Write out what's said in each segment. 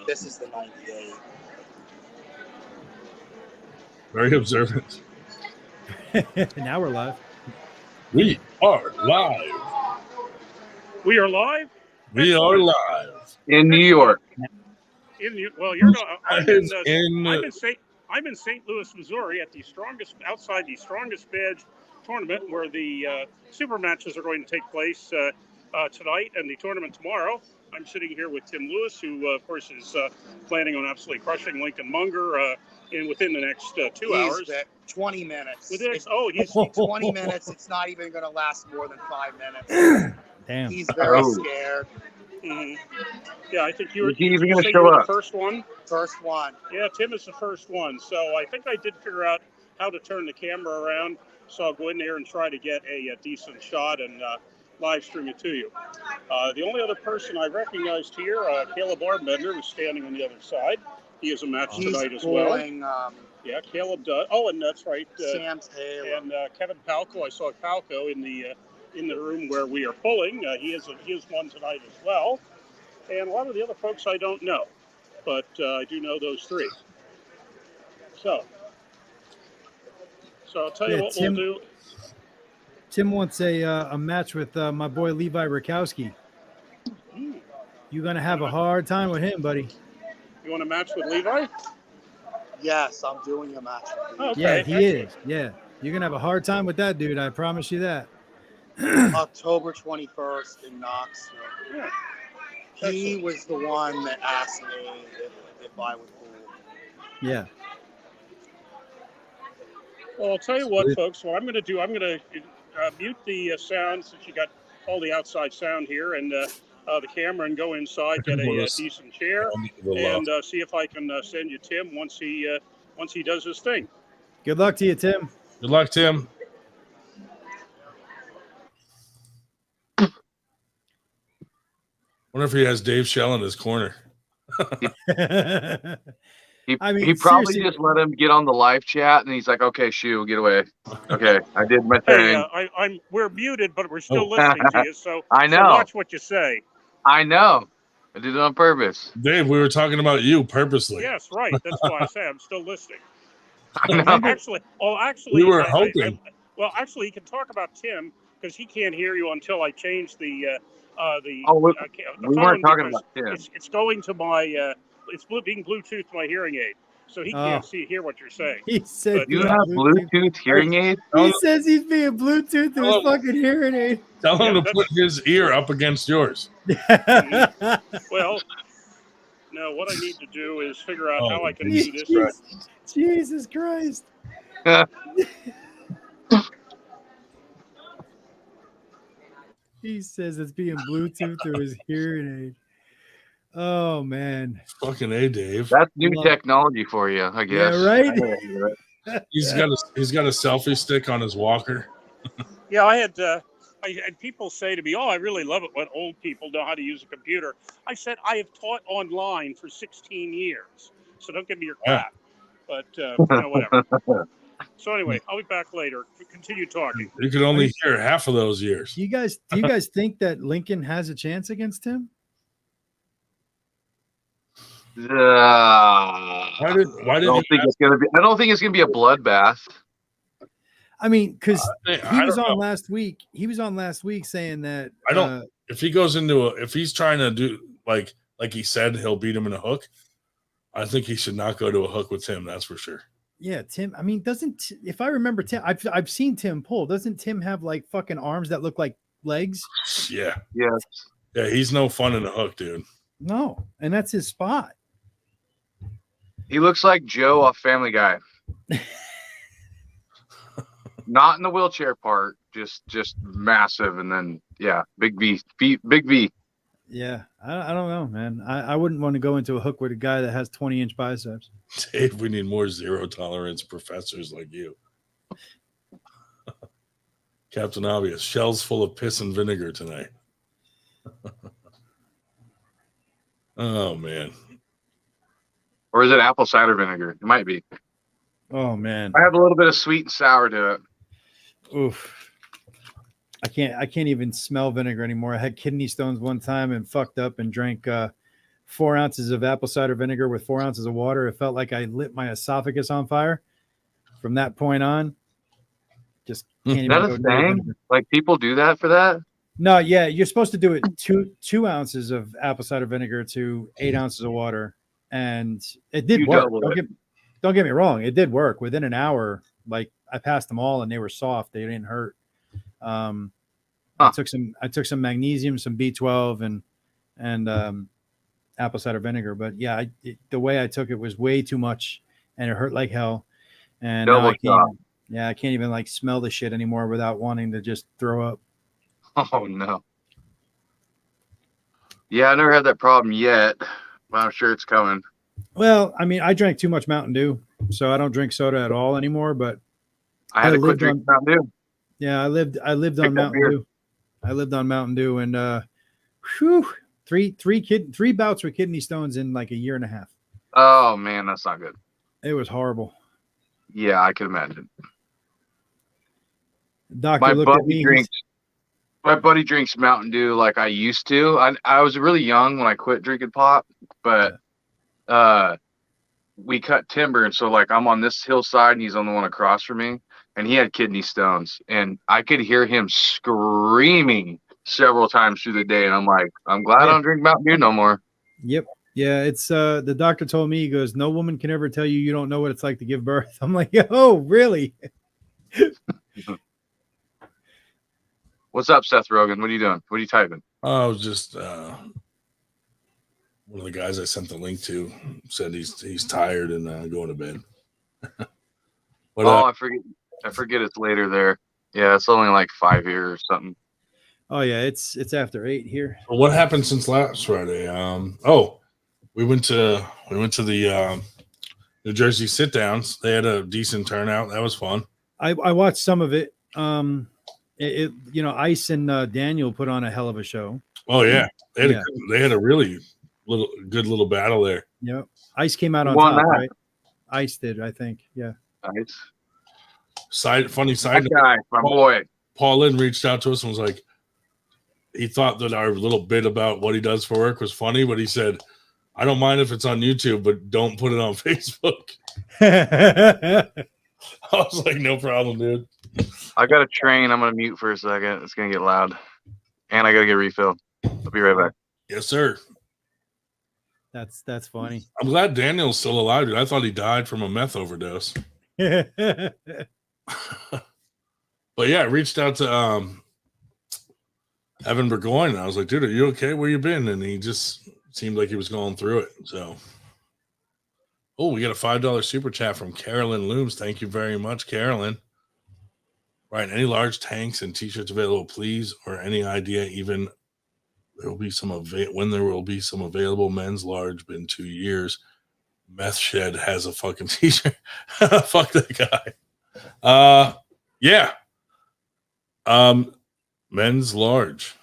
This is the 98. Very observant. Now we're live. We are live. We are live. We are live in New York. Well, you're not. I'm in St. Louis, Missouri, at the outside the strongest badge tournament, where the super matches are going to take place tonight and the tournament tomorrow. I'm sitting here with Tim Lewis, who of course is planning on absolutely crushing Lincoln Munger within the next 2 hours. 20 minutes. He's 20 minutes. It's not even going to last more than 5 minutes. Damn. He's very scared. Mm-hmm. Yeah, I think you're even going to show up. The first one. First one. Yeah, Tim is the first one. So I think I did figure out how to turn the camera around. So I'll go in there and try to get a decent shot and live stream it to you. The only other person I recognized here, Caleb Arbender, was standing on the other side. He has a match tonight as well. Yeah, Caleb does. Oh, and that's right. Sam Taylor and Kevin Palco. I saw Palco in the room where we are pulling. He is one tonight as well. And a lot of the other folks I don't know, but I do know those three. So I'll tell you what we'll do. Tim wants a match with my boy Levi Rakowski. You're going to have a hard time with him, buddy. You want a match with Levi? Yes, I'm doing a match with Levi. Okay. Yeah, he is. Yeah. You're going to have a hard time with that dude. I promise you that. October 21st in Knoxville. Yeah. He was the one that asked me if I would pull. Yeah. Well, I'll tell you what, folks. What I'm going to do, I'm going to mute the sound, since you got all the outside sound here, and the camera, and go inside, get a decent chair, and see if I can send you Tim once he does his thing. Good luck to you, Tim. Good luck, Tim. Wonder if he has Dave Shell in his corner. He probably just let him get on the live chat, and he's like, "Okay, Shu, get away. Okay, I did my thing." Hey, we're muted, but we're still listening to you. So I know. So watch what you say. I know. I did it on purpose. Dave, we were talking about you purposely. Yes, right. That's why I say I'm still listening. I know. Actually, we were hoping. Actually, he can talk about Tim, because he can't hear you until I change the we weren't talking about Tim. It's going to my it's being Bluetooth to my hearing aid, so he can't hear what you're saying. He said, "You have Bluetooth hearing aid?" He says he's being Bluetooth to his fucking hearing aid. Tell him to put his ear up against yours. Well, no, what I need to do is figure out how I can do this. Jesus Christ. He says it's being Bluetooth through his hearing aid. Oh, man. Fucking A, Dave. That's new technology for you, I guess. Yeah, right? He's got a selfie stick on his walker. Yeah, I had people say to me, "Oh, I really love it when old people know how to use a computer." I said, "I have taught online for 16 years, so don't give me your crap." But whatever. So anyway, I'll be back later. Continue talking. You could only hear half of those years. Do you guys think that Lincoln has a chance against him? I don't think it's gonna be a bloodbath. I mean, because he was on last week. He was on last week saying that if he goes into if he's trying to do like he said he'll beat him in a hook, I think he should not go to a hook with Tim. That's for sure. Yeah, Tim. I mean, if I remember Tim, I've seen Tim pull. Doesn't Tim have like fucking arms that look like legs? Yeah. Yes. Yeah, he's no fun in a hook, dude. No, and that's his spot. He looks like Joe off Family Guy. Not in the wheelchair part, just massive, and then big V. Yeah, I don't know, man. I wouldn't want to go into a hook with a guy that has 20-inch biceps. Dave, we need more zero tolerance professors like you. Captain Obvious, shells full of piss and vinegar tonight. Oh, man. Or is it apple cider vinegar? It might be. Oh, man. I have a little bit of sweet and sour to it. Oof. I can't even smell vinegar anymore. I had kidney stones one time and fucked up and drank 4 ounces of apple cider vinegar with 4 ounces of water. It felt like I lit my esophagus on fire. From that point on, just can't even That go a near thing? vinegar. Like people do that for that? No, yeah, you're supposed to do it 2 ounces of apple cider vinegar to 8 ounces of water, and it did You work. double it. Don't get me wrong, it did work. Within an hour, like I passed them all, and they were soft. They didn't hurt. I took some magnesium, some B12, and apple cider vinegar. But yeah, the way I took it was way too much, and it hurt like hell. And now I can't even like smell the shit anymore without wanting to just throw up. Oh no. Yeah, I never had that problem yet, but I'm sure it's coming. Well, I mean, I drank too much Mountain Dew, so I don't drink soda at all anymore. But I had to quit drinking Mountain Dew. Yeah, I lived on Mountain Dew. I lived on Mountain Dew, and three bouts with kidney stones in like a year and a half. Oh man, that's not good. It was horrible. Yeah, I can imagine. Doctor looked at me. My buddy drinks Mountain Dew like I used to. I was really young when I quit drinking pop, but we cut timber, and so like I'm on this hillside and he's on the one across from me, and he had kidney stones, and I could hear him screaming several times through the day, and I'm like, I'm glad I don't drink Mountain Dew no more. Yep. Yeah, it's the doctor told me, he goes, no woman can ever tell you don't know what it's like to give birth. I'm like, oh, really? What's up, Seth Rogen? What are you doing? What are you typing? I was just one of the guys I sent the link to said he's tired and going to bed. But, I forget it's later there. Yeah, it's only like 5 here or something. Oh yeah, it's after 8 here. Well, what happened since last Friday? We went to the New Jersey sit downs. They had a decent turnout. That was fun. I watched some of it. Ice and Daniel put on a hell of a show. Oh yeah, they had a really good little battle there. Yeah, Ice came out on top, right? Ice did, I think. Yeah. Nice. Funny side guy, my boy. Paul Lynn reached out to us and was like, he thought that our little bit about what he does for work was funny, but he said, I don't mind if it's on YouTube, but don't put it on Facebook. I was like, no problem, dude. I got a train. I'm going to mute for a second. It's going to get loud. And I got to get refilled. I'll be right back. Yes, sir. That's funny. I'm glad Daniel's still alive, dude. I thought he died from a meth overdose. But yeah, I reached out to Evan Burgoyne, and I was like, dude, are you okay? Where you been? And he just seemed like he was going through it. So, we got a $5 super chat from Carolyn Looms. Thank you very much, Carolyn. Right, any large tanks and t-shirts available, please, or any idea even there will be some when there will be some available men's large. Been 2 years. Meth Shed has a fucking t-shirt. Fuck that guy. Yeah. Men's large.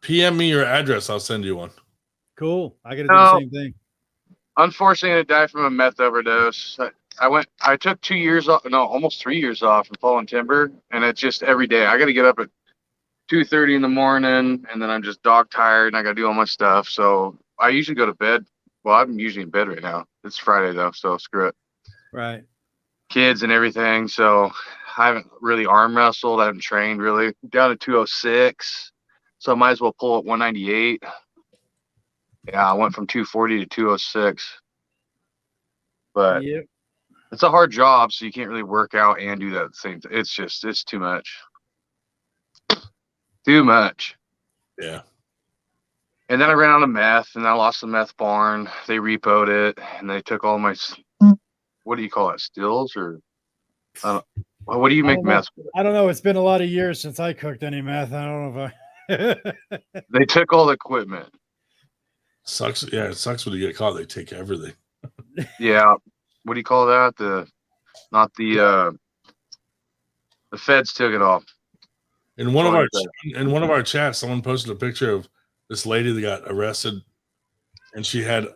PM me your address. I'll send you one. Cool. I got to do the same thing. Unfortunately, I died from a meth overdose. I took 2 years off, no, almost 3 years off from falling timber, and it's just every day. I got to get up at 2:30 in the morning, and then I'm just dog tired, and I got to do all my stuff. So I usually go to bed. Well, I'm usually in bed right now. It's Friday though, so screw it. Right. Kids and everything. So I haven't really arm wrestled. I haven't trained really. Down to 206. So I might as well pull at 198. Yeah, I went from 240 to 206. But it's a hard job, so you can't really work out and do that at the same time. It's too much. Too much. Yeah. And then I ran out of meth, and I lost the meth barn. They repoed it, and they took all my, what do you call it, stills? Or what do you make meth with? I don't know. It's been a lot of years since I cooked any meth. I don't know if They took all the equipment. Sucks. Yeah, it sucks when you get caught. They take everything. Yeah. What do you call that? The feds took it all. In one of our chats, someone posted a picture of this lady that got arrested, and she had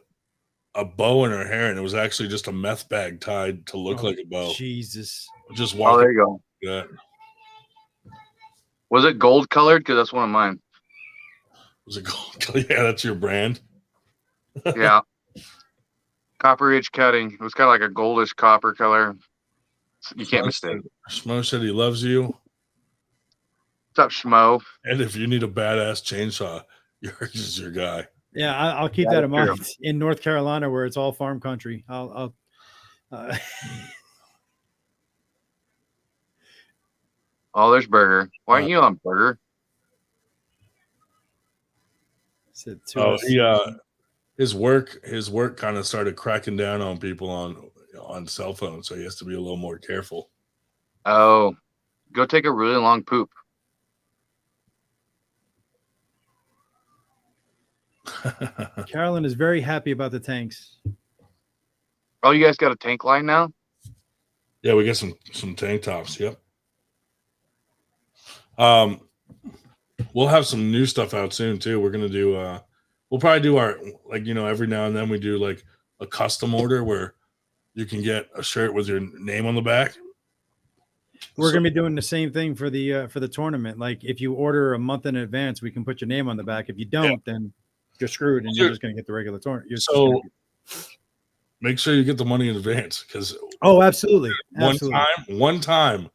a bow in her hair, and it was actually just a meth bag tied to look like a bow. Jesus! Just walking. Oh, there you go. Yeah. Was it gold colored? Because that's one of mine. Was it gold? Yeah, that's your brand. Yeah. Copper Ridge cutting. It was kind of like a goldish copper color. You can't mistake. Schmo said he loves you. What's up, Schmo? And if you need a badass chainsaw, yours is your guy. Yeah, I'll keep that in mind. In North Carolina, where it's all farm country, I'll Oh, there's Burger. Why aren't you on Burger? His work kind of started cracking down on people on cell phones, so he has to be a little more careful. Oh, go take a really long poop. Carolyn is very happy about the tanks. Oh, you guys got a tank line now? Yeah, we got some tank tops. Yep. We'll have some new stuff out soon too. We're gonna do we'll probably do our, like, every now and then we do like a custom order where you can get a shirt with your name on the back. We're gonna be doing the same thing for the tournament. Like, if you order a month in advance, we can put your name on the back. If you don't, then you're screwed, and you're just gonna get the regular tournament. So make sure you get the money in advance, because absolutely. One time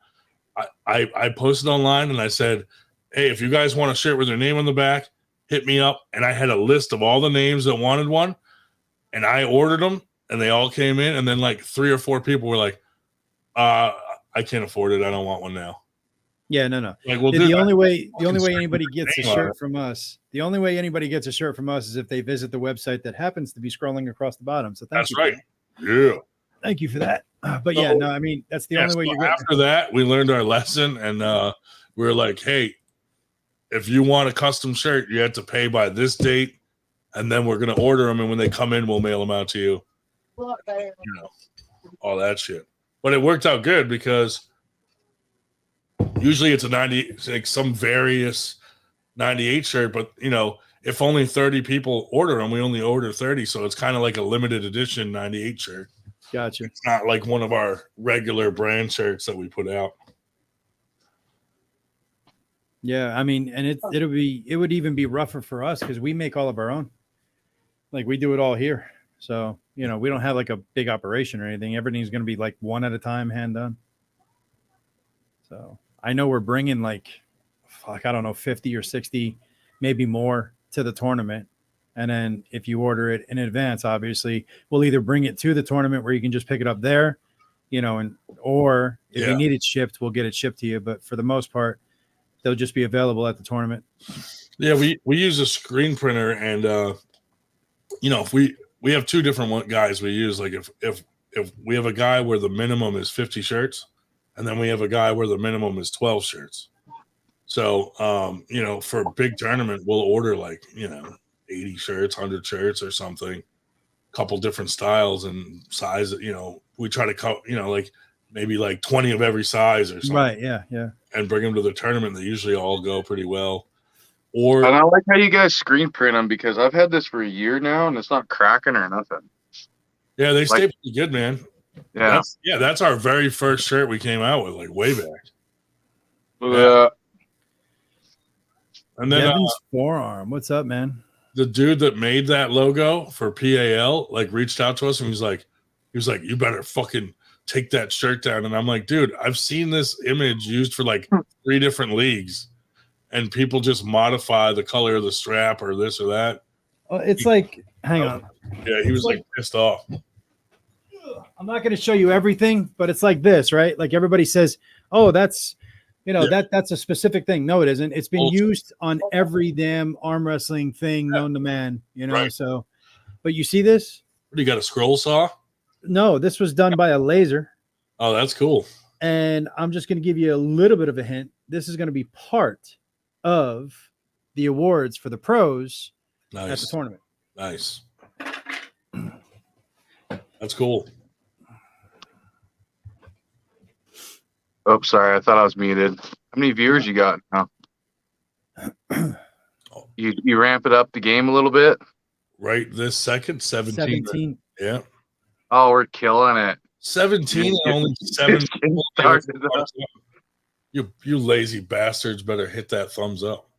I posted online and I said, hey, if you guys want a shirt with their name on the back, hit me up. And I had a list of all the names that wanted one, and I ordered them, and they all came in. And then like 3 or 4 people were like, I can't afford it. I don't want one now. Yeah, no. Like, the only way anybody gets a shirt from us, is if they visit the website that happens to be scrolling across the bottom. So that's right. Yeah. Thank you for that. But yeah, no, I mean, that's the only way you're after that, we learned our lesson, and we were like, hey, if you want a custom shirt, you have to pay by this date, and then we're going to order them, and when they come in, we'll mail them out to you. All that shit. But it worked out good, because usually it's like some various 98 shirt, but if only 30 people order them, we only order 30, so it's kind of like a limited edition 98 shirt. Gotcha. It's not like one of our regular brand shirts that we put out. Yeah, I mean, and it would even be rougher for us because we make all of our own. Like, we do it all here. So, we don't have like a big operation or anything. Everything's going to be like one at a time, hand done. So I know we're bringing like, I don't know, 50 or 60, maybe more to the tournament. And then if you order it in advance, obviously we'll either bring it to the tournament where you can just pick it up there, or if you need it shipped, we'll get it shipped to you. But for the most part, they'll just be available at the tournament. Yeah, we use a screen printer, and if we have 2 different guys we use. Like if we have a guy where the minimum is 50 shirts, and then we have a guy where the minimum is 12 shirts. So for a big tournament, we'll order like 80 shirts, 100 shirts or something, a couple different styles and sizes. We try to cut like maybe like 20 of every size or something. Right. Yeah. And bring them to the tournament. They usually all go pretty well. And I like how you guys screen print them, because I've had this for a year now and it's not cracking or nothing. Yeah, they stay pretty good, man. Yeah. That's our very first shirt we came out with, like way back. Yeah. And then Devin's forearm. What's up, man? The dude that made that logo for PAL like reached out to us, and he was like, you better fucking take that shirt down. And I'm like, dude, I've seen this image used for like 3 different leagues, and people just modify the color of the strap or this or that. It's like, hang on. Yeah, he was like pissed off. I'm not going to show you everything, but it's like this, right? Like, everybody says, oh, that's, that's a specific thing. No, it isn't. It's been used on every damn arm wrestling thing known to man, Right. So, but you see this? What, do you got a scroll saw? No, this was done by a laser. Oh, that's cool. And I'm just going to give you a little bit of a hint. This is going to be part of the awards for the pros at the tournament. Nice. That's cool. Oh, sorry. I thought I was muted. How many viewers you got now? You ramp it up the game a little bit? Right this second, 17. Yeah. Oh, we're killing it. 17 and only 7 people. You lazy bastards better hit that thumbs up.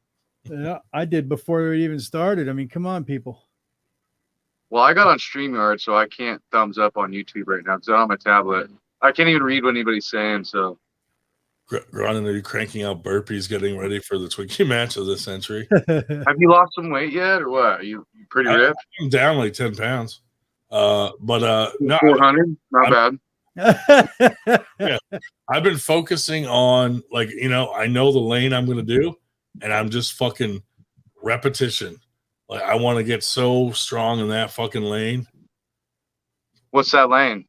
Yeah, I did before it even started. I mean, come on, people. Well, I got on StreamYard, so I can't thumbs up on YouTube right now because I'm on my tablet. I can't even read what anybody's saying. So, Gronin, are you cranking out burpees, getting ready for the Twinkie match of the century? have you lost some weight yet, or what? Are you pretty ripped? I'm down like 10 pounds. No, 400, not bad. Yeah, I've been focusing on I know the lane I'm going to do, and I'm just fucking repetition. Like I want to get so strong in that fucking lane. What's that lane?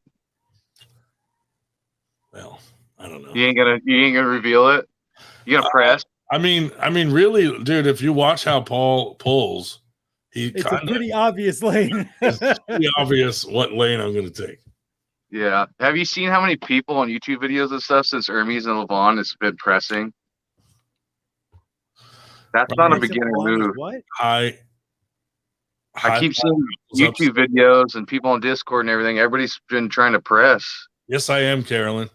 Well, I don't know. You ain't gonna reveal it. You gonna press? I mean, really, dude. If you watch how Paul pulls, It's a pretty obvious lane. It's pretty obvious what lane I'm going to take. Yeah. Have you seen how many people on YouTube videos and stuff since Hermes and Levon has been pressing? That's not a beginner move. What? I keep seeing YouTube videos and people on Discord and everything. Everybody's been trying to press. Yes, I am, Carolyn.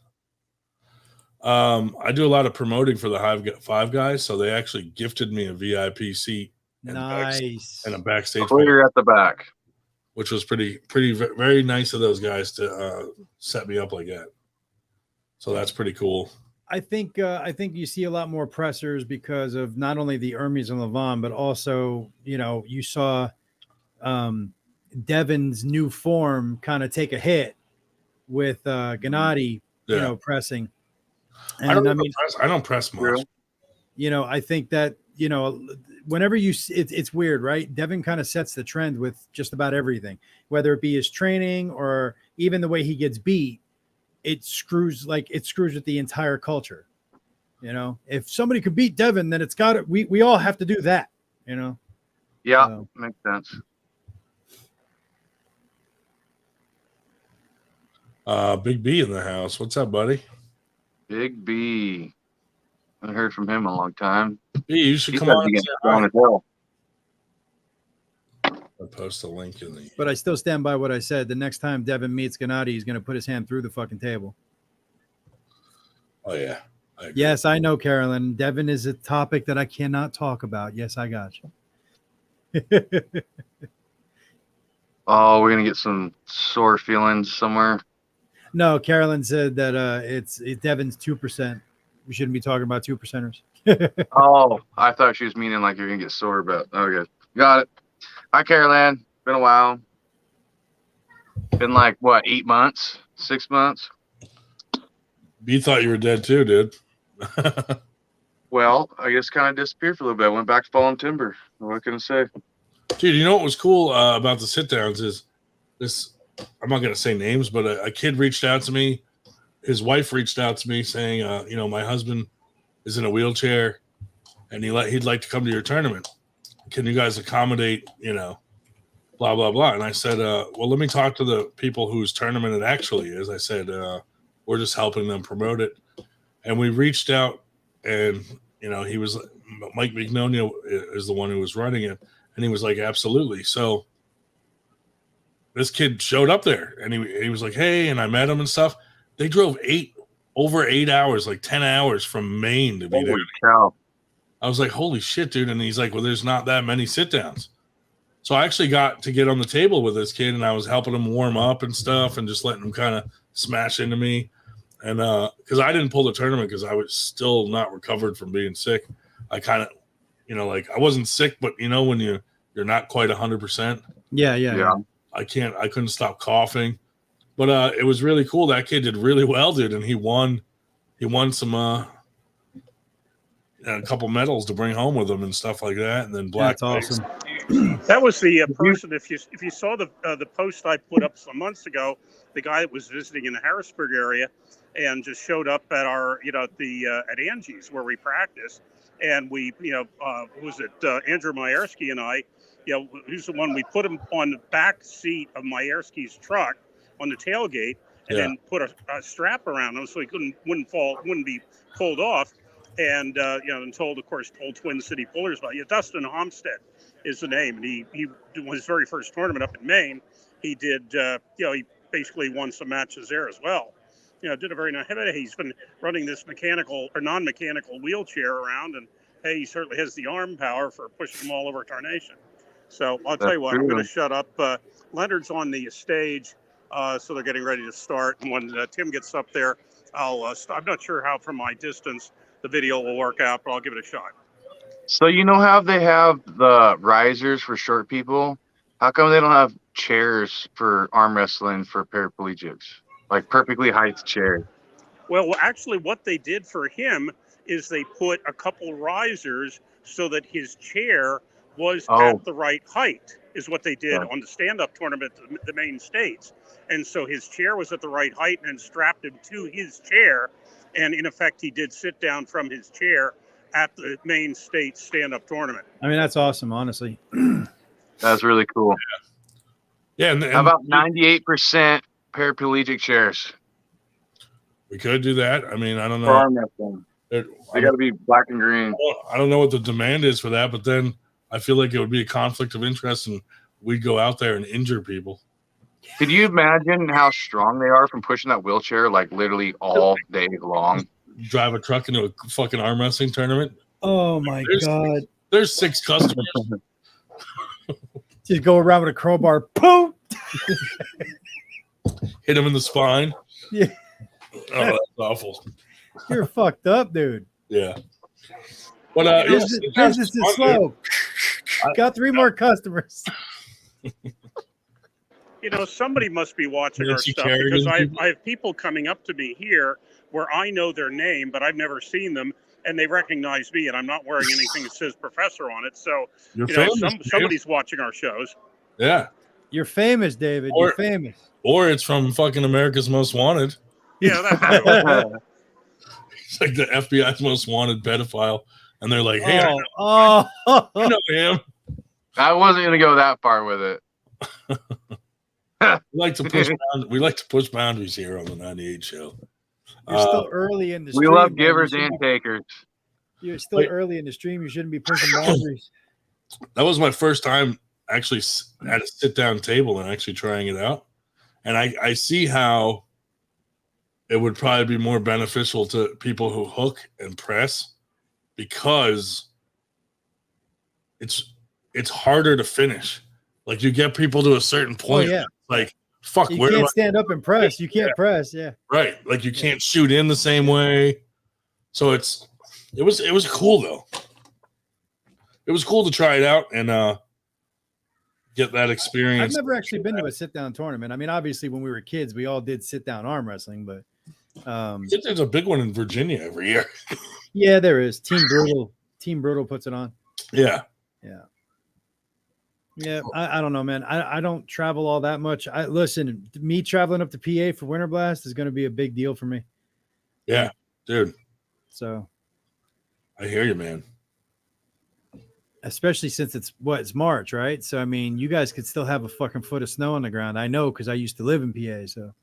I do a lot of promoting for the Five Guys, so they actually gifted me a VIP seat. Nice. And a backstage. Clear at the back. Which was very nice of those guys to set me up like that. So that's pretty cool. I think you see a lot more pressers because of not only the Hermes and Levon, but also, you saw Devin's new form kind of take a hit with Gennady, pressing. And I don't press much. I think that, whenever it's weird, right? Devin kind of sets the trend with just about everything, whether it be his training or even the way he gets beat. It screws with the entire culture. If somebody could beat Devin, then we all have to do that. Yeah, makes sense. Big B in the house. What's up, buddy? Big B. I haven't heard from him in a long time. B, you should come on and say hi. I'll post a link in the. But I still stand by what I said. The next time Devin meets Gennady, he's going to put his hand through the fucking table. Oh yeah. Yes, I know, Carolyn. Devin is a topic that I cannot talk about. Yes, I got you. Oh, we're gonna get some sore feelings somewhere. No, Carolyn said that it's Devin's 2%. We shouldn't be talking about 2%ers. Oh, I thought she was meaning like you're gonna get sore, but okay, got it. Hi, Caroline. Been a while. Been like what, 8 months, 6 months? B thought you were dead too, dude. Well, I guess kind of disappeared for a little bit. Went back to falling timber. What can I say? Dude, you know what was cool about the sit downs is this. I'm not going to say names, but a kid reached out to me. His wife reached out to me saying, my husband is in a wheelchair and he'd like to come to your tournament. Can you guys accommodate, blah, blah, blah. And I said, well, let me talk to the people whose tournament it actually is. I said, we're just helping them promote it. And we reached out and, he was Mike Mignonia is the one who was running it. And he was like, absolutely. So this kid showed up there and he was like, hey, and I met him and stuff. They drove over 8 hours, like 10 hours from Maine to be there. Cow. I was like, holy shit, dude. And he's like, well, there's not that many sit downs. So I actually got to get on the table with this kid and I was helping him warm up and stuff and just letting him kind of smash into me. And because I didn't pull the tournament because I was still not recovered from being sick. I kind of, I wasn't sick, but when you're not quite 100%. Yeah. I couldn't stop coughing, but it was really cool. That kid did really well, dude. And he won some, a couple medals to bring home with him and stuff like that. And then That's awesome. That was the person. If you saw the post I put up some months ago, the guy that was visiting in the Harrisburg area and just showed up at our, at Angie's where we practice. And we, was it Andrew Majerski and I, who's the one we put him on the back seat of Majerski's truck on the tailgate and then put a strap around him so he wouldn't be pulled off. And, and told Twin City Pullers about it. Dustin Homstead is the name. And he his very first tournament up in Maine. He did, he basically won some matches there as well. Did a very nice. He's been running this mechanical or non-mechanical wheelchair around, and hey, he certainly has the arm power for pushing them all over Tarnation. So I'll tell That's you what, I'm true. going to shut up. Leonard's on the stage, so they're getting ready to start. And when Tim gets up there, I'm not sure how from my distance the video will work out, but I'll give it a shot. So you know how they have the risers for short people? How come they don't have chairs for arm wrestling for paraplegics? Like perfectly height chairs. Well, actually, what they did for him is they put a couple risers so that his chair was Oh, at the right height, is what they did yeah. on the stand-up tournament, the main states. And so his chair was at the right height and then strapped him to his chair. And in effect, he did sit down from his chair at the main state stand-up tournament. I mean, that's awesome, honestly. That's really cool. Yeah. And How about 98% paraplegic chairs we could do that. I mean, I don't for know. arm wrestling? They got to be black and green. I don't know what the demand is for that, but then I feel like it would be a conflict of interest, and we'd go out there and injure people. Could you imagine how strong they are from pushing that wheelchair like literally all day long? Drive a truck into a fucking arm wrestling tournament. Oh my God. There's 6 customers. Just go around with a crowbar. Boom. Hit them in the spine. Yeah. Oh, that's awful. You're fucked up, dude. Yeah. But business is slow. Got 3 more customers. You know, somebody must be watching our stuff because I have people coming up to me here where I know their name, but I've never seen them, and they recognize me, and I'm not wearing anything that says professor on it. So, somebody's watching our shows. Yeah. You're famous, David. You're famous. Or it's from fucking America's Most Wanted. Yeah, that's It's like the FBI's most wanted pedophile, and they're like, "Hey, I know him." I wasn't gonna go that far with it. We like to push boundaries here on the 98 show. You're still early in the stream. We love givers and takers. You're still early in the stream. You shouldn't be pushing boundaries. That was my first time actually at a sit-down table and actually trying it out, and I see how it would probably be more beneficial to people who hook and press, because it's harder to finish. Like, you get people to a certain point. Oh, yeah. Like, fuck, you can't stand up and press. You can't press. Yeah. Right. Like, you can't shoot in the same way. So it was cool though. It was cool to try it out and get that experience. I've never actually been to a sit-down tournament. I mean, obviously, when we were kids, we all did sit-down arm wrestling, but there's a big one in Virginia every year. Yeah, there is. Team Brutal puts it on. Yeah. I don't know, man. I don't travel all that much. Listen, me traveling up to PA for Winter Blast is going to be a big deal for me. Yeah, dude. So I hear you, man. Especially since it's March, right? So I mean, you guys could still have a fucking foot of snow on the ground. I know, because I used to live in PA. So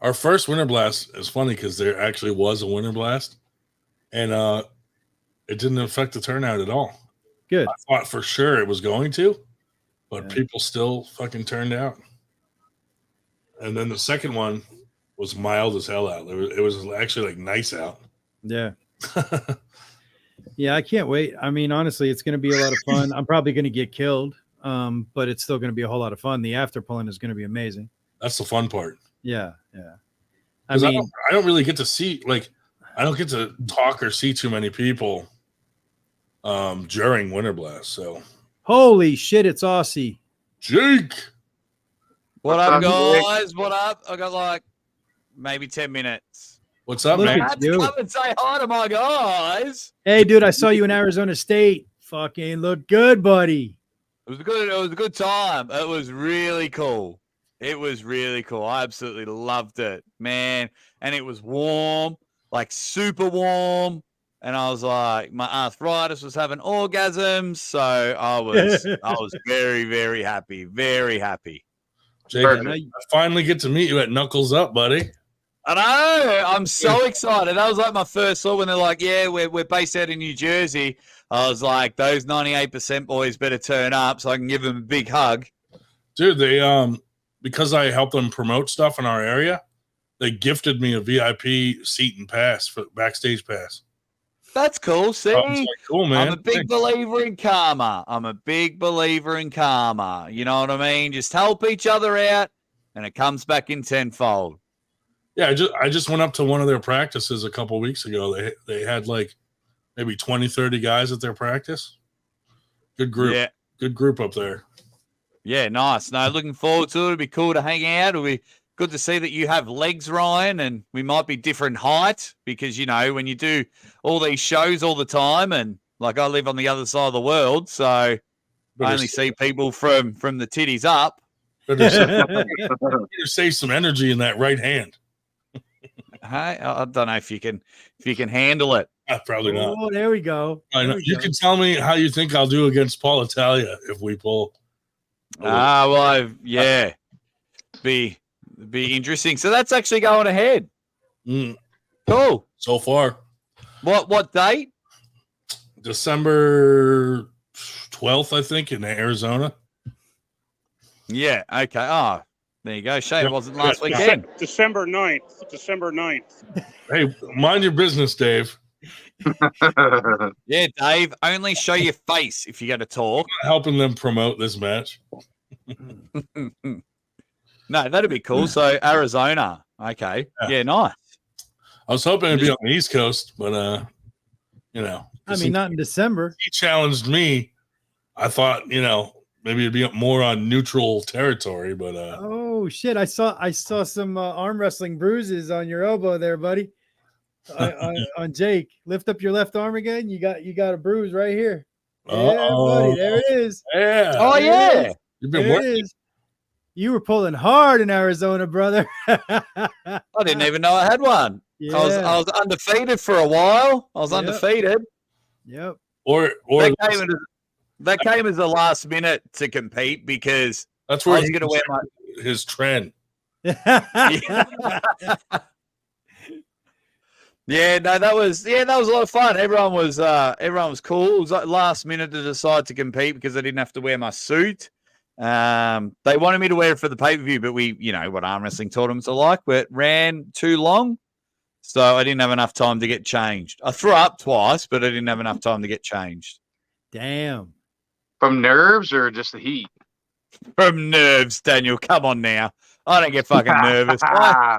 our first Winter Blast is funny because there actually was a Winter Blast, and it didn't affect the turnout at all. Good. I thought for sure it was going to, but people still fucking turned out. And then the second one was mild as hell out. It was actually like nice out. Yeah. Yeah, I can't wait. I mean, honestly, it's going to be a lot of fun. I'm probably going to get killed, but it's still going to be a whole lot of fun. The after pulling is going to be amazing. That's the fun part. Yeah. I mean, I don't really get to see, like, I don't get to talk or see too many people during Winter Blast. So, holy shit, it's Aussie. Jake. What up, guys? What up? I got like maybe 10 minutes. What's up, man? Come and say hi to my guys. Hey, dude, I saw you in Arizona State. Fucking look good, buddy. It was good. It was a good time. It was really cool. It was really cool. I absolutely loved it, man. And it was warm, like super warm. And I was like, my arthritis was having orgasms, so I was very, very happy. Very happy. Jake, I finally get to meet you at Knuckles Up, buddy. I know. I'm so excited. That was like my first thought when they're like, yeah, we're based out in New Jersey. I was like, those 98% boys better turn up so I can give them a big hug. Dude, they because I helped them promote stuff in our area, they gifted me a VIP seat and pass for backstage pass. That's cool. See, I was like, cool, man. I'm a big believer in karma. You know what I mean? Just help each other out, and it comes back in tenfold. Yeah, I just went up to one of their practices a couple weeks ago. They had like maybe 20, 30 guys at their practice. Good group. Yeah. Good group up there. Yeah, nice. No, looking forward to it. It'll be cool to hang out. It'll be good to see that you have legs, Ryan, and we might be different height because, you know, when you do all these shows all the time, and like I live on the other side of the world, so I only see people from the titties up. Better save some energy in that right hand. Hey, I don't know if you can handle it. Probably not. Oh, there we go. I know. You can tell me how you think I'll do against Paul Italia if we pull. Yeah, be interesting. So that's actually going ahead. Cool. So far. What date? December 12th, I think, in Arizona. Yeah. Okay. Oh, there you go. Shame it wasn't last weekend. December 9th. Hey, mind your business, Dave. Yeah, Dave. Only show your face if you got to talk. I'm not helping them promote this match. No, that'd be cool. So Arizona. Okay. Yeah, nice. I was hoping it'd be on the East Coast, but you know. I mean, not in December. He challenged me. I thought, you know, maybe it'd be more on neutral territory, but oh shit! I saw some arm wrestling bruises on your elbow there, buddy. On Jake, lift up your left arm again. You got a bruise right here. Yeah, buddy, there it is. Yeah. Oh yeah. You've been working. You were pulling hard in Arizona, brother. I didn't even know I had one. Yeah. I was undefeated for a while. I was undefeated. Yep. Or that came as a last minute to compete because that's where I was going to wear his trend. Yeah, no, that was a lot of fun. Everyone was cool. It was like last minute to decide to compete because I didn't have to wear my suit. They wanted me to wear it for the pay-per-view, but we, you know what arm wrestling tournaments are like, but it ran too long. So I didn't have enough time to get changed. I threw up twice, but I didn't have enough time to get changed. Damn. From nerves or just the heat? From nerves, Daniel. Come on now. I don't get fucking nervous. I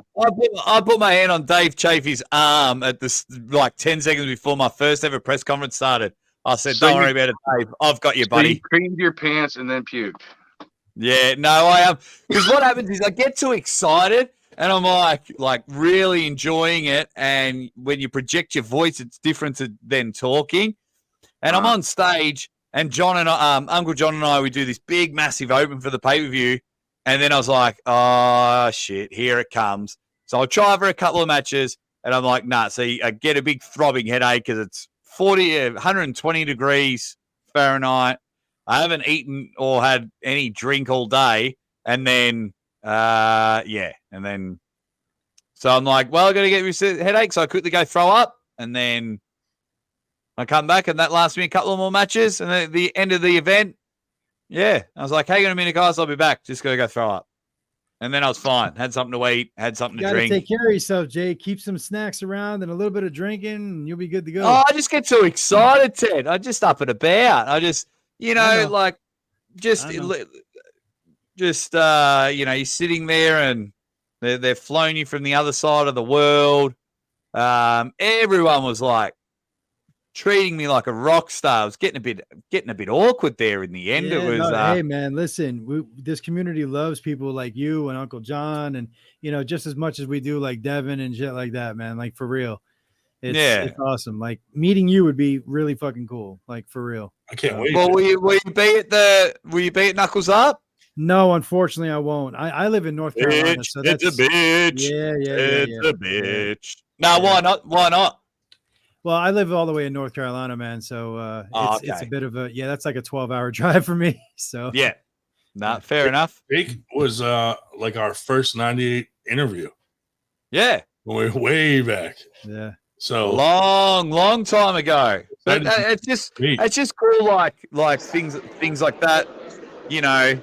put my hand on Dave Chafee's arm at this like 10 seconds before my first ever press conference started. I said, "Don't worry about it, Dave. I've got you, buddy." You creamed your pants and then puked. Yeah, no, I am. Because what happens is I get too excited and I'm like really enjoying it. And when you project your voice, it's different than talking. And I'm on stage, and Uncle John and I, we do this big, massive open for the pay-per-view. And then I was like, oh, shit, here it comes. So I'll try for a couple of matches, and I'm like, nah. So I get a big throbbing headache because it's 120 degrees Fahrenheit. I haven't eaten or had any drink all day. And then, so I'm like, well, I got to get rid of headache. So I quickly go throw up, and then I come back, and that lasts me a couple of more matches. And then at the end of the event, I was like, hang on a minute, guys, I'll be back. Just got to go throw up. And then I was fine. Had something to eat, had something to drink. Take care of yourself, Jay. Keep some snacks around and a little bit of drinking, and you'll be good to go. Oh, I just get too excited, Ted. I just up and about. I just, you're sitting there and they're flown you from the other side of the world. Everyone was like treating me like a rock star. I was getting a bit awkward there in the end. Hey man, listen, this community loves people like you and Uncle John, and just as much as we do like Devin and shit like that, man. Like for real, it's awesome. Like meeting you would be really fucking cool. Like for real. I can't wait. Well, will you be at Knuckles Up? No, unfortunately, I won't. I live in North Carolina, so that's a bitch. It's a bitch. No, why not? Why not? Well, I live all the way in North Carolina, man. So it's a bit of that's like a 12-hour drive for me. So fair enough. Jake was like our first 98 interview. Yeah. Way back. Yeah. So long time ago. But it's just cool like things like that.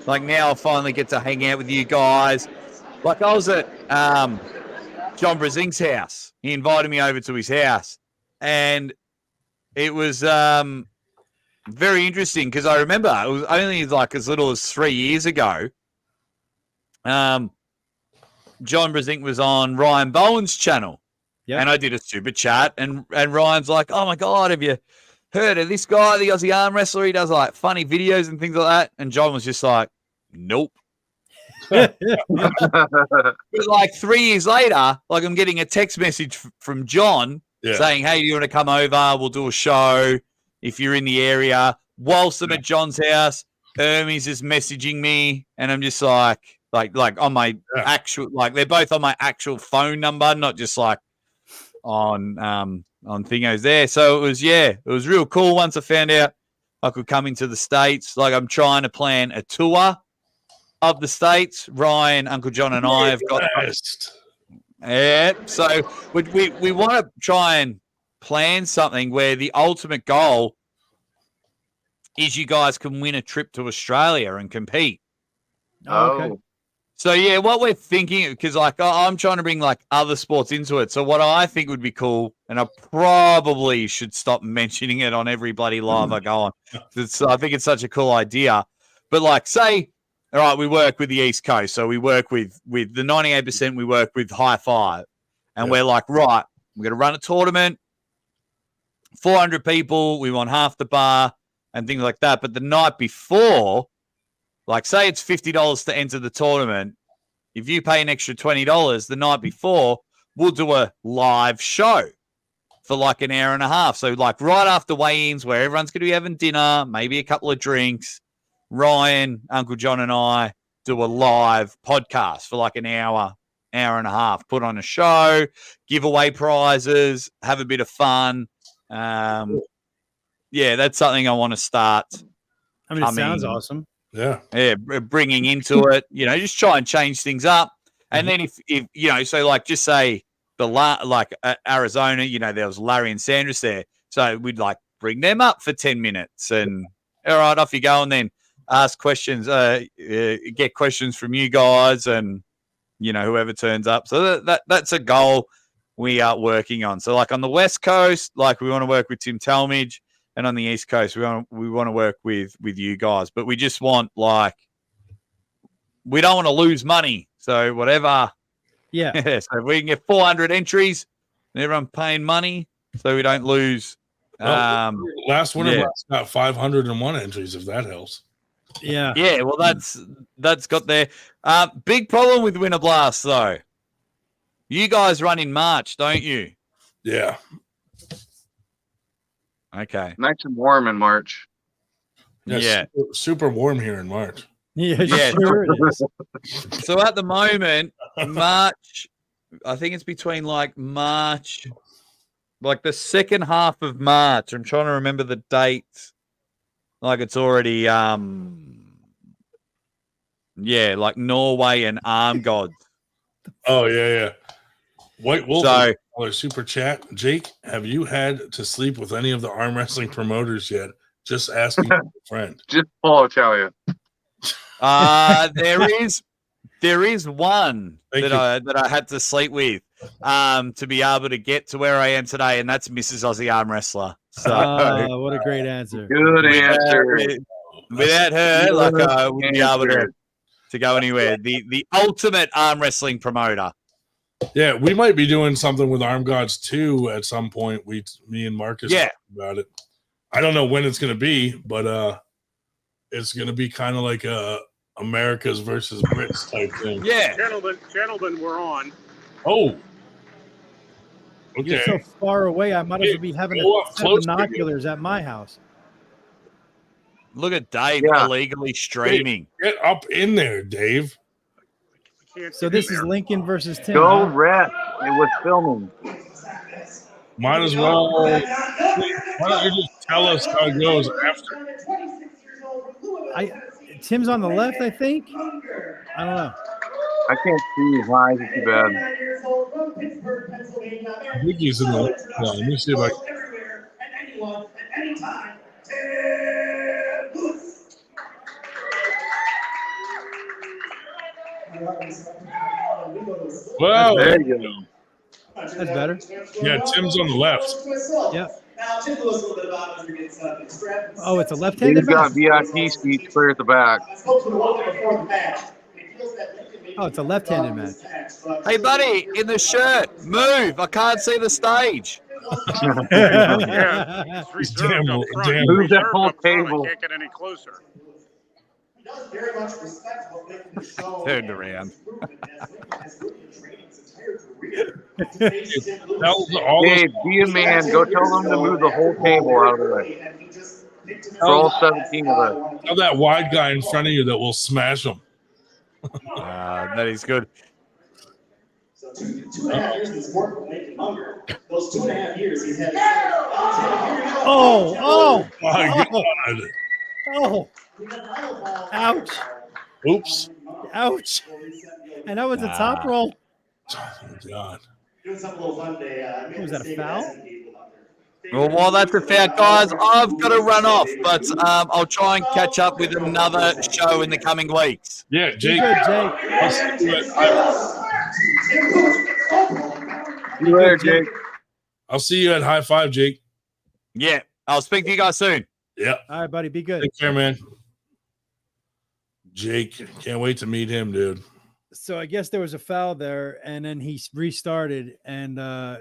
Like now I finally get to hang out with you guys. Like I was at John Brazing's house. He invited me over to his house. And it was very interesting because I remember it was only like as little as 3 years ago. John Brasink was on Ryan Bowen's channel, and I did a super chat, and Ryan's like, "Oh my god, have you heard of this guy, the Aussie arm wrestler? He does like funny videos and things like that." And John was just like, "Nope." But like 3 years later, like I'm getting a text message from John saying, "Hey, you want to come over? We'll do a show if you're in the area." Whilst I'm at John's house, Hermes is messaging me, and I'm just like on my actual, like they're both on my actual phone number, not just like on thingos there. So it was real cool once I found out I could come into the States. Like I'm trying to plan a tour of the States. Ryan, Uncle John, and I have got. Yeah, so we want to try and plan something where the ultimate goal is you guys can win a trip to Australia and compete. Oh, okay. So yeah, what we're thinking, because like I'm trying to bring like other sports into it. So what I think would be cool, and I probably should stop mentioning it on every bloody live I go on. I think it's such a cool idea. But like, say, all right, we work with the East Coast, so we work with the 98%. We work with High Five, and we're like, right, we're going to run a tournament, 400 people. We want half the bar and things like that. But the night before, like say it's $50 to enter the tournament. If you pay an extra $20 the night before, we'll do a live show for like an hour and a half. So like right after weigh-ins where everyone's going to be having dinner, maybe a couple of drinks, Ryan, Uncle John and I do a live podcast for like an hour and a half, put on a show, give away prizes, have a bit of fun. Yeah, that's something I want to start. I mean, it sounds awesome. Yeah, bringing into it, just try and change things up. And then if so like just say Arizona, there was Larry and Sanders there, so we'd like bring them up for 10 minutes, and all right, off you go, and then ask questions, get questions from you guys, and whoever turns up. So that's a goal we are working on. So like on the West Coast, like we want to work with Tim Talmadge. And on the East Coast, we want to work with you guys, but we just want we don't want to lose money. So whatever, So if we can get 400 entries, and everyone paying money, so we don't lose. Last winter got 501 entries, if that helps. Yeah. Yeah. Well, that's got there. Big problem with Winter Blast though. You guys run in March, don't you? Yeah. Okay. Nice and warm in March. Yeah. Super warm here in March. Yeah, sure it is. So at the moment, March, I think it's between like March, like the second half of March. I'm trying to remember the dates. Like it's already, like Norway and Arm Gods. Oh, yeah. White Wolf. So, super chat. Jake, have you had to sleep with any of the arm wrestling promoters yet? Just asking a friend. Just Paul, tell you. There is one that I had to sleep with to be able to get to where I am today, and that's Mrs. Aussie Arm Wrestler. So what a great answer. Good answer. Without her, like I wouldn't be able to go anywhere. The ultimate arm wrestling promoter. Yeah, we might be doing something with Arm Gods too at some point. Me and Marcus talked about it. I don't know when it's going to be, but it's going to be kind of like a America's versus Brits type thing. Yeah, gentlemen, we're on. Oh, okay. You're so far away. I might as well be having binoculars at my house. Look at Dave illegally streaming. Get up in there, Dave. So this is Lincoln versus Tim. Go rest. It was filming. Might as well. Why don't you just tell us how it goes after? Tim's on the left, I think. I don't know. I can't see his eyes. It's too bad. I think he's in the left. Let me see if I can. Well, there you go. That's better. Yeah, Tim's on the left. Yep. Oh, it's a left-handed He's got match. VIP seats clear at the back. Oh, it's a left-handed match. Hey, buddy, in the shirt, move. I can't see the stage. Yeah, it's reserved Damn, up front. damn. Move that Reserved whole up front. table. I can't get any closer. Turned around. Dave, be a man. Go tell them to move the whole table out of the way. For all 17 of us. Tell that wide guy in front of you that will smash him. That is good. So 2.5 years in the sport will make him younger. Those 2.5 years he's had. Oh, My God. oh, ouch, Oops. ouch. And that was a top roll. Oh, my God. Doing something a little fun today. Was that a foul? Well, while that's a foul, guys, I've got to run off, but I'll try and catch up with another show in the coming weeks. Yeah, Be Jake. good, Jake. See you later, Jake. I'll see you at High Five, Jake. Yeah, I'll speak to you guys soon. Yep. All right, buddy. Be good. Take care, man. Jake, can't wait to meet him, dude. So I guess there was a foul there, and then he restarted, and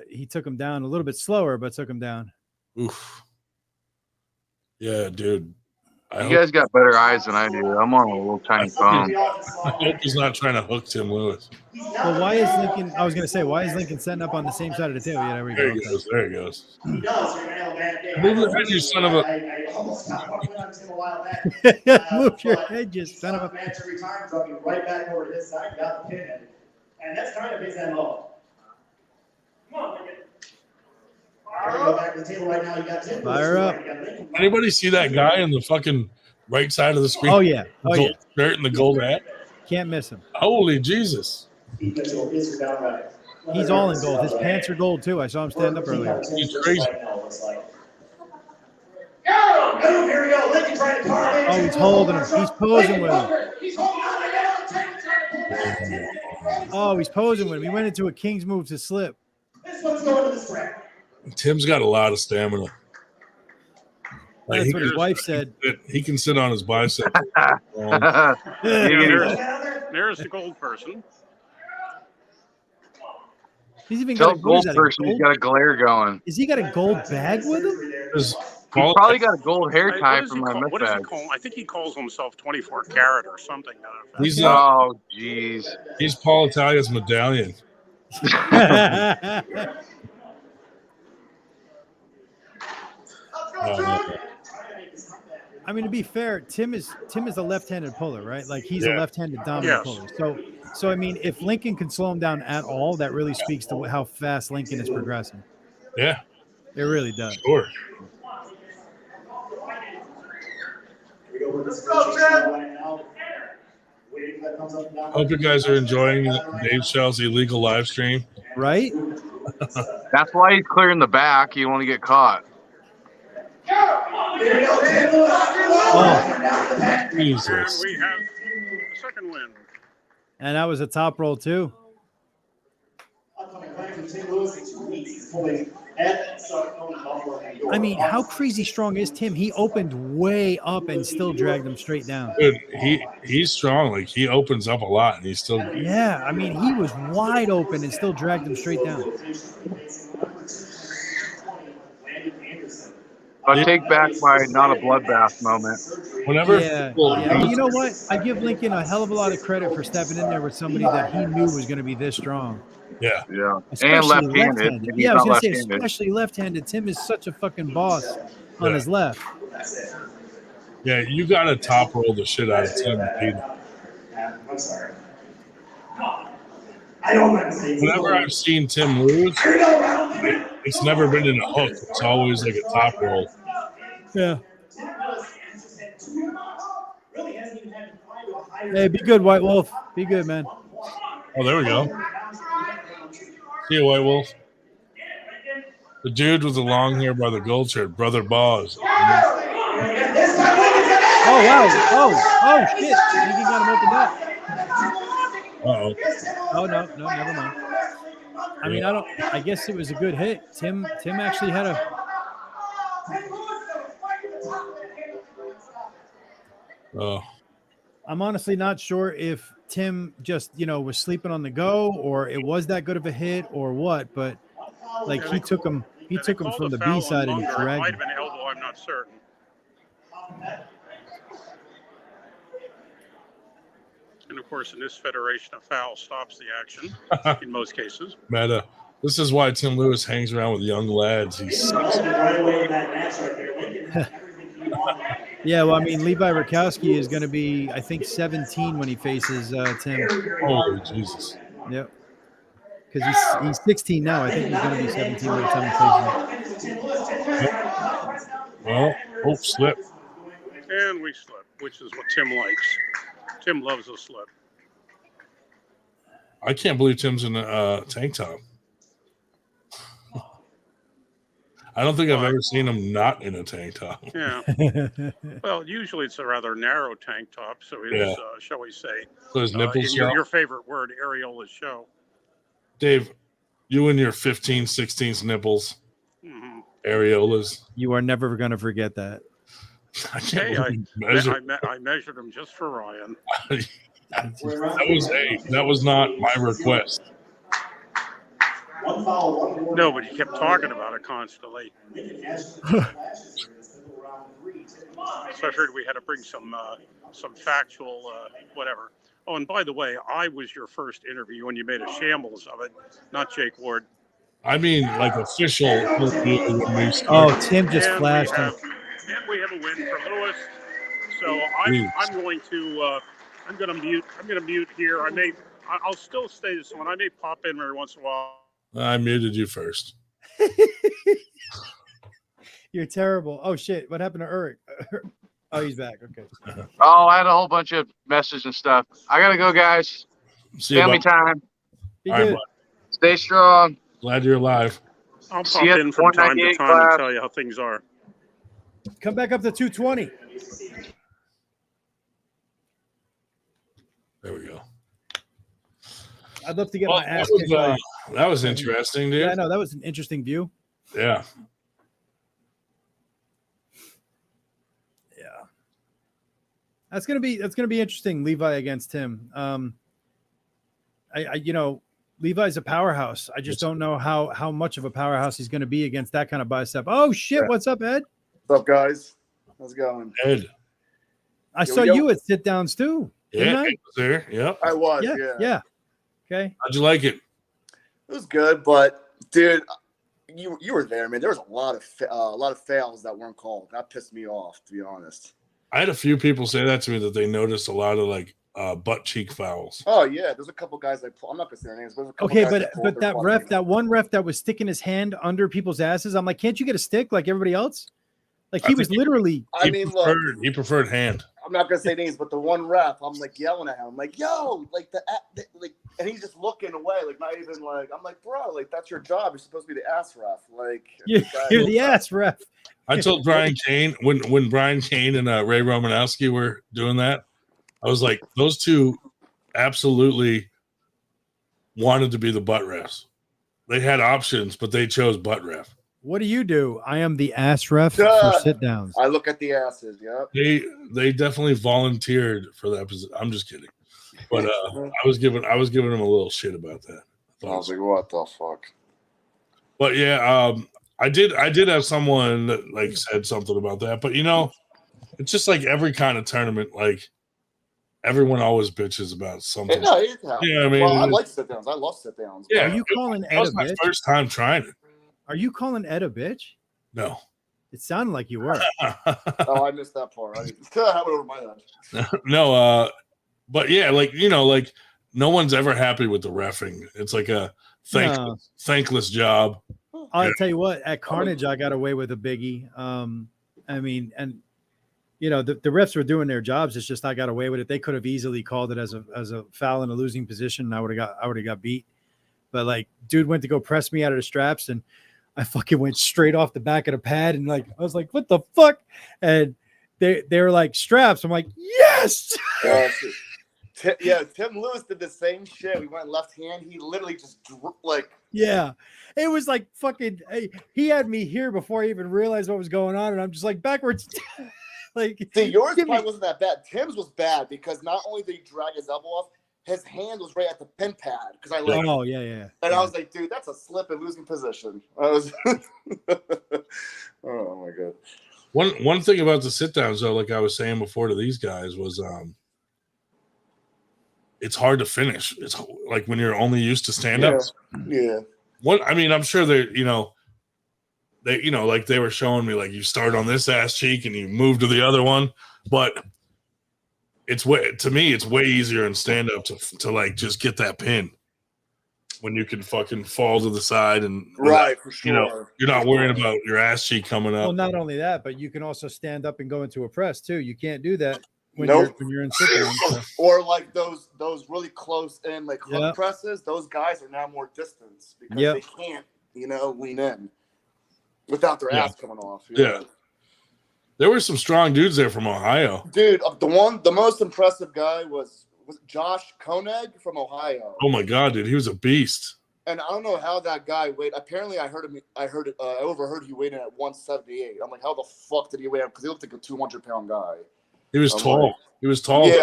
he took him down a little bit slower, but took him down. Oof. Yeah, dude. You guys got better eyes than I do. I'm on a little tiny phone. I hope he's not trying to hook Tim Lewis. Well, why is Lincoln? I was going to say, why is Lincoln setting up on the same side of the table? Yeah, there we go. There he goes. There he goes. Move your head, you son of a. Move your head, you son of a. Match every time, dropping right back over to his side, got the pin in. And that's kind of his MO. Come on, Lincoln. Go back to the table right now. You got Tim. Fire up. Anybody see that guy in the fucking right side of the screen? Oh, yeah. Oh, yeah. Gold shirt and the gold hat. Can't miss him. Holy Jesus. He's all in gold. His pants are gold, too. I saw him stand up earlier. He's crazy. Oh, he's holding him. He's posing with him. Oh, he's posing with him. He went into a king's move to slip. This one's going to the strap. Tim's got a lot of stamina. Like, That's what his wife said. He can sit on his bicep. There's the gold person. He's even Tell got a gold person he's got a glare going. Is he got a gold bag with him? He's probably got a gold hair tie for my What does he bag. call? I think he calls himself 24 karat or something. He's Oh, jeez. He's Paul Italia's medallion. I mean, to be fair, Tim is a left-handed puller, right? Like he's a left-handed dominant puller. So I mean, if Lincoln can slow him down at all, that really speaks to how fast Lincoln is progressing. Yeah, it really does. Sure. Hope you guys are enjoying Dave Shell's illegal live stream. Right? That's why he's clearing the back. You want to get caught. Oh, Jesus. We have the second win. And that was a top roll too. I mean, how crazy strong is Tim? He opened way up and still dragged him straight down. Dude, he's strong. Like he opens up a lot, and he's still. Yeah, I mean, he was wide open and still dragged him straight down. I'll take back my not a bloodbath moment. Whenever, yeah. You know what? I give Lincoln a hell of a lot of credit for stepping in there with somebody that he knew was going to be this strong. Yeah. Especially and left-handed. Yeah, I was going to say, especially left-handed. Tim is such a fucking boss on his left. Yeah, you got to top roll the shit out of Tim. I'm sorry. I don't want to say Whenever I've seen Tim lose, it's never been in a hook. It's always like a top roll. Yeah. Hey, be good, White Wolf. Be good, man. Oh, there we go. See you, White Wolf. The dude with the long hair by the gold shirt, Brother Boz. Oh, wow. Oh, shit. Lincoln got him opened up. Uh-oh. Oh, no, never mind. I mean, I guess it was a good hit. Tim actually had Oh, I'm honestly not sure if Tim just, was sleeping on the go, or it was that good of a hit, or what. But like he took him from the B side and he It dragged might him. have been elbow. I'm not certain. And of course, in this federation, a foul stops the action in most cases. meta. This is why Tim Lewis hangs around with young lads. He's Yeah, well, I mean, Levi Rakowski is going to be, I think, 17 when he faces Tim. holy Jesus. Yep. Because he's 16 now. I think he's going to be 17 by the time he faces him. Well, slip. And we slip, which is what Tim likes. Tim loves a slip. I can't believe Tim's in a tank top. I don't think I've ever seen him not in a tank top. Yeah. Well, usually it's a rather narrow tank top, so his, shall we say, So his nipples in your favorite word, areolas show. Dave, you and your 15/16 nipples, areolas. You are never going to forget that. I measured them just for Ryan. That was not my request. No, but he kept talking about it constantly. So I figured we had to bring some factual whatever. Oh, and by the way, I was your first interview when you made a shambles of it, not Jake Ward. I mean, like official. Oh, Tim just flashed him. And we have a win for Lewis. So I'm going to mute here. I'll still stay this one. I may pop in every once in a while. I muted you first. You're terrible. Oh shit! What happened to Eric? Oh, he's back. Okay. Oh, I had a whole bunch of messages and stuff. I gotta go, guys. Family time. Be good. Stay strong. Glad you're alive. I'll pop in from time to time and tell you how things are. Come back up to 220. There we go. I'd love to get my ass kicked. That was interesting, dude. Yeah, I know. That was an interesting view. Yeah. Yeah. That's gonna be interesting. Levi against Tim. Levi's a powerhouse. I just don't know how much of a powerhouse he's going to be against that kind of bicep. Oh shit! Yeah. What's up, Ed? What's up, guys? How's it going? Ed. I saw you at sit downs too. Yeah, I was there. Yep. I was. Yeah. Okay. How'd you like it? It was good, but dude, you were there, man. There was a lot of fails that weren't called. That pissed me off, to be honest. I had a few people say that to me, that they noticed a lot of like butt cheek fouls. Oh yeah, there's a couple guys I'm not gonna say their names, but there's a couple okay, guys but that one ref that was sticking his hand under people's asses, I'm like, can't you get a stick like everybody else? Like he was literally. He preferred hand. I'm not gonna say names, but the one ref, I'm like yelling at him, I'm like, yo, like and he's just looking away, like not even like. I'm like, bro, like that's your job. You're supposed to be the ass ref. Like you're the ass ref. I told Brian Kane when Brian Kane and Ray Romanowski were doing that, I was like, those two absolutely wanted to be the butt refs. They had options, but they chose butt ref. What do? I am the ass ref for sit downs. I look at the asses. Yep. They definitely volunteered for that position. I'm just kidding, but I was giving them a little shit about that. I was like, what the fuck? But yeah, I did have someone that like said something about that, but it's just like every kind of tournament, like everyone always bitches about something. No, it happens. Yeah, I mean, I like sit downs. I love sit downs. Yeah, are you calling Ed a bitch? That was my first time trying it. Are you calling Ed a bitch? No. It sounded like you were. Oh, I missed that part. I have it over my head. No, but yeah, like no one's ever happy with the reffing. It's like a thankless job. I'll tell you what, at Carnage, I got away with a biggie. I mean, and the refs were doing their jobs. It's just I got away with it. They could have easily called it as a foul in a losing position, and I would have got beat. But like, dude went to go press me out of the straps, and I fucking went straight off the back of the pad, and like I was like, "What the fuck?" And they were like, "Straps." I'm like, "Yes." Tim Lewis did the same shit. We went left hand. He literally just Yeah, it was like fucking. He had me here before I even realized what was going on, and I'm just like backwards. Like, see, yours probably wasn't that bad. Tim's was bad because not only did he drag his elbow off, his hand was right at the pin pad. Because I like, oh yeah. And I was like, dude, that's a slip and losing position. I was, oh my god. One thing about the sit downs though, like I was saying before to these guys, was it's hard to finish. It's like when you're only used to stand ups. Yeah. I mean, I'm sure they like they were showing me like you start on this ass cheek and you move to the other one, but it's way easier in stand up to like just get that pin when you can fucking fall to the side and right, for sure. You're not worrying about your ass cheek coming up. Well, not only that, but you can also stand up and go into a press too. You can't do that when you're in sit down. So. Or like those really close in like hook presses. Those guys are now more distance because they can't lean in without their ass coming off. Yeah. There were some strong dudes there from Ohio. Dude, the most impressive guy was Josh Koenig from Ohio. Oh my god, dude, he was a beast. And I don't know how that guy weighed. Apparently, I overheard he weighed in at 178. I'm like, how the fuck did he weigh up? Because he looked like a 200-pound guy. He was tall. Like, he was tall. Yeah,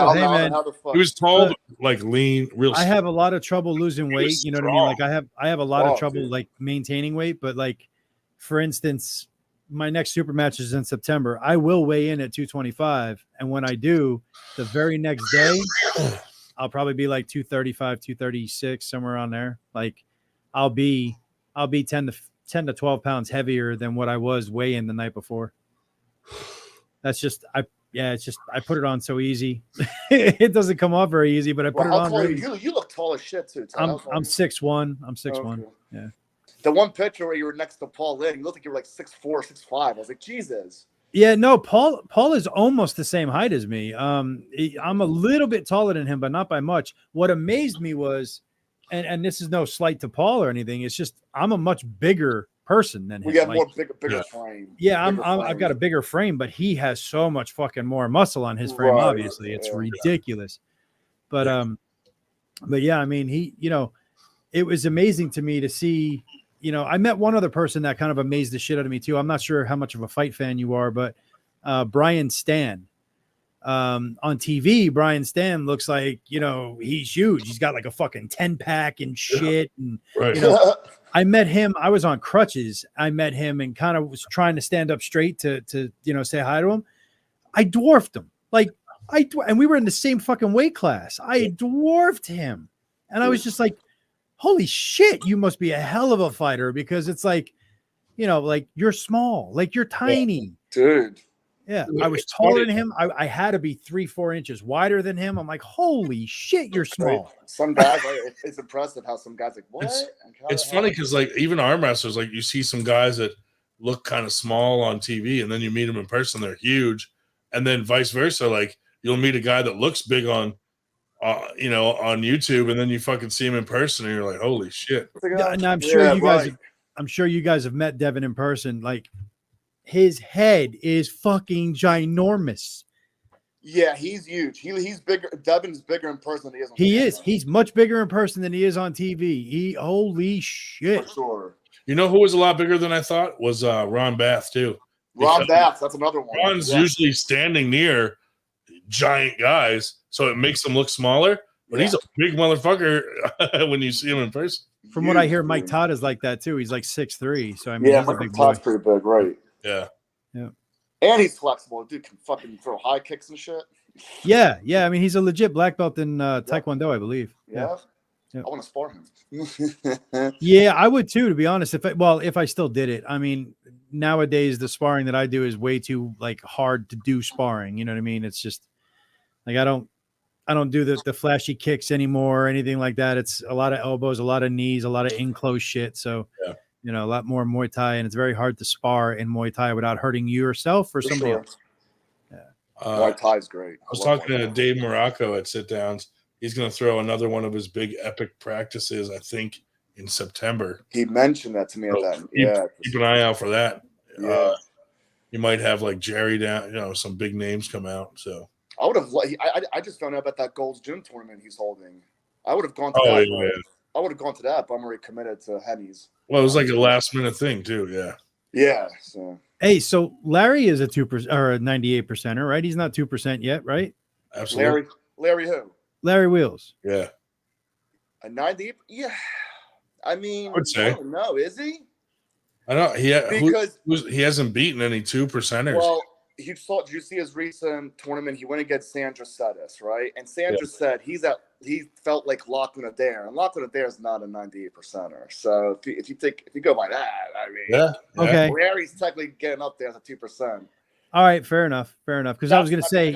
how the fuck? He was tall, but like lean, real. I have a lot of trouble losing weight. You know what I mean? Like I have a lot of trouble like maintaining weight. But like, for instance, my next super match is in September. I will weigh in at 225, and when I do, the very next day, I'll probably be like 235, 236, somewhere around there. Like, I'll be 10 to 12 pounds heavier than what I was weighing the night before. That's just it's just I put it on so easy. It doesn't come off very easy, but I put it on. You look tall as shit too. I'm 6'1". I'm 6'1". Yeah. The one picture where you were next to Paul Lynn, you looked like you were like 6'4", 6'5". I was like, Jesus. Yeah, no, Paul is almost the same height as me. I'm a little bit taller than him, but not by much. What amazed me was, and this is no slight to Paul or anything, it's just I'm a much bigger person than him. We got more bigger frame. Yeah, I've got a bigger frame, but he has so much fucking more muscle on his frame. Obviously, it's ridiculous. But yeah, I mean, it was amazing to me to see. I met one other person that kind of amazed the shit out of me too. I'm not sure how much of a fight fan you are, but Brian Stan. On TV, Brian Stan looks like, he's huge. He's got like a fucking 10-pack and shit. And, I met him. I was on crutches. I met him and kind of was trying to stand up straight to say hi to him. I dwarfed him. And we were in the same fucking weight class. I dwarfed him. And I was just like, holy shit, you must be a hell of a fighter, because it's like, like you're small, like you're tiny. Dude. Yeah, I was taller than him. I had to be 3-4 inches wider than him. I'm like, holy shit, you're small. Some guys, it's impressive how some guys like, what? It's funny because like even arm wrestlers, like you see some guys that look kind of small on TV, and then you meet them in person, they're huge, and then vice versa. Like you'll meet a guy that looks big on YouTube, and then you fucking see him in person, and you're like, holy shit. And I'm sure you guys have met Devin in person. Like, his head is fucking ginormous. Yeah, he's huge. He's bigger. Devin's bigger in person than he is on TV. He's much bigger in person than he is on TV. Holy shit. For sure. You know who was a lot bigger than I thought? Was Ron Bath too. Ron Bath, that's another one. Ron's usually standing near giant guys, so it makes him look smaller. But he's a big motherfucker when you see him in person. From what I hear, Mike Todd is like that too. He's like 6'3". So I mean, he's a big Todd's boy. pretty big, right? Yeah. And he's flexible. Dude can fucking throw high kicks and shit. Yeah. I mean, he's a legit black belt in Taekwondo, I believe. Yeah. I want to spar him. Yeah, I would too, to be honest. If I still did it. I mean, nowadays the sparring that I do is way too like hard to do sparring. You know what I mean? It's just like I don't do the flashy kicks anymore or anything like that. It's a lot of elbows, a lot of knees, a lot of in close shit. So a lot more Muay Thai, and it's very hard to spar in Muay Thai without hurting yourself or somebody else. Yeah. Muay Thai's great. I was talking to Dave Morocco at sit downs. He's going to throw another one of his big epic practices, I think, in September. He mentioned that to me at that. Keep an eye out for that. Yeah. You might have like Jerry down, some big names come out. So I would have. I just found out about that Gold's Gym tournament he's holding. I would have gone to Oh, that. yeah. I would have gone to that, but I'm already committed to Henny's. Well, it was like a last minute thing too. Yeah. Yeah. So. Hey, so Larry is a 2% or a 98%er, right? He's not 2% yet, right? Absolutely. Larry who? Larry Wheels. Yeah. A 90? Yeah. I mean, I would say. I don't know. Is he? I don't. Because he hasn't beaten any 2%ers. well, did you see his recent tournament? He went against Sandra Settis, right? And Sandra said he felt like Lachlan Adair, and Lachlan Adair is not a 98%er. So if you go by that, I mean, yeah. Okay. Larry's technically getting up there as a 2%. All right, fair enough. Because I was going to say,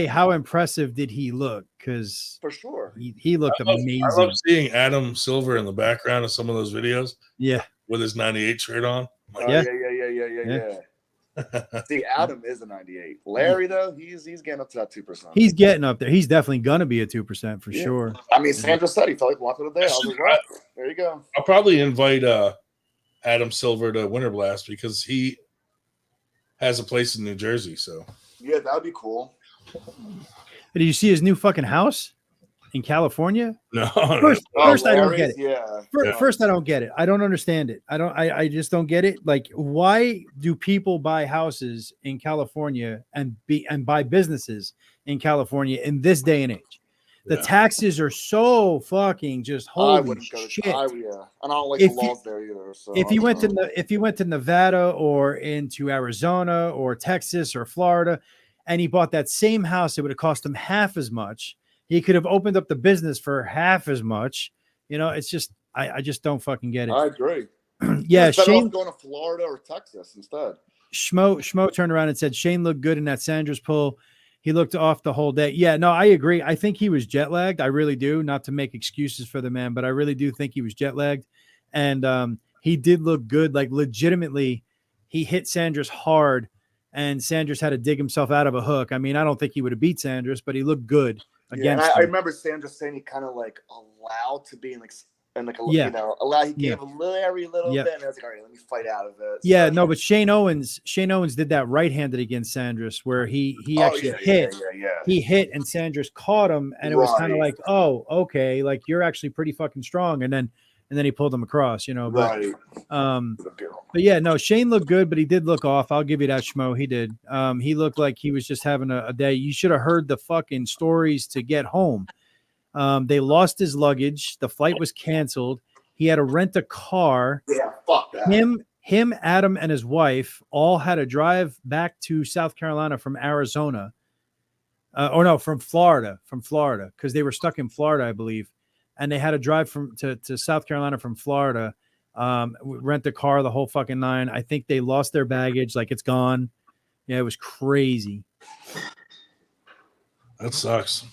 I'm how impressive did he look? Because for sure, he looked amazing. I love seeing Adam Silver in the background of some of those videos. Yeah, with his 98 shirt on. Yeah. See, Adam is a 98. Larry though, he's getting up to that 2%. He's getting up there. He's definitely going to be a 2% for sure. I mean, Sandra said he felt like walking there. I was like, right, there you go. I'll probably invite Adam Silver to Winter Blast because he has a place in New Jersey. So yeah, that would be cool. Did you see his new fucking house in California? No. First, I don't get it. Yeah. First, I don't get it. I don't understand it. I just don't get it. Like, why do people buy houses in California and buy businesses in California in this day and age? The taxes are so fucking just holy shit. And I don't like the laws there either. So if you went to Nevada or into Arizona or Texas or Florida, and he bought that same house, it would have cost him half as much. He could have opened up the business for half as much. You know, it's just I just don't fucking get it. I agree. Yeah, Shane going to Florida or Texas instead. Schmo turned around and said Shane looked good in that Sanders pull. He looked off the whole day. Yeah, no, I agree. I think he was jet lagged. I really do. Not to make excuses for the man, but I really do think he was jet lagged. And he did look good. Like, legitimately, he hit Sanders hard, and Sanders had to dig himself out of a hook. I mean, I don't think he would have beat Sanders, but he looked good against him. I remember Sanders saying he kind of like allowed to be in he gave a little bit, and I was like, all right, let me fight out of it. Yeah, no, but Shane Owens did that right-handed against Sanders where he actually hit. Yeah. He hit and Sanders caught him, and it was kind of like, oh, okay, like you're actually pretty fucking strong, and then he pulled him across, you know. But but yeah, no, Shane looked good, but he did look off. I'll give you that, Schmo. He did. He looked like he was just having a day. You should have heard the fucking stories to get home. They lost his luggage. The flight was canceled. He had to rent a car. Yeah, fuck that. Him, Adam, and his wife all had to drive back to South Carolina from Arizona. From Florida, because they were stuck in Florida, I believe. And they had to drive to South Carolina from Florida, rent the car, the whole fucking nine. I think they lost their baggage. Like, it's gone. Yeah, it was crazy. That sucks.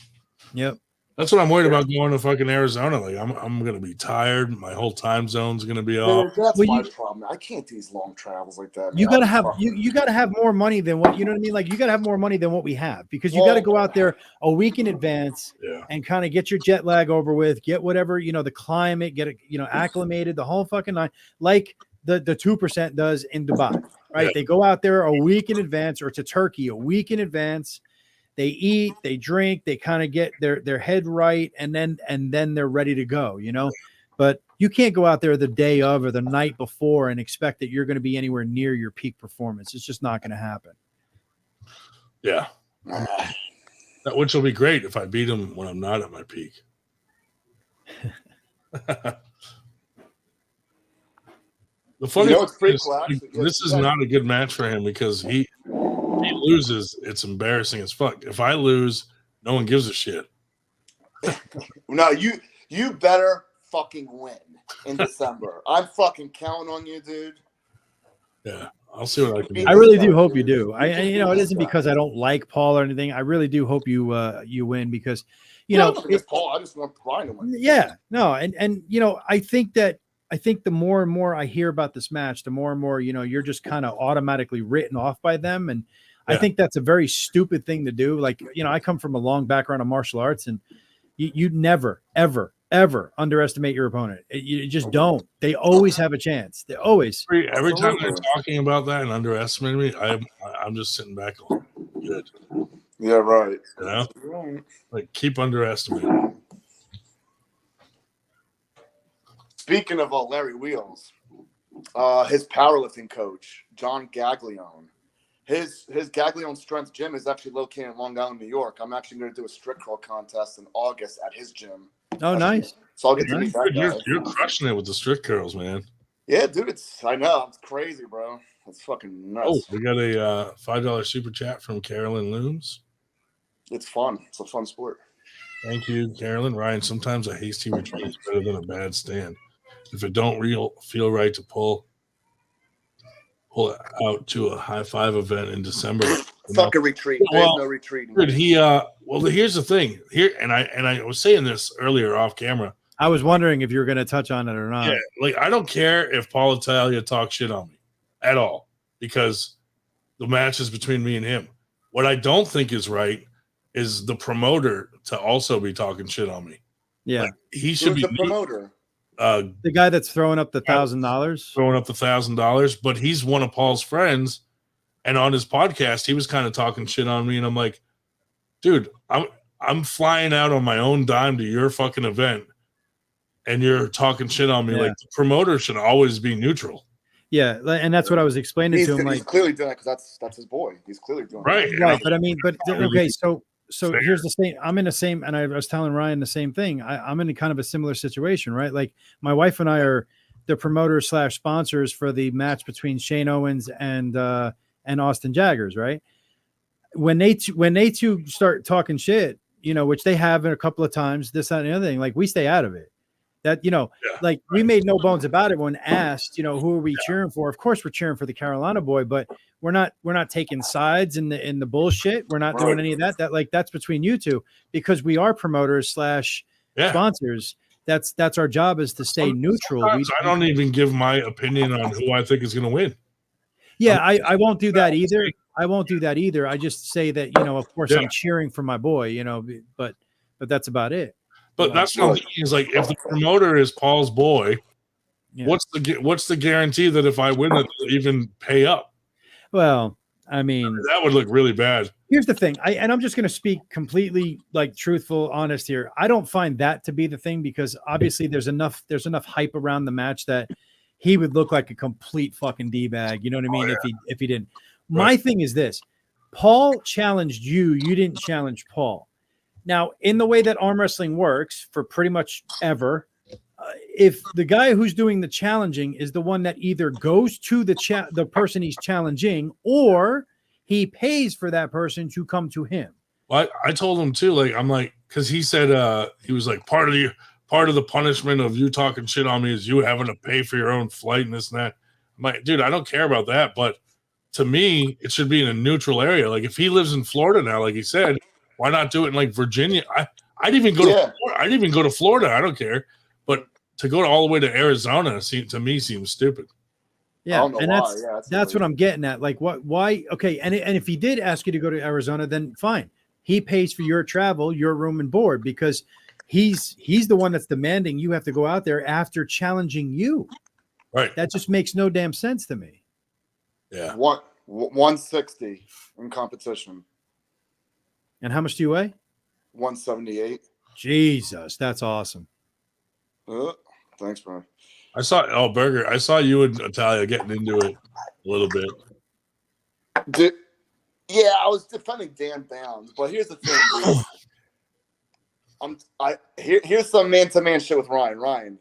Yep. That's what I'm worried about going to fucking Arizona. Like, I'm gonna be tired. My whole time zone's gonna be off. That's my problem. I can't do these long travels like that. You gotta have you gotta have more money than what you know what I mean. Like, you gotta have more money than what we have, because you gotta go out there a week in advance and kind of get your jet lag over with, get whatever, you know, the climate, get it, you know, acclimated, the whole fucking nine, like the 2% does in Dubai, right? They go out there a week in advance, or to Turkey a week in advance. They eat, they drink, they kind of get their head right, and then they're ready to go, you know. But you can't go out there the day of or the night before and expect that you're going to be anywhere near your peak performance. It's just not going to happen. Yeah. Which will be great if I beat him when I'm not at my peak. The funny thing is, this is not a good match for him, because he loses, it's embarrassing as fuck. If I lose, no one gives a shit. No, you better fucking win in December. I'm fucking counting on you, dude. Yeah, I'll see what I can do. I really do hope you do. You know, it isn't because I don't like Paul or anything. I really do hope you win, because you know, Paul, I just want Brian to win. Yeah, no, and you know, I think the more and more I hear about this match, the more and more, you know, you're just kind of automatically written off by them. And I think that's a very stupid thing to do. Like, you know, I come from a long background of martial arts, and you never, ever, ever underestimate your opponent. You just don't. They always have a chance. They always. Every time they're talking about that and underestimating me, I'm just sitting back going, good. Yeah, right. You know, Right. like keep underestimating. Speaking of Larry Wheels, his powerlifting coach, John Gaglione, his Gaglione Strength Gym is actually located in Long Island, New York. I'm actually going to do a strict crawl contest in August at his gym. Oh, nice. So I'll get to meet that Dude, guy. you're crushing it with the strict curls, man. Yeah, dude, I know, it's crazy, bro. It's fucking nuts. Oh, we got a $5 super chat from Carolyn Looms. It's fun. It's a fun sport. Thank you, Carolyn. Ryan, sometimes a hasty retreat is better than a bad stand. If it don't feel right to pull it out to a high five event in December. Fuck a retreat. There's no retreating. Dude, well, here's the thing. Here, and I was saying this earlier off camera. I was wondering if you were going to touch on it or not. Yeah, like I don't care if Paul Italia talks shit on me at all because the match is between me and him. What I don't think is right is the promoter to also be talking shit on me. Yeah, like, he should be the promoter. The guy that's throwing up the $1,000, throwing up the $1,000, but he's one of Paul's friends, and on his podcast, he was kind of talking shit on me, and I'm like, dude, I'm flying out on my own dime to your fucking event, and you're talking shit on me. Yeah. Like the promoter should always be neutral. Yeah, and that's what I was explaining to him. He's Like, clearly doing it because that's his boy. He's clearly doing right, it. Right, but I mean, okay, so Fair. here's the same. I'm in the same, and I was telling Ryan the same thing. I'm in kind of a similar situation, right? Like my wife and I are the promoters / sponsors for the match between Shane Owens and Austin Jaggers, right? When they two start talking shit, which they have a couple of times, this, that, and the other thing, like we stay out of it. That, like we made no bones about it when asked, who are we cheering for? Of course we're cheering for the Carolina boy, but we're not taking sides in the bullshit. We're not doing any of that. That's between you two, because we are promoters / sponsors. That's our job, is to stay neutral. I don't even give my opinion on who I think is going to win. Yeah, I won't do that either. I won't do that either. I just say that, of course I'm cheering for my boy, but that's about it. But that's what I'm thinking is, like, if the promoter is Paul's boy, what's the guarantee that if I win it, they'll even pay up? Well, I mean, that would look really bad. Here's the thing, and I'm just going to speak completely like truthful, honest here. I don't find that to be the thing, because obviously there's enough hype around the match that he would look like a complete fucking D-bag. You know what I mean? If he didn't. Right. My thing is this: Paul challenged you. You didn't challenge Paul. Now, in the way that arm wrestling works for pretty much ever, if the guy who's doing the challenging is the one that either goes to the person he's challenging, or he pays for that person to come to him. Well, I told him too. Like, I'm like, because he said he was like, part of the punishment of you talking shit on me is you having to pay for your own flight and this and that. I'm like, dude, I don't care about that, but to me, it should be in a neutral area. Like, if he lives in Florida now, like he said, why not do it in like Virginia? I'd even go to Florida. I'd even go to Florida. I don't care. But to go all the way to Arizona to me seems stupid. Yeah, and that's what I'm getting at. Like, why? Okay, and if he did ask you to go to Arizona, then fine. He pays for your travel, your room and board, because he's the one that's demanding you have to go out there after challenging you. Right. That just makes no damn sense to me. Yeah. 160 in competition. And how much do you weigh? 178. Jesus, that's awesome. Thanks, bro. I saw you and Natalia getting into it a little bit. Yeah, I was defending Dan Bounds, but here's the thing, dude. Here's some man-to-man shit with Ryan. Ryan,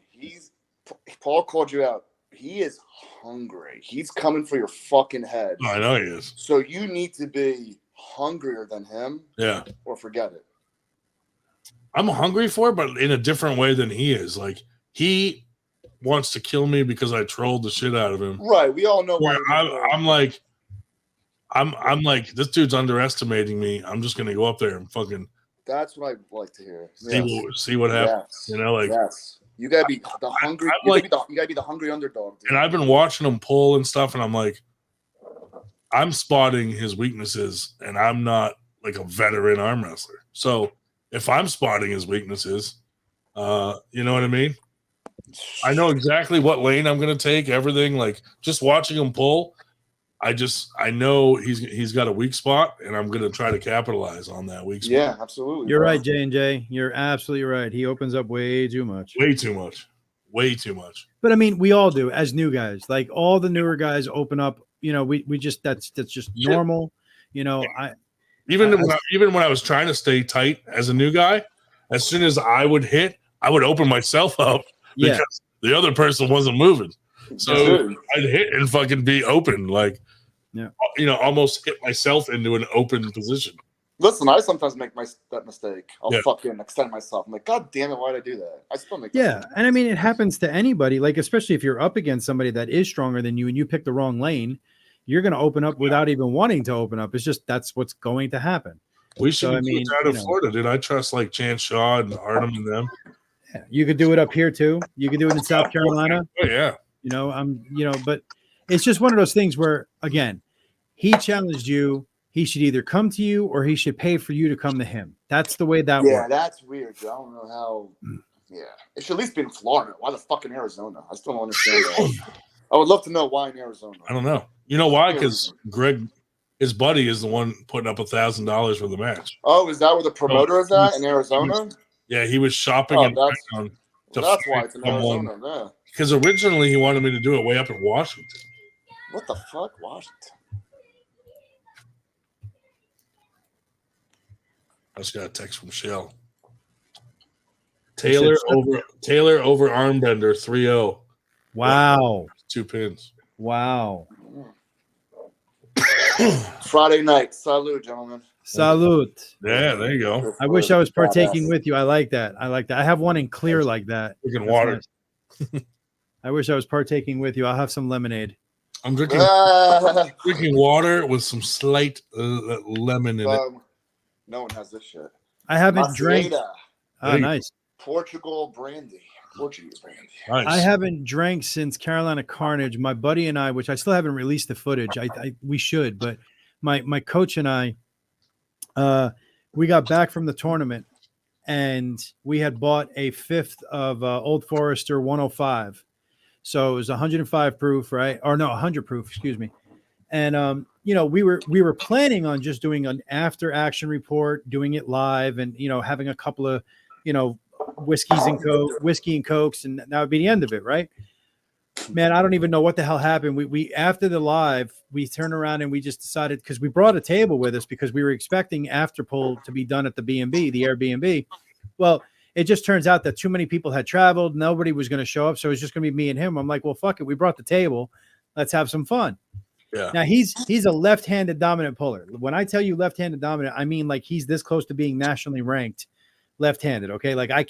Paul called you out. He is hungry. He's coming for your fucking head. I know he is. So you need to be hungrier than him. Yeah. Or forget it. I'm hungry for it, but in a different way than he is. Like, he wants to kill me because I trolled the shit out of him. Right. We all know why. I'm like, this dude's underestimating me. I'm just gonna go up there and fucking. That's what I'd like to hear. See what happens. Yes. Yes. You gotta be the hungry. You gotta be the hungry underdog. Dude. And I've been watching him pull and stuff, and I'm like, I'm spotting his weaknesses, and I'm not like a veteran arm wrestler. So if I'm spotting his weaknesses, you know what I mean? I know exactly what lane I'm going to take, everything. Like, just watching him pull, I know he's got a weak spot, and I'm gonna try to capitalize on that weak spot. Yeah, absolutely. You're bro. right, J&J. You're absolutely right. He opens up way too much. Way too much. Way too much. But I mean, we all do as new guys. Like all the newer guys open up. You know, we just that's just normal. You know, Even when I was trying to stay tight as a new guy, as soon as I would hit, I would open myself up because the other person wasn't moving. So I'd hit and fucking be open, like, almost hit myself into an open position. Listen, I sometimes make that mistake. I'll fucking extend myself. I'm like, God damn it, why did I do that? I still make that mistake. And I mean, it happens to anybody. Like, especially if you're up against somebody that is stronger than you and you pick the wrong lane, you're going to open up without even wanting to open up. It's just that's what's going to happen. We should do it out of Florida, dude. I trust like Chance Shaw and Artem and them. Yeah, you could do it up here too. You could do it in South Carolina. Oh yeah. But it's just one of those things where, again, he challenged you. He should either come to you or he should pay for you to come to him. That's the way that works. Yeah, that's weird. I don't know how. Yeah, it should at least be in Florida. Why the fuck in Arizona? I still don't understand that. I would love to know why in Arizona. I don't know. You know why? Because Greg, his buddy, is the one putting up $1,000 for the match. Oh, is that where the promoter is at in Arizona? He was shopping that's why it's in someone. Arizona. Yeah. Because originally he wanted me to do it way up in Washington. What the fuck, Washington? I just got a text from Shell. Taylor over Armbender 3-0. Wow. 2 pins. Wow. Friday night. Salute, gentlemen. Salute. Yeah, there you go. I wish I was partaking with you. I like that. I have one in clear like that. Drinking water. Nice. I wish I was partaking with you. I'll have some lemonade. I'm drinking water with some slight lemon in it. No one has this shit. I haven't drank. Oh, nice. Portuguese brandy. Nice. I haven't drank since Carolina Carnage. My buddy and I, which I still haven't released the footage. We should, but my coach and I, we got back from the tournament and we had bought a fifth of Old Forester 105. So it was 105 proof, right? Or no, 100 proof, excuse me. And we were planning on just doing an after action report, doing it live, and having a couple of whiskey and cokes, and that would be the end of it, right? Man, I don't even know what the hell happened. We after the live, we turned around and we just decided, because we brought a table with us because we were expecting after pull to be done at the B&B, the Airbnb. Well, it just turns out that too many people had traveled. Nobody was going to show up. So it was just going to be me and him. I'm like, well, fuck it. We brought the table. Let's have some fun. Yeah. Now he's a left-handed dominant puller. When I tell you left-handed dominant, I mean like he's this close to being nationally ranked left-handed. Okay. Like I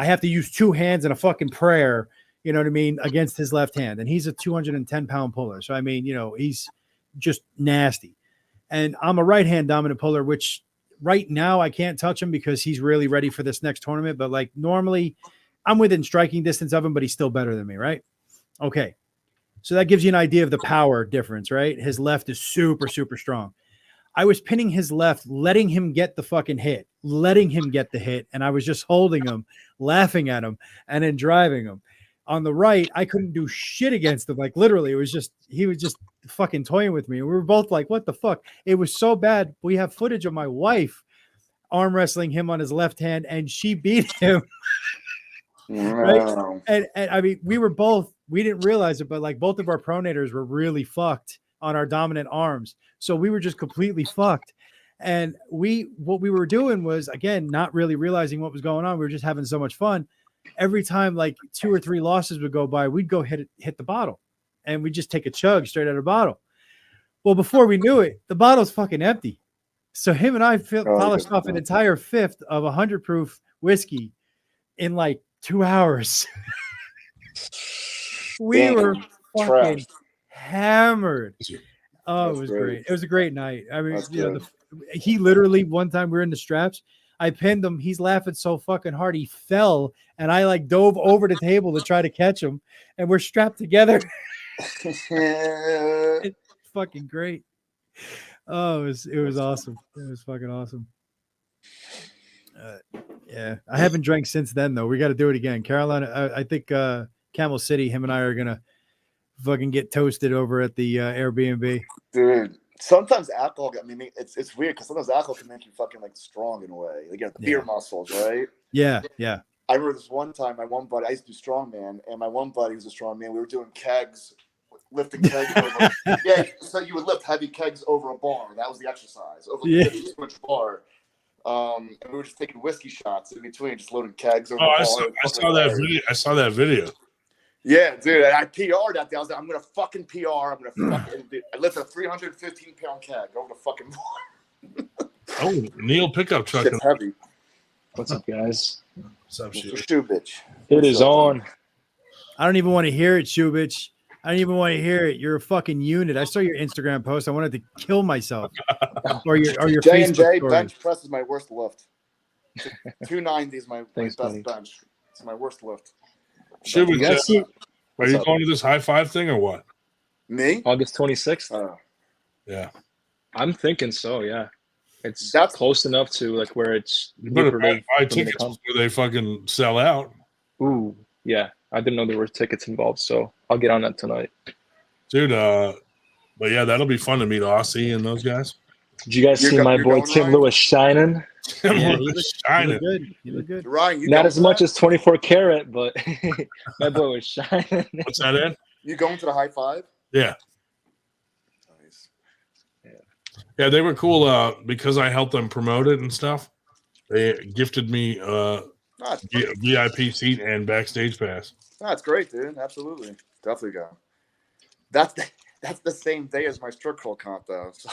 have to use two hands and a fucking prayer, you know what I mean, against his left hand. And he's a 210-pound puller. So, I mean, he's just nasty. And I'm a right-hand dominant puller, which right now I can't touch him because he's really ready for this next tournament. But like normally I'm within striking distance of him, but he's still better than me. Right. Okay. So that gives you an idea of the power difference, right? His left is super, super strong. I was pinning his left, letting him get the fucking hit, letting him get the hit. And I was just holding him, laughing at him, and then driving him. On the right, I couldn't do shit against him. Like literally, he was just fucking toying with me. And we were both like, what the fuck? It was so bad. We have footage of my wife arm wrestling him on his left hand, and she beat him. Right? And I mean, we didn't realize it, but like both of our pronators were really fucked on our dominant arms. So we were just completely fucked. And what we were doing was, again, not really realizing what was going on. We were just having so much fun. Every time like 2 or 3 losses would go by, we'd go hit the bottle and we'd just take a chug straight out of the bottle. Well, before we knew it, the bottle's fucking empty. So him and I polished off an entire fifth of 100 proof whiskey in like 2 hours. We were fucking hammered. Oh, it was great. It was a great night. I mean, he literally, one time we were in the straps, I pinned him. He's laughing so fucking hard. He fell and I like dove over the table to try to catch him, and we're strapped together. It's fucking great. Oh, it was awesome. It was fucking awesome. Yeah, I haven't drank since then though. We got to do it again. Carolina, I think Camel City, him and I are gonna fucking get toasted over at the Airbnb. Dude, sometimes alcohol. I mean, it's weird because sometimes alcohol can make you fucking like strong in a way. Like you have beer muscles, right? Yeah, yeah. I remember this one time, my one buddy. I used to do strongman, and my one buddy was a strongman. We were doing kegs, lifting kegs over. Yeah, so you would lift heavy kegs over a bar. That was the exercise over the 50-inch bar. And we were just taking whiskey shots in between, just loading kegs over the bar. I saw that video. I saw that video. Yeah, dude, I PR'd that day. I was like, I'm gonna fucking PR. I'm gonna fucking. I lifted a 315-pound keg over the fucking bar. Oh, Neil pickup truck. Shit's heavy. What's up, guys? What's up, Shoe Shoe? bitch. It is on. I don't even want to hear it, Shubich. I don't even want to hear it. You're a fucking unit. I saw your Instagram post. I wanted to kill myself. or your J&J Facebook bench press is my worst lift. 290 is my Thanks, best buddy. bench. It's my worst lift. Shoe, You guys see are you going to this high five thing or what? Me? August 26th? Yeah. I'm thinking so, yeah. It's That's close enough to like where it's You better lucrative buy for me to tickets come. before they fucking sell out. Ooh, yeah. I didn't know there were tickets involved, so I'll get on that tonight. Dude, but yeah, that'll be fun to meet Aussie and those guys. Did you guys You're see go- my you're boy going, Tim Ryan? Lewis shining? Yeah, he looked shining. good. You look good. Ryan, you Not going as to much that? as 24 karat, but my boy was shining. What's that, Ed? You going to the high five? Yeah. Nice. Yeah, they were cool because I helped them promote it and stuff. They gifted me It's VIP seat and backstage pass. it's great, dude. Absolutely. Definitely go. That's the same day as my strip club comp, though. So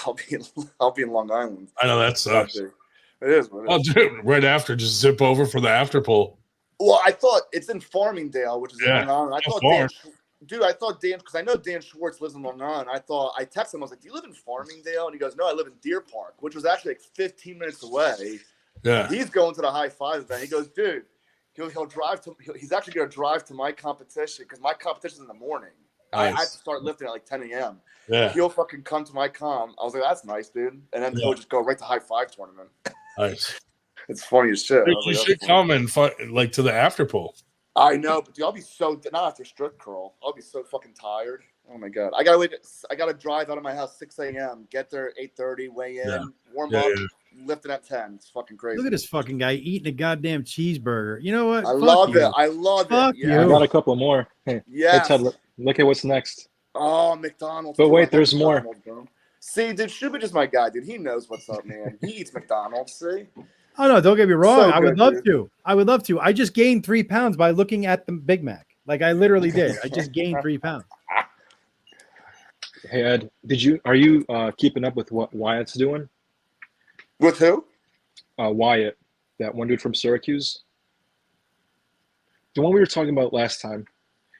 I'll be in Long Island. I know that sucks. It is what it Oh, is. dude, right after, just zip over for the after pull. Well, I thought it's in Farmingdale, which is Yeah, in Long Island. I not thought far. I thought Dan, because I know Dan Schwartz lives in Long Island. I texted him. I was like, "Do you live in Farmingdale?" And he goes, "No, I live in Deer Park," which was actually like 15 minutes away. Yeah. He's going to the high five event. He goes, "Dude, he'll drive to. He's actually going to drive to my competition because my competition's in the morning. I have Nice. to start lifting at like 10 a.m. Yeah. He'll fucking come to my comp." I was like, "That's nice, dude." And then Yeah. he'll just go right to high five tournament. Nice. It's funny as shit. I Dude, was you like, should "That's funny." come and like to the after pull. I know, but dude, I'll be so not after strip curl. I'll be so fucking tired. Oh my god, I gotta drive out of my house 6 a.m. Get there 8:30, weigh in, Yeah. warm Yeah, up, yeah. lift it at 10. It's fucking crazy. Look at this fucking guy eating a goddamn cheeseburger. You know what? I Fuck love you. it. I love Fuck it. I Yeah. you. got a couple more. Hey, Yes. Ted, look at what's next. Oh, McDonald's. But too. wait, I love there's more. McDonald's, bro. See, dude, Shubich is my guy, dude. He knows what's up, man. He eats McDonald's. See. Oh no, don't get me wrong. So I would good, love dude. to. I would love to. I just gained 3 pounds by looking at the Big Mac. Like I literally did. I just gained 3 pounds. Hey Ed, are you keeping up with what Wyatt's doing? With who? Wyatt, that one dude from Syracuse. The one we were talking about last time.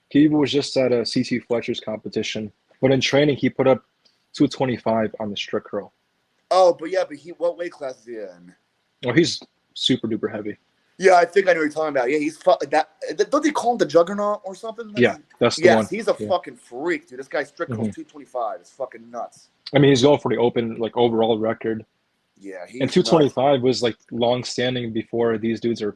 He was just at a CT Fletcher's competition, but in training he put up 225 on the strict curl. Oh, but what weight class is he in? Oh, he's super duper heavy. Yeah, I think I know what you're talking about. Yeah, he's that. Don't they call him the Juggernaut or something? Yeah, that's the Yes, one. he's a Yeah. fucking freak, dude. This guy's strict curls Mhm. 225. It's fucking nuts. I mean, he's going for the open like overall record. Yeah, he's And 225 was like long standing before these dudes are,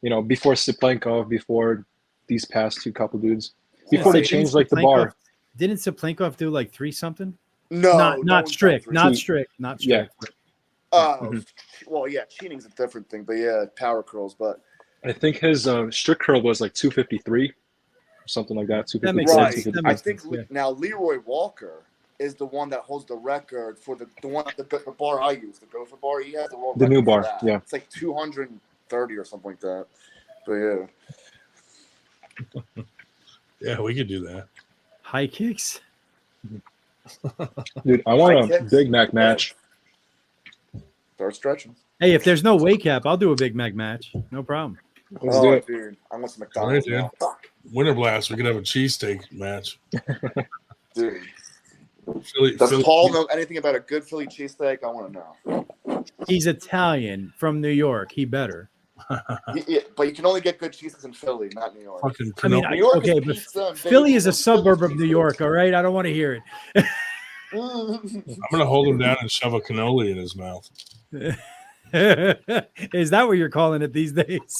before Siplenkov, before these past two couple dudes, before they Didn't changed like the bar. Didn't Siplenkov do like 3 something? No, not no one's strict, done not three. strict, not Yeah. strict. Oh, Mhm. well, yeah, cheating's a different thing, but yeah, power curls. But I think his strict curl was like 253, something like that. That makes 254, right, sense. That 255. I makes think sense, yeah. now Leroy Walker is the one that holds the record for the one the bar I use, the Gopher bar. He has the world The new record for bar, that. yeah. It's like 230 or something like that. But yeah. Yeah, we could do that. High kicks. Dude, I want High a kicks. Big Mac match. Start stretching. Hey, if there's no weight cap, I'll do a Big Mac match. No problem. Let's do it. Dude, I want some McDonald's All right, now. Fuck, Winter Blast, we could have a cheesesteak match. dude. Philly, Does Philly- Paul know anything about a good Philly cheesesteak? I want to know. He's Italian from New York. He better. But you can only get good cheeses in Philly, not New York. fucking I mean, cannoli. New York okay, is but pizza and Philly is a bagels. suburb of New York. All right, I don't want to hear it. I'm gonna hold him down and shove a cannoli in his mouth. Is that what you're calling it these days?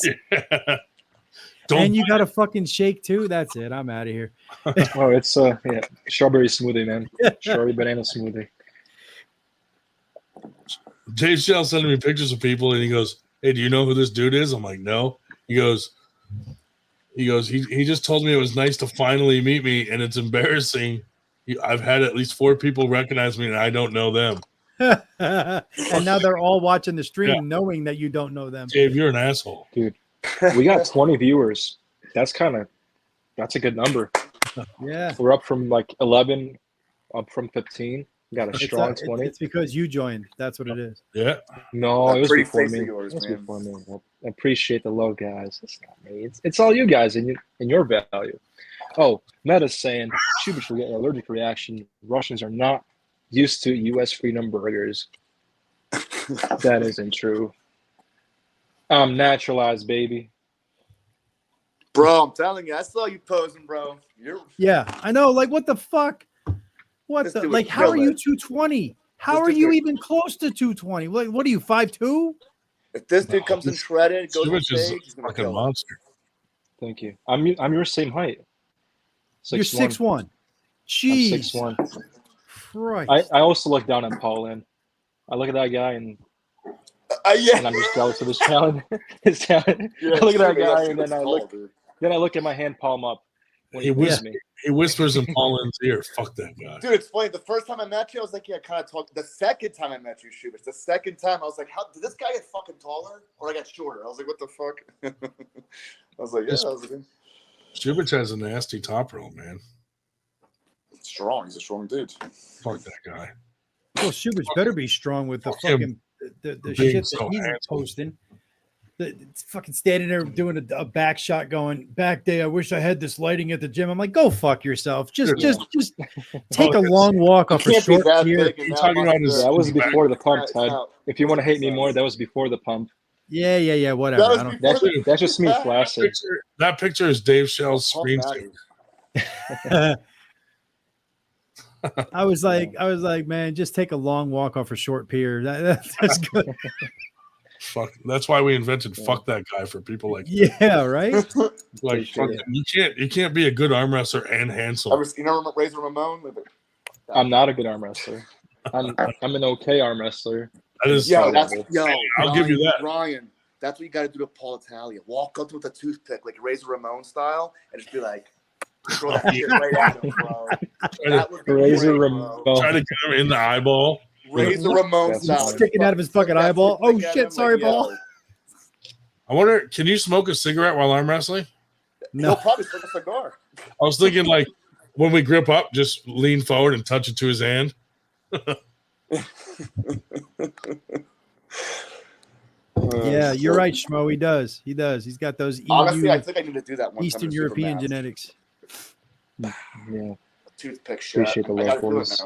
And you got a fucking shake too. That's it. I'm out of here. Oh, it's strawberry smoothie, man. Strawberry banana smoothie. Dave Shell sending me pictures of people, and he goes, "Hey, do you know who this dude is?" I'm like, "No." He goes, he just told me it was nice to finally meet me, and it's embarrassing. I've had at least 4 people recognize me, and I don't know them. And now they're all watching the stream, knowing that you don't know them. Dave, you're an asshole, dude. We got 20 viewers. That's a good number. Yeah, we're up from like 11, up from 15. We got a strong 20. It's because you joined. That's what it is. Yeah. No, it was before me. Before me. I appreciate the love, guys. It's not me. It's all you guys and your value. Oh, Meta's saying Shubich will get an allergic reaction. Russians are not used to U.S. Freedom burgers. That isn't true. I'm naturalized, baby. Bro, I'm telling you, I saw you posing, bro. Yeah, I know. Like, what the fuck? What the? Like, how are you 220? How are you even close to 220? Like, what are you, 5'2"? If this dude comes in shredded, goes on stage, he's gonna fucking kill monster. Thank you. I'm your same height. You're 6'1". Jeez. I'm 6'1". Right. I also look down at Paul and I look at that guy and I'm just jealous of his talent. His talent. Yeah, I look at that guy dude, and then I look at my hand palm up when he whispers me. He whispers in Paulin's ear. Fuck that guy. Dude, it's funny. The first time I met you, I was like, yeah, kind of talk. The second time I met you, Shubich, the second time, I was like, how did this guy get fucking taller or I got shorter? I was like, what the fuck? I was like, yeah. Shubich has a nasty top roll, man. Strong. He's a strong dude. Fuck that guy. Well, Shubich better be strong with the fucking the shit that he's posting. It's fucking standing there doing a back shot, going back day. I wish I had this lighting at the gym. I'm like, go fuck yourself. Just take a long walk off a short pier. That was before the pump, Ted. If you want to hate me more, that was before the pump. Yeah. Whatever. That's just me flashing. That picture is Dave Shell's screen. I was like, man, just take a long walk off a short pier. That's good. Fuck. That's why we invented "fuck that guy" for people like yeah, right. Like you can't be a good arm wrestler and handsome. You know Razor Ramon? I'm not a good arm wrestler. I'm an okay arm wrestler. That is I'll Ryan, give you that. Ryan, that's what you got to do to Paul Italia. Walk up to him with a toothpick, like Razor Ramon style, and just be like, throw that shit right at him, bro. That would be Razor Ramon. Try to get him in the eyeball. Razor Ramon style. Sticking out of his fucking eyeball. Oh shit! Sorry, Paul. I wonder, can you smoke a cigarette while arm wrestling? No. He'll probably smoke a cigar. I was thinking, like, when we grip up, just lean forward and touch it to his hand. Yeah, you're right, Schmo. He does. He's got those honestly, I think I need to do that one Eastern European genetics. Yeah. Toothpick shit. Appreciate the love, boys.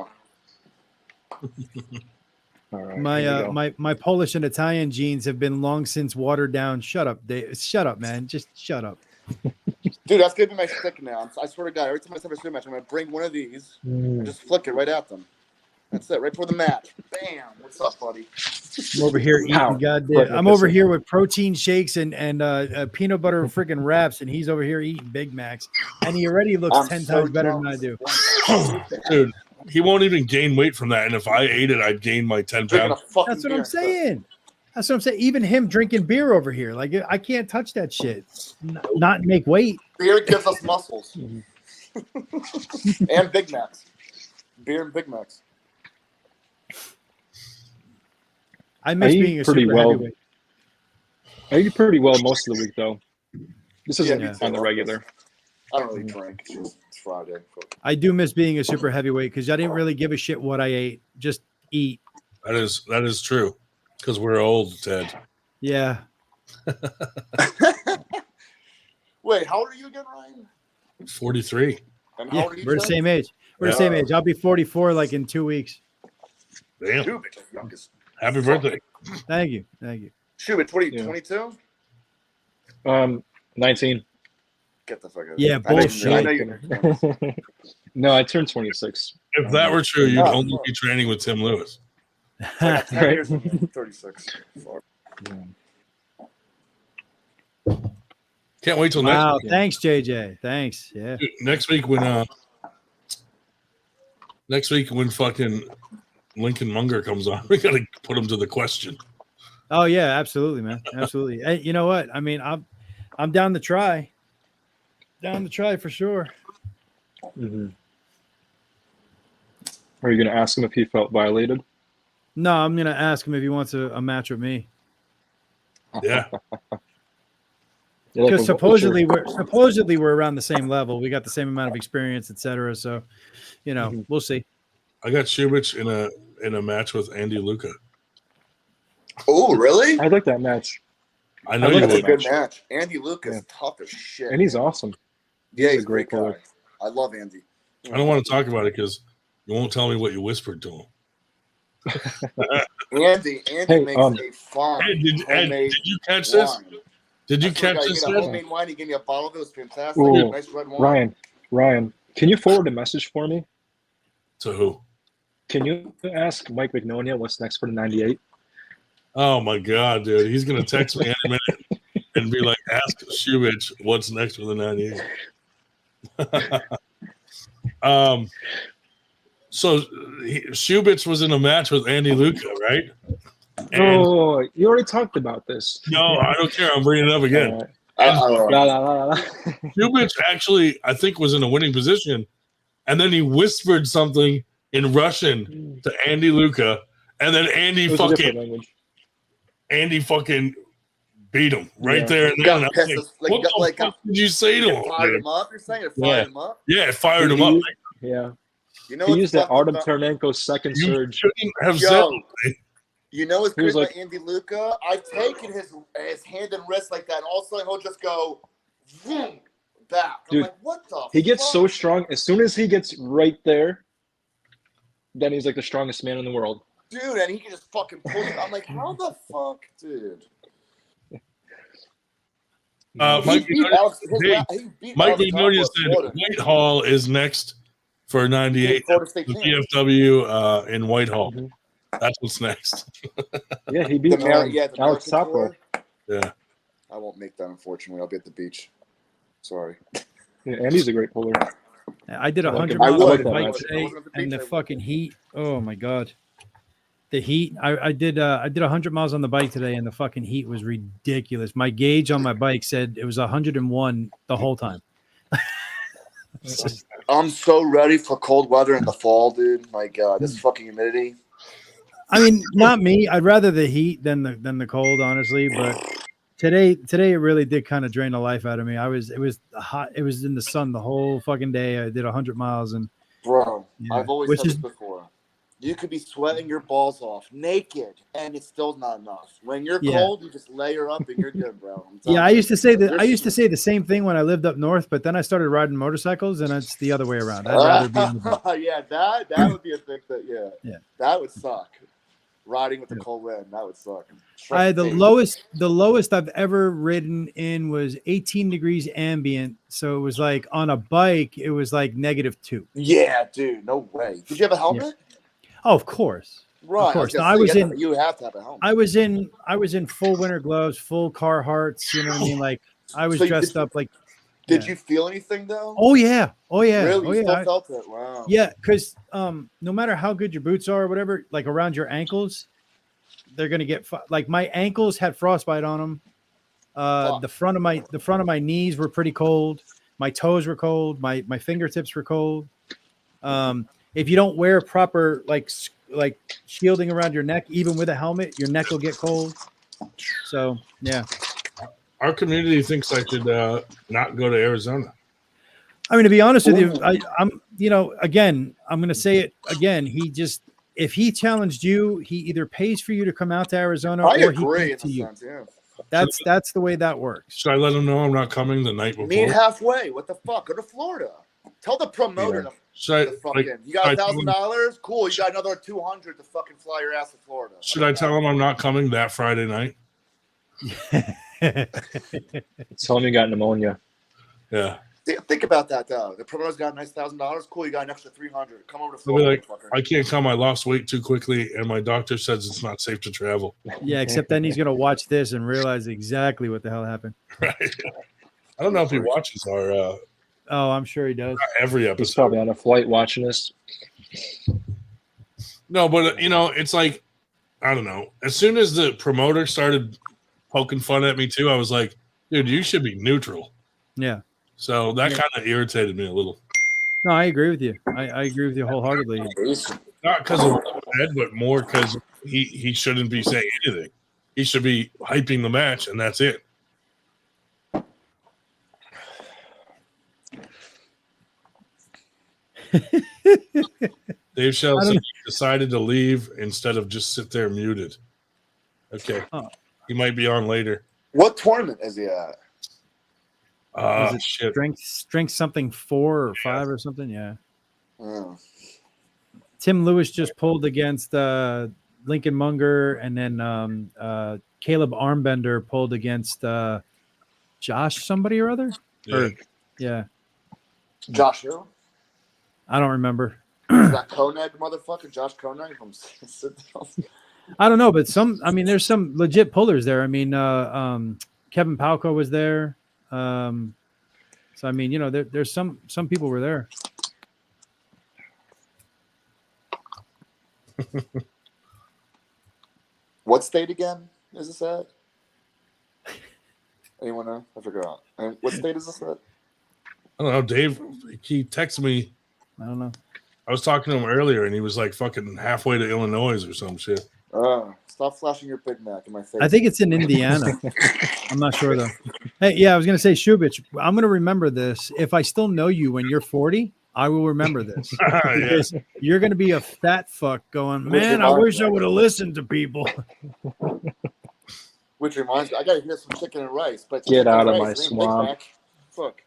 All right, my Polish and Italian genes have been long since watered down. Shut up, Dave. Shut up, man. Just shut up. Dude, that's gonna be my stick now. I swear to God, every time I have a stream match, I'm gonna bring one of these and just flick it right at them. That's it, right before the match. Bam! What's up, buddy? I'm over here eating goddamn. I'm over here with protein shakes and peanut butter freaking wraps, and he's over here eating Big Macs, and he already looks 10 times better than I do. Dude, he won't even gain weight from that, and if I ate it, I'd gain my 10 pounds. That's what I'm saying. That's what I'm saying. Even him drinking beer over here, like I can't touch that shit. Not make weight. Beer gives us muscles and Big Macs. Beer and Big Macs. I miss being a super heavyweight. I eat pretty well most of the week, though. This isn't on the regular. I don't really drink. It's Friday. I do miss being a super heavyweight because I didn't really give a shit what I ate. Just eat. That is true. Because we're old, Ted. Yeah. Wait, how old are you again, Ryan? 43. And how old are you? We're the same age. We're the same age. I'll be 44 like in 2 weeks. Damn. Happy birthday. Thank you. Shubich, what are you, 22? 19. Get the fuck out of here. Yeah, bullshit. I know you're No, I turned 26. If that were true, you'd only be training with Tim Lewis. I got 10 years and 36. Can't wait till Wow, next week. thanks, JJ. Thanks. Yeah. Dude, next week when fucking Lincoln Munger comes on, we gotta put him to the question. Oh yeah, absolutely, man. Absolutely. Hey, you know what? I mean, I'm down to try. Down to try for sure. Mm-hmm. Are you going to ask him if he felt violated? No, I'm gonna ask him if he wants a match with me. Yeah. Because supposedly we're around the same level. We got the same amount of experience, etc. So, you know, we'll see. I got Shubich in a match with Andy Luca. Oh, really? I'd like that match. I know you That's a would. good match. Andy Lucas, tough as shit. And he's awesome. Yeah, he's a great guy. player. I love Andy. I don't want to talk about it because you won't tell me what you whispered to him. Andy makes a fine did you catch this? wine. Did you That's catch what I this? got. Homemade wine. He gave me a bottle of it. It was fantastic. Ooh, Nice red wine. Ryan, can you forward a message for me? To who? Can you ask Mike Magnolia what's next for the 98? Oh my god, dude. He's gonna text me in a minute and be like, ask Shubich what's next for the 98. So Shubich was in a match with Andy Luca, right? Oh, you already talked about this. No, I don't care. I'm bringing it up again. Shubich actually, I think, was in a winning position, and then he whispered something in Russian to Andy Luca, and then Andy fucking beat him right there and then. What the fuck did you say to him? Fired him up. You're saying it fired him up? Yeah, it fired him up. Yeah. You know, he used that Artem Ternenko second you surge. Shouldn't have said it. You know what's He was great like- about Andy Luca? I've taken his hand and wrist like that, and all of a sudden he'll just go boom, back. I'm Dude, like, what the He gets fuck? so strong. As soon as he gets right there, then he's like the strongest man in the world. Dude, and he can just fucking pull you. I'm like, how the fuck, dude? Mike Magnolia said Whitehall is next for 98. The VFW in Whitehall. That's what's next. Yeah, he beat Alex Topro. Yeah. I won't make that, unfortunately. I'll be at the beach. Sorry. Yeah, Andy's a great puller. I did 100 I miles on would. the bike I today, wasn't at the and beach, the I would. fucking heat. Oh my god, the heat. I did 100 miles on the bike today, and the fucking heat was ridiculous. My gauge on my bike said it was 101 the whole time. I'm so ready for cold weather in the fall, dude. My God, this fucking humidity. I mean, not me. I'd rather the heat than the cold, honestly. But today it really did kind of drain the life out of me. It was hot. It was in the sun the whole fucking day. I did 100 miles, and Bro, yeah, I've always which said is this before. You could be sweating your balls off naked, and it's still not enough. When you're Yeah. cold, you just layer up and you're good, bro. I'm telling yeah. I you. used to say that. I There's- used to say the same thing when I lived up north, but then I started riding motorcycles, and it's the other way around. I'd rather be in the bike. Yeah, that would be a thing that Yeah. that would suck. Riding with the cold wind, that would suck. I the lowest I've ever ridden in was 18 degrees ambient. So it was like on a bike, it was like -2. Yeah, dude, no way. Did you have a helmet? Oh, of course. Right. Of course. gonna No, I say, was you have to have a helmet. I was in full winter gloves, full Carhartts, you know what I mean? Like I was So you dressed did- up like Did yeah. you feel anything though? Oh yeah. Oh yeah. Really? Oh You yeah. still felt it? Wow. Yeah, because no matter how good your boots are or whatever, like around your ankles, they're gonna get like my ankles had frostbite on them. The front of my knees were pretty cold. My toes were cold. My fingertips were cold. If you don't wear proper like shielding around your neck, even with a helmet, your neck will get cold. So yeah. Our community thinks I should not go to Arizona. I mean, to be honest with you, I'm again, I'm going to say it again. If he challenged you, he either pays for you to come out to Arizona I or agree he in comes a to you. sense, yeah. That's the way that works. Should I let him know I'm not coming the night before? Meet halfway. What the fuck? Go to Florida. Tell the promoter Should I, to fucking. like, You got should I tell him- $1,000? Cool. You got another 200 to fucking fly your ass to Florida. Should I tell him I'm not coming that Friday night? Tell him you got pneumonia. Yeah. Think about that though. The promoter's got a nice $1,000. Cool. You got an extra 300. Come over to I'll be Florida. like, fucker. I can't come. I lost weight too quickly, and my doctor says it's not safe to travel. Yeah, except then he's going to watch this and realize exactly what the hell happened. Right. I don't know if he watches our Oh, I'm sure he does. every He's episode. probably on a flight watching this. No, but it's like I don't know. As soon as the promoter started poking fun at me too, I was like, dude, you should be neutral. Yeah. So that kind of irritated me a little. No, I agree with you. I agree with you wholeheartedly. Not because of what I said, but more because he shouldn't be saying anything. He should be hyping the match, and that's it. Dave Shell said he decided to leave instead of just sit there muted. Okay. Oh. He might be on later. What tournament is he at? Shit. Strength something 4 or 5 or something. Yeah. Oh. Tim Lewis just pulled against Lincoln Munger, and then Caleb Armbender pulled against Josh somebody or other. Yeah. Josh who? I don't remember. Is that Koenig motherfucker? Josh Koenig from I don't know, but there's some legit pullers there. I mean, Kevin Palco was there. So I mean, there's some people were there. What state again is this at? Anyone know? I forgot. And what state is this at? I don't know. Dave, he texted me. I don't know. I was talking to him earlier, and he was like fucking halfway to Illinois or some shit. Stop flashing your Big Mac in my face. I think it's in Indiana. I'm not sure though. Hey, yeah, I was gonna say, Shubich, I'm gonna remember this. If I still know you when you're 40, I will remember this. Because you're gonna be a fat fuck going, man, I wish I would have listened to people. Which reminds me, I gotta hear some chicken and rice. But Get out of rice, my swamp. Fuck.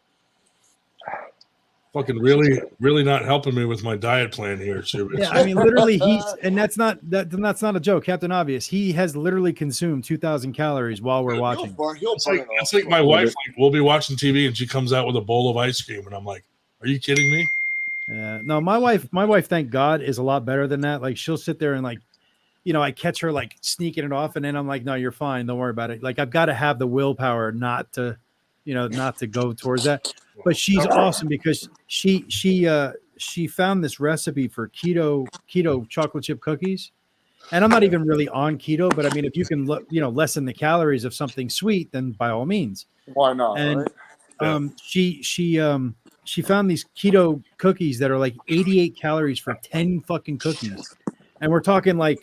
Fucking really not helping me with my diet plan here, Shubich. Yeah, I mean, literally, that's not a joke. Captain Obvious, he has literally consumed 2,000 calories while we're watching. It's like my wife. Like, we'll be watching TV, and she comes out with a bowl of ice cream, and I'm like, "Are you kidding me?" Yeah, no, my wife, thank God, is a lot better than that. Like, she'll sit there and like, I catch her like sneaking it off, and then I'm like, "No, you're fine. Don't worry about it." Like, I've got to have the willpower not to go towards that. But she's awesome because she found this recipe for keto chocolate chip cookies. And I'm not even really on keto, but I mean, if you can lessen the calories of something sweet, then by all means. Why not? And right? she found these keto cookies that are like 88 calories for 10 fucking cookies. And we're talking like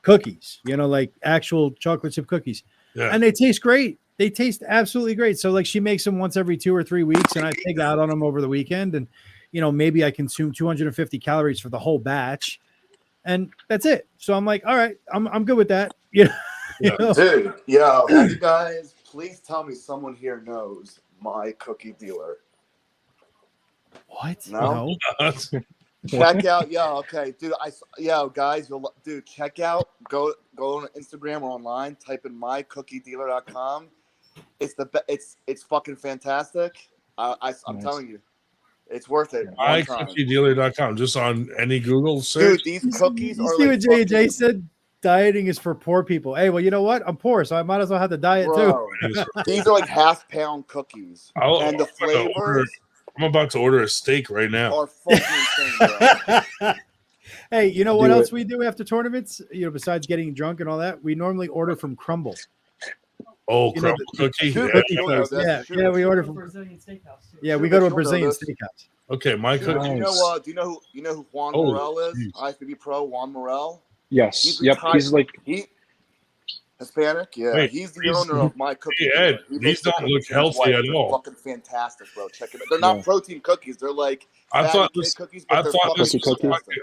cookies, like actual chocolate chip cookies. Yeah. And they taste great. They taste absolutely great. So like she makes them once every 2 or 3 weeks, and I pig out on them over the weekend. And, maybe I consume 250 calories for the whole batch, and that's it. So I'm like, all right, I'm good with that. Dude, you guys, please tell me someone here knows my cookie dealer. What? No. Check out, guys, check out. Go on Instagram or online. Type in mycookiedealer.com. It's fucking fantastic. I'm telling you, it's worth it. MyCookieDealer.com, just on any Google search. Dude, these cookies are see like what J said. Dieting is for poor people. Hey, well, you know what? I'm poor, so I might as well have to diet too. These are like half-pound cookies, and the flavors. I'm about to order a steak right now. Are fucking insane, bro. Hey, you know what else we do after tournaments? Besides getting drunk and all that, we normally order from Crumble. Oh, Crumble cookie. Yeah, we order from Brazilian Steakhouse. Yeah, we go to a Brazilian steakhouse. Okay, my cookie. Do you know who Juan Morel is? IFBB Pro Juan Morel. Yes. He's like Hispanic. Yeah, wait, he's the owner of my cookie. Ed, these don't look healthy at all. Fucking fantastic, bro. Check it out. They're not protein cookies. They're like cookies. But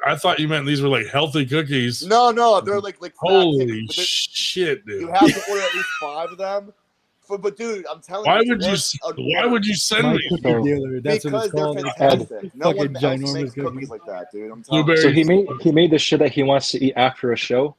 I thought you meant these were like healthy cookies. No, they're like holy shit, dude. You have to order at least 5 of them. But dude, I'm telling you, why would you send me? That's because what they're fantastic. No one else makes cookies like that, dude. I'm telling you. So he made the shit that he wants to eat after a show.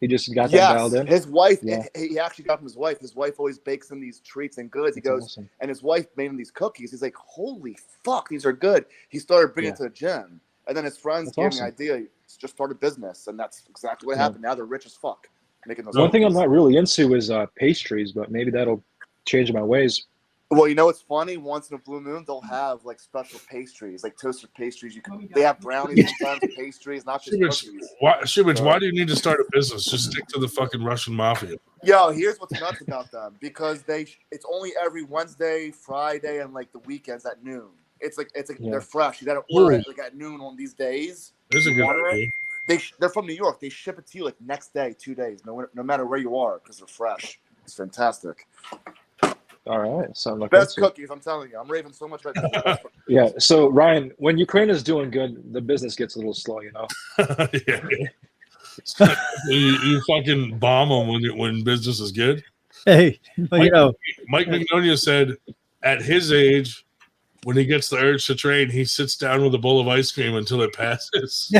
He just got that dialed in. His wife, he actually got from his wife. His wife always bakes him these treats and goods. He goes, and his wife made him these cookies. He's like, holy fuck, these are good. He started bringing it to the gym. And then his friends gave him the idea. He just started business. And that's exactly what happened. Now they're rich as fuck. Making those One thing I'm not really into is pastries, but maybe that'll change my ways. Well, you know what's funny? Once in a blue moon, they'll have like special pastries, like toasted pastries. They have brownies sometimes, pastries, not just cookies. Why do you need to start a business? Just stick to the fucking Russian mafia. Yo, here's what's nuts about them because it's only every Wednesday, Friday, and like the weekends at noon. It's like they're fresh. You got to order it like at noon on these days. There's a good idea. They're from New York. They ship it to you like next day, 2 days, no matter where you are, because they're fresh. It's fantastic. All right, sound like Best cookies. I'm telling you, I'm raving so much about this. Yeah. So Ryan, when Ukraine is doing good, the business gets a little slow, you know. Yeah. you fucking bomb them when business is good. Hey, but Mike Mignonia said at his age, when he gets the urge to train, he sits down with a bowl of ice cream until it passes.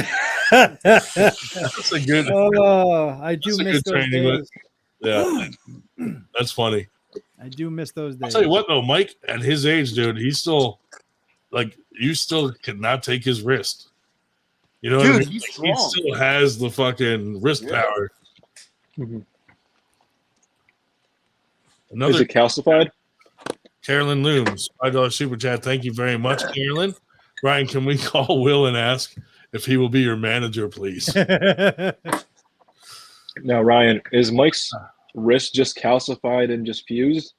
That's a good. I do miss those days. Yeah, that's funny. I do miss those days. I'll tell you what, though, Mike, at his age, dude, he's still like you still cannot take his wrist. You know what I mean? He's he still has the fucking wrist power. Mm-hmm. Another is it calcified? Carolyn Looms, $5 super chat. Thank you very much, Carolyn. Ryan, can we call Will and ask if he will be your manager, please? Now, Ryan, is Mike's wrist just calcified and just fused?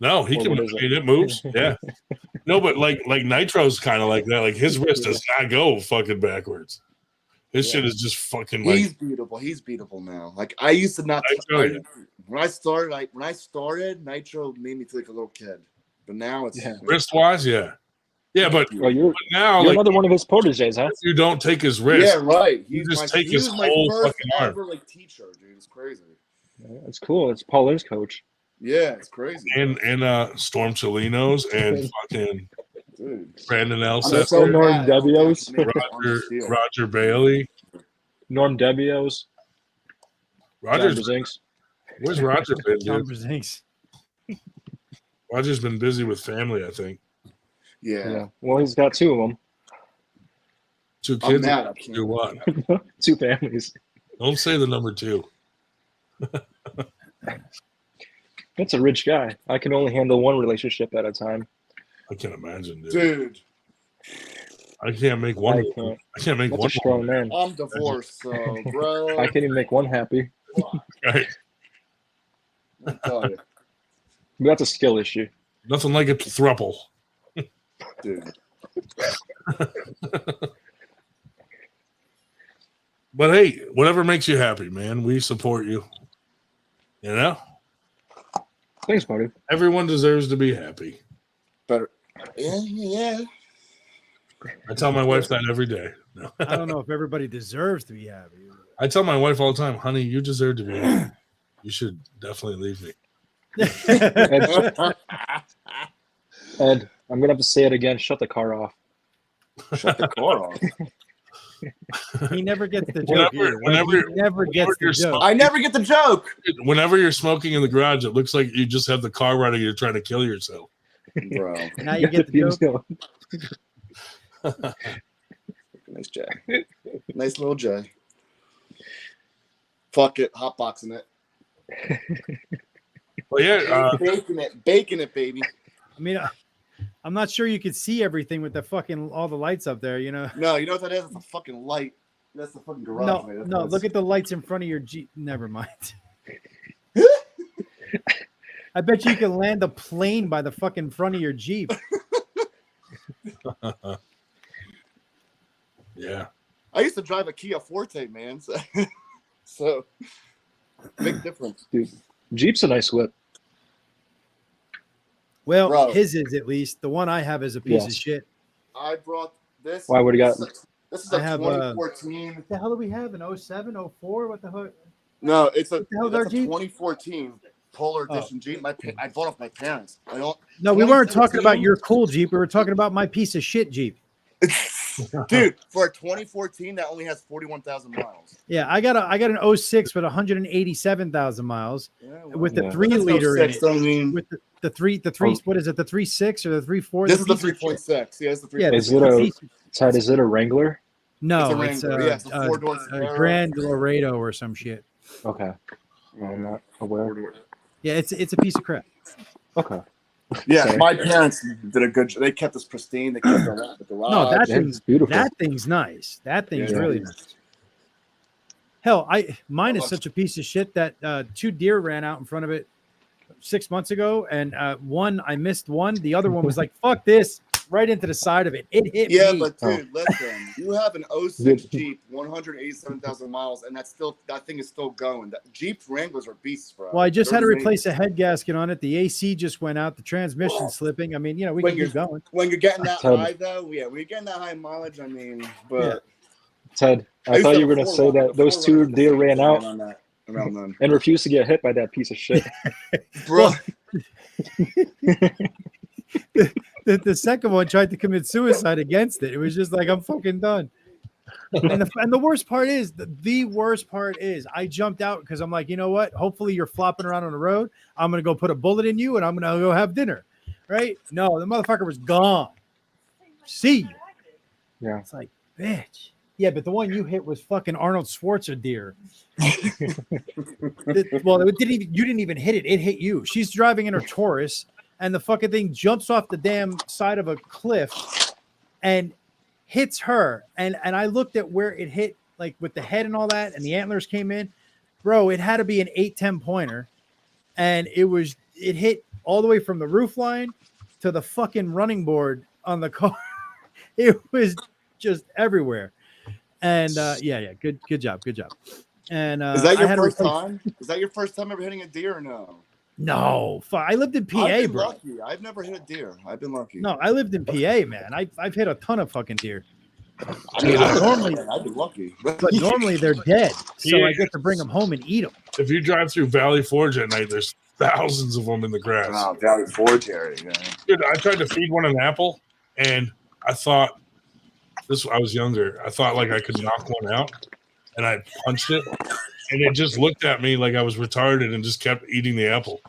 No, he can. It moves. Yeah. No, but like Nitro's kind of like that. Like his wrist does not go fucking backwards. His shit is just fucking. He's beatable. He's beatable now. Like I used to not. When I started, Nitro made me feel like a little kid. But now it's wrist wise, yeah. But you're now another one of his proteges, huh? You don't take his wrist. Yeah, right. You just take his whole fucking arm. Like teacher, dude. It's crazy. Yeah, that's cool. It's Pauline's coach. Yeah, it's crazy. And Storm Cholinos and fucking Brandon Elseth, Norm Debios, Roger Bailey, Norm Debios, Rogers. Where's Roger been, dude? Roger's been busy with family, I think. Yeah. Well, he's got 2 of them. 2 kids. Do what? 2 families. Don't say the number 2. That's a rich guy. I can only handle one relationship at a time. I can't imagine, dude. I can't make one. I can't make That's one. A strong man. I'm divorced, so bro. I can't even make one happy. Right. I'll tell you. That's a skill issue. Nothing like a throuple. Dude. But hey, whatever makes you happy, man. We support you. You know? Thanks, buddy. Everyone deserves to be happy. But yeah. I tell my wife that every day. No. I don't know if everybody deserves to be happy. I tell my wife all the time, honey, you deserve to be happy. You should definitely leave me. Ed, I'm gonna have to say it again. Shut the car off. Shut the car off. He never gets the joke. I never get the joke. Whenever you're smoking in the garage, it looks like you just have the car running. You're trying to kill yourself, bro. Now you get the joke. Nice J. Nice little J. Fuck it, hotboxing it. Well, yeah, baking it, baby. I mean, I'm not sure you could see everything with the fucking all the lights up there. You know. No, you know what that is? It's a fucking light. That's the fucking garage. No, look at the lights in front of your Jeep. Never mind. I bet you can land a plane by the fucking front of your Jeep. Yeah. I used to drive a Kia Forte, man. So big difference. Dude, Jeep's a nice whip. Well, Bro. his is at least. The one I have is a piece of shit. I brought this. Why? What do you got? This is a 2014. What the hell do we have? An 07, 04? What the hell? No, it's a 2014 Polar Edition Jeep. I bought off my parents. No, we weren't talking about your cool Jeep. We were talking about my piece of shit Jeep. Dude, for a 2014, that only has 41,000 miles. Yeah, I got an 06 with 187,000 miles with the 3-liter in it. I mean, with the three. What is it? The 3.6 or the 3.4? This is the 3.6. Yeah, it's the 3.6. Yeah, is it a Wrangler? No, it's a four-door Grand Laredo or some shit. Okay, I'm not aware. Yeah, it's a piece of crap. Okay. Yeah, Sorry. my parents did a good job. They kept us pristine. They kept the garage. No, Yeah, it's beautiful. that thing's nice. That thing's Yeah. really nice. Hell, mine is such a piece of shit that 2 deer ran out in front of it 6 months ago, and one I missed one. The other one was like, "Fuck this!" right into the side of it. It hit Yeah, me. but dude, listen, you have an 06 Jeep, 187,000 miles, and that thing is still going. Jeep Wranglers are beasts, bro. Well, I just had to They're replace a head gasket on it. The AC just went out. The transmission's slipping. I mean, we When can you're- keep going. When you're getting that Ted. high, though, yeah, when you're getting that high mileage, I mean, but Ted, I thought you were going to say that those 2 deer ran out around then, and refused to get hit by that piece of shit. bro. The second one tried to commit suicide against it. It was just like, I'm fucking done. And the worst part is, the worst part is, I jumped out because I'm like, you know what? Hopefully you're flopping around on the road. I'm going to go put a bullet in you and I'm going to go have dinner. Right? No, the motherfucker was gone. See you. Yeah. It's like, bitch. Yeah, but the one you hit was fucking Arnold Schwarzenegger deer. Well, you didn't even hit it. It hit you. She's driving in her Taurus, and the fucking thing jumps off the damn side of a cliff and hits her. And I looked at where it hit, like with the head and all that, and the antlers came in. Bro, it had to be an 8-10 pointer. And it hit all the way from the roof line to the fucking running board on the car. It was just everywhere. And yeah, good job. And Is that your I had to first replace- time? Is that your first time ever hitting a deer or no? No, I lived in PA, I've been bro. lucky. I've never hit a deer. I've been lucky. No, I lived in PA, man. I've hit a ton of fucking deer. I mean, I've been lucky. But normally they're dead, so I get to bring them home and eat them. If you drive through Valley Forge at night, there's thousands of them in the grass. Wow, Valley Forge area. Yeah. Dude, I tried to feed one an apple, and I thought I was younger. I thought like I could knock one out, and I punched it, and it just looked at me like I was retarded and just kept eating the apple.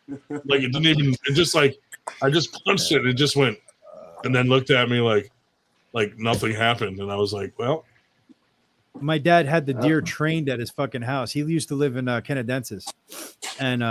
Like it didn't even. It just like I just punched it. It just went, and then looked at me like nothing happened, and I was like, well. My dad had the deer trained at his fucking house. He used to live in Canadensis, and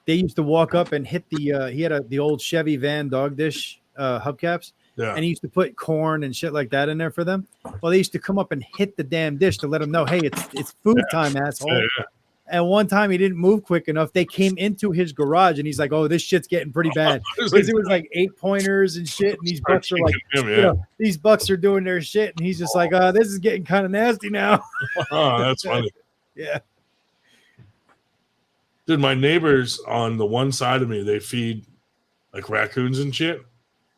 they used to walk up and hit the. He had the old Chevy van dog dish hubcaps. Yeah. And he used to put corn and shit like that in there for them. Well, they used to come up and hit the damn dish to let them know, hey, it's food time, asshole. Yeah. And one time he didn't move quick enough. They came into his garage and he's like, oh, this shit's getting pretty bad. Because it was like 8 pointers and shit. And these bucks are like, these bucks are doing their shit. And he's just like, this is getting kind of nasty now. Oh, that's funny. Yeah. Dude, my neighbors on the one side of me, they feed like raccoons and shit.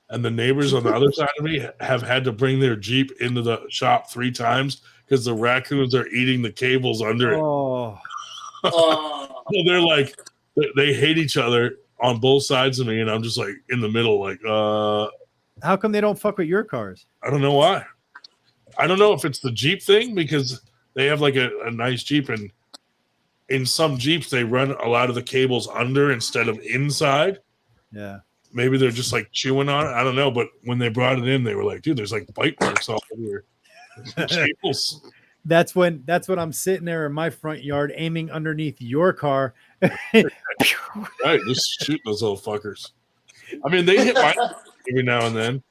And the neighbors on the other side of me have had to bring their Jeep into the shop 3 times because the raccoons are eating the cables under it. Oh. So they're like, they hate each other on both sides of me. And I'm just like in the middle, like, How come they don't fuck with your cars? I don't know why. I don't know if it's the Jeep thing because they have like a nice Jeep. And in some Jeeps, they run a lot of the cables under instead of inside. Yeah. Maybe they're just like chewing on it. I don't know. But when they brought it in, they were like, dude, there's like bite marks all over cables. That's when I'm sitting there in my front yard aiming underneath your car. Right, just shooting those little fuckers. I mean, they hit mine every now and then.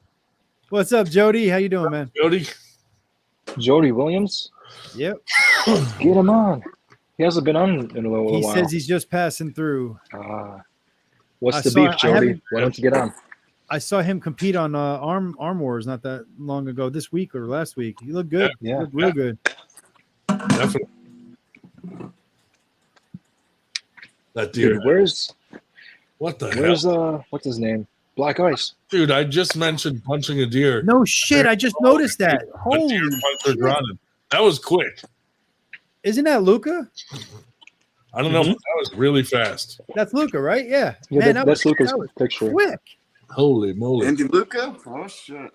What's up, Jody? How you doing, man? Jody Williams? Yep. Get him on. He hasn't been on in a little He while. says he's just passing through. What's the beef, Jody? Why don't you get on? I saw him compete on Arm Wars not that long ago, this week or last week. He looked good. Yeah. He looked real good. Definitely. That deer. Dude, where's hell? What's his name? Black Ice. Dude, I just mentioned punching a deer. No shit, I just noticed that. Holy deer puncher shit. grounded. That was quick. Isn't that Luca? I don't know, but that was really fast. That's Luca, right? Yeah. Yeah, Man, that's Luca's that was picture. quick. Holy moly. Andy Luca? Oh, shit.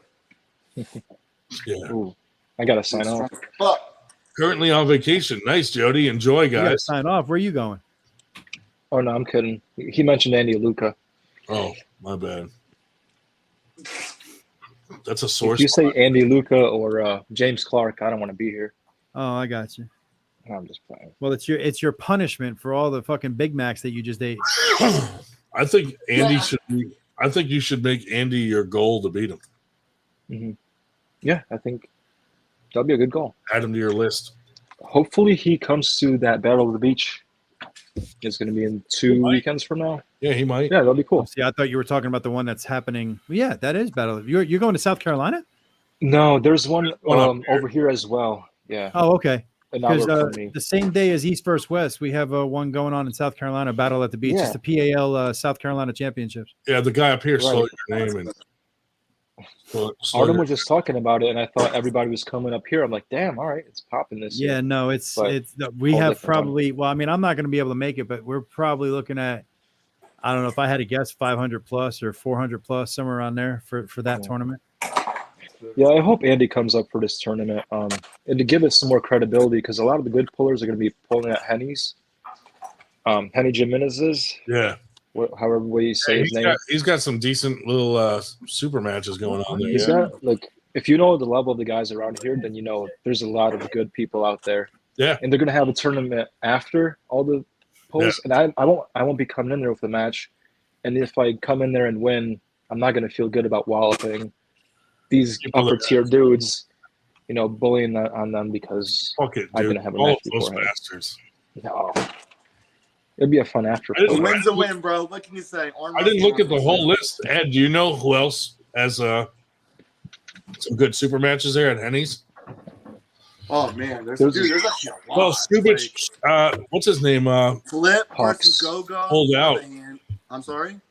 Yeah. Ooh, I gotta sign off. Currently on vacation. Nice, Jody. Enjoy, You gotta guys. sign off. Where are you going? Oh no, I'm kidding. He mentioned Andy Luca. Oh, my bad. That's a source. If you say Andy Luca or James Clark, I don't want to be here. Oh, I got you. I'm just playing. Well, it's your punishment for all the fucking Big Macs that you just ate. I think Andy should be. I think you should make Andy your goal to beat him. Mm-hmm. Yeah, I think that'd be a good goal. Add him to your list. Hopefully, he comes to that Battle of the Beach. It's going to be in 2 weekends from now. Yeah, he might. Yeah, that'll be cool. Oh, see, I thought you were talking about the one that's happening. Well, yeah, that is Battle. You're going to South Carolina? No, there's one over here as well. Yeah. Oh, okay. Because the same day as East vs. West, we have one going on in South Carolina, Battle at the Beach. Yeah. It's the PAL South Carolina Championships. Yeah, the guy up here Right. slowed your name and Artem was just talking about it, and I thought everybody was coming up here. I'm like, damn, all right, it's popping this year. Yeah, no, it's we whole have different one. probably. Well, I mean, I'm not going to be able to make it, but we're probably looking at. I don't know if I had to guess 500 plus or 400 plus, somewhere around there for that tournament. Yeah, I hope Andy comes up for this tournament, and to give it some more credibility, because a lot of the good pullers are going to be pulling at Henny's, Henny Jimenez's. Yeah, however way you say his name. He's got some decent little super matches going on there. He's got, like, if you know the level of the guys around here, then you know there's a lot of good people out there. Yeah, and they're going to have a tournament after all the pulls, and I won't be coming in there with a match, and if I come in there and win, I'm not going to feel good about walloping these upper tier dudes, bullying on them because I'm going to have a match beforehand. No, it'd be a fun after. A win's a win, bro. What can you say? I didn't look at the whole list. Ed, do you know who else has some good super matches there at Henny's? Oh man, there's actually a lot. Well, Stupid, what's his name? Flip versus Go-Go. Pulled out. I'm sorry.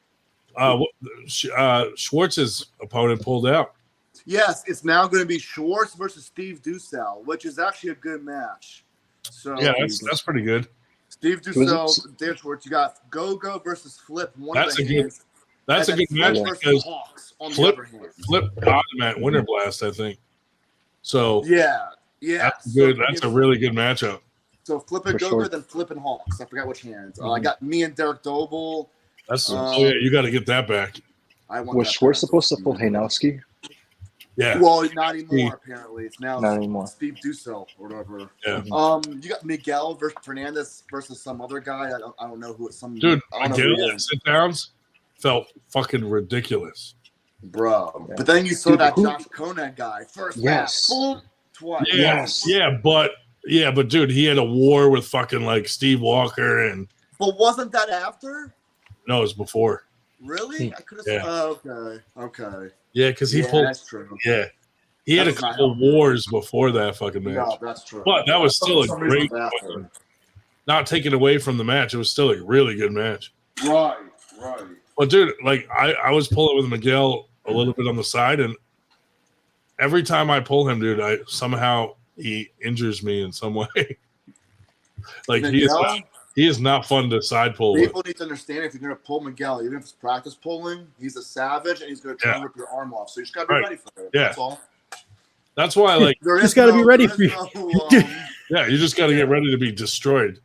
Schwartz's opponent pulled out. Yes, it's now going to be Schwartz versus Steve Dussel, which is actually a good match. So yeah, that's pretty good. Steve Dussel, Dan Schwartz. You got Go-Go versus Flip. That's a good match because Flip got him at Winter Blast, I think. So yeah, that's good. That's a really good matchup. So Flip and Go-Go, then Flip and Hawks. I forgot which hands. I got me and Derek Doble. That's you got to get that back. Was Schwartz supposed to pull Hanowski? Yeah. Well, not anymore. Apparently, it's now not anymore. Steve Dussel or whatever. Yeah. You got Miguel versus Fernandez versus some other guy. I don't know who it's. Some dude. Miguel sit downs felt fucking ridiculous, bro. Yeah. But then you saw that Josh Conant guy first. Yes. Boom, twice. Yeah, yes. Yeah, but dude, he had a war with fucking like Steve Walker and. But wasn't that after? No, it was before. Really? I could have. Yeah. Okay. Yeah, because he pulled. That's true. Yeah, he had a couple wars before that fucking match. No, that's true. But that was still a great. Not taken away from the match, it was still a really good match. Right. But dude, like I was pulling with Miguel a little bit on the side, and every time I pull him, dude, he injures me in some way. Like Miguel? He is not fun to side pull. People need to understand if you're going to pull Miguel, even if it's practice pulling, he's a savage and he's going to try and rip your arm off. So you just got to be ready for it. Yeah. That's all. That's why, like, you just got to be ready for you. Yeah, you just got to get ready to be destroyed.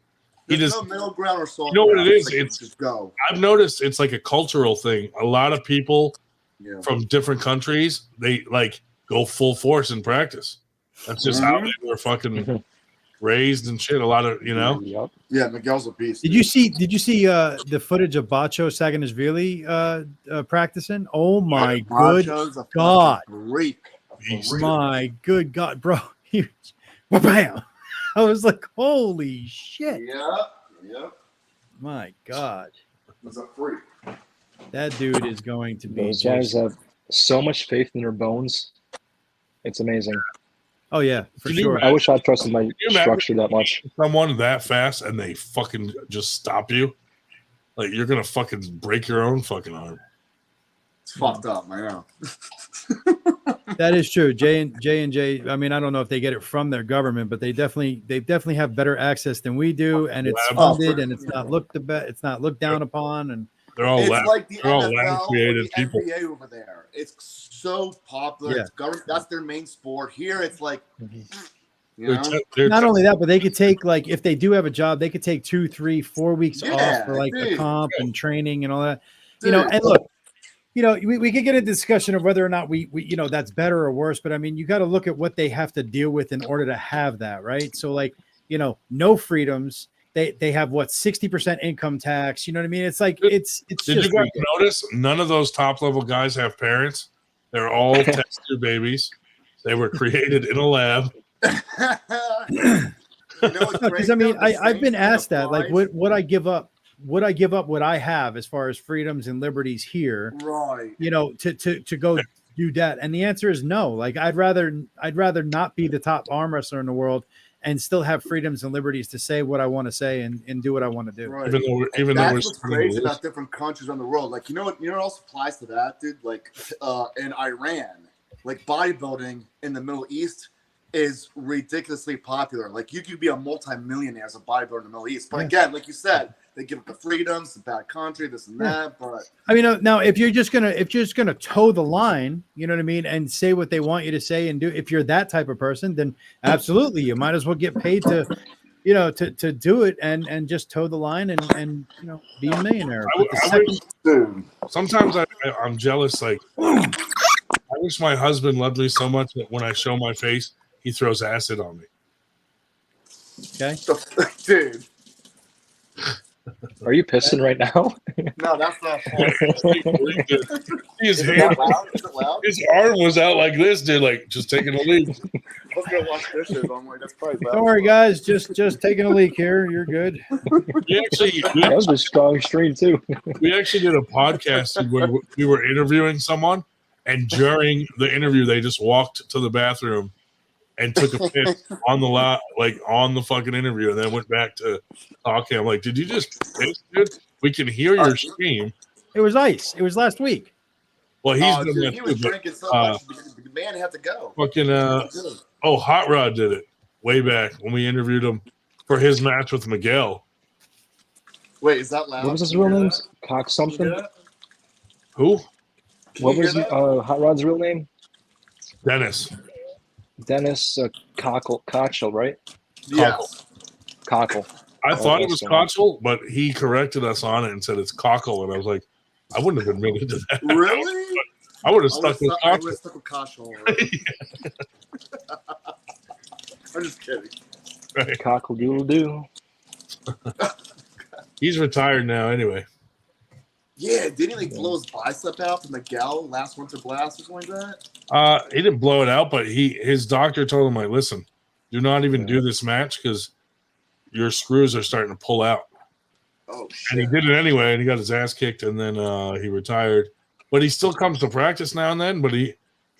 There's no middle ground or soft. You know what it is? It's just go. I've noticed it's like a cultural thing. A lot of people from different countries, they like go full force in practice. That's just how they were fucking raised and shit. A lot of Yeah, Miguel's a beast. Did you see the footage of Bacho Saganishvili practicing? Oh my good God! My good God, bro! Bam! I was like, holy shit! Yeah. My God, it's a freak. That dude is going to be. Those guys have so much faith in their bones. It's amazing. Oh yeah, for sure. I wish I trusted my structure that much. Someone that fast and they fucking just stop you, like you're gonna fucking break your own fucking arm. It's fucked up, I know. That is true. J&J. I mean, I don't know if they get it from their government, but they definitely have better access than we do, and it's funded and it's not looked down upon, and they're all like the NFL created the people. NBA over there. It's so popular. Yeah. It's government. That's their main sport. Here, it's like, not only that, but they could take, like, if they do have a job, they could take 2, 3, 4 weeks off for like the comp and training and all that. And look, we could get a discussion of whether or not we that's better or worse, but I mean, you got to look at what they have to deal with in order to have that, right? So, like, no freedoms. they have what 60% income tax. You know what I mean? It's like it's Did just you guys notice none of those top level guys have parents? They're all test tube babies. They were created in a lab. Because I mean, I've been asked that, like, would I give up? Would I give up what I have as far as freedoms and liberties here? Right. You know, to go do that, and the answer is no. Like, I'd rather not be the top arm wrestler in the world and still have freedoms and liberties to say what I want to say and do what I want to do. Right. Even though that's what's crazy about different countries around the world. Like, you know what else applies to that, dude? Like, in Iran, like bodybuilding in the Middle East is ridiculously popular. Like, you could be a multi-millionaire as a bodybuilder in the Middle East. But again, like you said, they give up the freedoms, it's a bad country, this and that. But I mean, now if you're just gonna toe the line, you know what I mean, and say what they want you to say and do. If you're that type of person, then absolutely, you might as well get paid to, you know, to do it and just toe the line and you know, be a millionaire. Sometimes I'm jealous. Like, I wish my husband loved me so much that when I show my face, he throws acid on me. Okay, dude. Are you pissing right now? No, that's not His hand, loud? His arm was out like this, dude. Like, just taking a leak. I was gonna wash dishes. I'm like, that's probably bad. don't worry, guys. Just taking a leak here. You're good. That was a strong stream too. We actually did a podcast where we were interviewing someone, and during the interview, they just walked to the bathroom and took a piss on the fucking interview, and then went back to talking. I'm like, did you just piss, dude? We can hear your scream. It was ice. It was last week. Well, he was drinking so much, the man had to go. Fucking Hot Rod did it way back when we interviewed him for his match with Miguel. Wait, is that loud? What was his real name? Cock something? Who? What was Hot Rod's real name? Dennis Cockle, right? Yes. Cockle. I thought it was Cockle, but he corrected us on it and said it's Cockle, and I was like, I wouldn't have admitted to that. Really? I would have stuck with Cockle. I would have stuck with Cockle. I'm just kidding. Right. Cockle doodle doo. He's retired now, anyway. Yeah, didn't he blow his bicep out from the gal last Winter Blast or something like that? He didn't blow it out, but his doctor told him, like, listen, do not even do this match because your screws are starting to pull out. Oh, shit. And he did it anyway, and he got his ass kicked, and then he retired. But he still comes to practice now and then, but he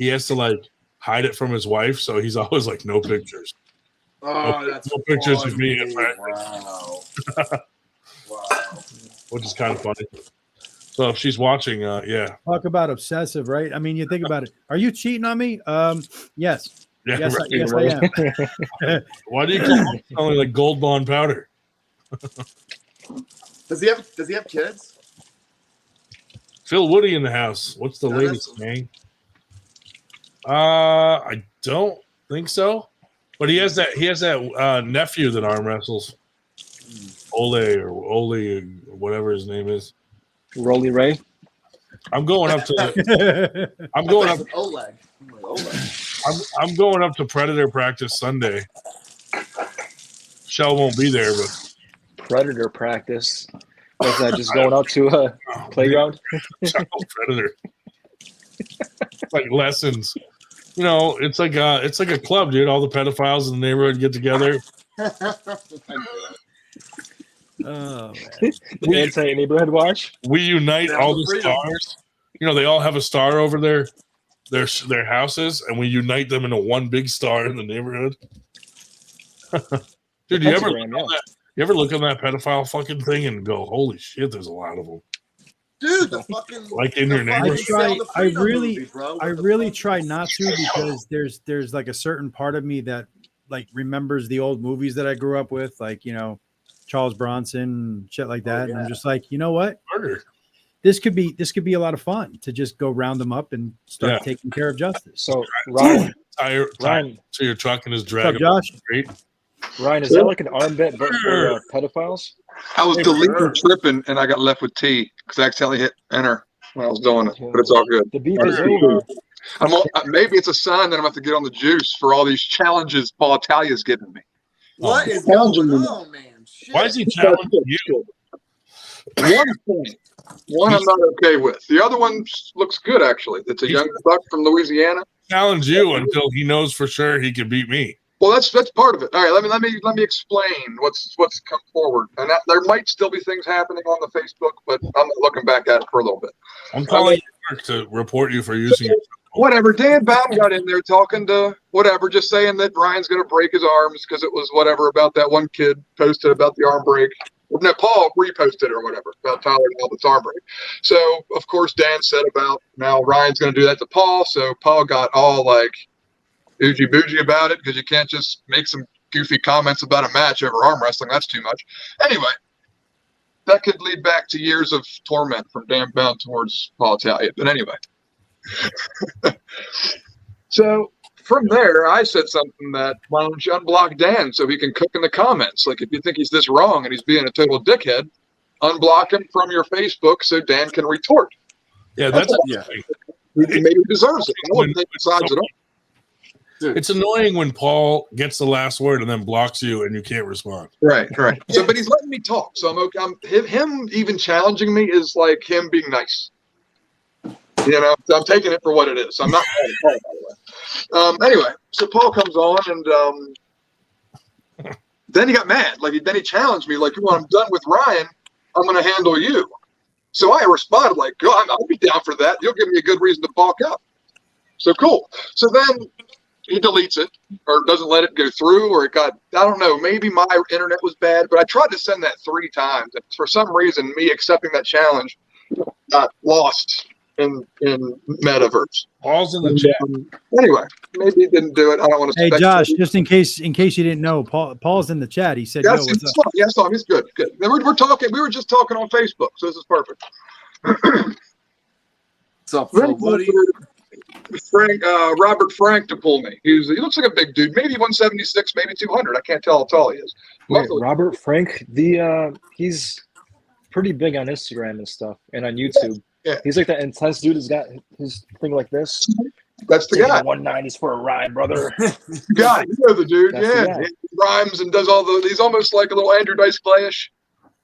has to, like, hide it from his wife, so he's always like, no pictures. Oh, that's no pictures funny. of me at practice. Wow. Which is kind of funny. So if she's watching, yeah. Talk about obsessive, right? I mean, you think about it. Are you cheating on me? Yes. Yeah, yes, right. yes, I am. Why do you call it only like Gold Bond powder? Does he have kids? Phil Woody in the house. What's the latest name? I don't think so. But he has that nephew that arm wrestles. Ole or whatever his name is. Rolly Ray. I'm going up to. I'm going up. Oleg. I'm going up to Predator practice Sunday. Shell won't be there, but Predator practice. Was that just going out to a playground? Predator. It's like lessons. You know, it's like a club, dude. All the pedophiles in the neighborhood get together. Oh, man. Anti-neighborhood watch. We unite all the stars. You know, they all have a star over their houses, and we unite them into one big star in the neighborhood. Dude, you ever look at that pedophile fucking thing and go, holy shit, there's a lot of them. Dude, the fucking like in your neighborhood. I really try not to, because there's like a certain part of me that like remembers the old movies that I grew up with, like, you know, Charles Bronson, shit like that. And I'm just like, you know what? Murder. This could be a lot of fun to just go round them up and start taking care of justice. So Ryan, to your truck and his dragging. Josh? Ryan, is that like an armband but for pedophiles? I was deleting tripping and I got left with T because I accidentally hit enter when I was doing it, but it's all good. The beef is over. Maybe it's a sign that I'm about to get on the juice for all these challenges Paul Italia's giving me. What is going on, man? Why is he challenging you? One I'm not okay with. The other one looks good, actually. It's a young buck from Louisiana. Challenge you until he knows for sure he can beat me. Well, that's part of it. All right, let me explain what's come forward, and there might still be things happening on the Facebook, but I'm looking back at it for a little bit. I'm calling Mark to report you for using it. Whatever. Dan Baum got in there talking to whatever, just saying that Ryan's going to break his arms because it was whatever about that one kid posted about the arm break. No, Paul reposted or whatever about Tyler Albert's arm break. So, of course, Dan said about now Ryan's going to do that to Paul. So Paul got all like oogie boogie about it because you can't just make some goofy comments about a match over arm wrestling. That's too much. Anyway, that could lead back to years of torment from Dan Baum towards Paul Italia. But anyway. So from there, I said something that, why don't you unblock Dan so he can cook in the comments? Like, if you think he's this wrong and he's being a total dickhead, unblock him from your Facebook so Dan can retort. Yeah, that's maybe he deserves it. No one decides it all. It's annoying when Paul gets the last word and then blocks you and you can't respond. Right. So, but he's letting me talk, so I'm okay. Him even challenging me is like him being nice. You know, so I'm taking it for what it is. I'm not calling Paul, by the way. Anyway, so Paul comes on, and then he got mad. Like, then he challenged me, like, when I'm done with Ryan, I'm going to handle you. So I responded, like, I'll be down for that. You'll give me a good reason to balk up. So cool. So then he deletes it or doesn't let it go through, or it got, I don't know, maybe my internet was bad, but I tried to send that 3 times. And for some reason, me accepting that challenge got lost in metaverse. Paul's in the chat. Anyway, maybe he didn't do it. I don't want to. Hey Josh, just in case you didn't know, Paul's in the chat. He said, "Yes, yes, he's good. Good. We're talking. We were just talking on Facebook, so this is perfect." What's up, buddy? Robert Frank to pull me. He looks like a big dude, maybe 176, maybe 200. I can't tell how tall he is. Wait, Robert Frank, he's pretty big on Instagram and stuff, and on YouTube. Yeah. He's like that intense dude who's got his thing like this. That's the guy. 190s for a ride, brother. You got it. You know the dude. That's He rhymes and does all the. He's almost like a little Andrew Dice Clayish,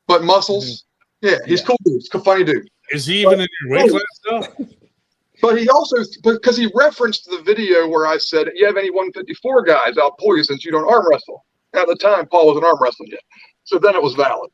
but muscles. Mm-hmm. Yeah, he's cool dude. He's a funny dude. Is he even in your weight class though? But he also, because he referenced the video where I said, "You have any 154 guys? I'll pull you since you don't arm wrestle." At the time, Paul wasn't arm wrestling yet, so then it was valid.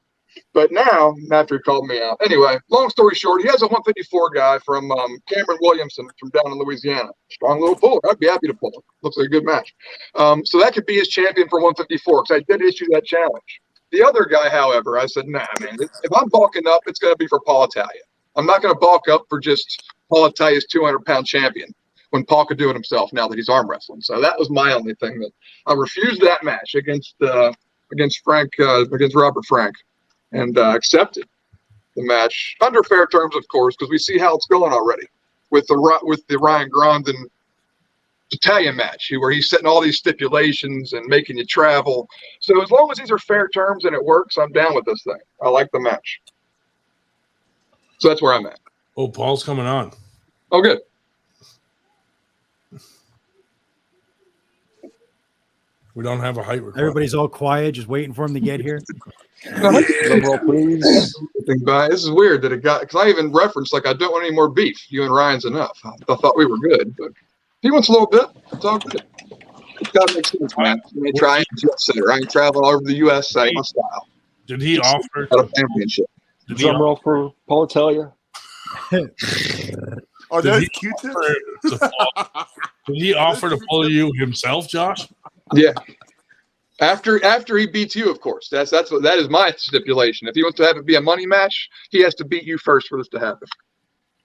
But now, after he called me out, anyway, long story short, he has a 154 guy from Cameron Williamson from down in Louisiana. Strong little puller. I'd be happy to pull him. Looks like a good match. So that could be his champion for 154 because I did issue that challenge. The other guy, however, I said, nah, man, if I'm bulking up, it's going to be for Paul Italia. I'm not going to bulk up for just Paul Italia's 200-pound champion when Paul could do it himself now that he's arm wrestling. So that was my only thing. That I refused that match against Robert Frank. And accepted the match under fair terms, of course, because we see how it's going already with the Ryan Grondin Italian match, where he's setting all these stipulations and making you travel. So as long as these are fair terms and it works, I'm down with this thing. I like the match. So that's where I'm at. Oh, Paul's coming on. Oh, good. We don't have a height requirement. Everybody's all quiet, just waiting for him to get here. This is weird that it got, because I even referenced, like, I don't want any more beef. You and Ryan's enough. I thought we were good, but if he wants a little bit, it's all good. It's got to make sense, man. I try and jet setter. I ain't traveling all over the U.S. my style. Did he offer a championship? Drum roll for Paul Italia. Oh, that's Q-tip? Did he offer to pull you himself, Josh? Yeah. After he beats you, of course. That is my stipulation. If he wants to have it be a money match, he has to beat you first for this to happen.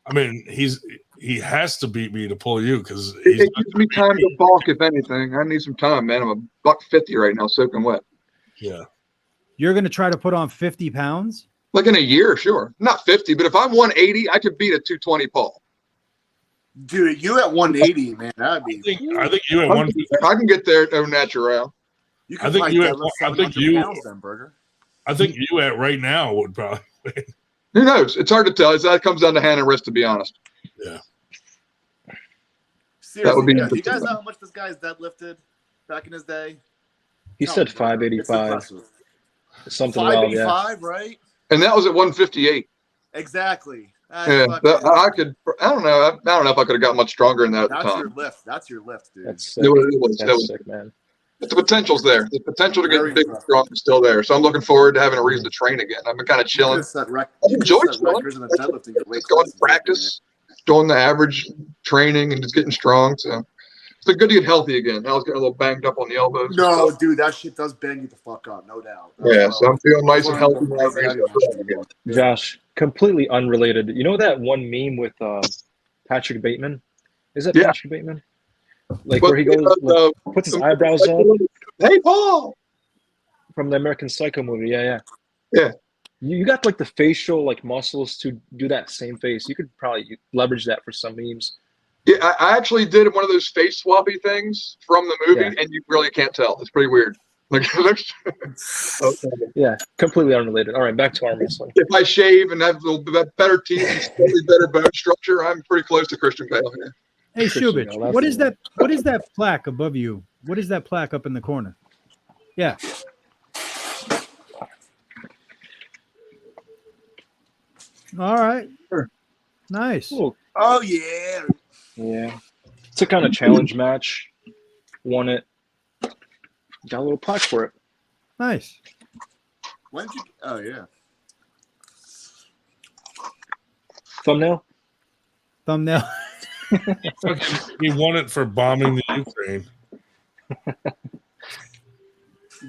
I mean, he has to beat me to pull you because it gives me time to balk. If anything, I need some time, man. I'm $150 right now, soaking wet. Yeah. You're going to try to put on 50 pounds? Like in a year, sure. Not 50, but if I'm 180, I could beat a 220 Paul. Dude, you at 180, man. That'd be. I think you at 150. I can get there au natural. You I think you at. I think you. Pounds, then, Burger. I think you at right now would probably win. Who knows? It's hard to tell. That comes down to hand and wrist, to be honest. Yeah. Seriously, that would be. You guys know how much this guy's deadlifted back in his day? He said 585. Something wild, yeah. 585, right? And that was at 158. Exactly. That's Yeah, fucking- I don't know if I could have got much stronger than that at the That's time. your lift. That's your lift, dude. That's sick. It was That's sick, man. But the potential's there. The potential to get Very big and impressive. strong is still there. So I'm looking forward to having a reason to train again. I've been kind of You chilling. could've set rec- I you enjoy could've set chilling. records in the deadlifting your weight Just going class. to practice, doing the average training, and just getting strong. So it's been good to get healthy again. I was getting a little banged up on the elbows. and No, stuff. dude, that shit does bang you the fuck up, no doubt. Yeah, so I'm feeling nice and That's why I'm healthy going now. crazy Ready heavy to on that go shit again. again. Josh, completely unrelated. You know that one meme with Patrick Bateman? Is that Yeah. Patrick Bateman? Like But, where he goes, puts his eyebrows up Hey, Paul. from the American Psycho movie. Yeah. Yeah. You got like the facial like muscles to do that same face. You could probably leverage that for some memes. Yeah, I actually did one of those face swappy things from the movie, Yeah. and you really can't tell. It's pretty weird. Like, it looks, Yeah, completely unrelated. All right, back to arm wrestling. if I shave and have a little bit better teeth and slightly better bone structure, I'm pretty close to Christian Bale. Yeah. Hey, Christian Shubich, Bale, that's what is the that? What is that plaque above you? What is that plaque up in the corner? Yeah. All right. Sure. Nice. Cool. Oh yeah. Yeah. Took on a challenge match, won it, got a little plaque for it. Nice. When did you? Oh yeah. Thumbnail? Thumbnail. He won it for bombing the Ukraine.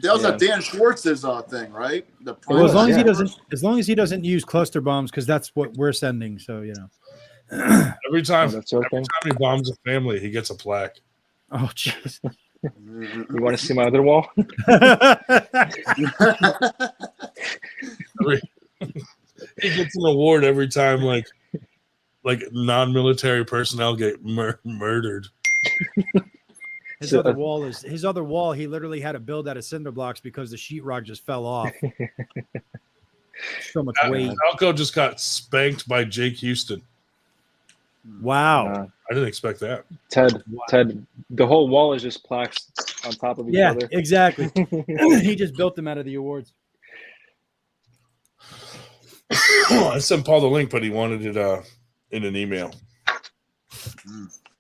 That was Yeah. a Dan Schwartz's thing, right? The Well, as long as he Yeah. doesn't, use cluster bombs, because that's what we're sending. So Every time, Oh, that's your every thing? time he bombs a family, he gets a plaque. Oh, jeez. You want to see my other wall? He gets an award every time, like non-military personnel get murdered. His So, other wall is his other wall. He literally had to build out of cinder blocks because the sheetrock just fell off. So much weight. Falco just got spanked by Jake Houston. Wow. I didn't expect that. Ted, the whole wall is just plaques on top of each Yeah, other. exactly. He just built them out of the awards. I sent Paul the link, but he wanted it in an email.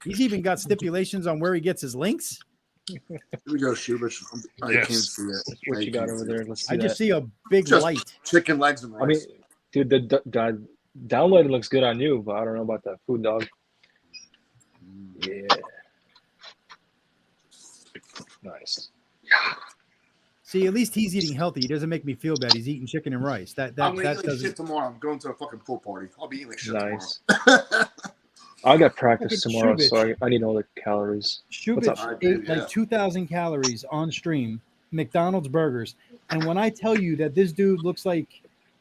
He's even got stipulations on where he gets his links. Here we go, Shubich. I Yes. can't see it. What you got over there? Let's see I just that. see a big Just light. chicken legs and rice. I mean, dude, the downloading looks good on you, but I don't know about that food, dog. Yeah. Nice. See, at least he's eating healthy. He doesn't make me feel bad. He's eating chicken and rice. I'm gonna eat like doesn't. shit tomorrow. I'm going to a fucking pool party. I'll be eating like shit Nice. tomorrow. I got practice Look at tomorrow, Shubich. so I need all the calories. What's Shubich up? ate Yeah. like 2,000 calories on stream, McDonald's burgers. And when I tell you that this dude looks like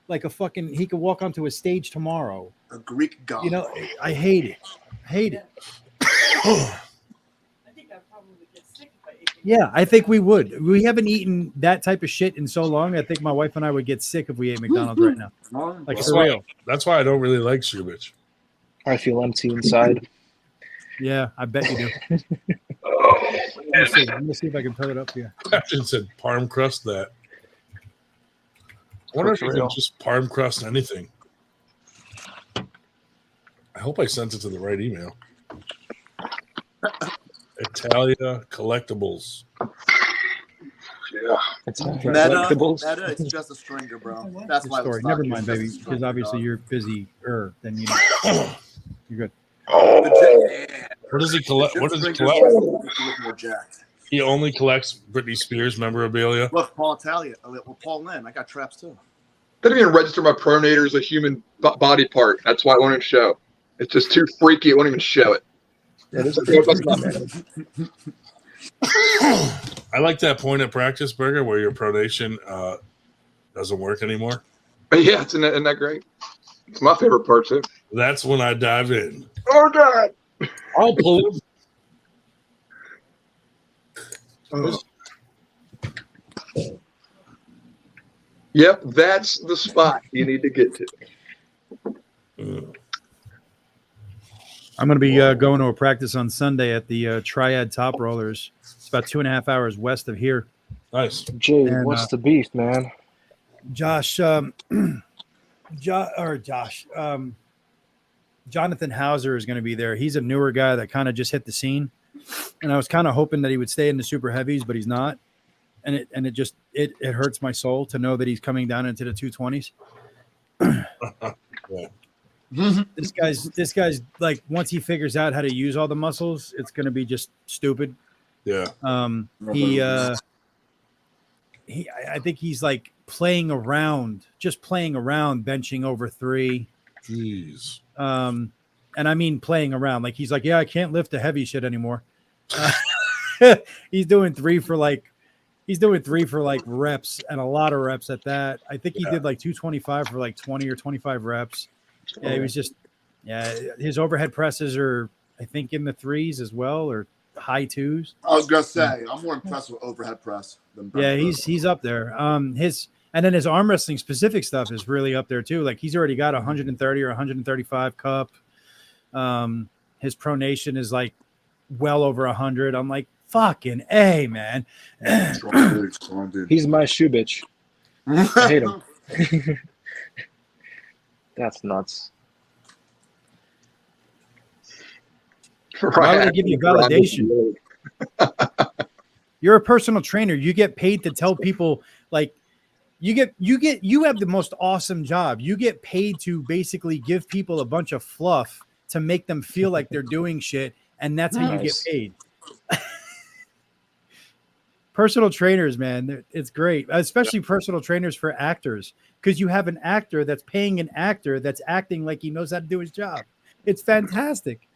a fucking, he could walk onto a stage tomorrow. A Greek god. You know, I hate it. I hate it. Yeah, I think we would. We haven't eaten that type of shit in so long. I think my wife and I would get sick if we ate McDonald's right now. Like That's for why, real. that's why I don't really like Shubich. I feel empty inside. Yeah, I bet you do. Let me see if I can pull it up here. Captain said parm crust that. I wonder if For you real. can just parm crust anything. I hope I sent it to the right email. Italia Collectibles. Yeah. It's Meta, collectibles. meta, it's just a stringer, bro. That's Good why. story. Never mind, baby. Because obviously you're busy. Then you know. You're good. What does he collect? What does he collect? He only collects Britney Spears memorabilia. Look, Paul Italia. Well, Paul Lynn. I got traps too. Didn't even register my pronator as a human body part. That's why I won't even show. It's just too freaky. It won't even show it. Yeah, this is I like that point at practice, Burger, where your pronation doesn't work anymore. But yeah, isn't that great? It's my favorite part too. That's when I dive in. Oh God! I'll pull him. Yep, that's the spot you need to get to. I'm going to be going to a practice on Sunday at the Triad Top Rollers. It's about 2.5 hours west of here. Nice. Jay, And, what's the beef, man? Josh, Jonathan Hauser is going to be there. He's a newer guy that kind of just hit the scene, and I was kind of hoping that he would stay in the super heavies, but he's not. And it hurts my soul to know that he's coming down into the 220s. This guy's like, once he figures out how to use all the muscles, it's going to be just stupid. Yeah. I think he's like playing around benching over 3. Jeez. And I mean playing around, like he's like, yeah, I can't lift the heavy shit anymore. He's doing 3 for like reps, and a lot of reps at that. I think he did like 225 for like 20 or 25 reps. Yeah, he was just, his overhead presses are, I think, in the 3s as well, or high 2s. I was gonna say, I'm more impressed with overhead press than bench press. He's up there. And then his arm wrestling specific stuff is really up there too. Like he's already got 130 or 135 cup. His pronation is like well over 100. I'm like, fucking A, man. Strong dude. He's my shoe bitch. I hate him. That's nuts. Why would I give you validation? You're a personal trainer. You get paid to tell people, like, you have the most awesome job. You get paid to basically give people a bunch of fluff to make them feel like they're doing shit, and that's how you get paid. Personal trainers, man, it's great, especially personal trainers for actors, because you have an actor that's paying an actor that's acting like he knows how to do his job. It's fantastic.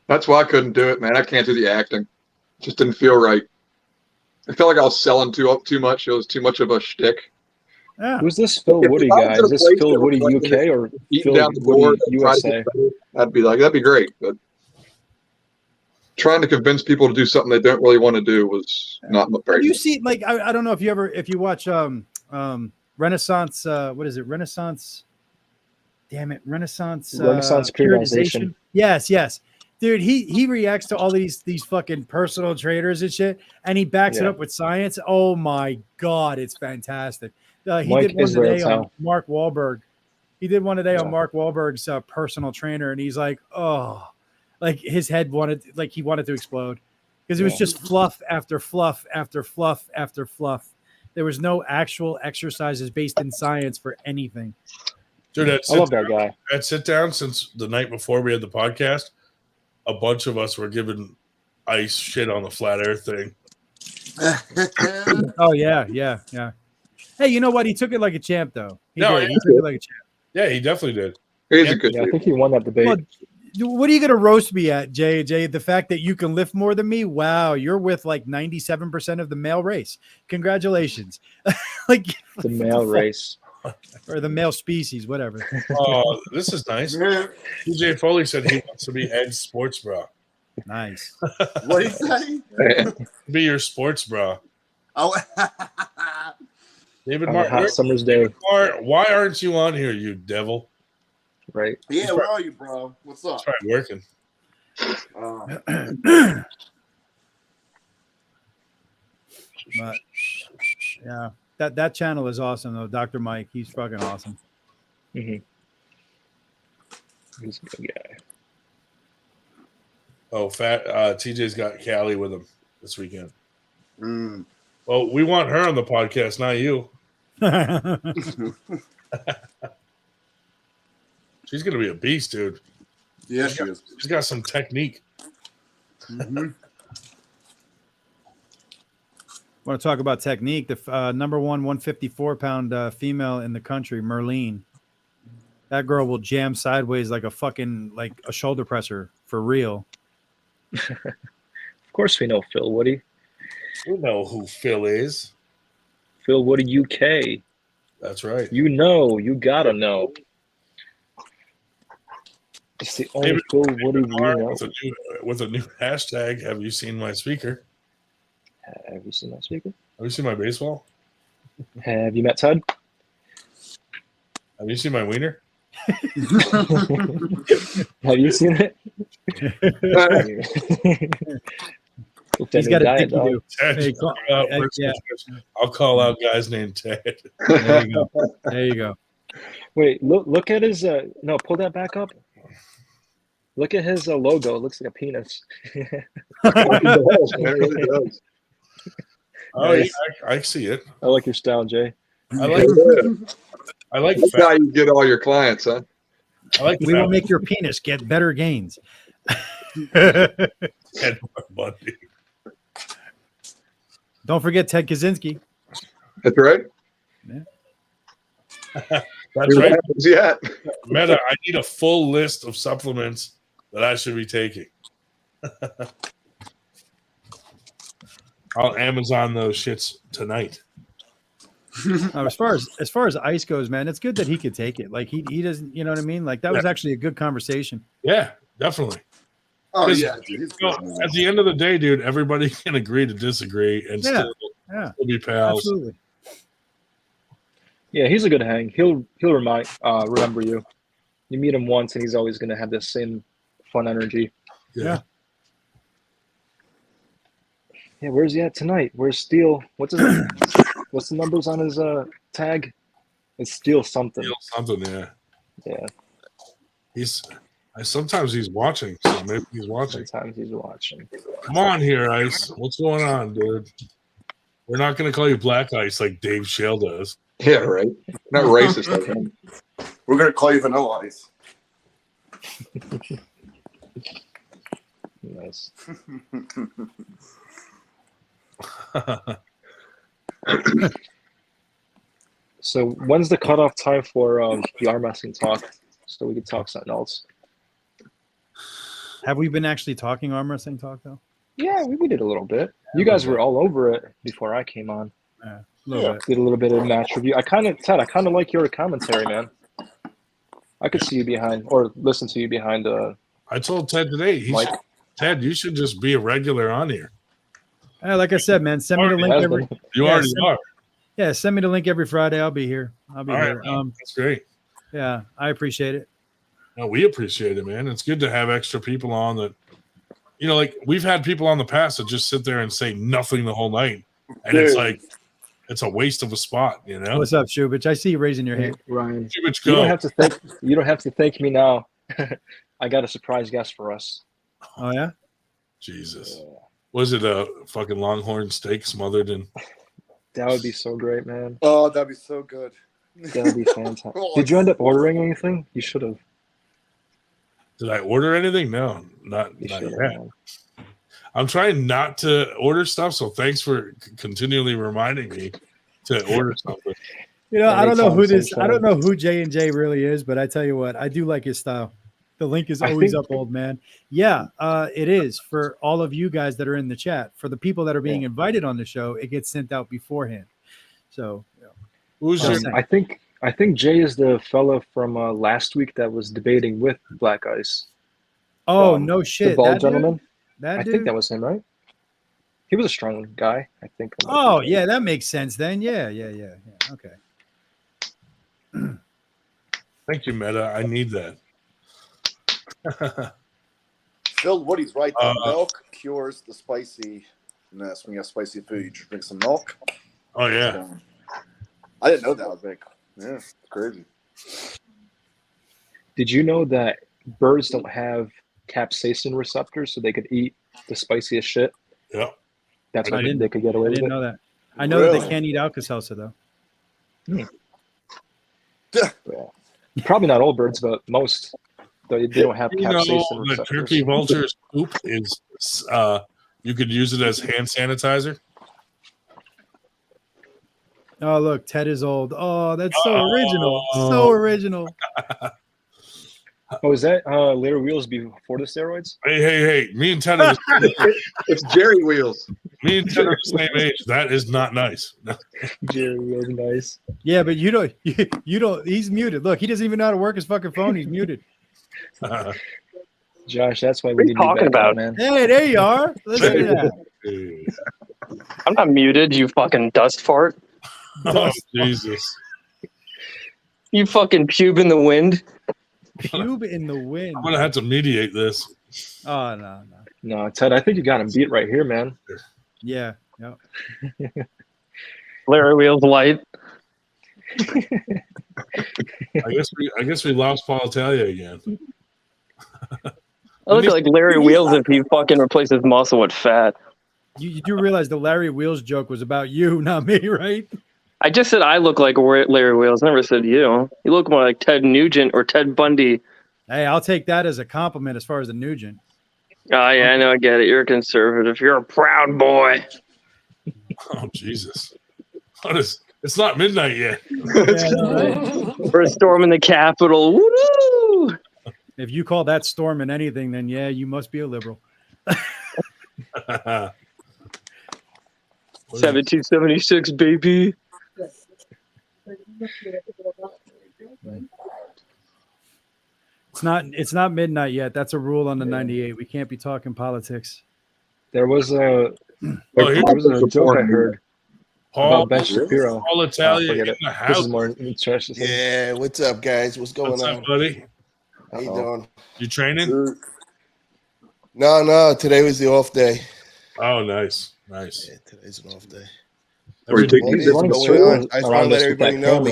That's why I couldn't do it, man. I can't do the acting. It just didn't feel right. I felt like I was selling too much. It was too much of a shtick. Yeah. Who's this Phil Woody guy? Is this Phil Woody UK or Phil down the Woody board USA? That'd be great. But trying to convince people to do something they don't really want to do was not very. You see, like, I don't know if you watch Renaissance. What is it? Renaissance. Damn it, Renaissance periodization. Yes. Dude, he reacts to all these fucking personal trainers and shit, and he backs it up with science. Oh my God, it's fantastic. He did one today on Mark Wahlberg. He did one today on Mark Wahlberg's personal trainer, and he's like, oh, like his head wanted to explode because it was just fluff after fluff after fluff after fluff. There was no actual exercises based in science for anything. Dude, I love that guy. At sit down, since the night before we had the podcast, a bunch of us were giving Ice shit on the flat earth thing. Oh yeah. Hey, you know what? He took it like a champ, though. He took it like a champ. Yeah, he definitely did. He's a good dude. I think he won that debate. Well, what are you going to roast me at, Jay? The fact that you can lift more than me? Wow, you're with like 97% of the male race. Congratulations. Like the male race. Or the male species, whatever. Oh, this is nice. TJ Foley said he wants to be Ed's sports bra. Nice. What did he say? Be your sports bra. Oh, David Martin. Hot summer's day. Why aren't you on here, you devil? Right. Yeah, where are you, bro? What's up? Try working. But, yeah. That channel is awesome though, Dr. Mike. He's fucking awesome. Mm-hmm. He's a good guy. Oh, TJ's got Callie with him this weekend. Mm. Well, we want her on the podcast, not you. She's gonna be a beast, dude. Yeah, she is. She's got some technique. Mm-hmm. Want to talk about technique? The number one 154-pound female in the country, Merlene. That girl will jam sideways like a shoulder presser for real. Of course, we know Phil Woody. We know who Phil is. Phil Woody UK. That's right. You gotta know. It's the only David, Phil Woody we know. With a new hashtag, have you seen my speaker? Have you seen that speaker? Have you seen my baseball? Have you met Tud? Have you seen my wiener? Have you seen it? He's got a dicky do. Ted, Hey, yeah. I'll call out guys named Ted. There you go. There you go. Wait, look at his no, pull that back up. Look at his logo. It looks like a penis. It does, man. It really does. Oh, yeah, I see it. I like your style, Jay. I like That's how you get all your clients, huh? I like We will make your penis get better gains. Ted Bundy. Don't forget Ted Kaczynski. That's right. Yeah. That's right. Yeah. Meta, I need a full list of supplements that I should be taking. I'll Amazon those shits tonight. As far as ice goes, man, it's good that he could take it. Like he doesn't, you know what I mean? Like that was actually a good conversation. Yeah, definitely. Oh yeah. You know, at the end of the day, dude, everybody can agree to disagree and still be pals. Absolutely. Yeah, he's a good hang. He'll remember you. You meet him once, and he's always going to have the same fun energy. Yeah. Yeah, where's he at tonight? Where's Steel? What's the numbers on his tag? It's Steel something. Steel something, yeah. Yeah. Sometimes he's watching, so maybe he's watching. Sometimes he's watching. Come on here, Ice. What's going on, dude? We're not going to call you Black Ice like Dave Shale does. Yeah, right. Not racist like him. We're gonna call you Vanilla Ice. Nice. So when's the cutoff time for the arm wrestling talk, so we could talk something else? Have we been actually talking arm wrestling talk though? Yeah, we did a little bit. You guys were all over it before I came on. Did a little bit of match review. Ted, I kind of like your commentary, man. I could see you behind, or listen to you behind. I told Ted today, Ted, you should just be a regular on here. Like I said, man, send me the link every. You already are. Yeah, send me the link every Friday. I'll be here. I'll be here. Right, that's great. Yeah, I appreciate it. No, we appreciate it, man. It's good to have extra people on that. You know, like we've had people on the past that just sit there and say nothing the whole night, and it's like it's a waste of a spot. You know. What's up, Shubich? I see you raising your hand. Ryan, Shubich, you go. don't have to thank me now. I got a surprise guest for us. Oh yeah. Jesus. Was it a fucking Longhorn steak smothered in? That would be so great, man. Oh, that'd be so good. That would be fantastic. Did you end up ordering anything? You should have. Did I order anything? No, not yet. I'm trying not to order stuff, so thanks for continually reminding me to order something. You know, I don't know who J&J really is, but I tell you what, I do like his style. The link is always up, old man. Yeah, it is for all of you guys that are in the chat. For the people that are being invited on the show, it gets sent out beforehand. So, who's I think Jay is the fella from last week that was debating with Black Ice. Oh, no shit. The bald gentleman. I think that was him, right? He was a strong guy, I think. Oh, yeah, that makes sense then. Yeah. Okay. Thank you, Meta. I need that. Phil Woody's right. The milk cures the spiciness. When you have spicy food, you just drink some milk. Oh, yeah. I didn't know that was big. Yeah, it's crazy. Did you know that birds don't have capsaicin receptors, so they could eat the spiciest shit? Yeah. That's why they could get away with it. I didn't know that. I know that they can't eat Alka-Seltzer, though. Yeah. Probably not all birds, but most. They don't have capsaicin receptors. The turkey vulture's poop is, you could use it as hand sanitizer. Oh, look, Ted is old. Oh, that's so original. So original. Oh, is that Later Wheels before the steroids? Hey. Me and Ted are it's Jerry Wheels. Me and Ted are the same age. That is not nice. Jerry Wheels, nice. Yeah, but you don't. He's muted. Look, he doesn't even know how to work his fucking phone. He's muted. Josh, that's why we need you talking about, man. Hey, there you are. Listen to that. I'm not muted, you fucking dust fart. Oh, Jesus. You fucking pube in the wind. Pube in the wind. I'm going to have to mediate this. Oh no. No, Ted, I think you got him beat right here, man. Yeah. Yep. Larry Wheels light. I guess we lost Paul Italia again. I look like Larry Wheels if he fucking replaces muscle with fat. You do realize the Larry Wheels joke was about you, not me, right? I just said I look like Larry Wheels. Never said you. You look more like Ted Nugent or Ted Bundy. Hey, I'll take that as a compliment as far as the Nugent. Oh, yeah, I know. I get it. You're a conservative. You're a proud boy. Oh, Jesus. It's not midnight yet. We're storming the Capitol. Woo! If you call that storming anything, then yeah, you must be a liberal. 1776, baby. It's not midnight yet. That's a rule on the 98. We can't be talking politics. There was a joke I heard about Ben Shapiro. Paul Italia forget in it. the This house. is more interesting. Yeah, what's up, guys? What's going What's on? up, buddy? How you doing? You training? No. Today was the off day. Oh, nice. Nice. Yeah, today's an off day. Every What is going on? I just want to let everybody know we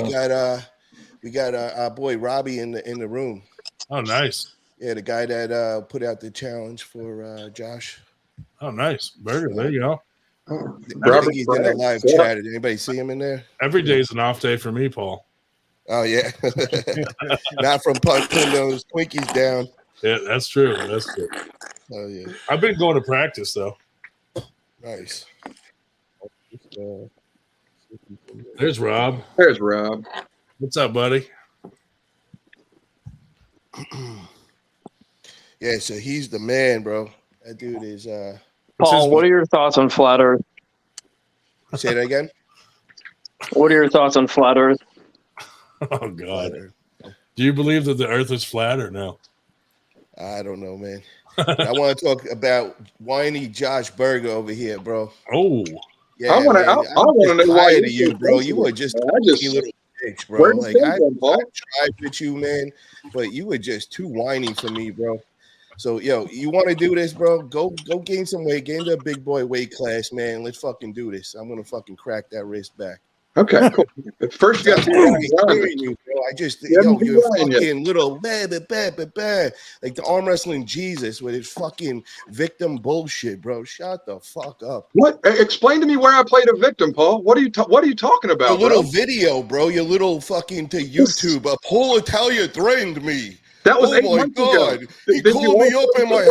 got our boy Robbie in the room. Oh, nice. Yeah, the guy that put out the challenge for Josh. Oh, nice. Burger. There you go. I think he's in the live chat. Did anybody see him in there? Every day is an off day for me, Paul. Oh yeah, not from putting those Twinkies down. Yeah, that's true. That's true. Oh yeah. I've been going to practice though. Nice. There's Rob. There's Rob. What's up, buddy? Yeah, so he's the man, bro. That dude is. Paul, what are your thoughts on flat Earth? Say that again. What are your thoughts on flat Earth? Oh God. Do you believe that the Earth is flat or no? I don't know, man. I want to talk about whiny Josh Berger over here, bro. Oh. Yeah, I want to know why tired of you, bro. You were just a little bitch, bro. Like I tried with you, man, but you were just too whiny for me, bro. So, yo, you want to do this, bro? Go gain some weight, gain the big boy weight class, man. Let's fucking do this. I'm gonna fucking crack that wrist back. Okay, cool. But first, you got to you, bro. I just, you're fucking little like the arm wrestling Jesus with his fucking victim bullshit, bro. Shut the fuck up. What? Explain to me where I played a victim, Paul. What are you talking about? A little video, bro. Your little fucking to YouTube. Paul Italia threatened me. That was 8 my months God. ago. He called me up in my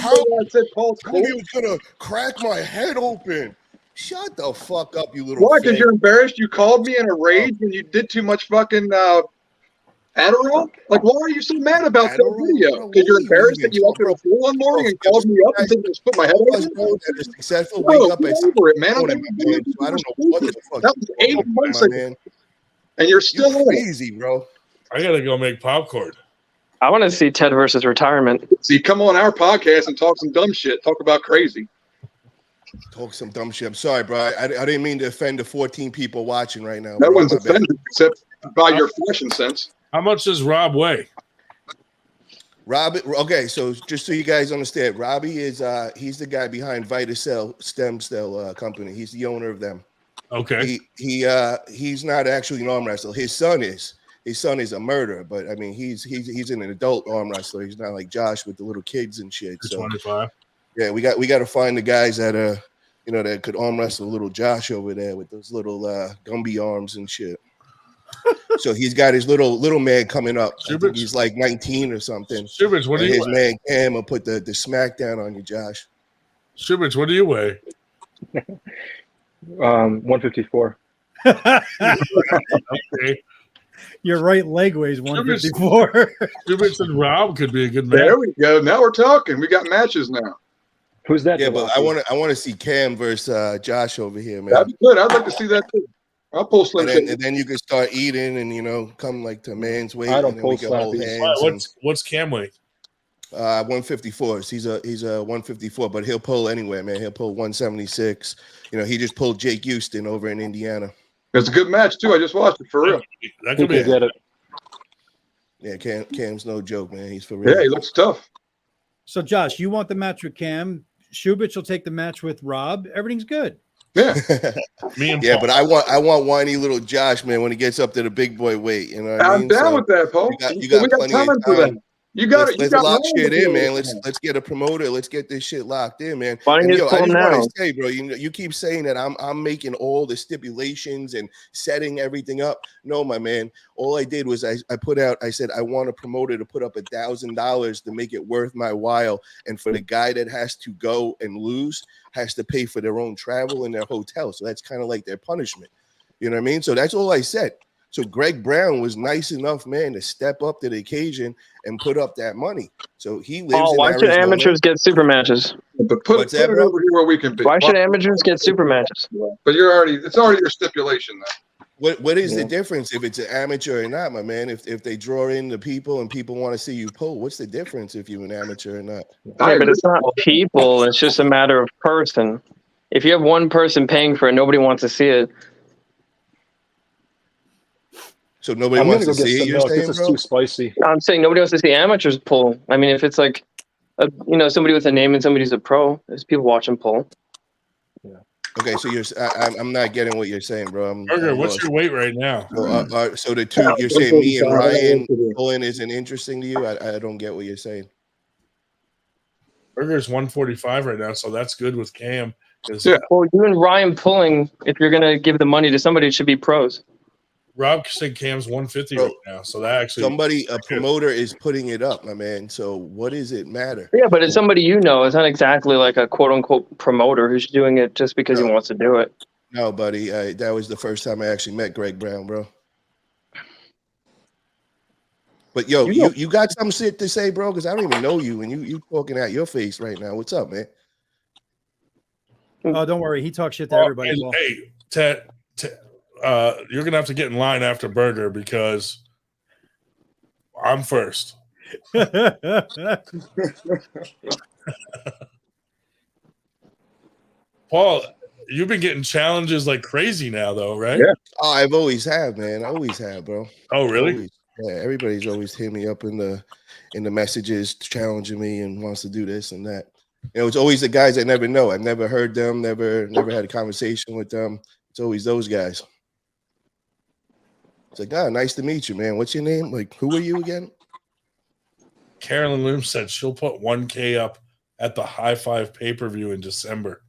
house. I said Paul's told me he was gonna crack my head open. Shut the fuck up, you little. Why? Because you're embarrassed. You called me in a rage when you did too much fucking Adderall. Like, why are you so mad about that video? Because you're embarrassed that you woke up one morning and called me up and said just put my head over it. Successful. Wake up at over it, man. I don't know what the fuck. That was 8 months ago, and you're still crazy, bro. I gotta go make popcorn. I want to see Ted versus retirement. See, come on our podcast and talk some dumb shit. Talk about crazy. Talk some dumb shit. I'm sorry, bro. I didn't mean to offend the 14 people watching right now. That one's offended, except by your fashion sense. How much does Rob weigh? Okay, so just so you guys understand, Robbie is he's the guy behind VitaCell Stem Cell Company. He's the owner of them. Okay. He's not actually an arm wrestler. His son is. His son is a murderer, but I mean he's an adult arm wrestler. He's not like Josh with the little kids and shit. So 25. Yeah, we got to find the guys that that could arm wrestle little Josh over there with those little Gumby arms and shit. So he's got his little man coming up. I think he's like 19 or something. Shubits, what do you his weigh? man Cam will put the smackdown on you, Josh. Shubits, what do you weigh? 154. Okay. Your right leg weighs 154. Shubits and Rob could be a good match. There we go. Now we're talking. We got matches now. Who's that? Yeah, but I want to see Cam versus Josh over here, man. That'd be good. I'd like to see that too. I'll pull Slim and then you can start eating and come like to man's weight. I don't and pull we can hold hands. What's Cam weight? 154. He's a 154, but he'll pull anywhere, man. He'll pull 176. He just pulled Jake Houston over in Indiana. It's a good match too. I just watched it for real. That could be get it. Yeah, Cam's no joke, man. He's for real. Yeah, he looks tough. So Josh, you want the match with Cam? Shubich will take the match with Rob. Everything's good. Yeah. Me and Yeah, Paul. but I want whiny little Josh, man, when he gets up to the big boy weight. You know what I I'm mean? down So with that, Paul. you got we got plenty time of for that. time. You got it. Let's got lock Ryan shit to in, do man. it. Let's get a promoter. Let's get this shit locked in, man. Why don't And you yo, just I pull just him want now? to say, bro, you keep saying that I'm making all the stipulations and setting everything up. No, my man. All I did was I said I want a promoter to put up $1,000 to make it worth my while, and for the guy that has to go and lose has to pay for their own travel and their hotel. So that's kind of like their punishment. You know what I mean? So that's all I said. So Greg Brown was nice enough, man, to step up to the occasion and put up that money. So he lives Paul, in why should Arizona. amateurs get super matches? But put What's it that, bro? over here where we can be. Why should amateurs get super matches? But it's already your stipulation then. What is the difference if it's an amateur or not, my man? If they draw in the people and people want to see you pull, what's the difference if you're an amateur or not? Yeah, but it's not people. It's just a matter of person. If you have one person paying for it, nobody wants to see it. So nobody I'm wants gonna to go get see it, some you're milk. saying, This is bro? too spicy. I'm saying nobody wants to see amateurs pull. I mean, if it's like, somebody with a name and somebody's a pro, there's people watching pull. Okay, so I'm not getting what you're saying, bro. Burger, I'm what's lost. your weight right now? So the two you're saying me and Ryan pulling isn't interesting to you? I don't get what you're saying. Burger's 145 right now, so that's good with Cam. Well, you and Ryan pulling, if you're going to give the money to somebody, it should be pros. Rob said Cam's 150 right now, so that actually a promoter is putting it up, my man. So what does it matter? Yeah, but it's somebody you know. It's not exactly like a quote-unquote promoter who's doing it just because he wants to do it. No, buddy. That was the first time I actually met Greg Brown, bro. But yo, you got some shit to say, bro? Because I don't even know you, and you talking out your face right now. What's up, man? Oh, don't worry. He talks shit to everybody. And, Paul. hey, Ted, you're gonna have to get in line after Burger because I'm first. Paul, you've been getting challenges like crazy now, though, right? Yeah. Oh, I've always have, man. I always have, bro. Oh, really? Always. Yeah, everybody's always hitting me up in the messages, challenging me and wants to do this and that. You know, it's always the guys I never know. I've never heard them, never had a conversation with them. It's always those guys. It's like, nice to meet you, man. What's your name? Like, who are you again? Carolyn Loom said she'll put 1K up at the High Five pay-per-view in December.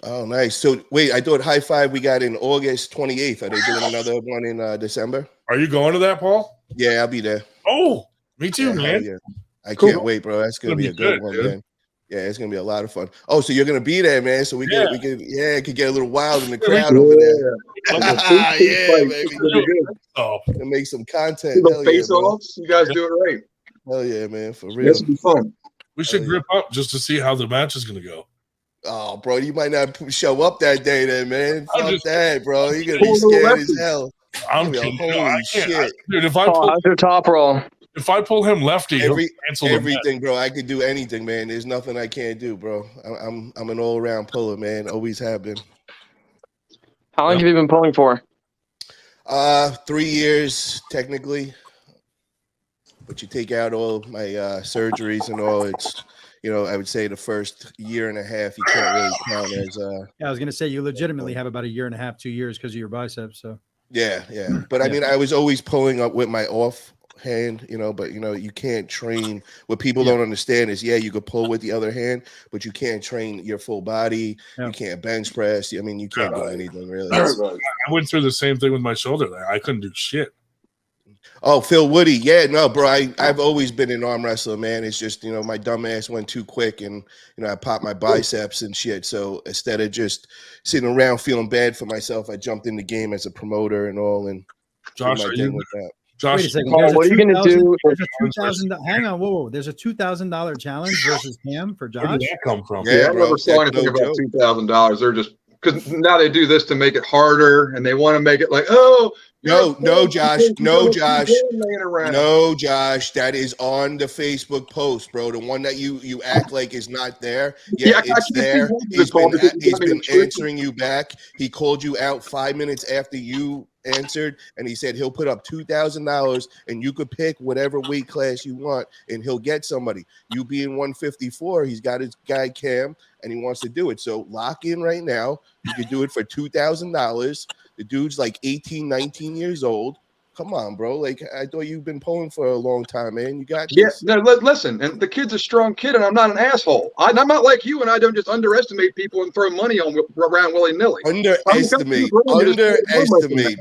Oh, nice. So wait, I thought High Five we got in August 28th. Are they doing another one in December? Are you going to that, Paul? Yeah, I'll be there. Oh, me too, man. Yeah. I can't wait, bro. That's gonna be a good one, dude. man. Yeah, it's gonna be a lot of fun. Oh, so you're gonna be there, man. So it could get a little wild in the crowd over there. Yeah, baby. Oh, and make some content. Little face-offs. You guys do it right. Hell yeah, man. For real. This will be fun. We should grip up just to see how the match is gonna go. Oh, bro, you might not show up that day, then, man. Fuck that, bro. You're gonna be scared as hell. I'm kidding. Holy shit, dude! If I pull your top roll, if I pull him lefty, he'll cancel everything, bro. I could do anything, man. There's nothing I can't do, bro. I'm an all around puller, man. Always have been. How long have you been pulling for? 3 years technically, but you take out all my surgeries and all. It's I would say the first year and a half you can't really count as. Yeah, I was gonna say you legitimately have about a year and a half, 2 years because of your biceps. So. Yeah. But I mean, I was always pulling up with my off hand, but you can't train. What people don't understand is, you could pull with the other hand, but you can't train your full body. You can't bench press. I mean, you can't do anything really. I went through the same thing with my shoulder. I couldn't do shit. Oh, Phil Woody. Yeah, no, bro. I've always been an arm wrestler, man. It's just, my dumb ass went too quick and, I popped my biceps and shit. So instead of just sitting around feeling bad for myself, I jumped in the game as a promoter and all. And Josh, are you with that? Josh, wait a second. Paul, what are you going to do? There's a $2,000. Hang on, whoa! There's a $2,000 challenge versus Cam for Josh. Where did that come from? Yeah, I never saw anything about $2,000. They're just because now they do this to make it harder, and they want to make it like, no, Josh, that is on the Facebook post, bro. The one that you act like is not there. Yeah, it's there. He's been answering you back. He called you out 5 minutes after you answered, and he said he'll put up $2,000 and you could pick whatever weight class you want, and he'll get somebody. You being 154, he's got his guy Cam, and he wants to do it. So lock in right now. You could do it for $2,000. The dude's like 18, 19 years old. Come on, bro. Like, I thought you've been pulling for a long time, man. You got this. Yeah, no, listen, and the kid's a strong kid, and I'm not an asshole. I'm not like you, and I don't just underestimate people and throw money around willy-nilly. Underestimate,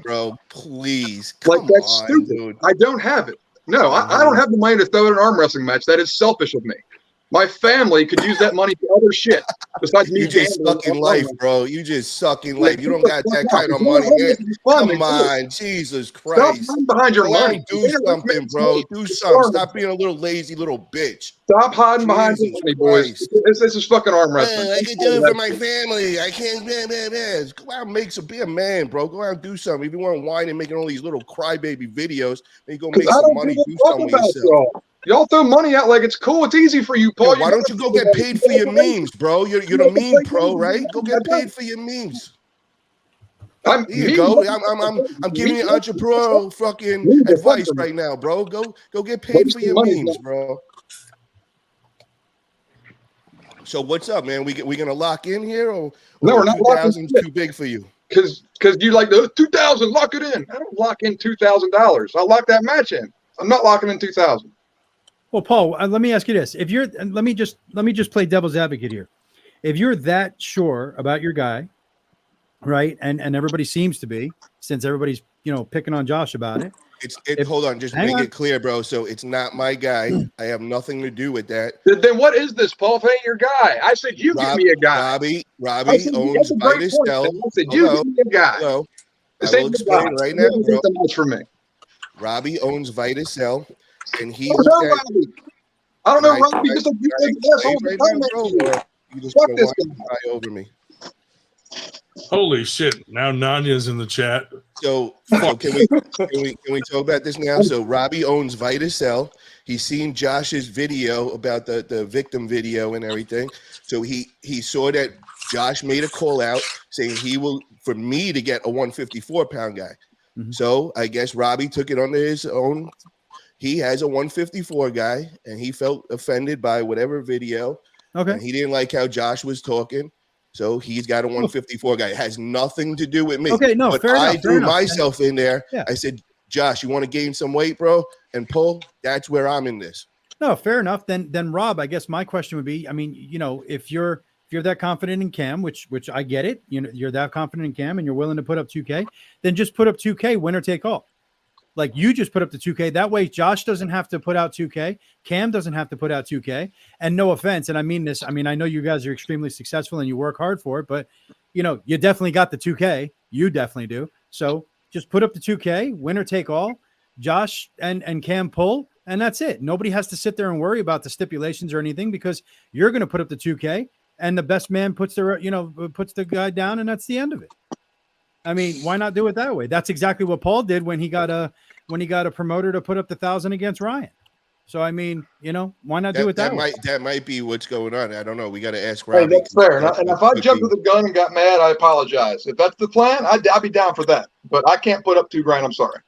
bro. Please. Like, Come that's on, stupid. dude. I don't have it. No, I don't have the money to throw in an arm wrestling match. That is selfish of me. My family could use that money for other shit besides me. You just suck in life, bro. You just suck in life. You don't got that kind of money, man. Come on, Jesus Christ. Stop behind your money. Do something, bro. Do something. Stop being a little lazy little bitch. Stop hiding behind your money, boys. This is fucking arm wrestling. I can do it for my family. I can't. Go out and be a man, bro. Go out and do something. If you want to whine and making all these little crybaby videos, then you go make some money. Do something with yourself. Y'all throw money out like it's cool. It's easy for you, Paul. Yo, why don't you go get paid for your memes, bro? You're the meme pro, right? Go get paid for your memes. There you go. I'm giving you entrepreneurial fucking advice right now, bro. Go get paid for your memes, bro. So what's up, man? We gonna lock in here, or no? We're not locking. Too big for you. Because you like the 2,000. Lock it in. I don't lock in $2,000. I'll lock that match in. I'm not locking in 2,000. Well, Paul, let me ask you this: if you're, let me just play devil's advocate here. If you're that sure about your guy, right, and everybody seems to be, since everybody's picking on Josh about it. Hold on, just make it clear, bro. So it's not my guy. I have nothing to do with that. Then what is this, Paul? If it ain't your guy, I said you give me a guy. Robbie owns Vitus Cell. I said you give me a guy. Hello. I will explain right now, bro. For me. Robbie owns Vitus Cell. And he I don't know, Robbie. You just want to cry over me. Holy shit! Now Nanya's in the chat. So can we talk about this now? So Robbie owns Vitus Cell. He's seen Josh's video about the victim video and everything. So he saw that Josh made a call out saying he will for me to get a 154-pound guy. Mm-hmm. So I guess Robbie took it under his own. He has a 154 guy, and he felt offended by whatever video. Okay. And he didn't like how Josh was talking. So he's got a 154 guy. It has nothing to do with me. Okay, no, but fair enough. I threw myself in there. Yeah. I said, Josh, you want to gain some weight, bro? And pull? That's where I'm in this. No, fair enough. Then Rob, I guess my question would be, I mean, if you're that confident in Cam, which I get it, you're that confident in Cam and you're willing to put up 2K, then just put up 2K, winner take all. Like you just put up the 2K. That way, Josh doesn't have to put out 2K. Cam doesn't have to put out 2K. And no offense, and I mean this. I mean, I know you guys are extremely successful and you work hard for it, but you definitely got the 2K. You definitely do. So just put up the 2K, winner take all. Josh and Cam pull, and that's it. Nobody has to sit there and worry about the stipulations or anything because you're going to put up the 2K, and the best man puts the guy down, and that's the end of it. I mean, why not do it that way? That's exactly what Paul did when he got a promoter to put up the 1,000 against Ryan. So I mean, why not do it that way? That might be what's going on. I don't know. We got to ask Robbie. Hey, that's fair. And if I jumped with the gun and got mad, I apologize. If that's the plan, I'd be down for that. But I can't put up $2,000. I'm sorry.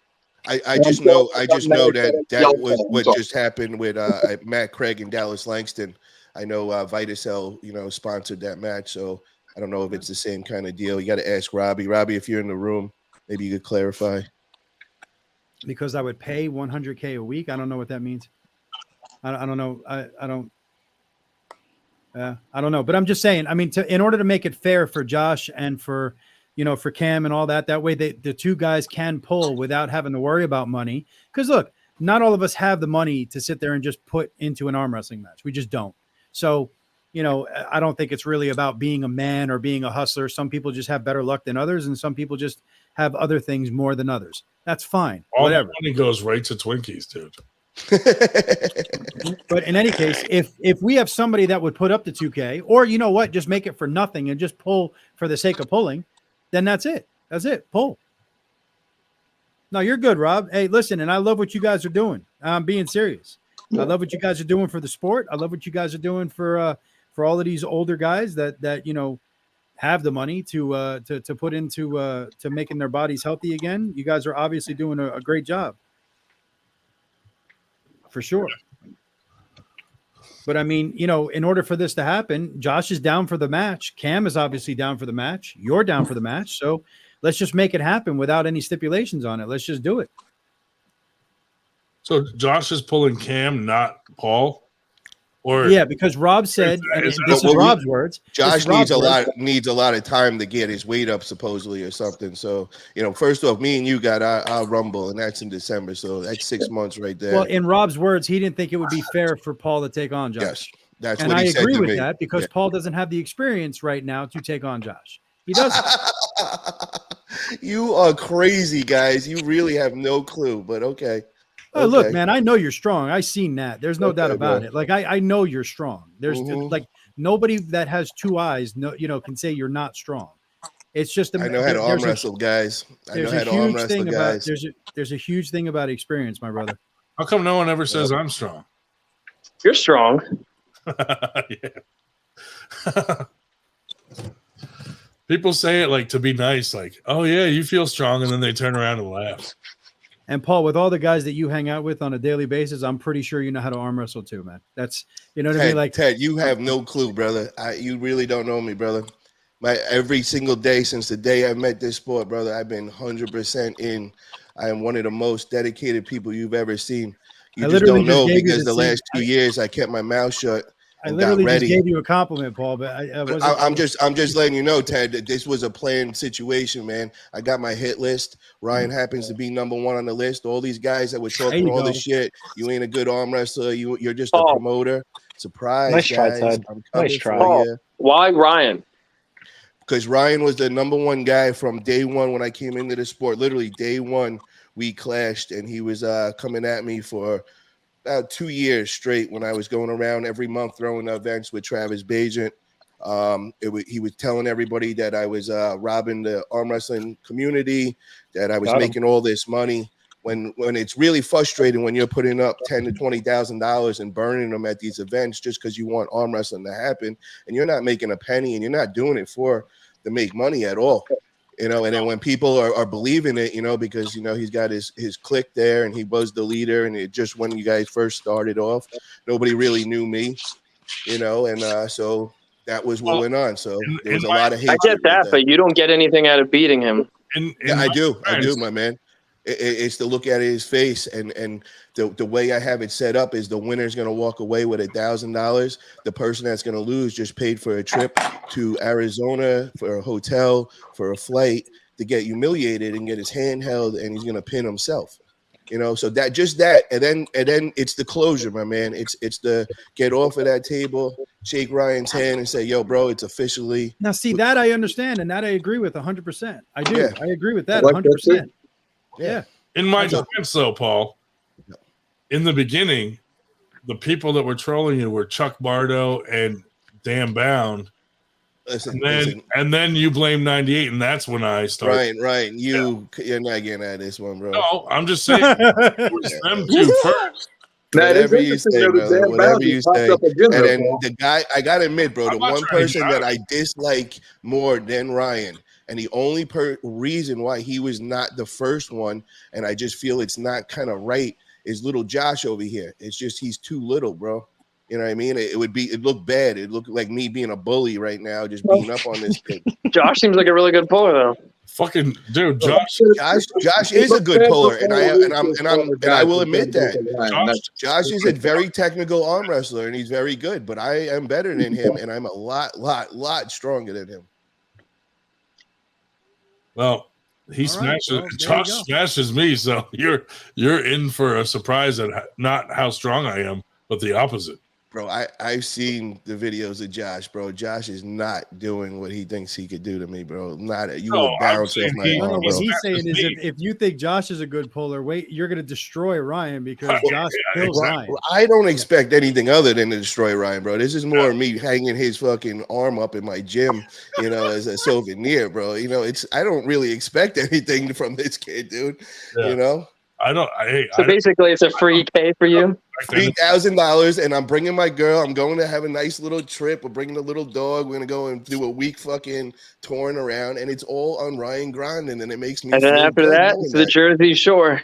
I just know that was what just happened with Matt Craig and Dallas Langston. I know Vitus Cell, sponsored that match, so I don't know if it's the same kind of deal. You got to ask Robbie. Robbie, if you're in the room, maybe you could clarify. Because I would pay $100K a week. I don't know what that means. I don't know. I don't know. But I'm just saying. I mean, in order to make it fair for Josh and for Cam and all that, that way the two guys can pull without having to worry about money. Because look, not all of us have the money to sit there and just put into an arm wrestling match. We just don't. So. I don't think it's really about being a man or being a hustler. Some people just have better luck than others, and some people just have other things more than others. That's fine. Whatever. Money goes right to Twinkies, dude. But in any case, if we have somebody that would put up the 2K, or just make it for nothing and just pull for the sake of pulling, then that's it. That's it. Pull. No, you're good, Rob. Hey, listen, and I love what you guys are doing. I'm being serious. I love what you guys are doing for the sport. I love what you guys are doing for all of these older guys that have the money to put into to making their bodies healthy again, you guys are obviously doing a great job. For sure. But I mean, you know, in order for this to happen, Josh is down for the match. Cam is obviously down for the match. You're down for the match. So let's just make it happen without any stipulations on it. Let's just do it. So Josh is pulling Cam, not Paul? Or yeah, because Rob said, and this is Rob's words. Josh needs a lot of time to get his weight up, supposedly, or something. So, you know, first off, me and you got our Rumble, and that's in December. So that's 6 months right there. Well, in Rob's words, he didn't think it would be fair for Paul to take on Josh. Yes, that's and what he said to me. I agree with that because Paul doesn't have the experience right now to take on Josh. He doesn't. You are crazy, guys. You really have no clue, but okay. Oh, look, man, I know you're strong. I seen that. There's no doubt about it. Like I know you're strong. There's like nobody that has two eyes, can say you're not strong. It's just I know how to arm wrestle, guys. I know how to arm wrestle, guys. There's a huge thing about experience, my brother. How come no one ever says I'm strong? You're strong. People say it like to be nice, like, "Oh yeah, you feel strong," and then they turn around and laugh. And Paul, with all the guys that you hang out with on a daily basis, I'm pretty sure you know how to arm wrestle too, man. That's, you know what I mean? Like Ted, you have no clue, brother. You really don't know me, brother. Every single day since the day I met this sport, brother, I've been 100% in. I am one of the most dedicated people you've ever seen. You just don't know because the last 2 years I kept my mouth shut. I literally just gave you a compliment, Paul, but I'm just letting you know, Ted, that this was a planned situation, man. I got my hit list. Ryan happens to be #1 on the list. All these guys that were talking all this shit. You ain't a good arm wrestler. You're just a promoter. Surprise, nice guys. Try, Ted. Nice try. You. Why Ryan? Because Ryan was the #1 guy from day one when I came into the sport. Literally day one, we clashed, and he was coming at me for about 2 years straight when I was going around every month throwing events with Travis Bajent. He was telling everybody that I was robbing the arm wrestling community, that I was making all this money. When it's really frustrating when you're putting up $10,000 to $20,000 and burning them at these events just because you want arm wrestling to happen, and you're not making a penny, and you're not doing it to make money at all. You know, and then when people are believing it, you know, because, you know, he's got his clique there and he was the leader. And it just when you guys first started off, nobody really knew me, you know, and so that was what went on. So there was a lot of hate. I get that, but you don't get anything out of beating him. Yeah, I do, my man. It's to look at his face, and the way I have it set up is the winner's going to walk away with $1,000. The person that's going to lose just paid for a trip to Arizona, for a hotel, for a flight, to get humiliated and get his hand held, and he's going to pin himself. You know, so that, and then it's the closure, my man. It's the get off of that table, shake Ryan's hand, and say, "Yo, bro, it's officially." Now, see that I understand, and that I agree with 100%. I do. Yeah. I agree with that 100%. Yeah. In my defense, though, Paul, in the beginning, the people that were trolling you were Chuck Bardo and Dan Bound. And then you blame 98, and that's when I started. Ryan, you're not getting at this one, bro. No, I'm just saying it was them two first. Whatever you say, brother. Whatever you say. And then the guy, I gotta admit, bro, the one person that I dislike more than Ryan, and the only reason why he was not the first one, and I just feel it's not kind of right, is little Josh over here. It's just he's too little, bro. You know what I mean? It looked bad. It looked like me being a bully right now, just beating up on this kid. Josh seems like a really good puller, though. Fucking dude, Josh is a good puller, and I will admit that Josh is a very technical arm wrestler, and he's very good. But I am better than him, and I'm a lot stronger than him. Well, Josh smashes me, so you're in for a surprise at not how strong I am, but the opposite. Bro, I've seen the videos of Josh, bro. Josh is not doing what he thinks he could do to me, bro. You will bounce off my arm, bro. What he's saying is if you think Josh is a good puller, wait, you're going to destroy Ryan because Josh kills Ryan. I don't expect anything other than to destroy Ryan, bro. This is more me hanging his fucking arm up in my gym, you know, as a souvenir, bro. You know, I don't really expect anything from this kid, dude. You know? I don't. So basically, it's a free pay for you. $3,000, and I'm bringing my girl. I'm going to have a nice little trip. We're bringing a little dog. We're gonna go and do a week fucking touring around, and it's all on Ryan Grinding, and it makes me. And then feel after good that, knowing to the that. Jersey Shore.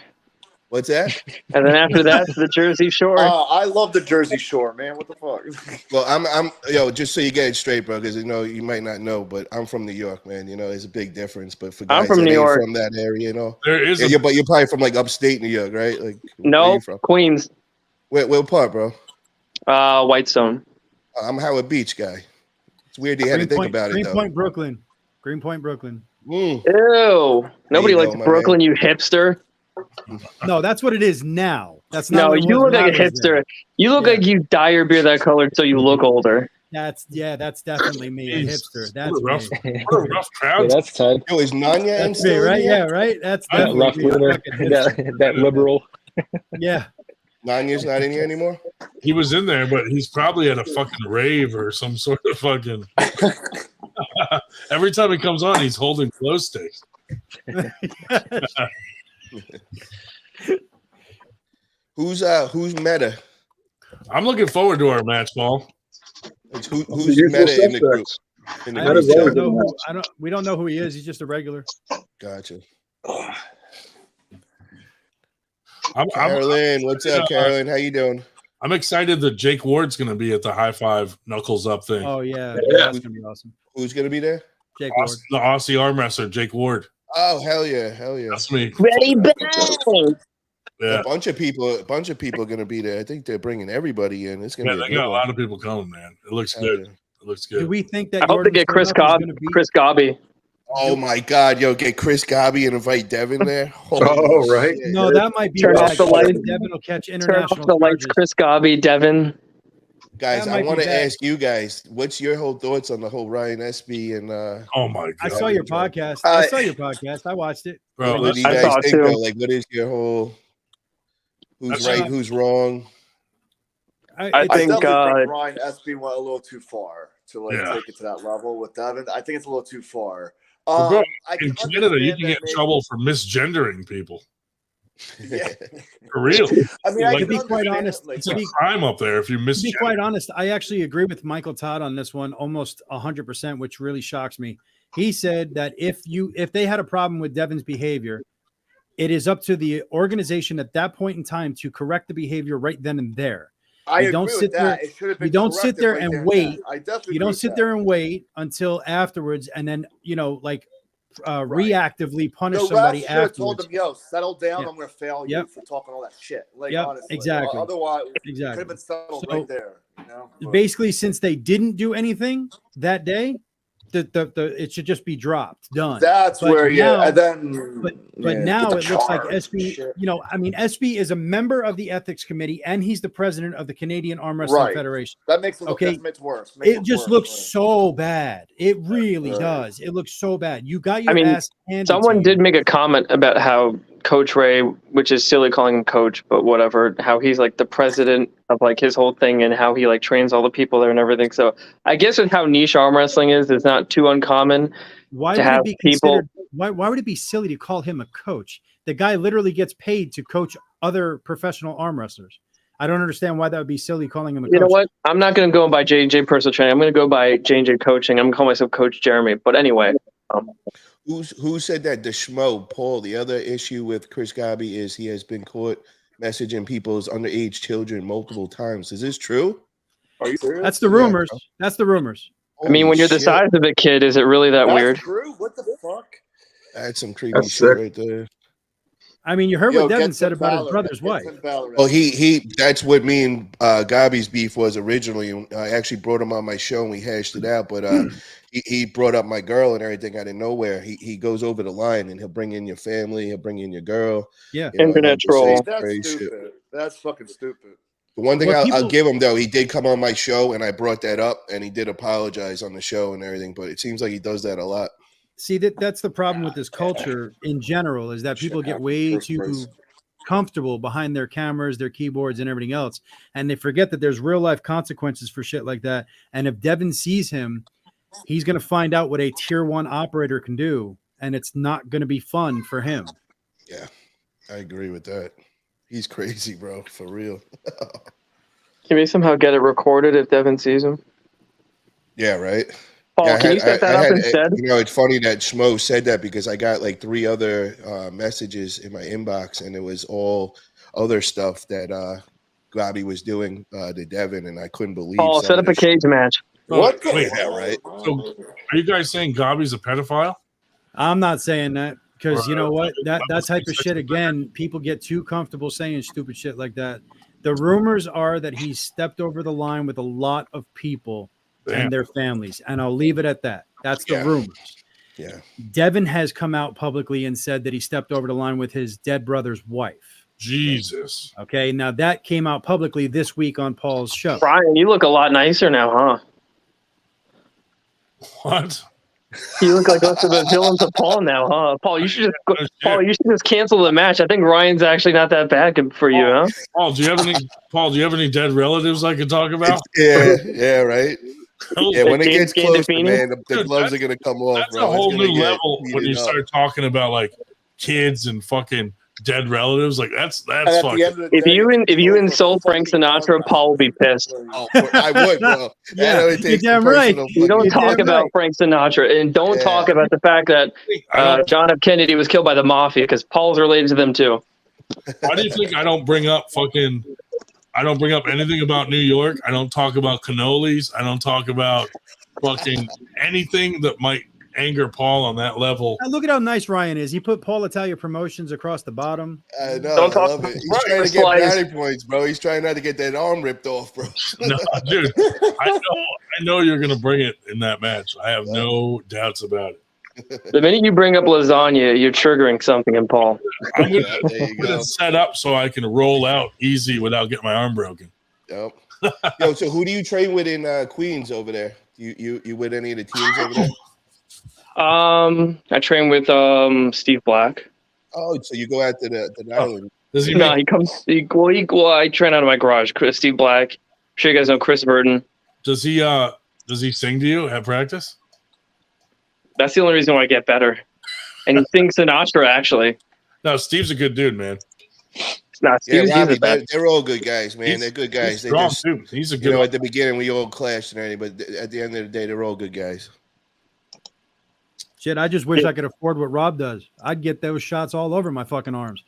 What's that? And then after that, to the Jersey Shore. I love the Jersey Shore, man. What the fuck? Well, I'm just so you get it straight, bro, because you might not know, but I'm from New York, man. There's a big difference. But for guys I'm from that New ain't York. from that area, there is. But you're probably from like upstate New York, right? Like where No, you from? Queens. Where part, bro? Whitestone. I'm Howard Beach guy. It's weird you had to think about it, though. Greenpoint, Brooklyn. Greenpoint, Brooklyn. Ew. Nobody likes Brooklyn, you hipster. No, that's what it is now. That's not. No, what it you was look when like a I was hipster. there. You look like you dye your beard that color so you look older. That's definitely me, a hipster. That's rough, me. what a rough crowd. Yeah, that's tight. Yo, is Nanya That's still me, in right? here? Yeah, right. That's That definitely rough me. I'm leader, fucking hipster. that liberal. Yeah. Nanya's not in here anymore? He was in there, but he's probably at a fucking rave or some sort of fucking. Every time he comes on, he's holding glow sticks. Who's meta? I'm looking forward to our match, Paul. Who's meta in the group? In the group? We don't know who he is. He's just a regular. Gotcha. Carolyn, what's up, Carolyn? How you doing? I'm excited that Jake Ward's going to be at the high five knuckles up thing. Oh yeah, that's gonna be awesome. Who's gonna be there? Jake Ward. The Aussie arm wrestler, Jake Ward. Oh hell yeah, hell yeah. That's me. Ready, bang! Yeah. A bunch of people are gonna be there. I think they're bringing everybody in. It's gonna be. They got a lot of people coming, man. It looks good. It looks good. Do we think that? I hope they get Chris Gobby. Oh my God, yo, get Chris Gobby and invite Devin there. Oh, right. Shit. No, that might be. Turn off the lights. Devin will catch Turn international. off the lights, charges. Chris Gobby, Devin. Guys, That I might want be to bad. ask you guys, what's your whole thoughts on the whole Ryan Espy and Oh my God. I saw your podcast. I saw your podcast. I watched it. Bro, what do you I guys saw it think too. though? Like, what is your whole who's right, who's wrong? I I think definitely think Ryan Espy went a little too far to Yeah. take it to that level with Devin. I think it's a little too far. Well, bro, I in can Canada, you understand can that get in maybe- trouble for misgendering people. Yeah. For real. I mean, I Like, To can be quite understand honest, it, like, it's a crime up there if you To be misgender. quite honest, I actually agree with Michael Todd on this one almost 100%, which really shocks me. He said that if they had a problem with Devin's behavior, it is up to the organization at that point in time to correct the behavior right then and there. I You agree don't with sit that. there. It should have You been don't sit corrected there right and there and wait. then. I definitely You don't agree sit with there that. and wait until afterwards, and then Right. reactively punish The somebody refs should have told afterwards. them, "Yo, settle down. Yeah. I'm going to fail Yep. you for talking all that shit." Like, Yep, honestly, exactly. Otherwise, it could Exactly. have been settled So, right there. You know, But- Basically, since they didn't do anything that day, the it should just be dropped, done. That's But where, now- and then, But yeah, now get it the looks like charge, SB. shit. SB is a member of the ethics committee, and he's the president of the Canadian Arm Wrestling Right. Federation. That makes it look. Okay. That makes it worse. Makes It just worse, looks right. so bad. It really Right. does. It looks so bad. You got your I mean, ass handed someone to you. did make a comment about how Coach Ray, which is silly calling him coach, but whatever, how he's like the president of like his whole thing and how he like trains all the people there and everything. So I guess with how niche arm wrestling is, it's not too uncommon Why to would it have be people. considered? Why would it be silly to call him a coach? The guy literally gets paid to coach other professional arm wrestlers. I don't understand why that would be silly calling him a coach. You know what? I'm not going to go by J&J personal training. I'm going to go by J&J coaching. I'm going to call myself Coach Jeremy. But anyway. Who said that? The schmo, Paul. The other issue with Chris Gobby is he has been caught messaging people's underage children multiple times. Is this true? Are you serious? That's the rumors. That's the rumors. I mean, when you're the size of a kid, is it really that That's weird? true. What the fuck? That's some creepy That's shit sick. right there. I mean, you heard Yo, what Devin get said Tim about his Balor. brother's Get wife. Tim Balor. Well, he that's what me and Gobby's beef was originally. I actually brought him on my show and we hashed it out. But he brought up my girl and everything out of nowhere. He goes over the line and he'll bring in your family. He'll bring in your girl. Yeah. You know, and Internet he'll just say troll. some That's crazy stupid. shit. That's fucking stupid. The one thing What I'll people- give him though, he did come on my show and I brought that up and he did apologize on the show and everything. But it seems like he does that a lot. See, that's the problem with this culture in general, is that people get way too comfortable behind their cameras, their keyboards, and everything else, and they forget that there's real life consequences for shit like that. And if Devin sees him, he's going to find out what a tier 1 operator can do, and it's not going to be fun for him. Yeah. I agree with that. He's crazy, bro. For real. Can we somehow get it recorded if Devin sees him? Yeah, right. Paul, Yeah, can you set that up instead? You know, it's funny that Schmo said that because I got like 3 other messages in my inbox, and it was all other stuff that Gobby was doing to Devin, and I couldn't believe. Paul, set up a cage match. What? Wait, yeah, right. So, are you guys saying Gobby's a pedophile? I'm not saying that because you know what? That type of shit, again, people get too comfortable saying stupid shit like that. The rumors are that he's stepped over the line with a lot of people and their families, and I'll leave it at that. That's the rumors. Yeah. Devin has come out publicly and said that he stepped over the line with his dead brother's wife. Jesus. Okay, now that came out publicly this week on Paul's show. Brian, you look a lot nicer now, huh? What? You look like most of the villains of Paul now, huh? Paul, you should just cancel the match. I think Ryan's actually not that bad for you, huh? Paul, do you have any dead relatives I could talk about? Yeah, right. Yeah, when it gets close, man, the gloves are gonna come off. That's bro. a whole It's new gonna get level when you heated up. start talking about like kids and fucking dead relatives. Like that's fucking. If you insult Frank Sinatra, Paul will be pissed. Oh, I would, bro. Yeah, you're damn right. You don't talk about Frank Sinatra, and don't talk about the fact that John F. Kennedy was killed by the mafia, because Paul's related to them too. Why do you think I don't bring up anything about New York? I don't talk about cannolis. I don't talk about fucking anything that might anger Paul on that level. Now look at how nice Ryan is. He put Paul Italia Promotions across the bottom. I know. I love it. He's trying to get brownie points, bro. He's trying not to get that arm ripped off, bro. No, dude. I know you're gonna bring it in that match. I have no doubts about it. The minute you bring up lasagna, you're triggering something in Paul. I'm gonna set up so I can roll out easy without getting my arm broken. Yep. Yo, so who do you train with in Queens over there? You with any of the teams over there? I train with Steve Black. Oh, so you go out to the island? Does he? No, he comes. I train out of my garage. Steve Black. I'm sure you guys know Chris Burton. Does he sing to you at practice? That's the only reason why I get better. And he sings Sinatra, actually. No, Steve's a good dude, man. Nah, Steve's Robbie, the best. they're all good guys, man. They're good guys. He's strong, too. He's a good at the beginning we all clashed and everything, but at the end of the day, they're all good guys. Shit, I just wish I could afford what Rob does. I'd get those shots all over my fucking arms.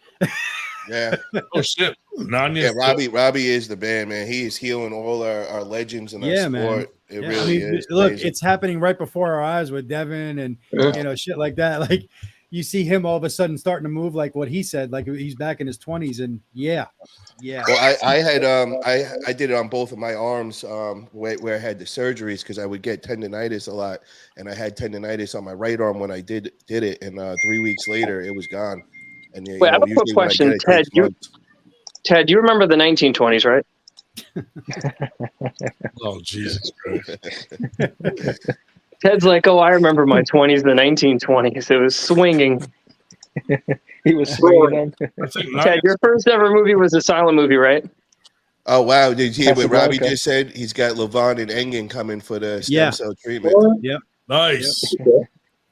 Yeah. Oh shit. Yeah, Robbie is the man, man. He is healing all our legends in our sport. Man. It really is. Look, crazy. it's happening right before our eyes with Devin and shit like that. Like you see him all of a sudden starting to move like what he said, like he's back in his 20s, and yeah. Well, I had I did it on both of my arms where I had the surgeries because I would get tendonitis a lot, and I had tendonitis on my right arm when I did it, and 3 weeks later it was gone. And wait, I have a quick question, Ted. Ted, you remember the 1920s, right? Oh, Jesus Christ. Ted's like, oh, I remember my 20s, the 1920s. It was swinging. He was swinging them. Ted, your first ever movie was a silent movie, right? Oh, wow. Did you hear what Robbie just said? He's got Levon and Engen coming for the stem cell treatment. Yep. Nice.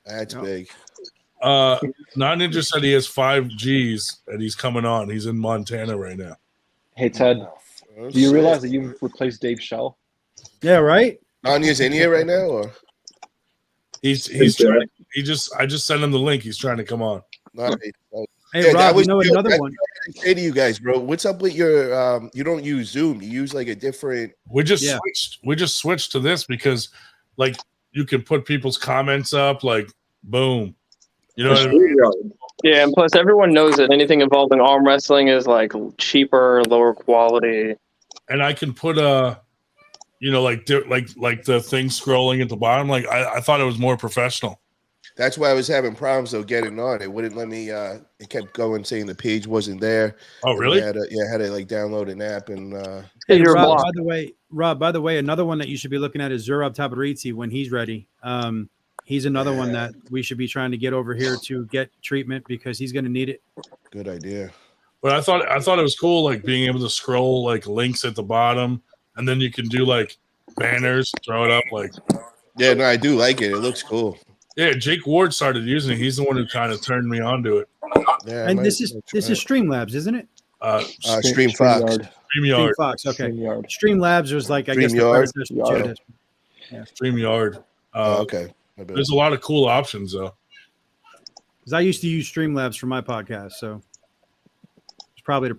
That's big. Non-Ninja said he has 5 Gs and he's coming on. He's in Montana right now. Hey, Ted, do you realize that you've replaced Dave Schell? Yeah, right? Anya's in here right now, or he's trying, I just sent him the link. He's trying to come on. Hey, Rob, another one. Say to you guys, bro, what's up with your you don't use Zoom, you use like a different We just switched to this because like you can put people's comments up, like boom. You know what I mean? Yeah, and plus everyone knows that anything involving arm wrestling is like cheaper, lower quality. And I can put like the thing scrolling at the bottom. Like I thought it was more professional. That's why I was having problems though getting on. It wouldn't let me. It kept going saying the page wasn't there. Oh, really? I had to like download an app and. Hey, Rob, by the way, another one that you should be looking at is Zurab Tabaritzi when he's ready. He's another one that we should be trying to get over here to get treatment because he's going to need it. Good idea. But I thought it was cool, like being able to scroll like links at the bottom, and then you can do like banners, throw it up like. Yeah, no, I do like it. It looks cool. Yeah, Jake Ward started using it. He's the one who kind of turned me on to it. Yeah, And this is Streamlabs, isn't it? Stream Fox. StreamYard. Fox. Okay. StreamYard. Streamlabs was like I guess the StreamYard. predecessor to this. Yeah. StreamYard. Okay. My bad. There's a lot of cool options though. Because I used to use Streamlabs for my podcast, so it's probably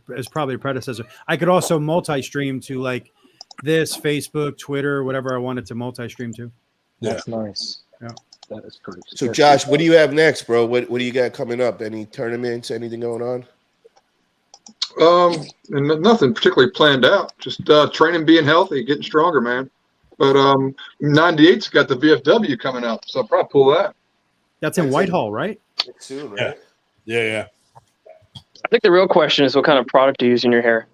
a predecessor. I could also multi-stream to like this, Facebook, Twitter, whatever I wanted to multi-stream to. That's nice. Yeah. That is pretty. So, Josh, what do you have next, bro? What do you got coming up? Any tournaments? Anything going on? And nothing particularly planned out. Just training, being healthy, getting stronger, man. But 98's got the VFW coming up, so I'll probably pull that. That's in Whitehall, right? Soon, right? Yeah. I think the real question is what kind of product do you use in your hair?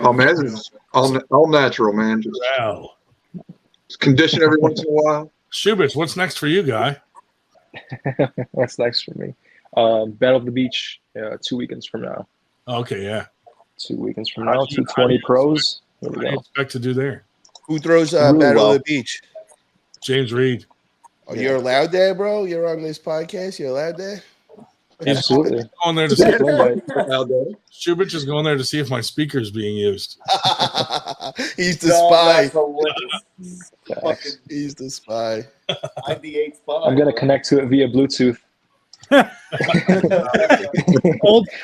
Oh man, this is all natural, man. Just condition every once in a while. Shubitz, what's next for you, guy? What's next for me? Battle of the Beach, 2 weekends from now. Okay, yeah. 2 weekends from now, 220 pros. There What we do you go. expect to do there? Who throws Really Battle well. of the Beach? James Reed. Oh, you're allowed there, bro? You're on this podcast? You're allowed there? Absolutely. Going there to see Invite. Shubitz is going there to see if my speaker is being used. He's the spy. Facts. He's the spy. 98 spy. I'm gonna connect to it via Bluetooth.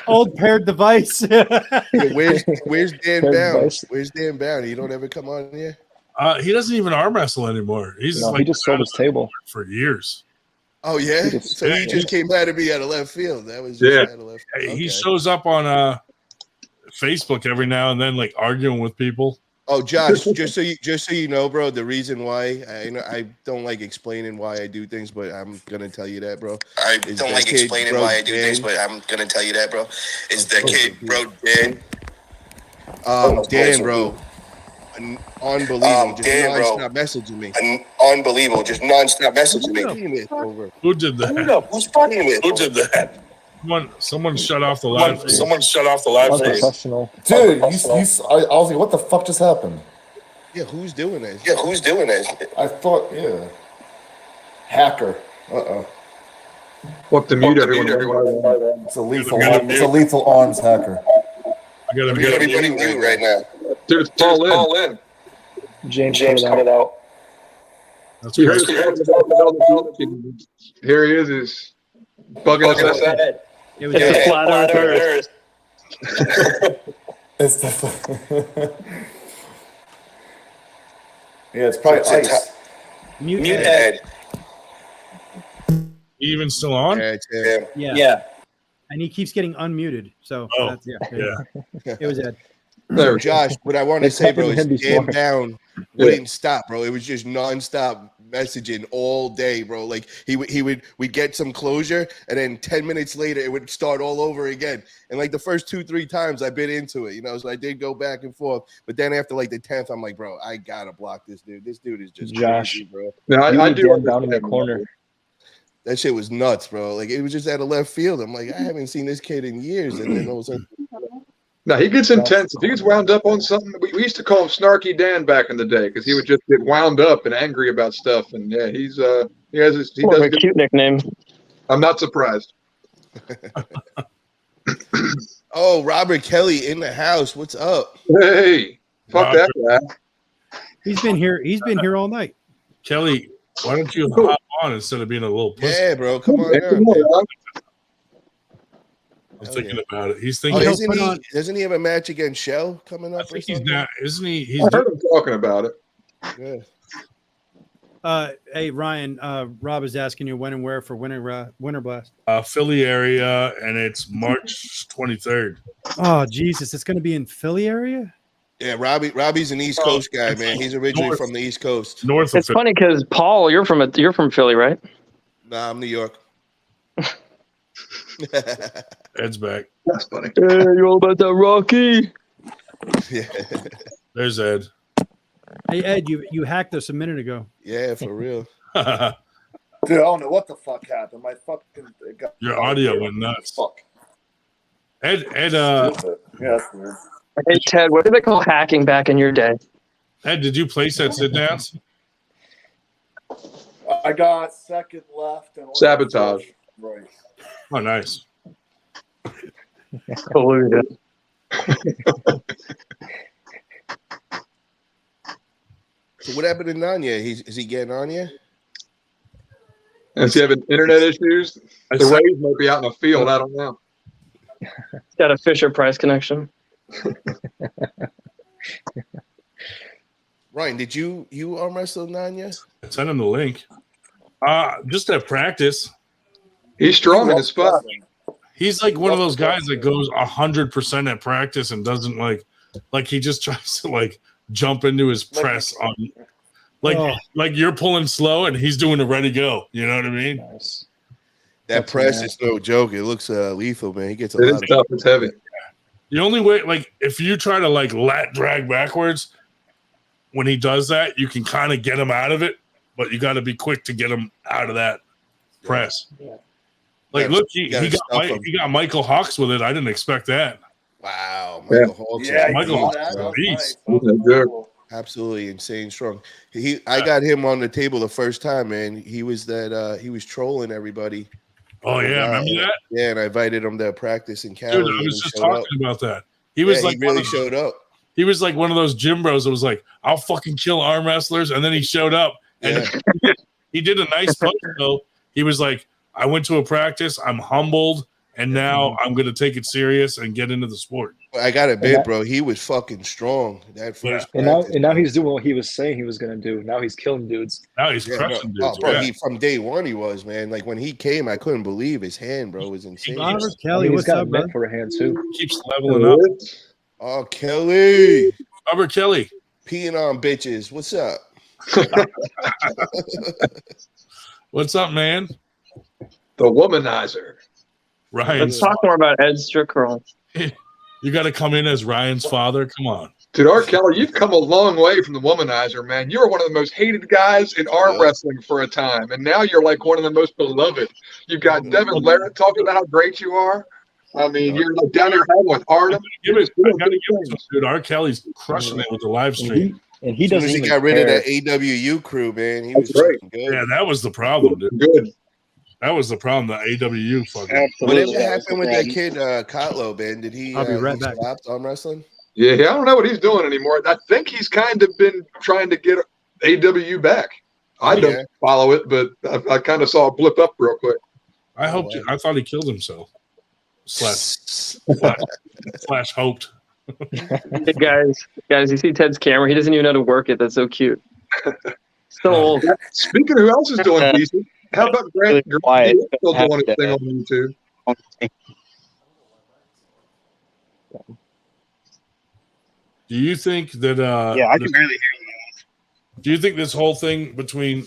old paired device. Where's Dan Paired Bound? device. Where's Dan Bound? He don't ever come on here? He doesn't even arm wrestle anymore. He's No, like he just sold his table. for years. Oh, yeah? just- So he yeah. just came out of me out of left field. That was just Yeah. out of left field. He Okay. shows up on Facebook every now and then, like arguing with people. Oh, Josh, just so you know, bro, the reason why I don't like explaining why I do things, but I'm gonna tell you that, bro. I Is don't that like kid, explaining bro, why I do Dan? things, but I'm gonna tell you that, bro. Is that kid, bro, Dan? Dan, bro, unbelievable, just Dan, bro. non-stop messaging me. Unbelievable, just nonstop messaging me. Clean it over. Who did that? Who's fucking with? Who did that? Someone shut off the live feed. Someone shut off the live feed. Unprofessional. Dude, I was like, what the fuck just happened? Yeah, who's doing this? Yeah, who's doing this? I thought, yeah. Hacker. What to mute everyone? It's a lethal arms hacker. I gotta be Everybody mute right now. Dude, it's Paul in. James cut it out. That's We crazy. heard Here he is. He's bugging us out. It was It's the flat earth. It's the yeah, it's probably ice. mute. Ed. Even still on? Yeah. And he keeps getting unmuted. So Oh, that's, yeah. yeah. It was Ed. There. Josh, what I want to It's say, bro, happened to is him Dan before. Down wouldn't stop, bro. It was just nonstop messaging all day, bro. Like we'd get some closure, and then 10 minutes later, it would start all over again. And like the first 2-3 times I bit into it, so I did go back and forth. But then after like the 10th, I'm like, bro, I gotta block this dude. This dude is just Josh. crazy, bro. Now, You I need do Dan down in the understand. corner. That shit was nuts, bro. Like it was just out of left field. I'm like, I haven't seen this kid in years, and then all of a sudden, Now he gets intense. If he gets wound up on something, we used to call him Snarky Dan back in the day because he would just get wound up and angry about stuff. And yeah, he does. More of a cute nickname. I'm not surprised. oh, Robert Kelly in the house. What's up? Hey, fuck that guy. He's been here all night. Kelly, why don't you hop on instead of being a little pussy? Yeah, bro. Come on Hey, down. come on, man. dog. I'm thinking about it. He's Oh, thinking. doesn't he have a match against Shell coming up? I think or he's something? not. Isn't he? He's I heard him talking about it. Yeah. Hey Ryan, Rob is asking you when and where for Winter Blast. Philly area, and it's March 23rd. Oh Jesus, it's going to be in Philly area. Yeah, Robbie's an East Coast guy, man. He's originally from the East Coast. North of It's funny because Paul, you're from Philly, right? Nah, I'm New York. Ed's back. That's funny. Hey, you all about that Rocky? Yeah. There's Ed. Hey Ed, you hacked us a minute ago. Yeah, for real. Dude, I don't know what the fuck happened. My fucking it got Your audio went nuts. Fuck. Ed, Yeah, that's weird. Hey Ted, what did they call hacking back in your day? Ed, did you place that sit downs? I got second left and Sabotage. right. Oh, nice. Hallelujah. So what happened to Nanya? Is he getting on you? Is he having internet issues? The Rays might be out in the field. I don't know. It's got a Fisher Price connection. Ryan, did you arm wrestle Nanya? Send him the link. Just at practice. He's strong in his spot. He's like one of those guys that goes 100% at practice and doesn't like he just tries to like jump into his press on like you're pulling slow and he's doing a ready go. You know what I mean? Nice. That press is no joke. It looks lethal, man. He gets a It lot is tough. It's heavy. The only way, like, if you try to like lat drag backwards when he does that, you can kind of get him out of it, but you got to be quick to get him out of that press. Yeah. Like, look, he got Michael Hawks with it. I didn't expect that. Wow, Michael Hawks. Yeah, Michael Hawks that is a was beast. nice. Absolutely insane strong. I got him on the table the first time, man. He was trolling everybody. Oh yeah, remember that? Yeah, and I invited him to practice in Cali. Dude, I was just talking about that. He was like he really showed up. He was like one of those gym bros that was like, "I'll fucking kill arm wrestlers," and then he showed up and he did a nice post though. He was like, "I went to a practice. I'm humbled, and now I'm going to take it serious and get into the sport." I got a bit, bro. He was fucking strong that first. And now he's doing what he was saying he was going to do. Now he's killing dudes. Now he's crushing dudes. Bro, he from day one he was, man. Like when he came, I couldn't believe his hand, bro. It was insane. Robert Kelly, he's what's got up, a bro? net for a hand too. Keeps leveling up. Oh, Kelly. Robert Kelly. Peeing on bitches. What's up? What's up, man? The womanizer. Ryan. Let's talk more about Ed Strickerl. You got to come in as Ryan's father. Come on. Dude, R. Kelly, you've come a long way from the womanizer, man. You were one of the most hated guys in arm wrestling for a time, and now you're like one of the most beloved. You've got Devin Larrett talking about how great you are. I mean, you're like down there with Artem. I got to give it to him, dude. R. Kelly's crushing it with the live stream. And he As soon doesn't as he even got rid of care. that AWU crew, man. He was great. fucking good. Yeah, that was the problem, dude. Good. That was the problem. The AWU fucking. Whatever happened with that kid Kotlo, man? Did he? I'll be right back. Stopped arm wrestling? Yeah, I don't know what he's doing anymore. I think he's kind of been trying to get AW back. I don't follow it, but I kind of saw it blip up real quick. I thought he killed himself. Slash hoped. Hey guys, you see Ted's camera? He doesn't even know how to work it. That's so cute. So old. Speaking of who else is doing decent, how about Grant? Quiet. He's still doing his thing on YouTube. Do you think that? Yeah, I can barely hear you. Do you think this whole thing between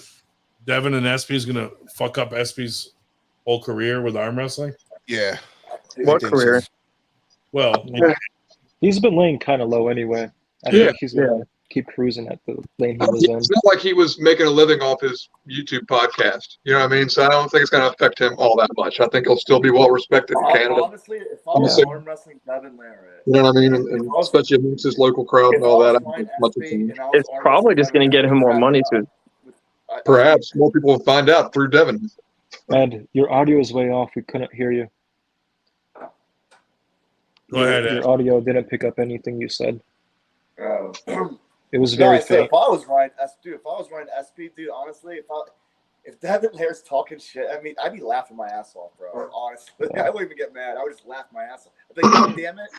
Devin and SP is going to fuck up SP's whole career with arm wrestling? Yeah. What career? Well, He's been laying kind of low anyway. I think he's going to keep cruising at the lane he was in. It's not like he was making a living off his YouTube podcast. You know what I mean? So I don't think it's going to affect him all that much. I think he'll still be well respected in Canada. Honestly, if I was arm wrestling Devin Larrett, You know what I mean? And especially amongst his local crowd and all that. I don't think much of him. It's probably just going to get him more money too. Perhaps more people will find out through Devin. Ed, your audio is way off. We couldn't hear you. Go ahead, Ed. Your audio didn't pick up anything you said. Oh. It was very so fake. if I was Ryan SP, dude, honestly, if Devin Larrett's talking shit, I mean, I'd be laughing my ass off, bro. Honestly, I wouldn't even get mad. I would just laugh my ass off. I'd be like, God damn it.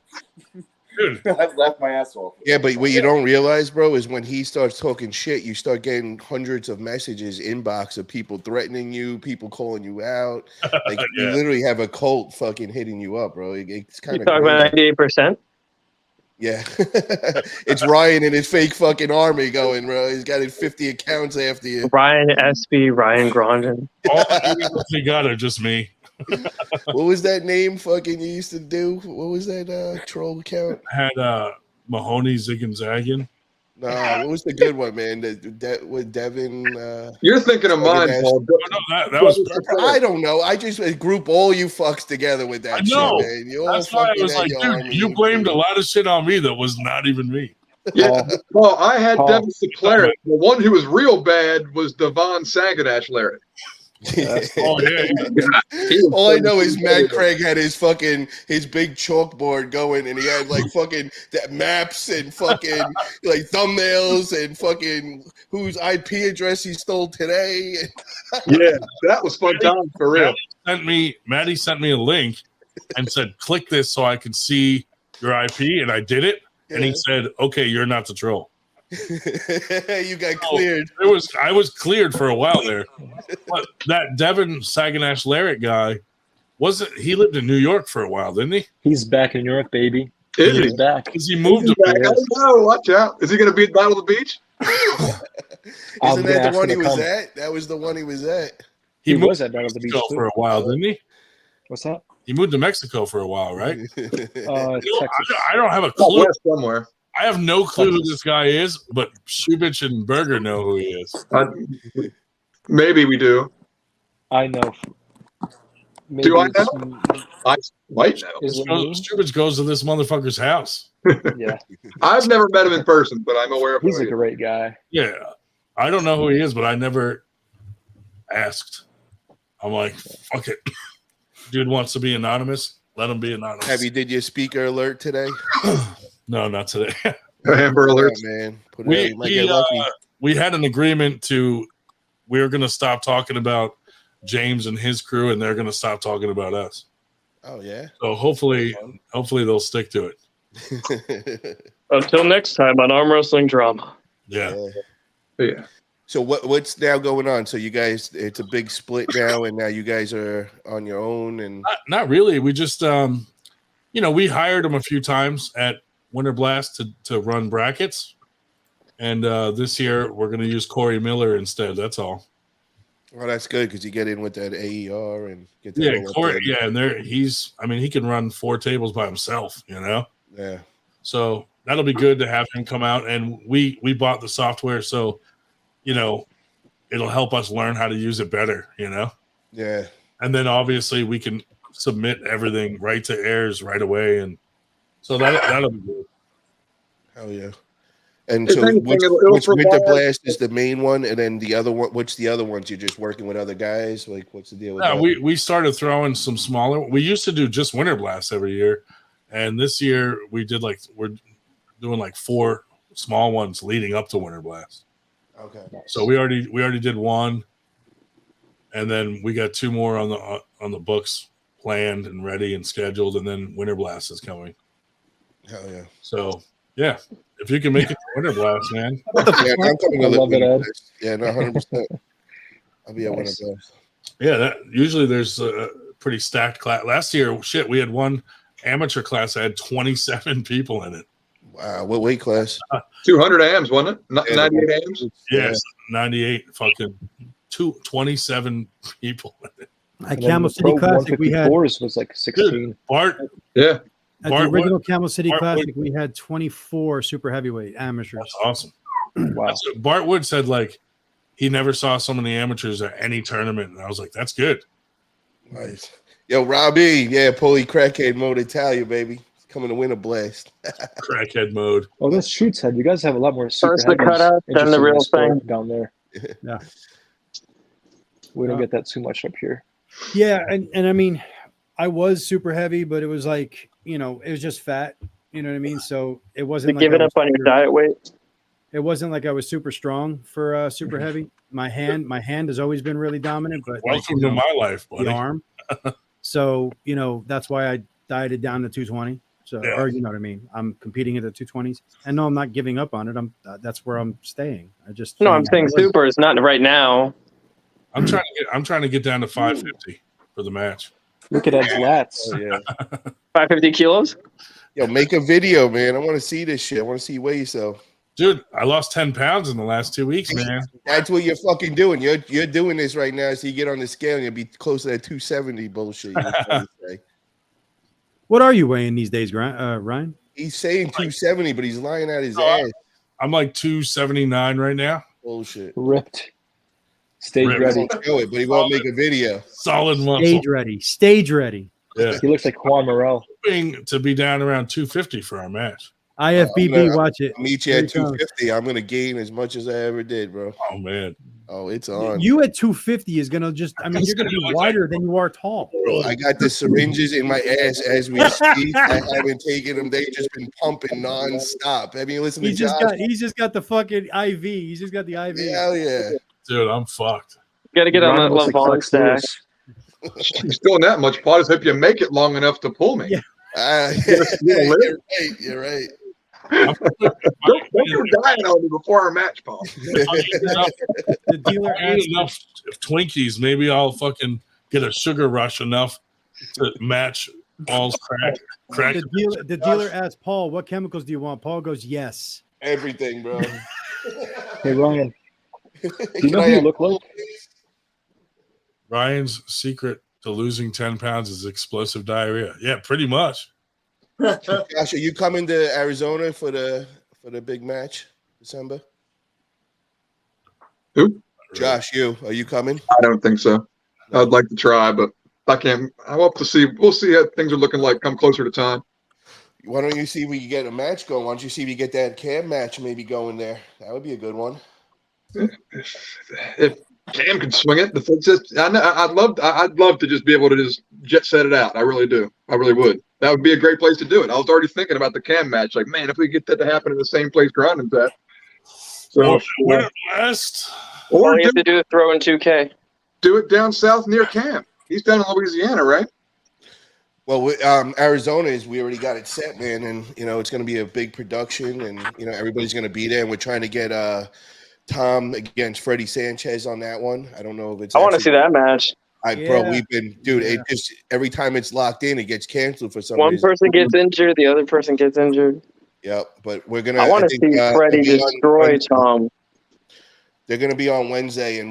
I'd laugh my ass off. Yeah, but what you don't realize, bro, is when he starts talking shit, you start getting hundreds of messages inbox of people threatening you, people calling you out. Like you literally have a cult fucking hitting you up, bro. It's kind You of talking about 98%? Yeah. It's Ryan and his fake fucking army going, bro. He's got his 50 accounts after you. Ryan SB, Ryan Grondin. All the you got are just me. What was that name fucking you used to do? What was that troll account? Had Mahoney Zig and Zagging. Nah, what was the good one, man? With Devin. You're thinking of mine, Paul. That was. I don't know. I just group all you fucks together with that I know. shit, man. You all That's why I fucking was had like, your dude, army. you blamed a lot of shit on me that was not even me. Yeah. Well, I had Paul. Devin Larrett. The one who was real bad was Devon Sagadash Larrett. Oh yeah. All I know is Matt Craig had his big chalkboard going, and he had like fucking maps and fucking like thumbnails and fucking whose IP address he stole today. Yeah, that was fun time for real. Maddie sent me a link and said, "Click this so I can see your IP," and I did it. And he said, "Okay, you're not the troll." You got cleared. I was cleared for a while there. But that Devin Saginash Larrick guy he lived in New York for a while, didn't he? He's back in New York, baby. He's back. Because he moved back. I don't know. Watch out. Is he going to be at Battle of the Beach? Isn't that the one he was at? That was the one he was at. He was at Battle of the Beach for a while, didn't he? What's that? He moved to Mexico for a while, right? Texas. I don't have a clue. West somewhere. I have no clue who this guy is, but Shubich and Berger know who he is. Maybe we do. I know. Do I know? I might know. Shubich goes to this motherfucker's house. Yeah. I've never met him in person, but I'm aware of him. He's a great guy. Yeah. I don't know who he is, but I never asked. I'm like, fuck it. Dude wants to be anonymous. Let him be anonymous. Have you did your speaker alert today? No, not today. Amber alert, man. Put it out. You might get lucky. We had an agreement we were going to stop talking about James and his crew, and they're going to stop talking about us. Oh yeah. So hopefully they'll stick to it. Until next time on Arm Wrestling Drama. Yeah. So what's now going on? So you guys, it's a big split now, and now you guys are on your own, and not really. We just we hired him a few times at Winter Blast to run brackets, and this year we're going to use Corey Miller instead. That's all. Well, that's good because you get in with that AER and get that. Yeah, Corey. Yeah, and he can run 4 tables by himself. Yeah. So that'll be good to have him come out, and we bought the software, so it'll help us learn how to use it better. Yeah. And then obviously we can submit everything right to airs right away, and so that'll be good. Hell yeah! And so, which Winter Blast is the main one, and then the other one? What's the other ones? You're just working with other guys? Like, what's the deal with that? We started throwing some smaller. We used to do just Winter Blast every year, and this year we're doing like 4 small ones leading up to Winter Blast. Okay. So we already did one, and then we got 2 more on the books planned and ready and scheduled, and then Winter Blast is coming. Hell yeah! So yeah, if you can make it to Winter Blast, man. Yeah, I'm coming to love it, Ed. Yeah, no, 100%. I'll be at Winter Blast. Yeah, usually there's a pretty stacked class. Last year, we had one amateur class that had 27 people in it. Wow, what weight class? 200 AMs, wasn't it? 98 AMs? Yes, 98 fucking 27 people in it. At Camel City Classic, we had was like 16. Bart. Yeah. At the original Camel City Classic, we had 24 super heavyweight amateurs. That's awesome. Wow. Bart Wood said he never saw so many amateurs at any tournament, and I was like, that's good. Nice. Yo, Robbie, pulley crackhead mode Italia, baby. Coming to Winter Blast. Crackhead mode. Oh, that's Shoots Head. You guys have a lot more super First the cutout, then the real thing down there. Yeah. We don't get that too much up here. Yeah, and I mean, I was super heavy, but it was like, it was just fat. You know what I mean? So it wasn't like giving up on your diet weight. It wasn't like I was super strong for super heavy. My hand has always been really dominant, but welcome to my life, buddy. The arm. So that's why I dieted down to 220. So, or you know what I mean? I'm competing at the 220s, and no, I'm not giving up on it. That's where I'm staying. I'm saying super is not right now. I'm trying to get down to 550 for the match. Look at Ed's lats. Oh, yeah. 550 kilos. Yo, make a video, man. I want to see this shit. I want to see you weigh yourself. Dude, I lost 10 pounds in the last 2 weeks, man. That's what you're fucking doing. You're doing this right now, so you get on the scale and you'll be close to that 270 bullshit. What are you weighing these days, Ryan? He's saying 270, but he's lying out his ass. I'm like 279 right now. Bullshit. Ripped. Stage ready. Show it, but he won't make a video. Solid muscle. Stage ready. Yeah. He looks like Juan Morel. Hoping to be down around 250 for our match. IFBB, watch it. I'll meet you Here at it comes. 250. I'm gonna gain as much as I ever did, bro. Oh man. Oh, it's on. You at 250 is gonna just. I mean, you're gonna be wider than you are tall. Bro, I got the syringes in my ass as we speak. I haven't taken them. They've just been pumping nonstop. Have you listened to Josh? He's just got the fucking IV. He's just got the IV. Hell yeah. Dude, I'm fucked. Got to get on that Levon stack. He's doing that much. Paul, I just hope you make it long enough to pull me. Yeah. You're right. Don't you dying on me before our match, Paul. The dealer I need enough Twinkies. Maybe I'll fucking get a sugar rush enough to match Paul's crack. The dealer asked Paul, "What chemicals do you want?" Paul goes, "Yes, everything, bro." Hey Ryan, do you know who you look like? Ryan's secret to losing 10 pounds is explosive diarrhea. Yeah, pretty much. Josh, are you coming to Arizona for the big match December? Who? Josh, are you coming? I don't think so. I'd like to try, but I can't. I hope to see. We'll see how things are looking like come closer to time. Why don't you see if we can get a match going? Why don't you see if you get that Cam match maybe going there? That would be a good one. If Cam can swing it, I'd love to just be able to just jet set it out. I really do. I really would. That would be a great place to do it. I was already thinking about the Cam match. Like, man, if we get that to happen in the same place Grondin's at. So, West. All you have to do is throw in 2K. Do it down south near Cam. He's down in Louisiana, right? Well, Arizona we already got it set, man, and it's going to be a big production, and everybody's going to be there, and we're trying to get Tom against Freddie Sanchez on that one. I don't know if it's. I want to see that match. Bro, we've been, dude. It just every time it's locked in, it gets canceled for some reason. One person gets injured, the other person gets injured. Yep, but we're gonna. I want to see Freddie destroy Tom. They're gonna be on Wednesday, and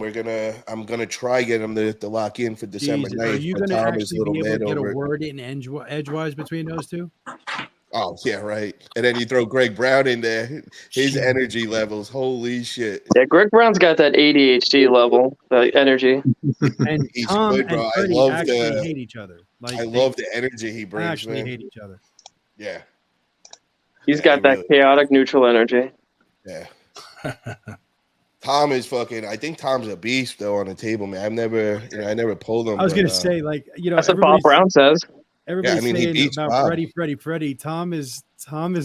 I'm gonna try get them to lock in for December 9th. Are you gonna actually be able to get a word in edgewise between those two? Oh yeah, right. And then you throw Greg Brown in there. His energy levels, holy shit. Yeah, Greg Brown's got that ADHD level, the energy. And he's Tom good, bro. and Freddie actually hate each other. I love the energy he brings. Actually, man. hate each other. Yeah. He's got that chaotic neutral energy. Yeah. Tom is fucking. I think Tom's a beast though on the table, man. I never pulled him. I was gonna say, that's what Bob Brown says. Everybody's saying about Freddie. Tom is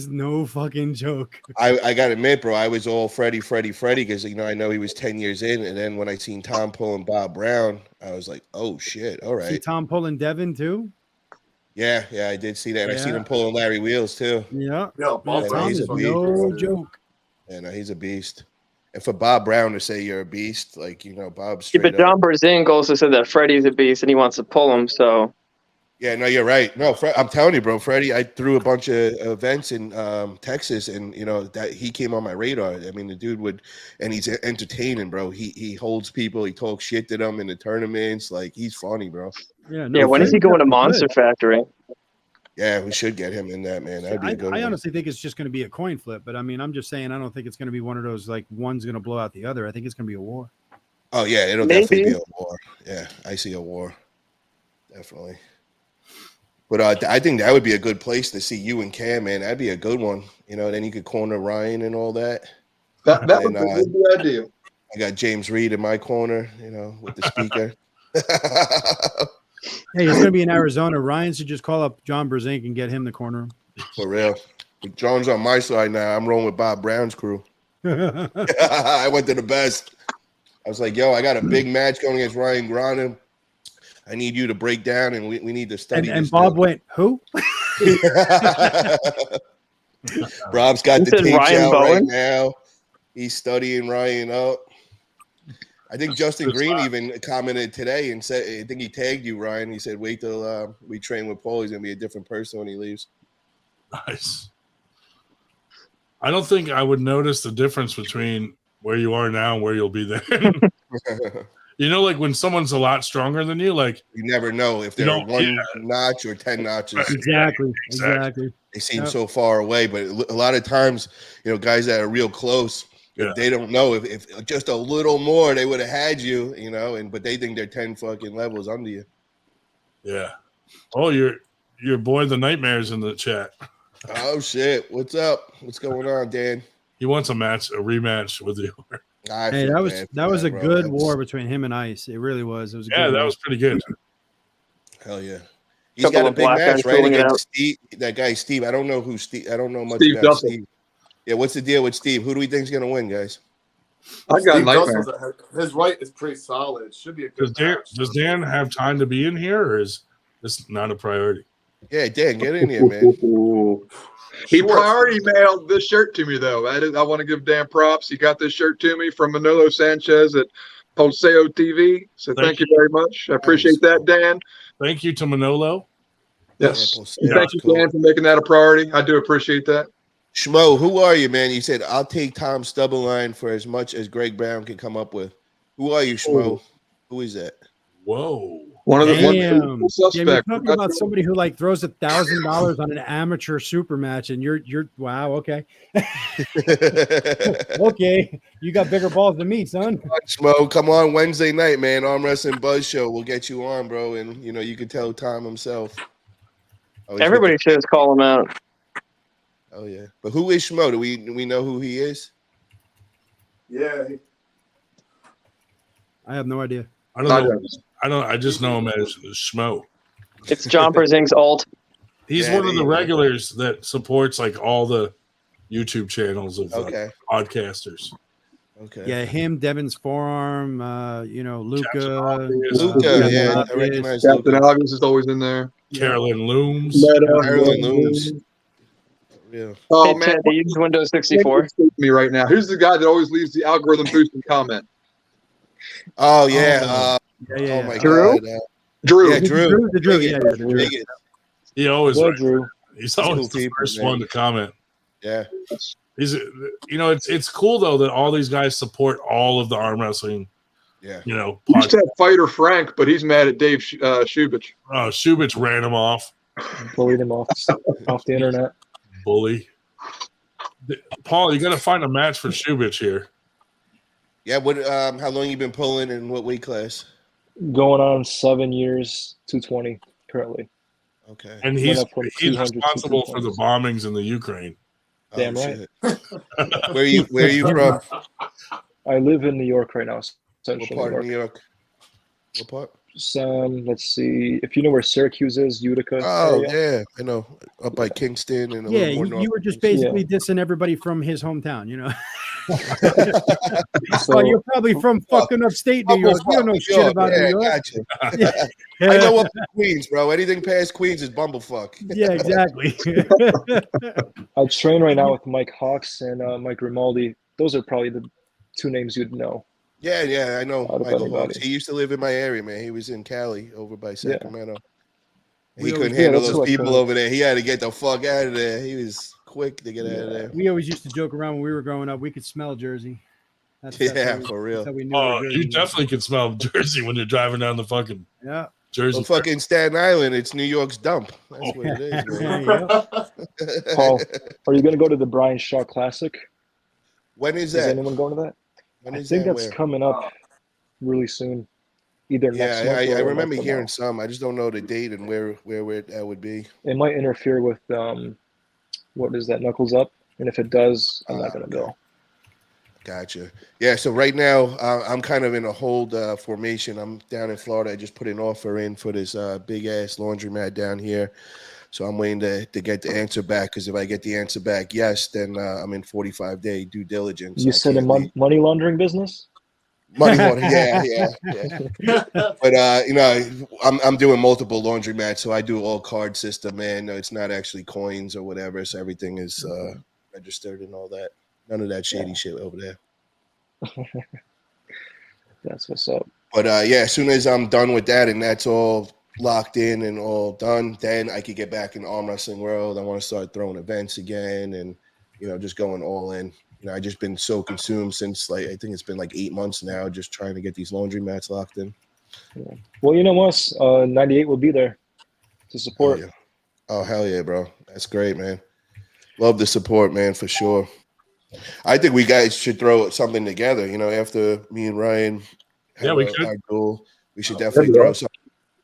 no fucking joke. I gotta admit, bro, I was all Freddie, because I know he was 10 years in, and then when I seen Tom pulling Bob Brown, I was like, oh shit, all right. See Tom pulling Devin too? Yeah, I did see that. And I seen him pulling Larry Wheels too. Yeah. Tom is no joke. And he's a beast. And for Bob Brown to say you're a beast, Bob's straight but John Berzink also said that Freddie's a beast and he wants to pull him, so. Yeah, no, you're right. No, I'm telling you, bro, Freddie, I threw a bunch of events in Texas, and that he came on my radar. I mean, the dude and he's entertaining, bro. He holds people, he talks shit to them in the tournaments. Like, he's funny, bro. Yeah, when is he going to Monster Factory? Yeah, we should get him in that, man. That'd be a good one. I honestly think it's just going to be a coin flip, but I mean, I'm just saying, I don't think it's going to be one of those like one's going to blow out the other. I think it's going to be a war. Oh yeah, it'll definitely be a war. Yeah, I see a war, definitely. But I think that would be a good place to see you and Cam, man. That'd be a good one. Then you could corner Ryan and all that. That would be a good idea. I got James Reed in my corner, with the speaker. Hey, it's going to be in Arizona. Ryan should just call up John Berzink and get him the corner. For real. John's on my side now. I'm rolling with Bob Brown's crew. I went to the best. I was like, yo, I got a big match going against Ryan Grondin. I need you to break down, and we need to study. And Bob went, who? Rob's got the tapes out right now. He's studying Ryan up. I think Justin Green even commented today and said, I think he tagged you, Ryan. He said, wait till we train with Paul. He's going to be a different person when he leaves. Nice. I don't think I would notice the difference between where you are now and where you'll be then. Like when someone's a lot stronger than you, like you never know if they're one notch or 10 notches. Exactly. They seem so far away, but a lot of times, guys that are real close, they don't know if just a little more they would have had you, but they think they're 10 fucking levels under you. Yeah. Oh, your boy the Nightmare's in the chat. Oh shit! What's up? What's going on, Dan? He wants a rematch with you. Hey, that was a good war between him and Ice. It really was. It was a good that war. was pretty good. Hell yeah. He's got a big match, right? Against Steve. That guy, Steve. I don't know who Steve. I don't know much Steve about Duffel. Steve. Yeah, what's the deal with Steve? Who do we think is gonna win, guys? I got Steve Nightmare. Dussel's his right is pretty solid. It should be a good match. Does Dan have time to be in here, or is this not a priority? Yeah, Dan, get in here, man. He priority mailed this shirt to me, though. I want to give Dan props. He got this shirt to me from Manolo Sanchez at Poseo TV. So thank you very much. I appreciate that, Dan. Thank you to Manolo. Yes. Yeah, Thank you, Dan, for making that a priority. I do appreciate that. Schmo, who are you, man? You said I'll take Tom Stubberline for as much as Greg Brown can come up with. Who are you, Schmo? Who is that? Whoa. One of the Damn. one suspect. Yeah, you're talking about somebody who like throws $1,000 on an amateur super match, and you're wow, okay. Okay, you got bigger balls than me, son. Schmo, come on Wednesday night, man. Arm Wrestling Buzz Show. We'll get you on, bro. And you can tell Tom himself. Everybody should just call him out. Oh yeah. But who is Schmo? Do we know who he is? Yeah. I have no idea. I don't know. I just know him as Schmo. It's John Perzink's alt. He's one of the regulars that supports like all the YouTube channels of podcasters. Okay. Yeah, him, Devin's forearm, Luca. Yeah, I recognize Captain August is always in there. Carolyn Looms. Carolyn Looms. Yeah. Oh Hey, man, Ted, they use Windows 64. Me right now. Who's the guy that always leaves the algorithm boosting comment? Oh yeah. Oh my Drew? God. Drew. Yeah, Drew. Drew. Yeah, Drew. He always Drew. He's always the first one to comment. Yeah. He's it's cool though that all these guys support all of the arm wrestling. Yeah. We used to have Fighter Frank, but he's mad at Dave Shubich. Oh, Shubich ran him off. Bullied him off the internet. Bully. Paul, you got to find a match for Shubich here. Yeah. What? How long you been pulling, and what weight class? Going on 7 years, 220 currently. Okay. And he's responsible for the bombings in the Ukraine. Damn right. Where are you from? I live in New York right now. What part of New York? What part? Let's see. If you know where Syracuse is, Utica. Oh area. yeah, I know. Up by Kingston and Yeah, you were just basically dissing everybody from his hometown, Well, you're probably from fucking upstate New York. You don't know shit about New York. Gotcha. I know up Queens, bro. Anything past Queens is bumblefuck. Yeah, exactly. I train right now with Mike Hawks and Mike Grimaldi. Those are probably the two names you'd know. Yeah, I know Michael Hawks. He used to live in my area, man. He was in Cali over by Sacramento. Yeah. He couldn't handle those people over there. He had to get the fuck out of there. He was quick to get out of there. We always used to joke around when we were growing up. We could smell Jersey. That's for real. That's how we knew You definitely can smell Jersey when you're driving down the fucking Jersey. Well, fucking Staten Island, it's New York's dump. That's what it is, man. Paul, are you going to go to the Brian Shaw Classic? When is Is that? anyone going to that? When I is think that? that's Where? coming up really soon. Either next month I or remember month hearing some. I just don't know the date and where that would be. It might interfere with what is that, Knuckles Up? And if it does, I'm not going to go. Gotcha. Yeah, so right now I'm kind of in a hold formation. I'm down in Florida. I just put an offer in for this big-ass laundromat down here. So I'm waiting to get the answer back, because if I get the answer back yes, then I'm in 45-day due diligence. You said a money laundering business? Money laundering, yeah. But I'm doing multiple laundromats, so I do all card system, man. It's not actually coins or whatever, so everything is registered and all that. None of that shady shit over there. That's what's up. But as soon as I'm done with that and that's all locked in and all done, then I could get back in the arm wrestling world. I want to start throwing events again and just going all in. I just been so consumed since I think it's been 8 months now, just trying to get these laundry mats locked in. Yeah. Well, you know what? 98 will be there to support. Oh hell yeah, bro! That's great, man. Love the support, man, for sure. I think we guys should throw something together. After me and Ryan have we could. our goal, we should definitely throw something.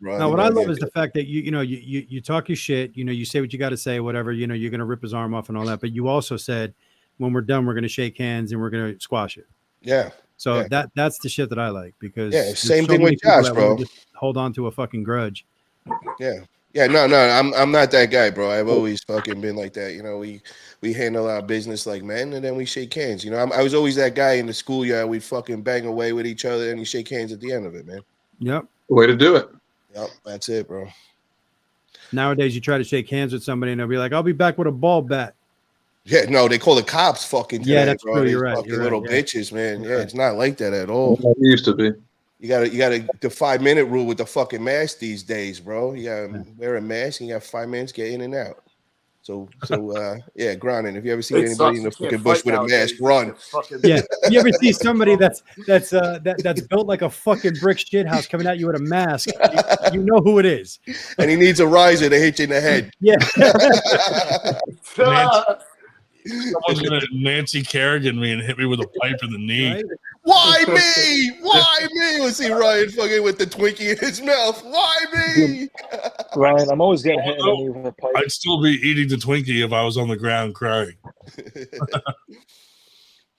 bro. Now, what I love is the fact that you talk your shit, you say what you got to say, whatever, you're going to rip his arm off and all that. But you also said, when we're done, we're going to shake hands and we're going to squash it. Yeah. So that's the shit that I like, because same so thing many with people Josh, that bro. wanna just hold on to a fucking grudge. Yeah, no, I'm not that guy, bro. I've always fucking been like that. We handle our business like men, and then we shake hands. I was always that guy in the schoolyard. We'd fucking bang away with each other, and you shake hands at the end of it, man. Yep. Way to do it. Yep, that's it, bro. Nowadays, you try to shake hands with somebody, and they'll be like, "I'll be back with a ball bat." Yeah, no, they call the cops fucking today, that's bro. true. These You're right. fucking You're little right, yeah. bitches, man. You're Yeah, right. it's not like that at all. It used to be. You gotta the 5-minute rule with the fucking mask these days, bro. You gotta wear a mask and you got 5 minutes, get in and out. So yeah, grinding. If you ever seen anybody in the fucking bush with a mask, run. Yeah. You ever see somebody that's built like a fucking brick shit house coming at you with a mask? You know who it is. And he needs a riser to hit you in the head. Yeah. Someone's gonna Nancy Kerrigan me and hit me with a pipe in the knee. Right? Why me? Why me? Was see Ryan fucking with the Twinkie in his mouth? Why me? Ryan, I'm always getting hit in the knee with a pipe. I'd still be eating the Twinkie if I was on the ground crying.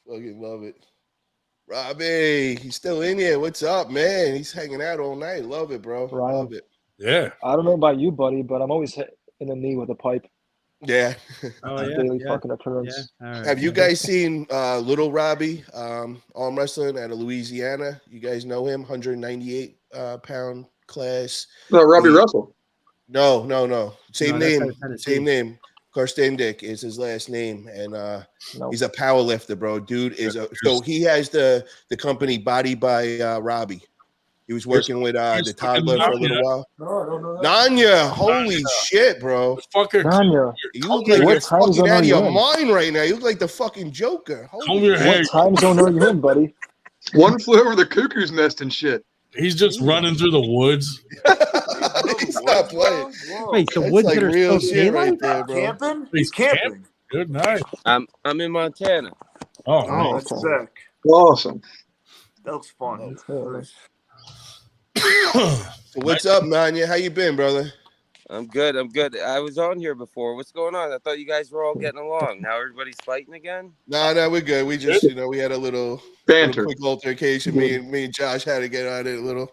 Fucking love it. Robbie, he's still in here. What's up, man? He's hanging out all night. Love it, bro. Ryan. Love it. Yeah. I don't know about you, buddy, but I'm always hit in the knee with a pipe. Yeah. Oh yeah. Daily Yeah. fucking occurrence. Yeah. All right. Have you guys seen Little Robbie arm wrestling out of Louisiana? You guys know him, 198 pound class. No, Robbie Russell. No. Same No, that's out name. of Tennessee. Same name. Karstendik is his last name, and he's a power lifter, bro. Dude is so he has the company Body by Robbie. He was working with the toddler for a little while. No, I don't know that. Nanya, holy shit, bro. Fucker, Nanya, You look like what you're time fucking zone out are of you your in? mind right now. You look like the fucking Joker. comb Holy your hair. What time zone are you in, buddy? One flew over the cuckoo's nest and shit. He's just running through the woods. He's not playing. Wait, the That's woods like that are real still shit right daylight? there, bro. Camping? He's camping. Good night. I'm in Montana. Oh, Oh, nice. that's sick. Awesome. That looks fun. So what's up, Nanya? How you been, brother? I'm good. I was on here before. What's going on? I thought you guys were all getting along. Now everybody's fighting again? No, we're good. We just, we had a little Banter. quick altercation. Me and Josh had to get on it a little.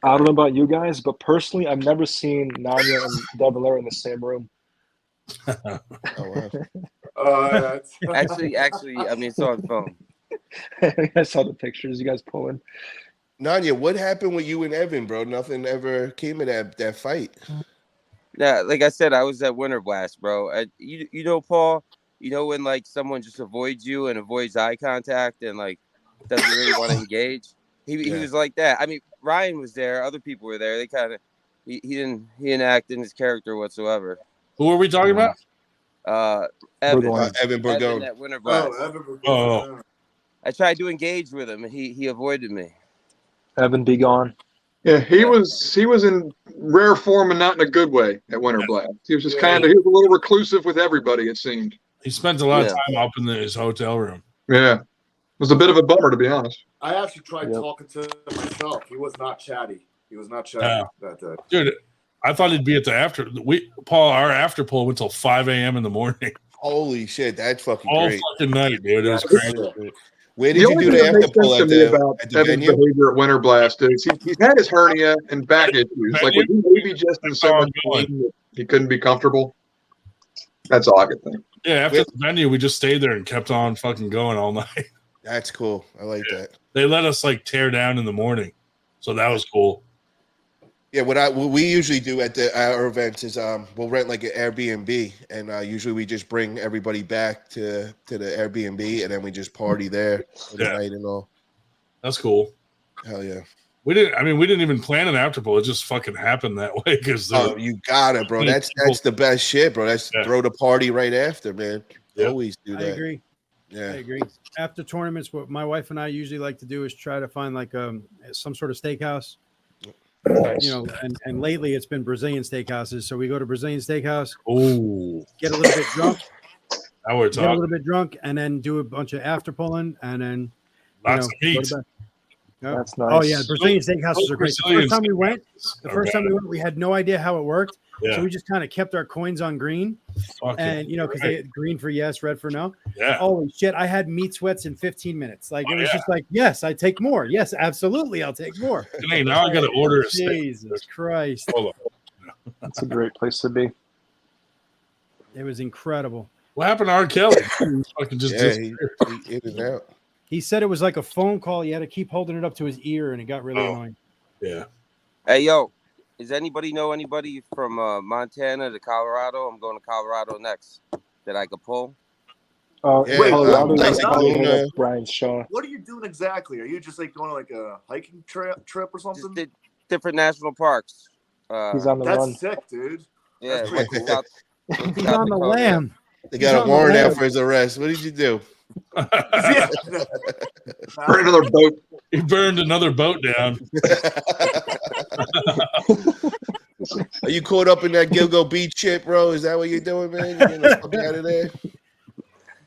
I don't know about you guys, but personally, I've never seen Nanya and Devil in the same room. Oh, wow. Actually, I mean, it's on phone. I saw the pictures you guys pulling. Nanya, what happened with you and Evan, bro? Nothing ever came of that fight. Yeah, like I said, I was at Winter Blast, bro. You know, Paul, when like someone just avoids you and avoids eye contact and like doesn't really want to engage. He was like that. I mean, Ryan was there, other people were there. They kind of he didn't act in his character whatsoever. Who are we talking about? Evan. Evan Burgone. Evan at Winter Blast. Oh. I tried to engage with him and he avoided me. Evan, be gone. Yeah, he was in rare form and not in a good way at Winter Blast. He was just he was a little reclusive with everybody, it seemed. He spent a lot of time up in his hotel room. Yeah. It was a bit of a bummer, to be honest. I actually tried talking to him myself. He was not chatty. That day. Dude, I thought he'd be at the after. Paul, our after poll went till 5 a.m. in the morning. Holy shit, that's fucking all great. Fucking night, dude. It was crazy. Where did you do the after poll at the Evan's venue? behavior at Winter Blast is he's had his hernia and back issues. Like, was he maybe just in so much pain that he couldn't be comfortable? That's all I could think. Yeah, after the venue, we just stayed there and kept on fucking going all night. That's cool. I like that. They let us like tear down in the morning, so that was cool. Yeah, what we usually do at our events is we'll rent like an Airbnb, and usually we just bring everybody back to the Airbnb, and then we just party there for the night and all. That's cool. Hell yeah. We didn't even plan an after poll. It just fucking happened that way because you got it, bro. That's the best shit, bro. That's throw the party right after, man. Always do that. I agree. Yeah, I agree. After tournaments, what my wife and I usually like to do is try to find like some sort of steakhouse. And lately it's been Brazilian steakhouses. So we go to Brazilian steakhouse. Oh, get a little bit drunk. Now we're Get a talking. little bit drunk, and then do a bunch of after pulling, and then Lots of meat. Yep. That's nice. Oh yeah, Brazilian steakhouses are great. The first time we went, we had no idea how it worked. Yeah. So we just kind of kept our coins on green. Fuck And because they had green for yes, red for no. Yeah. Holy shit. I had meat sweats in 15 minutes. Like it was just like, yes, I take more. Yes, absolutely. I'll take more. Hey, now I gotta order a steak. Jesus Christ. Hold on. That's a great place to be. It was incredible. What happened to R. Kelly? Fucking just he in and out. He said it was like a phone call. You had to keep holding it up to his ear, and it got really annoying. Yeah. Hey, yo, does anybody know anybody from Montana to Colorado? I'm going to Colorado next that I could pull. Brian Shaw. What are you doing exactly? Are you just like going on like a hiking trip or something? Just different national parks. He's on the that's run. sick, dude. Yeah, That's pretty cool. He's on the lam. They got a warrant out for his arrest. What did you do? Burn another boat. He burned another boat down. Are you caught up in that Gilgo Beach shit, bro? Is that what you're doing, man? You're getting the fuck out of there?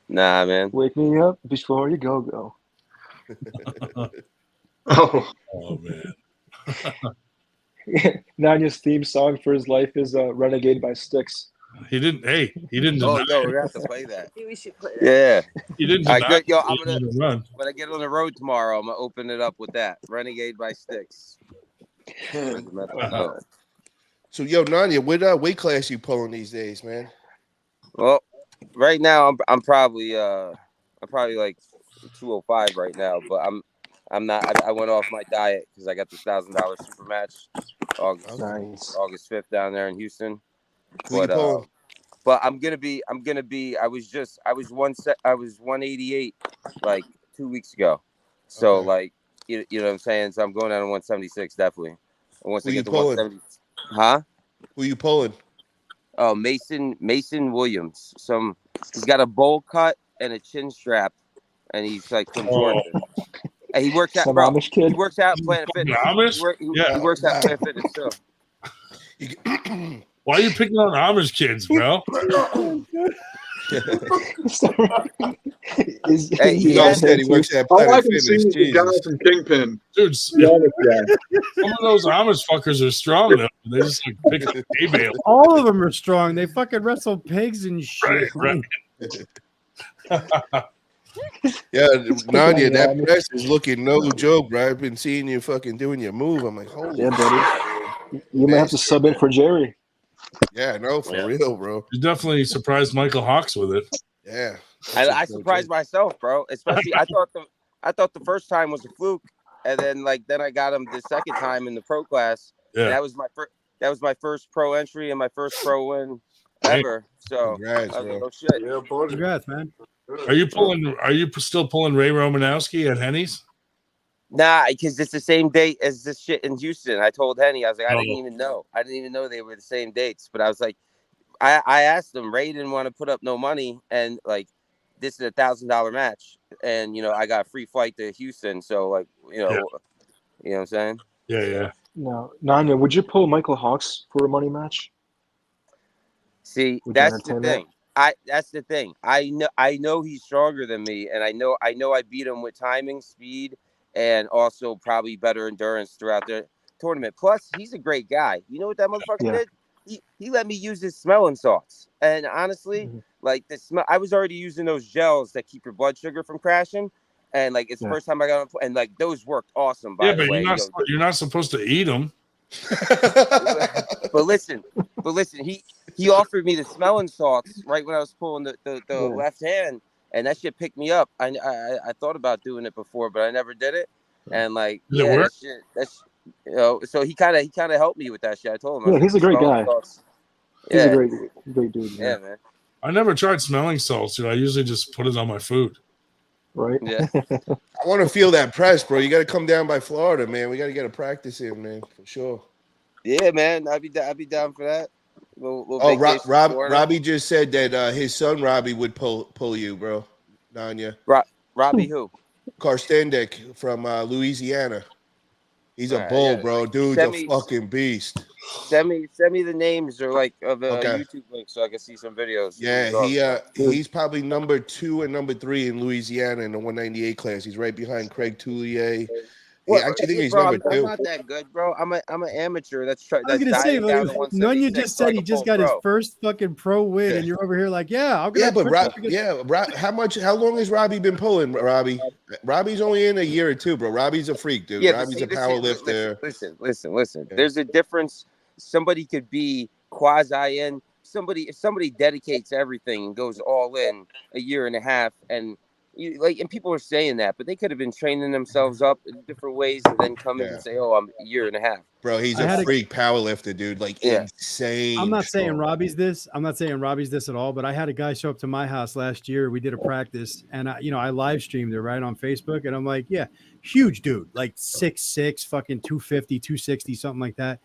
Nah, man. Wake me up before you go. Oh man. Nanya's theme song for his life is Renegade by Styx. He didn't. Hey, he didn't. Oh deny no, it. we're gonna have to play that. We should play that. Yeah. He didn't. All right, deny good. Yo, it. I'm He gonna didn't run. when I get on the road tomorrow, I'm gonna open it up with that Renegade by Styx. So, yo, Nanya, what weight class you pulling these days, man? Well, right now I'm probably like 205 right now, but I'm not. I went off my diet because I got the $1,000 super match August 5th down there in Houston. But I'm gonna be. I was 188 like 2 weeks ago. So like you know what I'm saying. So I'm going down to 176 definitely. And once I get to 170, Who you pulling? Oh, Mason Williams. He's got a bowl cut and a chin strap, and he's like from Georgia. And he works out, bro. He works out in Planet Fitness. He works out in Planet Fitness too. Why are you picking on Amish kids, bro? He works at Planet Fitness. The guy from Kingpin. Dude, some of those Amish fuckers are strong though. They just like pick up the bale. All of them are strong. They fucking wrestle pigs and shit. Right. Yeah, Nadia, that press is looking no joke, bro. I've been seeing you fucking doing your move. I'm like, holy buddy. You might have to sub in for Jerry. Yeah, no, for real, bro. You definitely surprised Michael Hawks with it. Yeah. I surprised myself, bro. Especially I thought the first time was a fluke, and then I got him the second time in the pro class. Yeah. And that was my first pro entry and my first pro win ever. So congrats, I was bro. like, oh shit. Yeah, buddy. Congrats, man. Are you still pulling Ray Romanowski at Henny's? Nah, because it's the same date as this shit in Houston. I told Henny, I was like, I didn't even know. I didn't even know they were the same dates. But I was like, I asked him. Ray didn't want to put up no money, and like, this is $1,000 match, and I got a free flight to Houston. So like, you know what I'm saying? Yeah. No, Nanya, would you pull Michael Hawks for a money match? See, that's the thing. That's the thing. I know he's stronger than me, and I know I beat him with timing, speed, and also probably better endurance throughout the tournament. Plus, he's a great guy. You know what that motherfucker did? He let me use his smelling salts. And honestly, like the smell, I was already using those gels that keep your blood sugar from crashing. And like it's the first time I got on, and like those worked awesome. By the way, you're not supposed to eat them. but listen, he offered me the smelling salts right when I was pulling the left hand, and that shit picked me up. I thought about doing it before, but I never did it. And like, that shit, so he kind of helped me with that shit. I told him, he's a great guy. He's a great dude. Yeah, man. I never tried smelling salts, dude. I usually just put it on my food. Right. Yeah. I want to feel that press, bro. You got to come down by Florida, man. We got to get a practice in, man, for sure. Yeah, man. I'd be down for that. Robbie just said that his son Robbie would pull you, bro. Nanya. Robbie who? Karstendik from Louisiana. He's a bull, bro. Dude's a fucking beast. Send me the names or like of a YouTube link so I can see some videos. Yeah, he's probably number 2 and number 3 in Louisiana in the 198 class. He's right behind Craig Toulier, Yeah, I actually think he's bro, number I'm 2. not that good, bro. I'm an amateur. That's I was that's gonna say, diving down to like, Nunya 176 just so I said he can just pull got his pro. first fucking pro win, and you're over here like, yeah, I'm gonna. Yeah, but quick how long has Robbie been pulling, Robbie? Robbie's only in a year or two, bro. Robbie's a freak, dude. Yeah, but Robbie's see, a power lifter. listen. Yeah. There's a difference. Somebody could be quasi in. If somebody dedicates everything and goes all in a year and a half, and and people are saying that, but they could have been training themselves up in different ways and then come in and say, "Oh, I'm a year and a half." Bro, he's a freak power lifter, dude. Like insane. I'm not saying strong. Robbie's this. I'm not saying Robbie's this at all. But I had a guy show up to my house last year. We did a practice, and I live streamed it right on Facebook. And I'm like, yeah, huge dude, like 6'6", fucking 250, 260, something like that.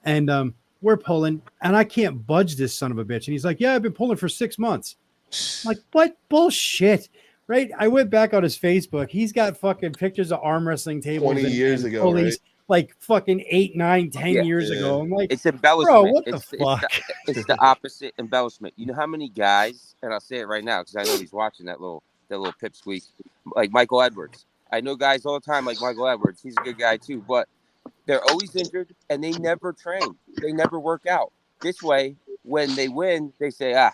And we're pulling, and I can't budge this son of a bitch. And he's like, yeah, I've been pulling for 6 months. I'm like, what bullshit? Right? I went back on his Facebook. He's got fucking pictures of arm wrestling tables 20 years and ago, pulleys, like fucking 8, 9, 10 years ago. I'm like, it's embellishment. bro, what the it's fuck? it's the opposite embellishment. You know how many guys, and I'll say it right now because I know he's watching that little pipsqueak, like Michael Edwards. I know guys all the time like Michael Edwards. He's a good guy too, but they're always injured and they never train. They never work out. This way, when they win, they say, I'm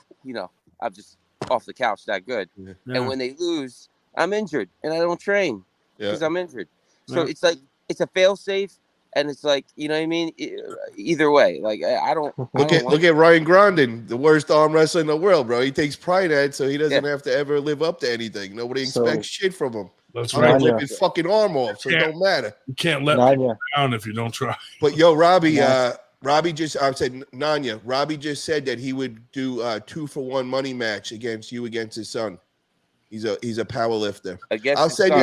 just off the couch that good. Yeah. And when they lose, I'm injured and I don't train because I'm injured. So it's like it's a fail safe, and it's like, you know what I mean. Either way, like I don't. Look at Ryan Grondin, the worst arm wrestler in the world, bro. He takes pride in it, so he doesn't have to ever live up to anything. Nobody expects shit from him. That's I'm right. gonna rip his fucking arm off, so it don't matter. You can't let people down if you don't try. But yo, Robbie, Robbie just I said Nanya. Robbie just said that he would do 2-for-1 money match against you against his son. He's a power lifter. I'll send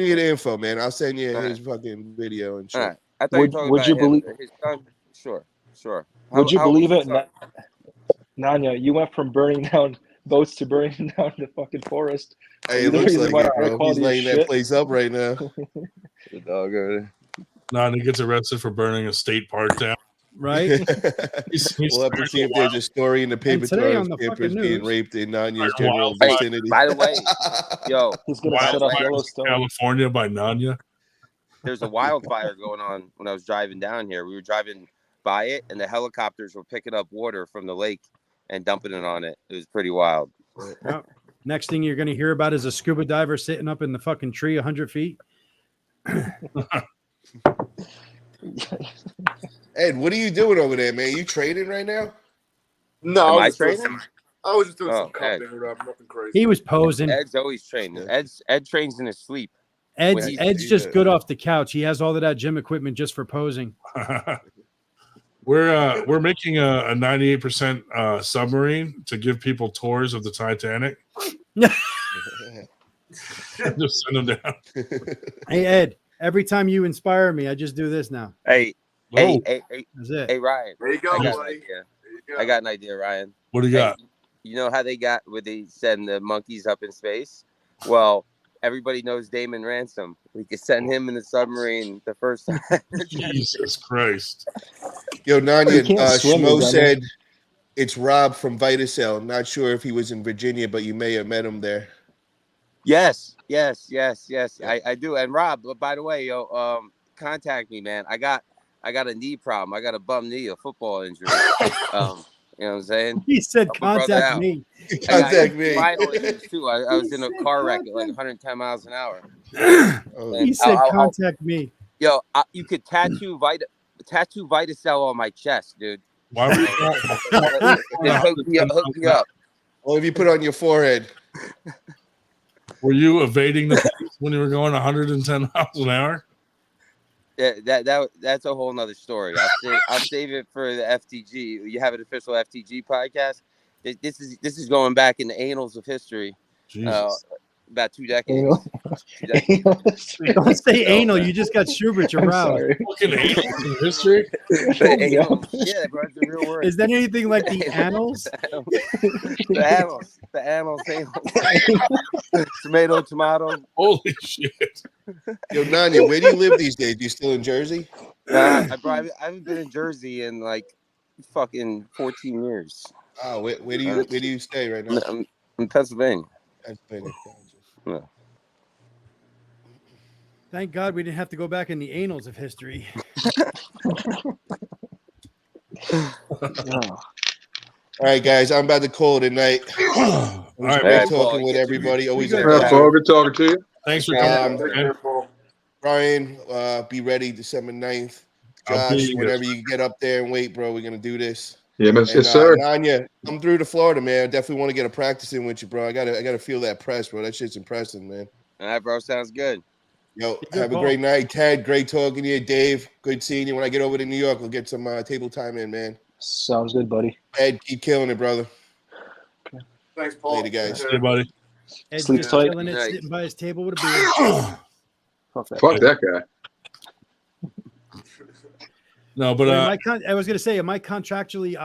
you the info, man. I'll send you his fucking video and shit. All right. I thought you were talking about his son. Sure. Would you believe it, Nanya? You went from burning down boats to burning down the fucking forest. Hey, it looks like it, bro. He's laying that place up right now. The dog over there. Nanya gets arrested for burning a state park down. Right? We'll have to see if there's a story in the paper today of campers being raped in Nanya's general vicinity. By the way, yo, he's gonna set up Yellowstone, California by Nanya. There's a wildfire going on when I was driving down here. We were driving by it, and the helicopters were picking up water from the lake and dumping it on it. It was pretty wild. Yep. Next thing you're going to hear about is a scuba diver sitting up in the fucking tree 100 feet. Ed, what are you doing over there, man? You training right now? No, Am I training? I was just doing some Ed. content, nothing crazy. He was posing. Ed's always training. Ed trains in his sleep. Ed's just good off the couch. He has all of that gym equipment just for posing. We're making a 98% submarine to give people tours of the Titanic. Just send them down. Hey Ed, every time you inspire me, I just do this now. Hey, That's it. Hey, Ryan. There you go, buddy. I got an idea, Ryan. What do you got? You know how where they send the monkeys up in space? Well, everybody knows Damon Ransom. We could send him in the submarine the first time. Jesus Christ. Yo, Nanya, Schmo said it's Rob from Vitacell. Not sure if he was in Virginia, but you may have met him there. Yes. I do. And Rob, by the way, contact me, man. I got a knee problem. I got a bum knee, a football injury. You know what I'm saying? He said, "Contact me." Contact me. Spinal issues too. I was in a car wreck at like 110 miles an hour. He said, "Contact me." Yo, you could tattoo Vitacell on my chest, dude. Why would you hook me up? Or if you put it on your forehead. Were you evading the police when you were going 110 miles an hour? Yeah, that's a whole nother story. I'll save it for the FTG. You have an official FTG podcast. This is going back in the annals of history. About 2 decades. Don't say anal. You just got Schubert. You're proud. Fucking annals in history. Yeah, bro, it's a real word. Is that anything like the annals? The annals. Tomato. Holy shit. Yo, Nanya, where do you live these days? You still in Jersey? I haven't been in Jersey in like fucking 14 years. Oh, where do you stay right now? I'm in Pennsylvania. Pennsylvania. Yeah. Thank God we didn't have to go back in the annals of history. All right, guys, I'm about to call it a night. All right, Great Paul. talking with everybody. Always a All right, pleasure. Paul. Good talking to you. Thanks for coming. Man. Brian, be ready December 9th. I'll be Josh, here. whenever you get up there and wait, bro, we're gonna do this. Yeah, And yes, sir. Nanya, come through to Florida, man. I definitely want to get a practice in with you, bro. I gotta feel that press, bro. That shit's impressive, man. All right, bro. Sounds good. Yo, Good have a call. great night. Ted, great talking to you. Dave, good seeing you. When I get over to New York, we'll get some table time in, man. Sounds good, buddy. Ed, keep killing it, brother. Thanks, Paul. Later, guys. Hey, buddy. Ed's Sleep just tight. chilling it, Night. sitting by his table with a beer. Fuck that guy. No, but I was gonna say, am I contractually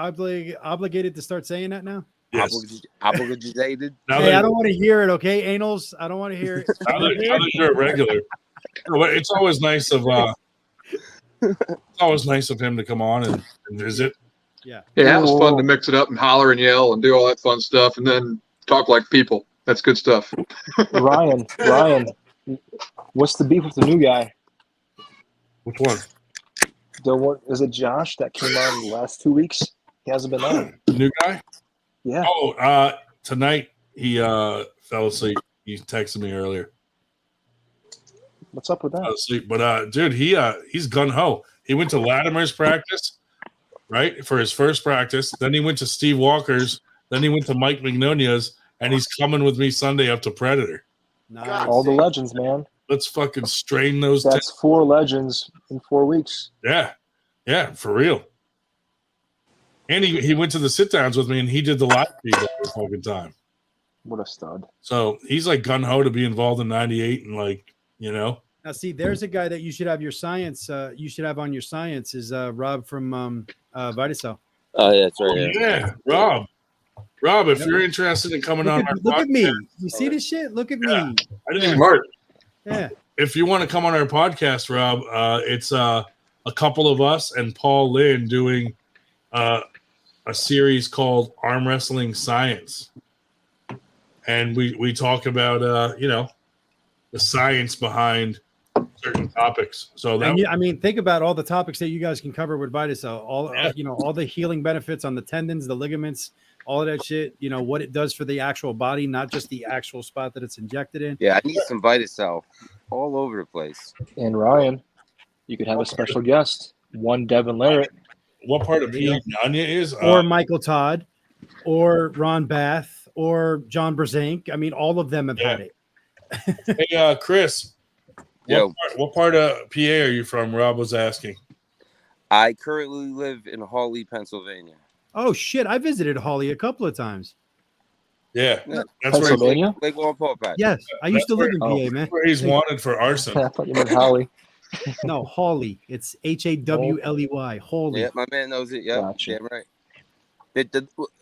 obligated to start saying that now? yes. Obligated. Now Hey, that, I don't want to hear it. Okay, anals. I don't want to hear it. now that you're a regular, no, but it's always nice of him to come on and visit. Yeah. Yeah, it was fun to mix it up and holler and yell and do all that fun stuff, and then talk like people. That's good stuff. Ryan, what's the beef with the new guy? Which one? The one is it Josh that came on the last 2 weeks? He hasn't been on. The new guy? Yeah. Oh, tonight he fell asleep. He texted me earlier. What's up with that? Fell asleep, but dude, he's gun ho. He went to Latimer's practice, right, for his first practice. Then he went to Steve Walker's. Then he went to Mike Mignonia's, and he's coming with me Sunday up to Predator. Nice. All the legends, man. Let's fucking strain those. That's 4 legends in 4 weeks. Yeah, for real. And he went to the sit downs with me, and he did the live feed the whole fucking time. What a stud. So he's like gun ho to be involved in 98, and like, you know. Now, see, there's a guy that you should have your science. You should have on your science is Rob from Viticel. Oh, yeah, that's right. Yeah, Rob. Rob, if you're interested in coming on our Look podcast, at me. You see this shit? Look at me. I didn't even Smart. Yeah. If you want to come on our podcast, Rob, it's a couple of us and Paul Lynn doing a series called Arm Wrestling Science, and we talk about the science behind certain topics. So that I mean, think about all the topics that you guys can cover with Viticel. All the healing benefits on the tendons, the ligaments, all of that shit. You know what it does for the actual body, not just the actual spot that it's injected in. Yeah, I need some Viticel all over the place. And Ryan, you could have a special guest. One Devin Larrett. What part of Pignagna is? Or Michael Todd, or Ron Bath, or John Brzenk. I mean, all of them have had it. Hey, Chris, Yo. what part of PA are you from? Rob was asking. I currently live in Hawley, Pennsylvania. Oh shit! I visited Hawley a couple of times. Yeah, that's Pennsylvania? Lake Walpole. Yes, I used to live in where- PA, man. where he's wanted for arson. I thought you meant Holly. No, Hawley. It's Hawley. Hawley. Yeah, my man knows it. Yeah, Gotcha. damn right.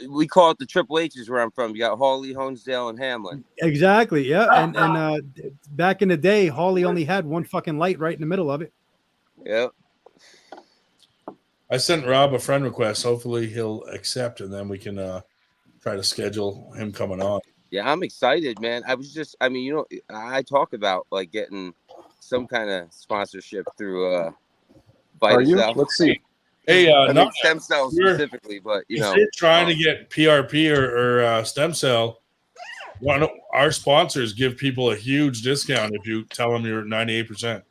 We call it the Triple H's where I'm from. You got Hawley, Honesdale, and Hamlin. Exactly. Yeah, and back in the day, Hawley only had one fucking light right in the middle of it. Yeah. I sent Rob a friend request. Hopefully he'll accept, and then we can try to schedule him coming on. Yeah, I'm excited, man. I mean, I talk about like getting some kind of sponsorship through Are you? Viticel. Let's see. Hey, I mean, stem cells specifically, but if you're trying to get PRP or stem cell, our sponsors give people a huge discount if you tell them you're 98%.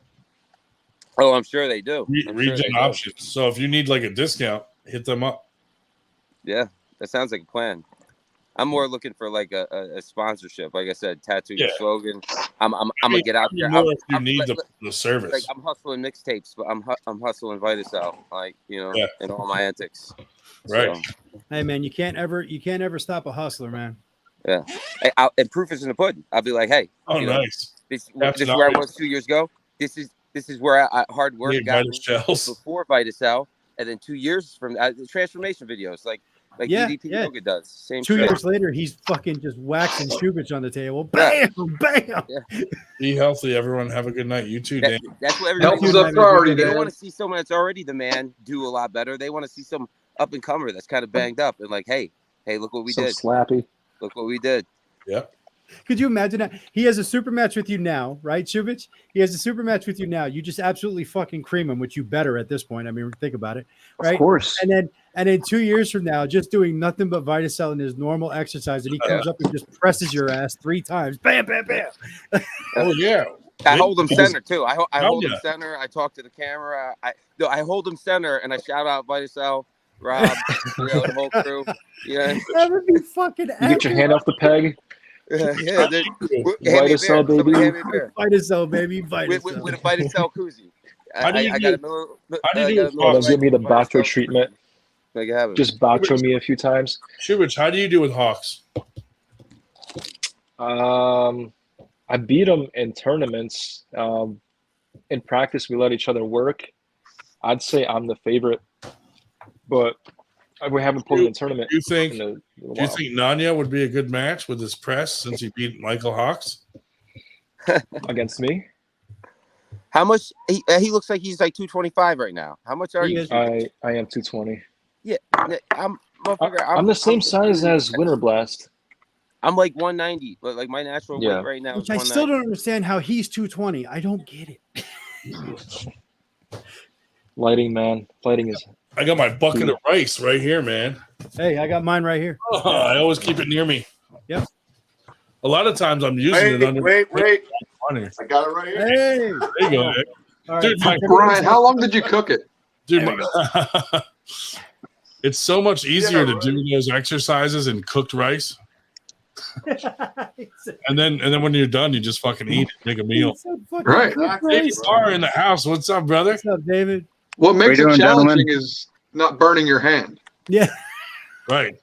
Oh, I'm sure they do. Region options. So if you need like a discount, hit them up. Yeah, that sounds like a plan. I'm more looking for like a sponsorship. Like I said, tattoo your slogan. I'm gonna get out there. More if you need the service. Like I'm hustling mixtapes, but I'm hustling Viticel, like in all my antics. Right. So, Hey man, you can't ever stop a hustler, man. yeah. Hey, and proof is in the pudding. I'll be like, hey. Nice. This is where I was 2 years ago. This is where I hard work got me before Viticel, and then 2 years from the transformation videos, like EDP Yoga does. Same 2 shit. years later, he's fucking just waxing Shubich on the table. Bam, bam. Yeah. Be healthy, everyone. Have a good night. You too, Dan. That's what everybody Health is a priority, They don't Dan. want to see someone that's already the man do a lot better. They want to see some up and comer that's kind of banged up and like, hey, look what we So did. slappy. Look what we did. Yep. Could you imagine that? He has a super match with you now, right, Shubich? He has a super match with you now. You just absolutely fucking cream him, which you better at this point. I mean, think about it, right? Of course. And then 2 years from now, just doing nothing but Vitacell and his normal exercise, and he comes up and just presses your ass 3 times. Bam, bam, bam. Oh yeah. I hold him center too. I hold him yeah. center. I talk to the camera. I hold him center and I shout out Vitacell, Rob, the whole crew. Yeah, that would be fucking. You get your hand off the peg. Yeah. Vitacell, baby. Vitacell, baby. Vitacell. With a Vitacell koozie. How do you do They'll give me the Bacho treatment. Make it happen. Just Bacho me a few times. Shubich, how do you do with Hawks? I beat them in tournaments. In practice, we let each other work. I'd say I'm the favorite, but we haven't pulled him in tournament. Do you think Nanya would be a good match with his press since he beat Michael Hawks against me? How much? He looks like he's like 225 right now. How much are you? I am 220. Yeah, I'm the same size as Winter Blast. I'm like 190, but like my natural weight right now is Which I still don't understand how he's 220. I don't get it. Lighting, man. Lighting is. I got my bucket of rice right here, man. Hey, I got mine right here. Oh, I always keep it near me. Yep. A lot of times I'm using it under. Wait. I got it right here. Hey. There you go. All Dude, right. Brian, how long did you cook it? Dude, it's so much easier to do those exercises in cooked rice. and then when you're done, you just fucking eat it, make a meal. Right. David Barr in the house. What's up, brother? What's up, David? What makes it challenging is not burning your hand. Yeah. Right.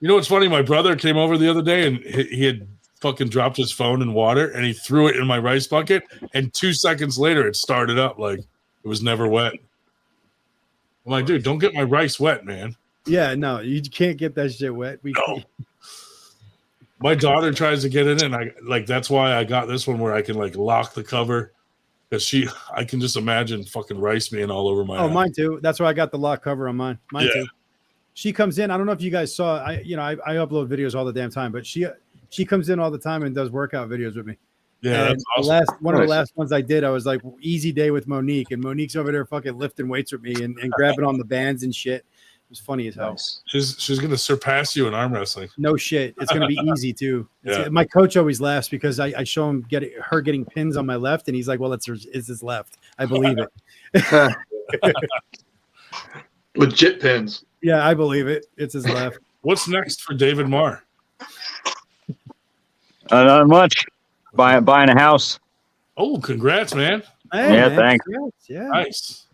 You know what's funny? My brother came over the other day and he had fucking dropped his phone in water and he threw it in my rice bucket. And 2 seconds later, it started up like it was never wet. I'm like, dude, don't get my rice wet, man. Yeah, no, you can't get that shit wet. No. My daughter tries to get in it, and I like that's why I got this one where I can like lock the cover because I can just imagine fucking rice being all over my. Oh, mine too. That's why I got the lock cover on mine. Mine too. She comes in. I don't know if you guys saw. I upload videos all the damn time, but she comes in all the time and does workout videos with me. Yeah, and that's awesome. One of the last ones I did, I was like, easy day with Monique, and Monique's over there fucking lifting weights with me and grabbing on the bands and shit. It was funny as hell. She's gonna surpass you in arm wrestling. No shit. It's gonna be easy too. Yeah. My coach always laughs because I show him her getting pins on my left, and he's like, "Well, it's his left." I believe it. Legit pins. Yeah, I believe it. It's his left. What's next for David Marr? Not much. Buying a house. Oh, congrats, man! Hey, yeah, man. thanks. Yeah, nice.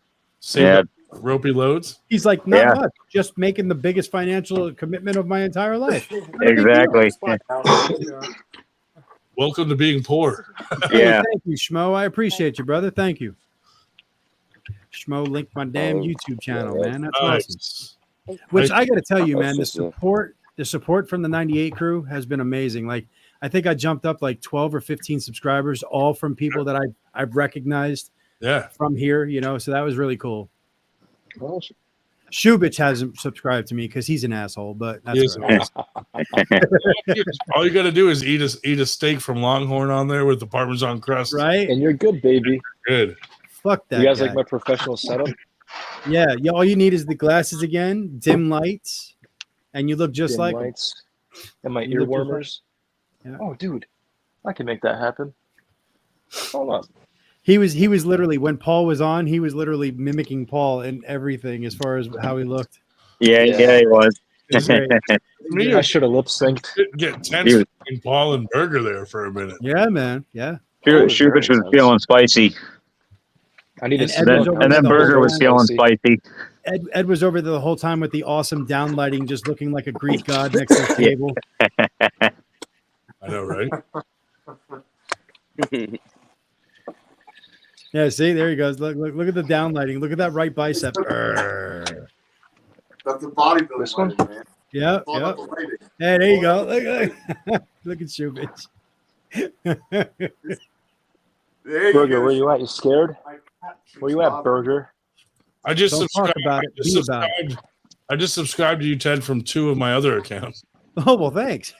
Yeah. Ropey loads. He's like, not much, just making the biggest financial commitment of my entire life. Exactly. Welcome to being poor. Yeah. Thank you, Schmo. I appreciate you, brother. Thank you. Schmo linked my damn YouTube channel, man. That's awesome. Which I got to tell you, man, the support from the 98 crew has been amazing. Like, I think I jumped up like 12 or 15 subscribers, all from people that I've recognized. Yeah. From here, so that was really cool. Shubich hasn't subscribed to me because he's an asshole, but that's right. All you got to do is eat a steak from Longhorn on there with the Parmesan crust, right? And you're good, baby. Good. Fuck that. You guys guy. like my professional setup? Yeah. All you need is the glasses again, dim lights, and you look just Dim like lights and my You ear look just warmers. Yeah. Oh, dude, I can make that happen. Hold on. He was literally, when Paul was on, he was literally mimicking Paul and everything as far as how he looked. Yeah, he was. I should have lip synced. Get tense between Paul and Burger there for a minute. Yeah, man. Yeah. Shubich was feeling spicy. I need And to. And then Burger was feeling spicy. Ed was over there the whole time with the awesome downlighting, just looking like a Greek god next to the table. I know, right? Yeah, see, there he goes. Look at the downlighting. Look at that right bicep. That's the bodybuilding lighting, man. Yeah, All yeah. about the lighting. Hey, there you go. Look at you, bitch. Burger, where you at? You scared? Where you at, Burger? I just Don't talk subscribed. about it. Be about it. I just subscribed to you, Ted, from 2 of my other accounts. Oh, well, thanks.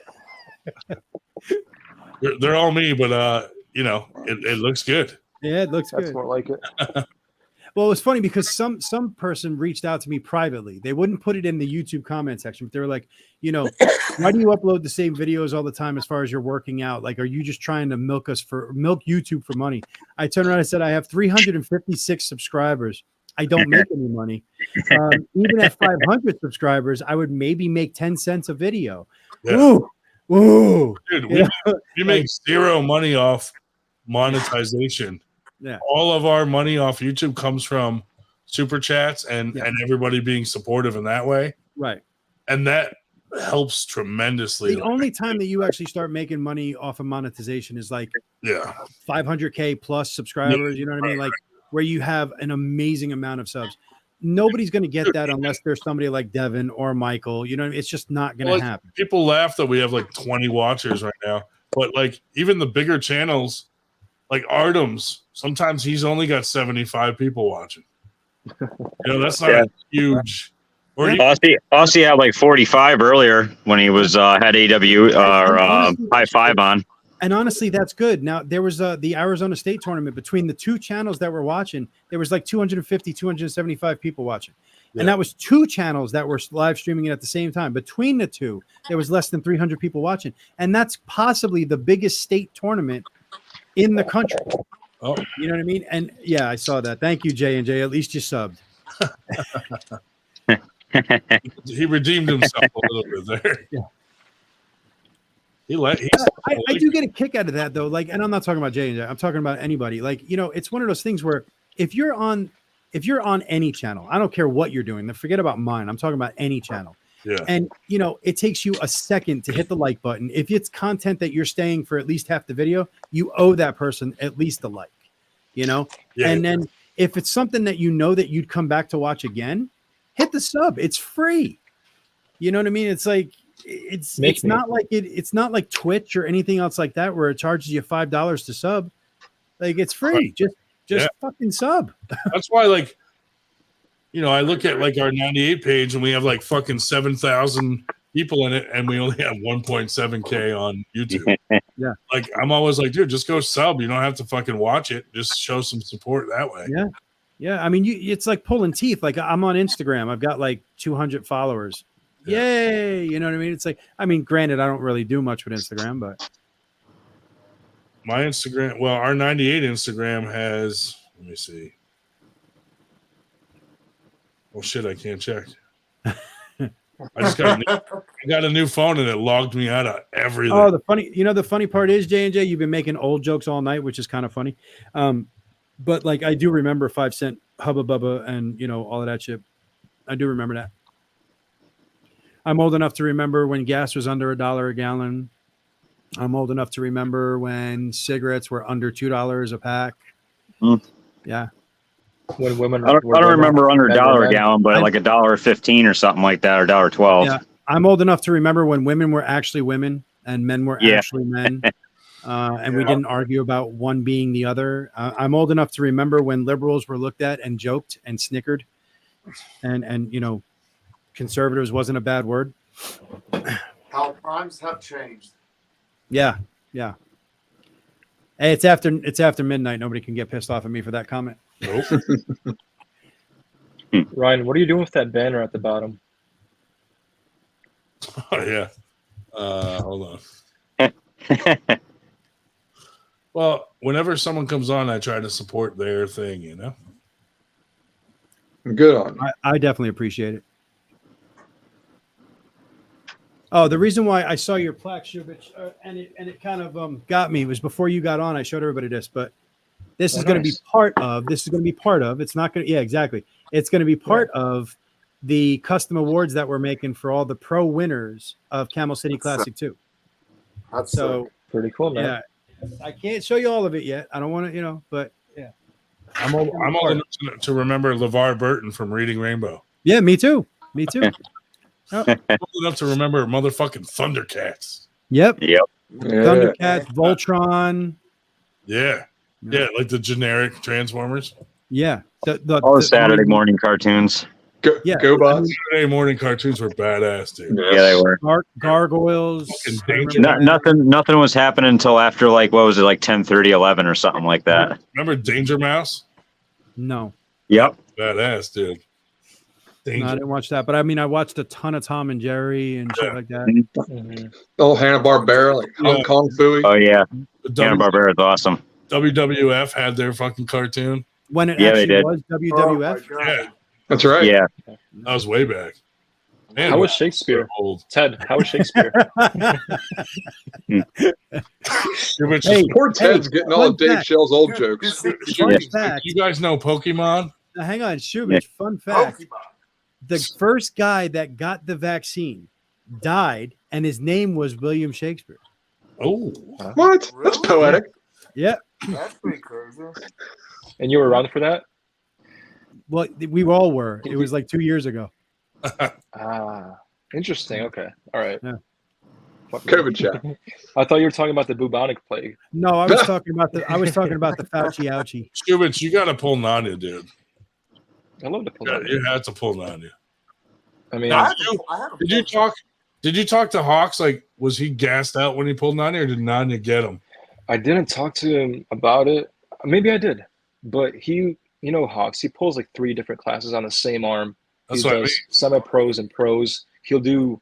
They're all me, but it looks good. Yeah, it looks That's good. more like it. Well, it was funny because some person reached out to me privately. They wouldn't put it in the YouTube comment section, but they were like, why do you upload the same videos all the time as far as you're working out? Like, are you just trying to milk YouTube for money? I turned around and said, I have 356 subscribers. I don't make any money. Even at 500 subscribers, I would maybe make 10 cents a video. Yeah. Ooh. Dude, we make zero money off monetization. Yeah. All of our money off YouTube comes from super chats and everybody being supportive in that way. Right. And that helps tremendously. The only time that you actually start making money off of monetization is like 500K plus subscribers. You know what I mean? Like where you have an amazing amount of subs. Nobody's going to get that unless there's somebody like Devin or Michael. You know what I mean? It's just not going to happen. People laugh that we have like 20 watchers right now, but like even the bigger channels, like Artem's, sometimes he's only got 75 people watching. That's not huge. Or Aussie had like 45 earlier when he was had AW or High Five on. And honestly, that's good. Now, there was the Arizona State tournament between the two channels that were watching. There was like 250, 275 people watching. Yeah. And that was two channels that were live streaming it at the same time. Between the two, there was less than 300 people watching. And that's possibly the biggest state tournament in the country. Oh, you know what I mean? And yeah, I saw that. Thank you, J&J. At least you subbed. He redeemed himself a little bit there. Yeah. I do get a kick out of that though. Like, and I'm not talking about J&J. I'm talking about anybody. Like, it's one of those things where if you're on any channel, I don't care what you're doing. Forget about mine. I'm talking about any channel. Yeah. And it takes you a second to hit the like button. If it's content that you're staying for at least half the video, you owe that person at least a like. Yeah. And then if it's something that that you'd come back to watch again, hit the sub. It's free. You know what I mean? It's like it's not like Twitch or anything else like that where it charges you $5 to sub. Like it's free. Just fucking sub. That's why, like, I look at like our 98 page and we have like fucking 7,000 people in it and we only have 1.7K on YouTube. Yeah. Like I'm always like, dude, just go sub. You don't have to fucking watch it. Just show some support that way. Yeah. Yeah. I mean, it's like pulling teeth. Like I'm on Instagram. I've got like 200 followers. Yeah. Yay. You know what I mean? It's like, granted, I don't really do much with Instagram, but my Instagram, well, our 98 Instagram has, let me see. Oh shit, I can't check. I just got a new phone and it logged me out of everything. Oh, the funny part is, J&J, you've been making old jokes all night, which is kind of funny. But like I do remember 5 cent Hubba Bubba and all of that shit. I do remember that. I'm old enough to remember when gas was under $1 a gallon. I'm old enough to remember when cigarettes were under $2 a pack. Yeah. When women, I don't remember under $1 a gallon, but like $1.15 or something like that, or $1.12. Yeah, I'm old enough to remember when women were actually women and men were actually men, and we didn't argue about one being the other. I'm old enough to remember when liberals were looked at and joked and snickered, and conservatives wasn't a bad word. How times have changed. Yeah. Hey, it's after midnight. Nobody can get pissed off at me for that comment. Nope. Ryan, what are you doing with that banner at the bottom? Oh yeah. Hold on. Well, whenever someone comes on, I try to support their thing. Good on. I definitely appreciate it. Oh, the reason why I saw your plaque, Shubich, and it kind of got me was before you got on. I showed everybody this, but this is going to be part of. This is going to be part of. It's not going to. Yeah, exactly. It's going to be part of the custom awards that we're making for all the pro winners of Camel City Classic 2. That's so pretty cool, man. Yeah, I can't show you all of it yet. I don't want to, but yeah. I'm old enough to remember LeVar Burton from Reading Rainbow. Yeah, me too. I'm old enough to remember motherfucking Thundercats. Yep. Yeah. Thundercats, Voltron. Yeah, like the generic Transformers. Yeah. All the Saturday morning cartoons. GoBots. Saturday morning cartoons were badass, dude. Yeah, they were. Gargoyles. I remember No, that. nothing was happening until after like what was it, like 10:30, 11 or something like that. Remember Danger Mouse? No. Yep. Badass, dude. No, I didn't watch that, but I mean, I watched a ton of Tom and Jerry and shit like that. Oh, Hanna-Barbera, like Hong Kong Phooey. Oh yeah, Hanna-Barbera is awesome. WWF had their fucking cartoon. When it Yeah, they actually did. was WWF. Yeah, that's right. Yeah, that was way back. Man, How was Shakespeare? Ted, how was Shakespeare? Poor Ted's getting all of Dave Shell's old jokes. You guys know Pokemon? Now, hang on, Shubich. Fun fact: the first guy that got the vaccine died, and his name was William Shakespeare. Oh, what? That's poetic. Yeah. That's pretty crazy. And you were around for that? Well, we all were. It was like 2 years ago. Interesting. Okay. All right. Yeah. COVID chat. I thought you were talking about the bubonic plague. No, I was talking about the Fauci ouchie. Stubich, you got to pull Nanya, dude. I love to pull Nanya. You had to pull Nanya. I mean, now, did you talk? Did you talk to Hawks? Like, was he gassed out when he pulled Nanya, or did Nanya get him? I didn't talk to him about it. Maybe I did, but Hawks. He pulls like 3 different classes on the same arm. That's he what I does mean. semi-pros and pros. He'll do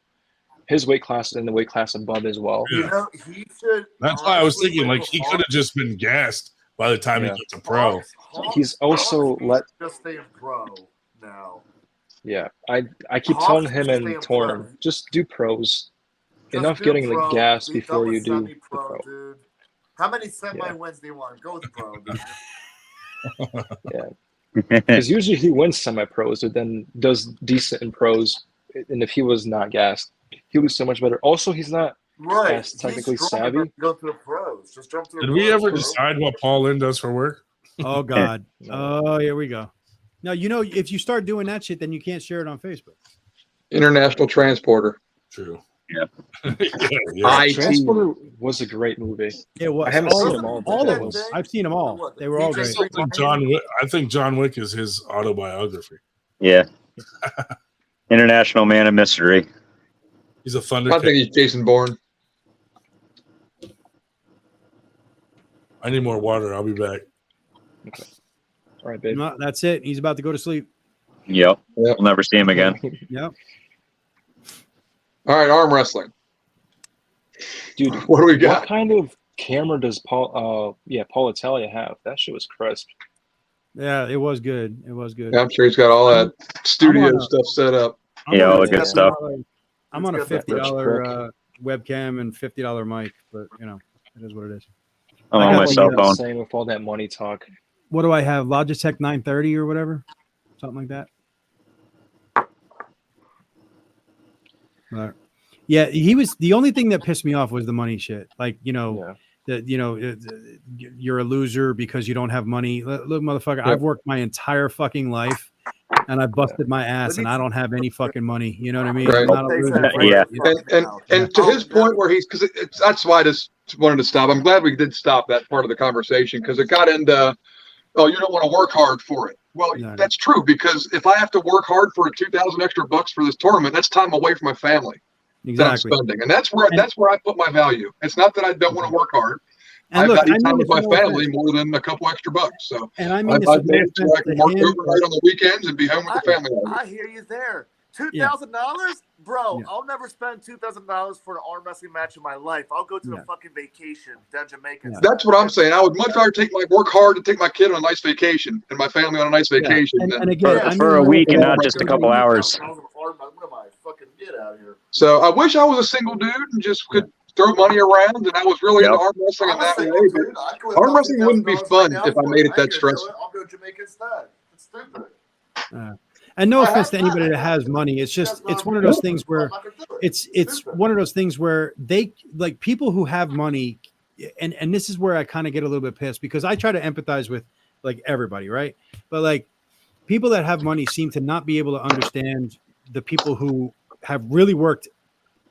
his weight class and the weight class above as well. You know, he should. That's why I was thinking, like, he could have just been gassed by the time he gets to pro. He's also just stay in pro now. Yeah, I keep Hawks telling him should stay and in Torn, just do pros. Just Enough do getting pro, like gas be before done you with do the semi-pro, pro. dude. How many semi wins do you want? Go with pro, dude. Yeah, because usually he wins semi-pros, but then does decent in pros. And if he was not gassed, he would do so much better. Also, he's not Right. as technically He's strong enough savvy. to go to the pros. Just jump to the Did pros. we ever bro. decide what Paul Lynn does for work? Oh God. Oh, here we go. Now if you start doing that shit, then you can't share it on Facebook. International Transporter. True. Yeah. Transporter was a great movie. It was. I haven't seen them all. All but of it them. was- I've seen them all. They were all great. I think John Wick is his autobiography. Yeah. International Man of Mystery. He's a thunder. I think he's Jason Bourne. I need more water. I'll be back. All right, babe. No, that's it. He's about to go to sleep. Yep. We'll never see him again. Yep. All right, arm wrestling. Dude, what do we got? What kind of camera does Paul Italia have? That shit was crisp. Yeah, it was good. It was good. Yeah, I'm sure he's got all that studio stuff set up. Yeah, all the good stuff. I'm on a Rich $50 webcam and $50 mic, but it is what it is. I'm I on got my like cell that phone. Same with all that money talk. What do I have? Logitech 930 or whatever, something like that. Yeah, he was the only thing that pissed me off was the money shit. Like you're a loser because you don't have money. Look, motherfucker, Yeah. I've worked my entire fucking life, and I busted my ass, and I don't have any fucking money. You know what I mean? Right. I'm not a loser. Yeah. And to his point where he's because that's why I just wanted to stop. I'm glad we did stop that part of the conversation because it got into, oh, you don't want to work hard for it. Well, that's true because if I have to work hard for $2,000 extra bucks for this tournament, that's time away from my family. Exactly. That I'm spending, and that's where I put my value. It's not that I don't want to work hard. And I look, value I time mean with my this in no family offense. more than a couple extra bucks. So And I mean this I've in no made it so I can offense work to him, overnight on the weekends and be home with the family. I hear you there. $2,000, bro. I'll never spend $2,000 for an arm wrestling match in my life. I'll go to a fucking vacation down Jamaica. That's what I'm saying. I would much rather work hard to take my kid on a nice vacation and my family on a nice vacation. And again, for a week and not just a couple hours. So I wish I was a single dude and just could throw money around, and I was really into arm wrestling in that way. But arm wrestling wouldn't be fun if I made it that stressful. I'll go to Jamaica instead. It's stupid. And no offense to anybody that has money, it's just it's one of those things where it's one of those things where they like people who have money, and this is where I kind of get a little bit pissed because I try to empathize with like everybody, right? But like people that have money seem to not be able to understand the people who have really worked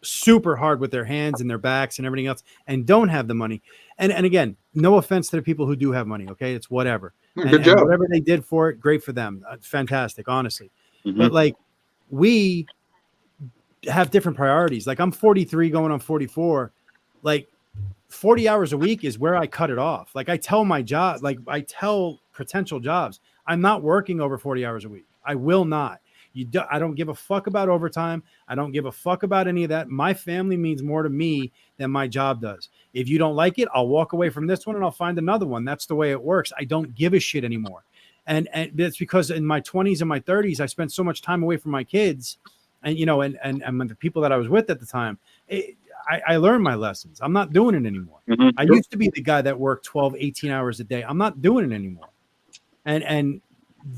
super hard with their hands and their backs and everything else and don't have the money. And again, no offense to the people who do have money. Okay. It's whatever. Good And job. whatever they did for it, great for them. Fantastic. Honestly. But like we have different priorities. Like I'm 43 going on 44. Like 40 hours a week is where I cut it off. Like I tell my job, like I tell potential jobs, I'm not working over 40 hours a week. I will not. I don't give a fuck about overtime. I don't give a fuck about any of that. My family means more to me than my job does. If you don't like it, I'll walk away from this one and I'll find another one. That's the way it works. I don't give a shit anymore. And that's because in my 20s and my 30s, I spent so much time away from my kids and, you know, and the people that I was with at the time. I learned my lessons. I'm not doing it anymore. I used to be the guy that worked 12, 18 hours a day. I'm not doing it anymore. And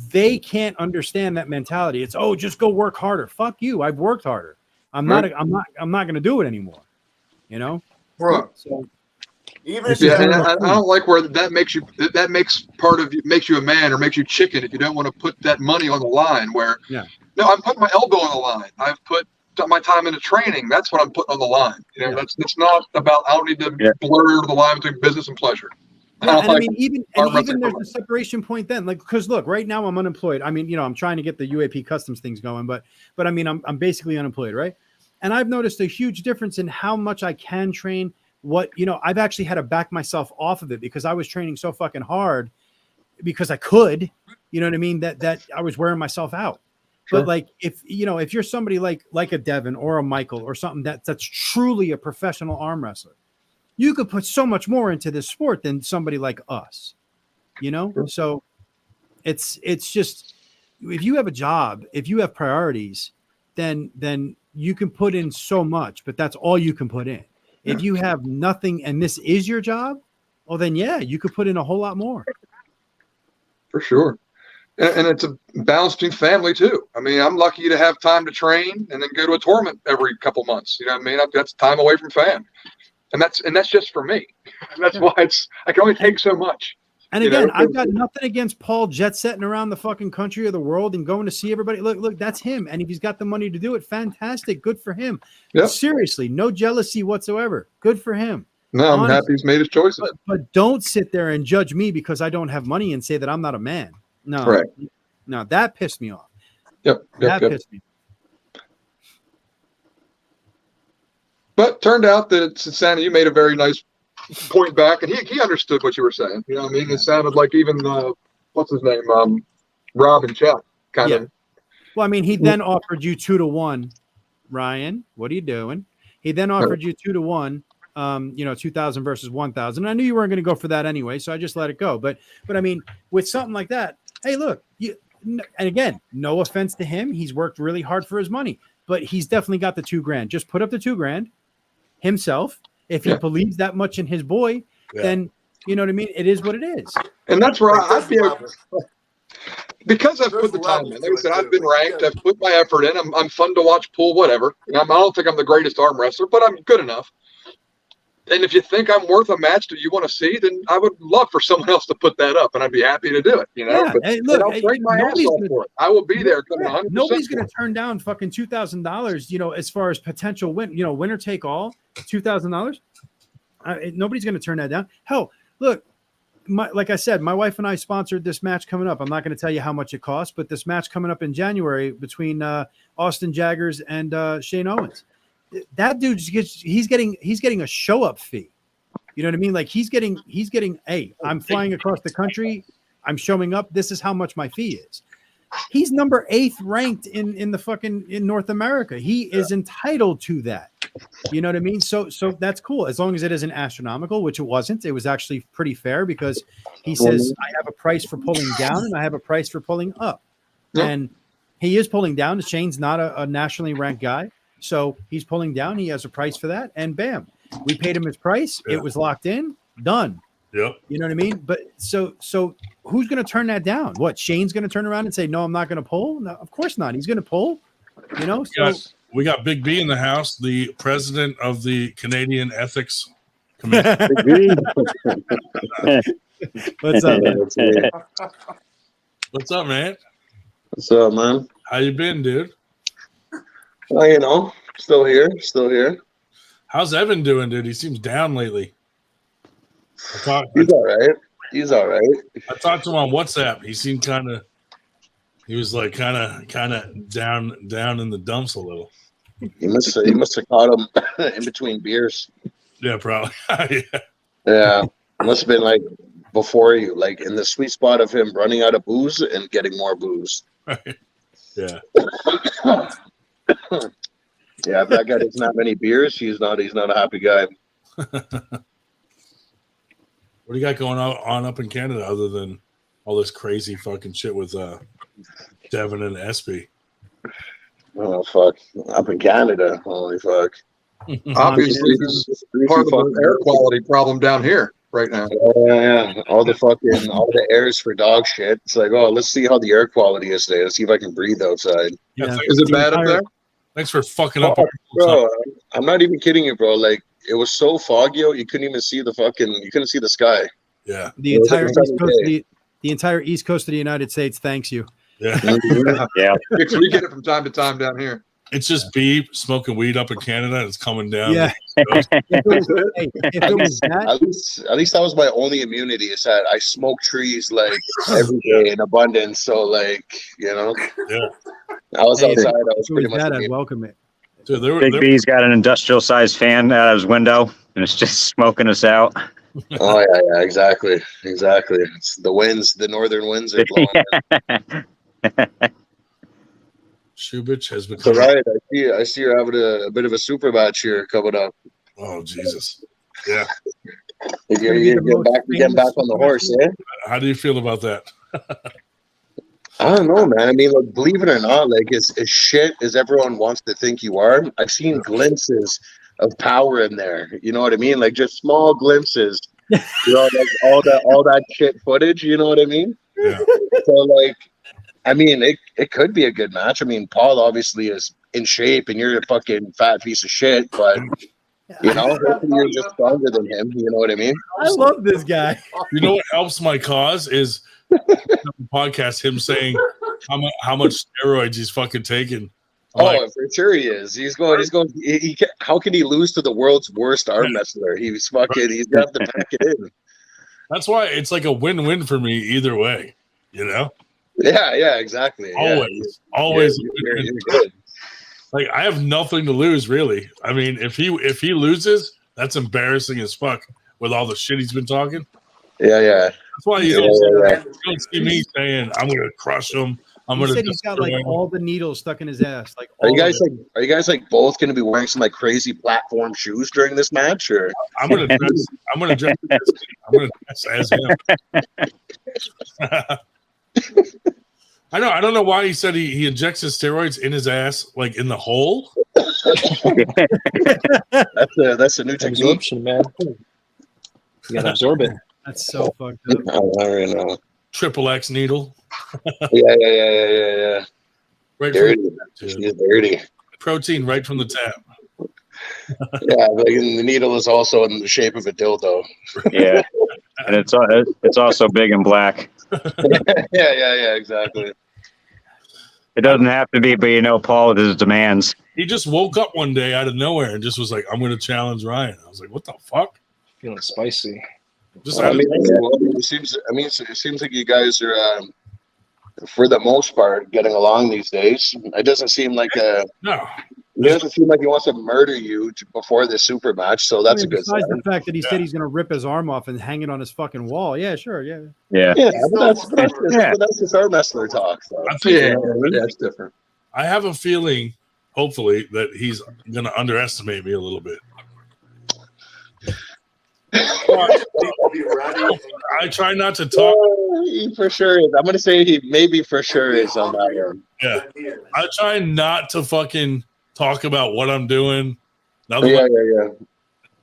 they can't understand that mentality. It's, oh, just go work harder. Fuck you. I've worked harder. I'm not going to do it anymore. You know? Right. So even if I don't like where that makes you a man or makes you chicken if you don't want to put that money on the line where no, I'm putting my elbow on the line. I've put my time into training. That's what I'm putting on the line. You know, that's not about I don't need to blur the line between business and pleasure. Yeah, and I mean, even there's a separation point then, like, because look, right now I'm unemployed. I mean, you know, I'm trying to get the UAP customs things going, but I mean, I'm basically unemployed, right? And I've noticed a huge difference in how much I can train. What, you know, I've actually had to back myself off of it because I was training so fucking hard because I could, you know what I mean? That I was wearing myself out. Sure. But like, if you're somebody like a Devin or a Michael or something that's truly a professional arm wrestler, you could put so much more into this sport than somebody like us, you know? Sure. So it's just, if you have a job, if you have priorities, then you can put in so much, but that's all you can put in. If you have nothing and this is your job, well, then yeah, you could put in a whole lot more. For sure. And it's a balancing family too. I mean, I'm lucky to have time to train and then go to a tournament every couple months. You know what I mean? That's time away from fam. And that's just for me. And that's why I can only take so much. And again, I've got nothing against Paul jet setting around the fucking country or the world and going to see everybody. Look, that's him. And if he's got the money to do it, fantastic. Good for him. Yep. Seriously, no jealousy whatsoever. Good for him. No, I'm happy he's made his choices. But don't sit there and judge me because I don't have money and say that I'm not a man. No, right. No, that pissed me off. Yep. That pissed me off. But turned out that Santa, you made a very nice point back, and he understood what you were saying. You know what I mean? It sounded like even what's his name, Rob and Chuck kind of. Well, I mean, he then offered you 2-1. Ryan, what are you doing? He then offered you 2-1. 2,000 versus 1,000. And I knew you weren't going to go for that anyway, so I just let it go. But I mean, with something like that, hey, look, and again, no offense to him, he's worked really hard for his money, but he's definitely got the $2,000. Just put up the $2,000 himself. If he believes that much in his boy, then you know what I mean. It is what it is. And that's where I feel. Because I've put the time in. Like I said, I've been ranked. I've put my effort in. I'm fun to watch, pull, whatever. I don't think I'm the greatest arm wrestler, but I'm good enough. And if you think I'm worth a match that you want to see, then I would love for someone else to put that up, and I'd be happy to do it. You know, but hey, look, I'll train my ass off for it. I will be there. Nobody's going to turn down fucking $2,000. You know, as far as potential win, winner take all, $2,000. Nobody's going to turn that down. Hell, look, like I said, my wife and I sponsored this match coming up. I'm not going to tell you how much it costs, but this match coming up in January between Austin Jaggers and Shane Owens. That dude he's getting a show up fee. You know what I mean? Like he's getting, hey, I'm flying across the country. I'm showing up. This is how much my fee is. He's number 8th ranked in North America. He is entitled to that. You know what I mean? So that's cool. As long as it isn't astronomical, which it wasn't. It was actually pretty fair because he says I have a price for pulling down and I have a price for pulling up. Yeah. And he is pulling down. Shane's not a nationally ranked guy. So he's pulling down. He has a price for that. And bam, we paid him his price. Yeah. It was locked in. Done. Yep. You know what I mean? But so who's going to turn that down? What? Shane's going to turn around and say, no, I'm not going to pull? No, of course not.'s going to pull, you know? So we got Big B in the house, the president of the Canadian Ethics Committee. What's up, man? What's up, man? What's up, man? How you been, dude? Still here. How's Evan doing, dude? He seems down lately. He's all right. I talked to him on WhatsApp. He seemed kind of He was like kind of down in the dumps a little. He must have caught him in between beers. Yeah, probably. Yeah. Yeah, must have been like before you, like in the sweet spot of him running out of booze and getting more booze. Right. Yeah. Yeah, if that guy doesn't have any beers, he's not a happy guy. What do you got going on up in Canada other than all this crazy fucking shit with Devin and SB? Oh fuck! Up in Canada, holy fuck! Obviously, this is part of the air quality problem down here right now. Yeah. All the airs for dog shit. It's like, oh, let's see how the air quality is today. Let's see if I can breathe outside. Yeah. Is it bad up there? Thanks for fucking up. Bro, I'm not even kidding you, bro. Like, it was so foggy, you couldn't even see you couldn't see the sky. Yeah. The entire East Coast of the United States thanks you. Yeah. Yeah. We get it from time to time down here. It's just B smoking weed up in Canada. It's coming down. Yeah. At least that was my only immunity, is that I smoke trees like every day in abundance. So like, Yeah. I was outside. I was pretty much. I'd welcome it. Dude, Big B's got an industrial-sized fan out of his window, and it's just smoking us out. Oh yeah, exactly. It's the winds, the northern winds are blowing. Shubich has So become. right, I see you're having a bit of a super match here coming up. Oh Jesus! Yeah. You're getting back on the horse, eh? How do you feel about that? I don't know, man. I mean, look, believe it or not, like as shit as everyone wants to think you are, I've seen glimpses of power in there. You know what I mean? Like just small glimpses. You know, like all that shit footage. You know what I mean? Yeah. So like, I mean, it could be a good match. I mean, Paul obviously is in shape, and you're a fucking fat piece of shit, but. You know, hopefully you're just stronger than him. You know what I mean? I love this guy. You know what helps my cause is the podcast. Him saying how much steroids he's fucking taking. For sure he is. He's going. How can he lose to the world's worst arm wrestler? He's got to pack it in. That's why it's like a win-win for me either way. You know? Yeah, exactly. Always. You're good. Like I have nothing to lose, really. I mean, if he loses, that's embarrassing as fuck with all the shit he's been talking. Yeah. That's why you don't see me saying I'm gonna crush him. He said he's got like all the needles stuck in his ass. Like, are you guys both going to be wearing some like crazy platform shoes during this match, or? I'm gonna dress as him. I don't know why he said he injects his steroids in his ass, like in the hole. That's a new technique, absorption, man. You gotta absorb it. That's so fucked up. I know. Triple X needle. Yeah. Right dirty. She's dirty. Protein right from the tap. Yeah, like, and the needle is also in the shape of a dildo. Yeah, and it's also big and black. Yeah, exactly. It doesn't have to be, but you know, Paul with his demands. He just woke up one day out of nowhere and just was like, "I'm going to challenge Ryan." I was like, "What the fuck?" Feeling spicy. It seems like you guys are, for the most part, getting along these days. It doesn't seem like no. It doesn't seem like he wants to murder you before the super match, so that's a good sign. Besides the fact that he said he's going to rip his arm off and hang it on his fucking wall. Yeah, sure, yeah. But that's just arm wrestler talk. So. That's different. I have a feeling, hopefully, that he's going to underestimate me a little bit. I try not to talk. He for sure is. I'm going to say he maybe for sure is on that one. Yeah. I try not to fucking talk about what I'm doing. Yeah.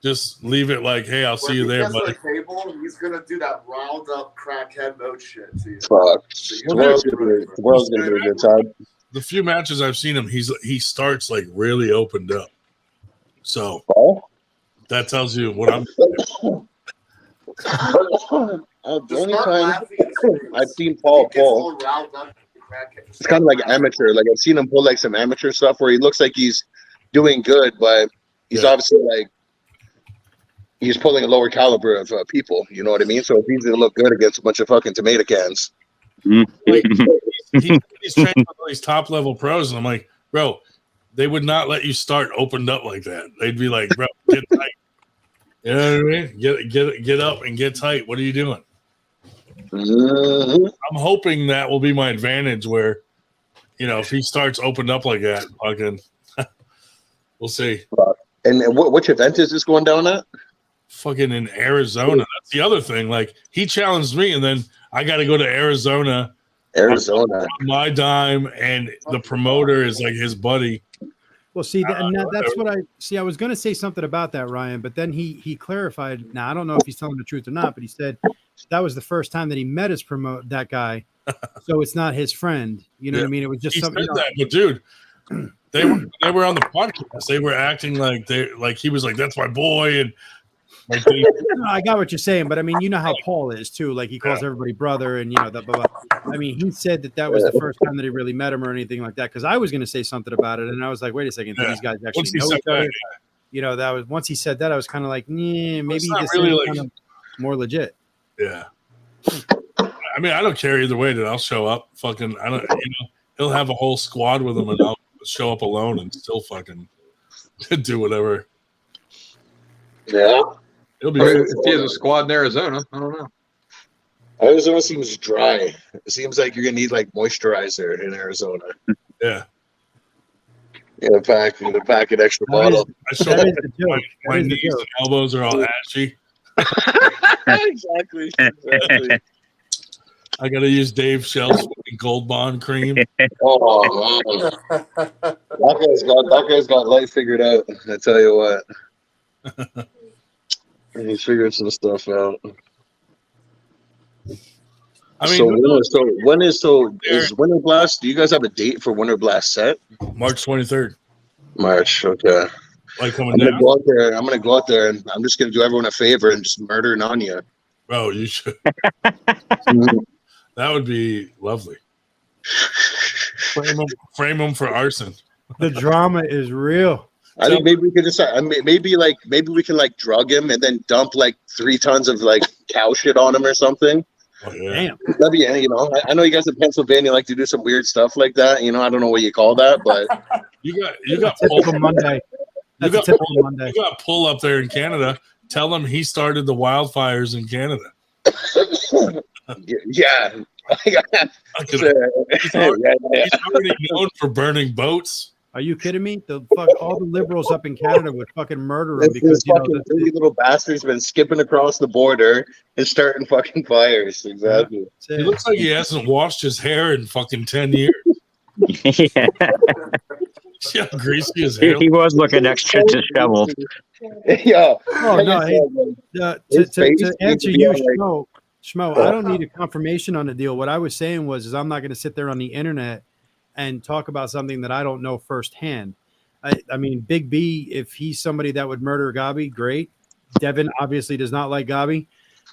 Just leave it like, hey, I'll see you there, buddy. The he's gonna do that riled up crackhead mode shit to you. Fuck. The world's gonna be a good time. The few matches I've seen him, he starts like really opened up. So that tells you what I'm doing. The only time I've seen Paul pull, it's kind of like amateur. Like I've seen him pull like some amateur stuff where he looks like he's doing good, but he's obviously like he's pulling a lower caliber of people. You know what I mean? So it's easy to look good against a bunch of fucking tomato cans. he's training with all these top level pros, and I'm like, bro, they would not let you start opened up like that. They'd be like, bro, get tight. You know what I mean? Get up and get tight. What are you doing? I'm hoping that will be my advantage. Where, if he starts opened up like that, fucking, we'll see. And which event is this going down at? Fucking in Arizona. That's the other thing. Like, he challenged me, and then I got to go to Arizona. On my dime, and the promoter is like his buddy. Well, see, that's what I was going to say something about that, Ryan, but then he clarified. Now, I don't know if he's telling the truth or not, but he said that was the first time that he met that guy. So it's not his friend. You know what I mean? It was just something. That, but dude, they were on the podcast. They were acting like he was like, that's my boy. And like I got what you're saying, but I mean, you know how Paul is too. Like he calls everybody brother, and that. Blah, blah. I mean, he said that was the first time that he really met him or anything like that. Because I was going to say something about it, and I was like, wait a second, these guys actually know each other. That was once he said that, I was kind of like, maybe this really is kind of more legit. Yeah. I mean, I don't care either way. That I'll show up. Fucking, I don't. He'll have a whole squad with him, and I'll show up alone and still fucking do whatever. Yeah. If he has a squad in Arizona, I don't know. Arizona seems dry. It seems like you're gonna need like moisturizer in Arizona. Yeah. Pack an extra bottle. I show up, my knees and elbows are all ashy. Exactly. I gotta use Dave Shell's Gold Bond cream. Oh, that guy's got life figured out. I tell you what. He figured some stuff out. I mean, is Winter Blast? Do you guys have a date for Winter Blast set? March 23rd. March, okay. Like coming I'm down. gonna go out there, and I'm just gonna do everyone a favor and just murder Nanya. Bro, you should. That would be lovely. Frame him for arson. The drama is real. I think maybe we could just maybe we can like drug him and then dump like 3 tons of like cow shit on him or something. Oh, yeah. Damn. That'd be, I know you guys in Pennsylvania like to do some weird stuff like that. I don't know what you call that, but you got typical Monday. You got pull up there in Canada. Tell him he started the wildfires in Canada. Yeah. He's already known for burning boats. Are you kidding me? All the liberals up in Canada would fucking murder him because fucking dirty little bastards been skipping across the border and starting fucking fires. Exactly. He looks like he hasn't washed his hair in fucking 10 years. Yeah. See how greasy his hair. He was looking extra disheveled. Yeah. Oh no. To answer you, Schmo, I don't need a confirmation on the deal. What I was saying is I'm not going to sit there on the internet and talk about something that I don't know firsthand. I mean, Big B, if he's somebody that would murder Gabi, great. Devin obviously does not like Gabi.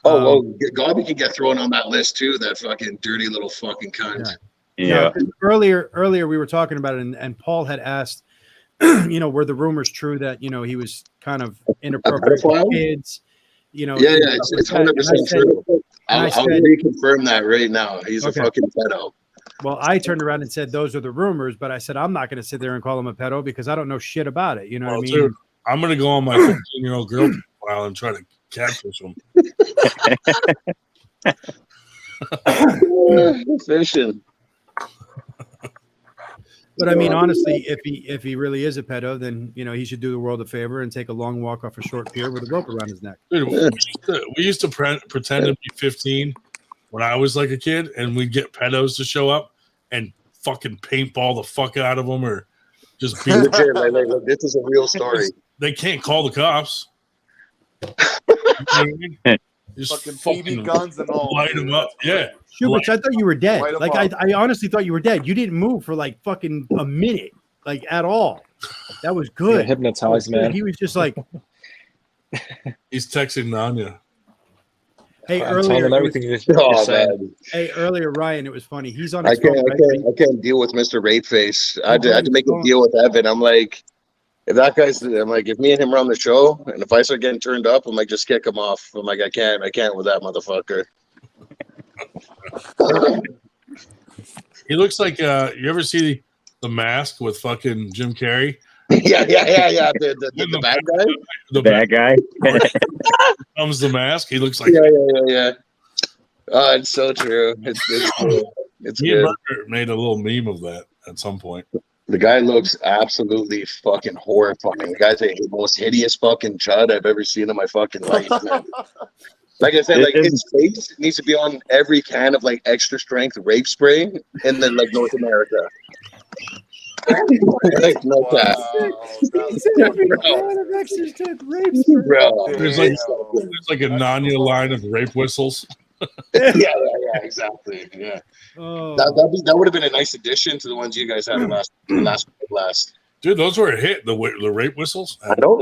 Gabi can get thrown on that list too. That fucking dirty little fucking cunt. Yeah. Earlier we were talking about it, and Paul had asked, were the rumors true that he was kind of inappropriate with kids? It's 100% true. I'll reconfirm that right now. He's a fucking pedo. Well, I turned around and said those are the rumors, but I said I'm not going to sit there and call him a pedo because I don't know shit about it. You know what I mean? Dude, I'm going to go on my 15-year-old girl profile and try to catfish him. Fishing. But I mean, honestly, if he really is a pedo, then he should do the world a favor and take a long walk off a short pier with a rope around his neck. Dude, we used to pretend to be 15 when I was like a kid, and we'd get pedos to show up and fucking paintball the fuck out of them, or just be legit. Like, this is a real story. They can't call the cops. Just fucking BB guns and all. Light them up. Yeah. Schubert, I thought you were dead. Like I honestly thought you were dead. You didn't move for like fucking a minute, like at all. That was good. Hypnotized, man. He was just like. He's texting Nanya. Hey, earlier, Ryan, it was funny. He's on. I can't deal with Mr. Rapeface. I had to make a deal with Evan. I'm like, if me and him run the show, and if I start getting turned up, I'm like, just kick him off. I'm like, I can't with that motherfucker. He looks like you ever see The Mask with fucking Jim Carrey? Yeah. The bad guy. The bad guy. Comes The Mask. He looks like Yeah. Oh, it's so true. It's good. It's Me and good. Burger made a little meme of that at some point. The guy looks absolutely fucking horrifying. The guy's the most hideous fucking chud I've ever seen in my fucking life, man. Like I said, like his face needs to be on every can of like extra strength rape spray in the like North America. Like no cap. Bro. There's like a Nanya line of rape whistles. Yeah, exactly. Yeah. Oh. That would have been a nice addition to the ones you guys had last. Dude, those were a hit. The rape whistles. I know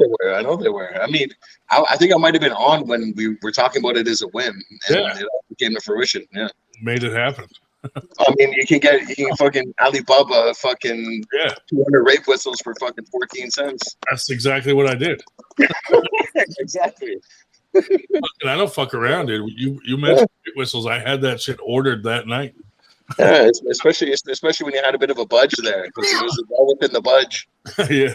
they were. I mean, I think I might have been on when we were talking about it as a win, and it came to fruition. Yeah, made it happen. I mean, you can fucking Alibaba fucking 200 rape whistles for fucking 14 cents. That's exactly what I did. Exactly. And I don't fuck around, dude. You mentioned rape whistles. I had that shit ordered that night. Yeah, especially when you had a bit of a budge there, because it was well within the budge. Yeah.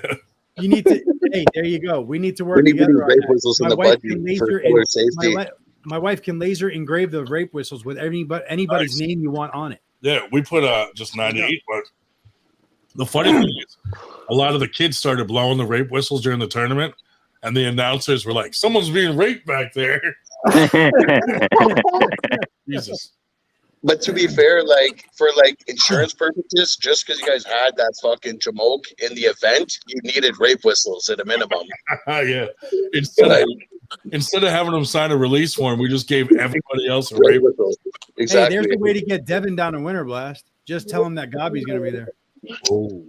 You need to. Hey, there you go. We need to work together. Rape whistles in the budge for color safety. My wife can laser engrave the rape whistles with anybody's name you want on it. Yeah, we put just 98. But the funny thing is, a lot of the kids started blowing the rape whistles during the tournament, and the announcers were like, "Someone's being raped back there." Jesus. But to be fair, like for like insurance purposes, just because you guys had that fucking jamoke in the event, you needed rape whistles at a minimum. Yeah. Instead of having them sign a release form, we just gave everybody else a rape whistle. Exactly. Hey, there's a way to get Devin down in Winter Blast. Just tell him that Gabi's going to be there. Oh.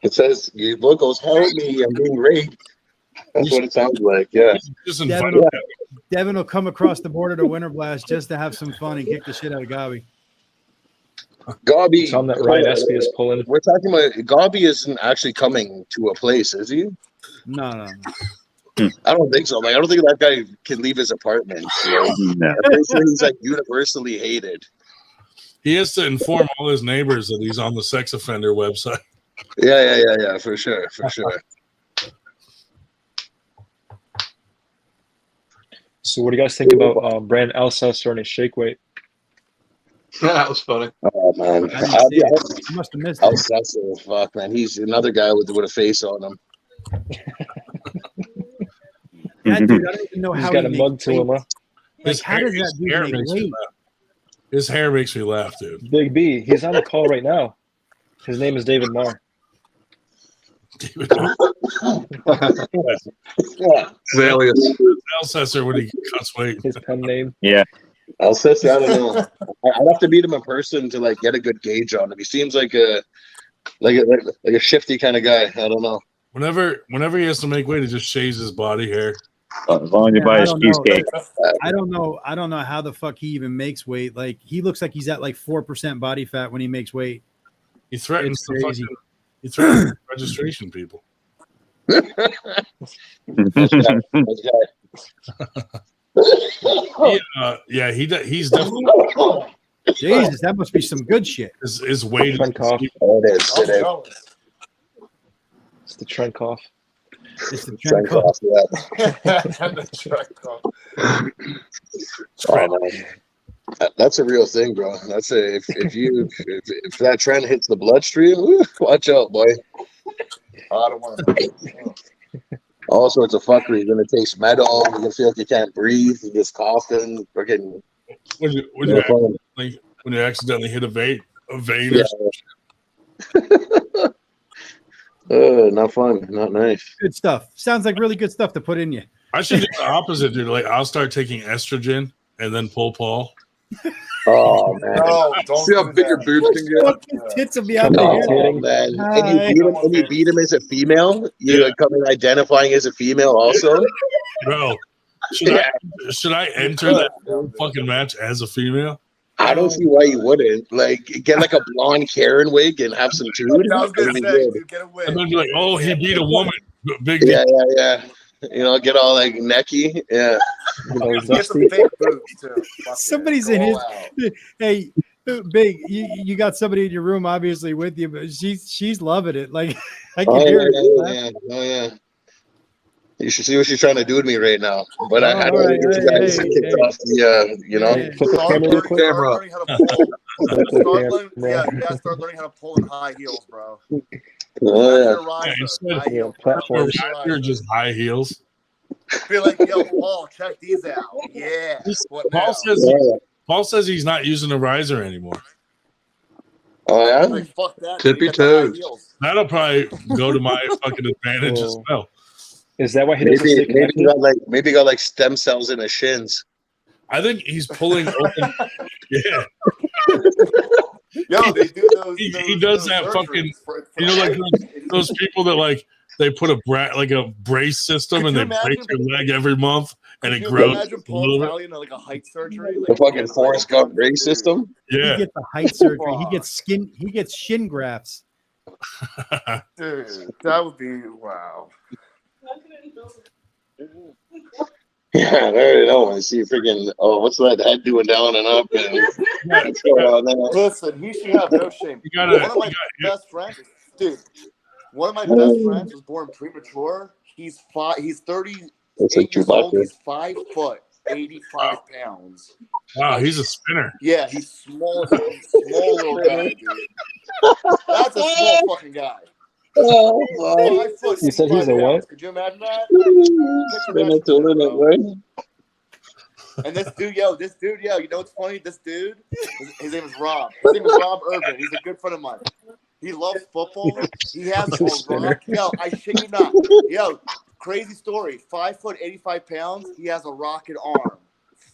It says, "Your book goes, help me, I'm being raped." That's what it sounds like. Yeah. Devin will come across the border to Winter Blast just to have some fun and kick the shit out of Gabi. Gabi, Tell him that Ryan Espy is pulling. We're talking about Gabi isn't actually coming to a place, is he? No. I don't think so. Like, I don't think that guy can leave his apartment. No. I'm pretty sure he's like universally hated. He has to inform all his neighbors that he's on the sex offender website. Yeah, for sure. So what do you guys think about Brandon Alcester and his shake weight? That was funny. Oh man, You must have missed it. Fuck man, he's another guy with a face on him. That dude, I don't even know He's how got he a mug to him, huh? Like, how does that dude make weight? His hair makes me laugh, dude. Big B, he's on the call right now. His name is David Marr. Alias. Alcester when he cuts weight. His pen name. Yeah. Alcester, I don't know. I'd have to meet him in person to like get a good gauge on him. He seems like a shifty kind of guy. I don't know. Whenever he has to make weight, he just shaves his body hair. As long as you buy his cheesecake. I don't know how the fuck he even makes weight. Like, he looks like he's at like 4% body fat when he makes weight. He threatens It's crazy. he threatens registration people. He's definitely. Jesus, that must be some good shit. His weight is Oh, it is. It's the Trent cough. It's the Trent cough. That's a real thing, bro. That's if that trend hits the bloodstream, watch out, boy. I don't want to. All sorts of fuckery. You're gonna taste metal. You're gonna feel like you can't breathe. You're just coughing. Freaking. When you accidentally hit a vein Yeah. Not fun. Not nice. Good stuff. Sounds like really good stuff to put in you. I should do the opposite, dude. Like, I'll start taking estrogen and then pull Paul. Oh man! No, see how big your boobs can get. Fucking tits will be out Oh there. man! And you beat him as a female. You come in identifying as a female, also. Bro, should I enter that fucking match as a female? I don't see why you wouldn't. Like, get like a blonde Karen wig and have some tude. I was gonna say, dude, get a wig. And then be like, oh, he beat a woman. Big Yeah. You know, get all like necky. Yeah. Get some fake boobs too. Somebody's in his. Hey, Big, you got somebody in your room obviously with you, but she's loving it. Like I can Oh hear yeah, it. yeah, oh yeah. You should see what she's trying to do to me right now. But I don't all want right, to get you guys kicked off the, you know. Hey. Flip the camera real quick. Start learning how to pull. Flip the camera. You gotta start learning how to pull in high heels, bro. Oh That's yeah. your riser. you said High heels, bro. platforms. That's your You're riser. just high heels. Be like, yo, Paul, check these out. Yeah. What now? Paul says he's not using a riser anymore. Oh yeah. Like, fuck that. Tippy You got the high toes. heels. That'll probably go to my fucking advantage as well. Is that why he doesn't stay Maybe connected? he got like stem cells in his shins. I think he's pulling open. Yeah. Yo, they do those. He does that fucking. You know, like those people that like they put a brace system and they break your leg every month and it grows. Imagine a little Paul bit. Valley in like a height surgery. The fucking Forrest Gump brace system. Yeah. He gets a height surgery. He gets shin grafts. Dude, that would be wow. Yeah, I already know. I see freaking. Oh, what's that head doing down and up? And what's going on there? Listen, he should have no shame. One of my best friends, dude. One of my best friends was born premature. He's 38 years old. He's 5 foot, 85 pounds. Wow, he's a spinner. Yeah, he's small little guy, dude. That's a small fucking guy. Oh, 5 foot. You said he's a what? Could you imagine that? And this dude, yo, you know what's funny? This dude, his name is Rob. His name is Rob Urban. He's a good friend of mine. He loves football. He has a rock. Yo, I shit you not. Yo, crazy story. 5 foot, 85 pounds. He has a rocket arm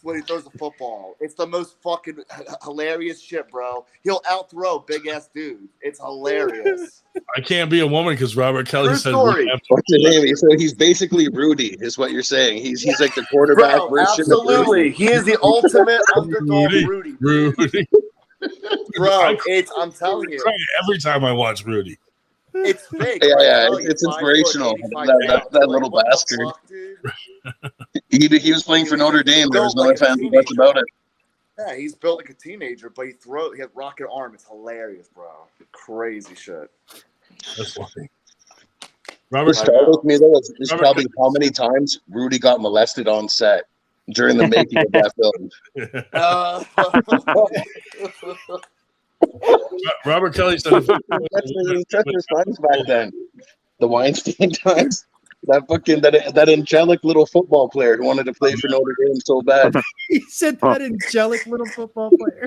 when he throws the football. It's the most fucking hilarious shit, bro. He'll outthrow big ass dudes. It's hilarious. I can't be a woman because Robert Kelly True said. story. What's his name? So he's basically Rudy, is what you're saying. He's like the quarterback Bro, version. absolutely. He is the ultimate underdog Rudy. Rudy. Bro, I'm telling you. Every time I watch Rudy. It's fake. Yeah, it's inspirational. That little bastard. He was playing for Notre Dame. There was no ifs, ands, or buts about it. Yeah, he's built like a teenager, but he has rocket arm. It's hilarious, bro. Crazy shit. That's funny. What startled me though is probably how many times Rudy got molested on set during the making of that film. Robert Kelly said the treacherous times back then. The Weinstein times. That angelic little football player who wanted to play for Notre Dame so bad. He said that angelic little football player.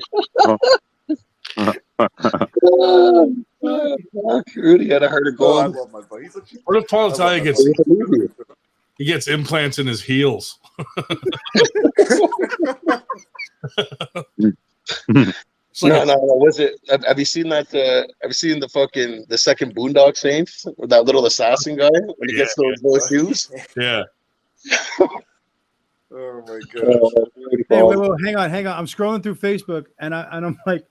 Rudy had a heart of gold. I love my buddy. What if Paul Italia gets implants in his heels? No. Was it? Have you seen that? Have you seen the second Boondock Saints? With that little assassin guy when he gets those shoes? Yeah. Oh my god. Hey, wait, hang on. I'm scrolling through Facebook and I'm like,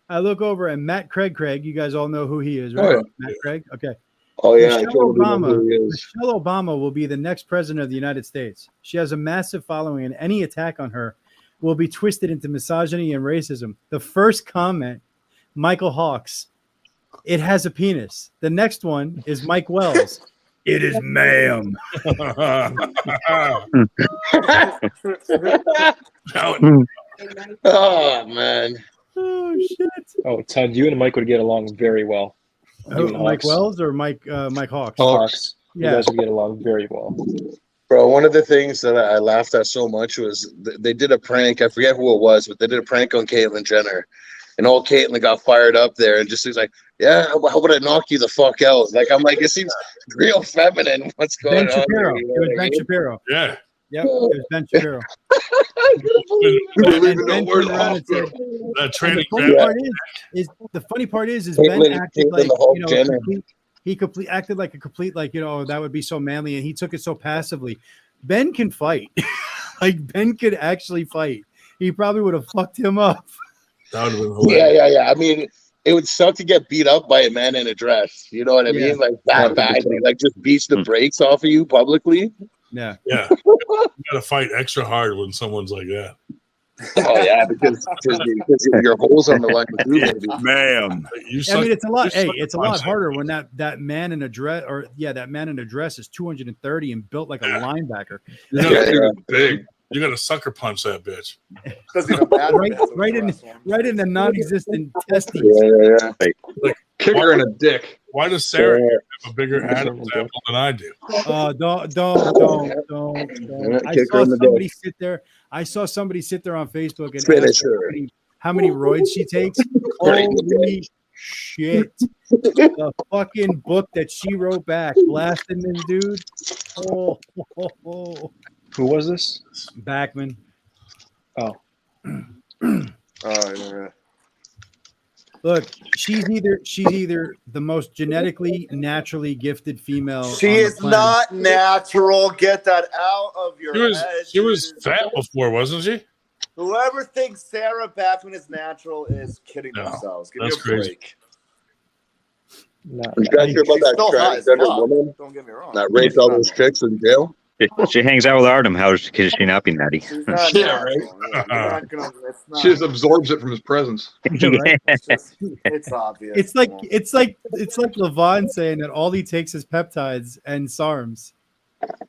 I look over and Matt Craig. You guys all know who he is, right? Oh, yeah. Matt Craig. Okay. Oh yeah. Michelle Obama will be the next president of the United States. She has a massive following, and any attack on her will be twisted into misogyny and racism. The first comment, Michael Hawks, it has a penis. The next one is Mike Wells. It is ma'am. Oh man. Oh shit. Oh, Todd, you and Mike would get along very well. Mike Wells or Mike Hawks? Hawks. Yeah. You guys would get along very well. Bro, one of the things that I laughed at so much was they did a prank. I forget who it was, but they did a prank on Caitlyn Jenner. And old Caitlyn got fired up there and just was like, yeah, how would I knock you the fuck out? Like, I'm like, it seems real feminine. What's going on? Shapiro. It was Ben Shapiro. Yeah. Yep, it was Ben Shapiro. The funny part is Ben acted like, he acted like a complete, like, that would be so manly, and he took it so passively. Ben can fight. Like, Ben could actually fight. He probably would have fucked him up. That would have been hilarious. Yeah. I mean, it would suck to get beat up by a man in a dress. You know what I mean? Like that badly. Like just beats the brakes off of you publicly. Yeah. You gotta fight extra hard when someone's like that. Oh yeah, because your holes on the line too, baby. Ma'am. I mean, it's a lot. Hey, it's a lot harder when that man in a dress, that man in a dress is 230 and built like a linebacker. You got to sucker punch that bitch. Doesn't even matter. right in the non-existent testes. Yeah. Like, Kick her in a dick. Why does Sarah have a bigger Adam's apple than I do? Don't. I saw somebody sit there on Facebook and ask her how many roids she takes. Holy shit. The fucking book that she wrote back, blasting this dude. Oh. Who was this? Backman. Oh. Yeah. Look, she's either the most genetically, naturally gifted female. She is not natural. Get that out of your head. She was fat before, wasn't she? Whoever thinks Sarah Backman is natural is kidding themselves. Give me a break. You guys hear about that transgender woman Don't get me wrong. that raped all those chicks in jail? She hangs out with Artem. How could she not be natty? Yeah, right. She just absorbs it from his presence. It's obvious. It's like Levon saying that all he takes is peptides and SARMs.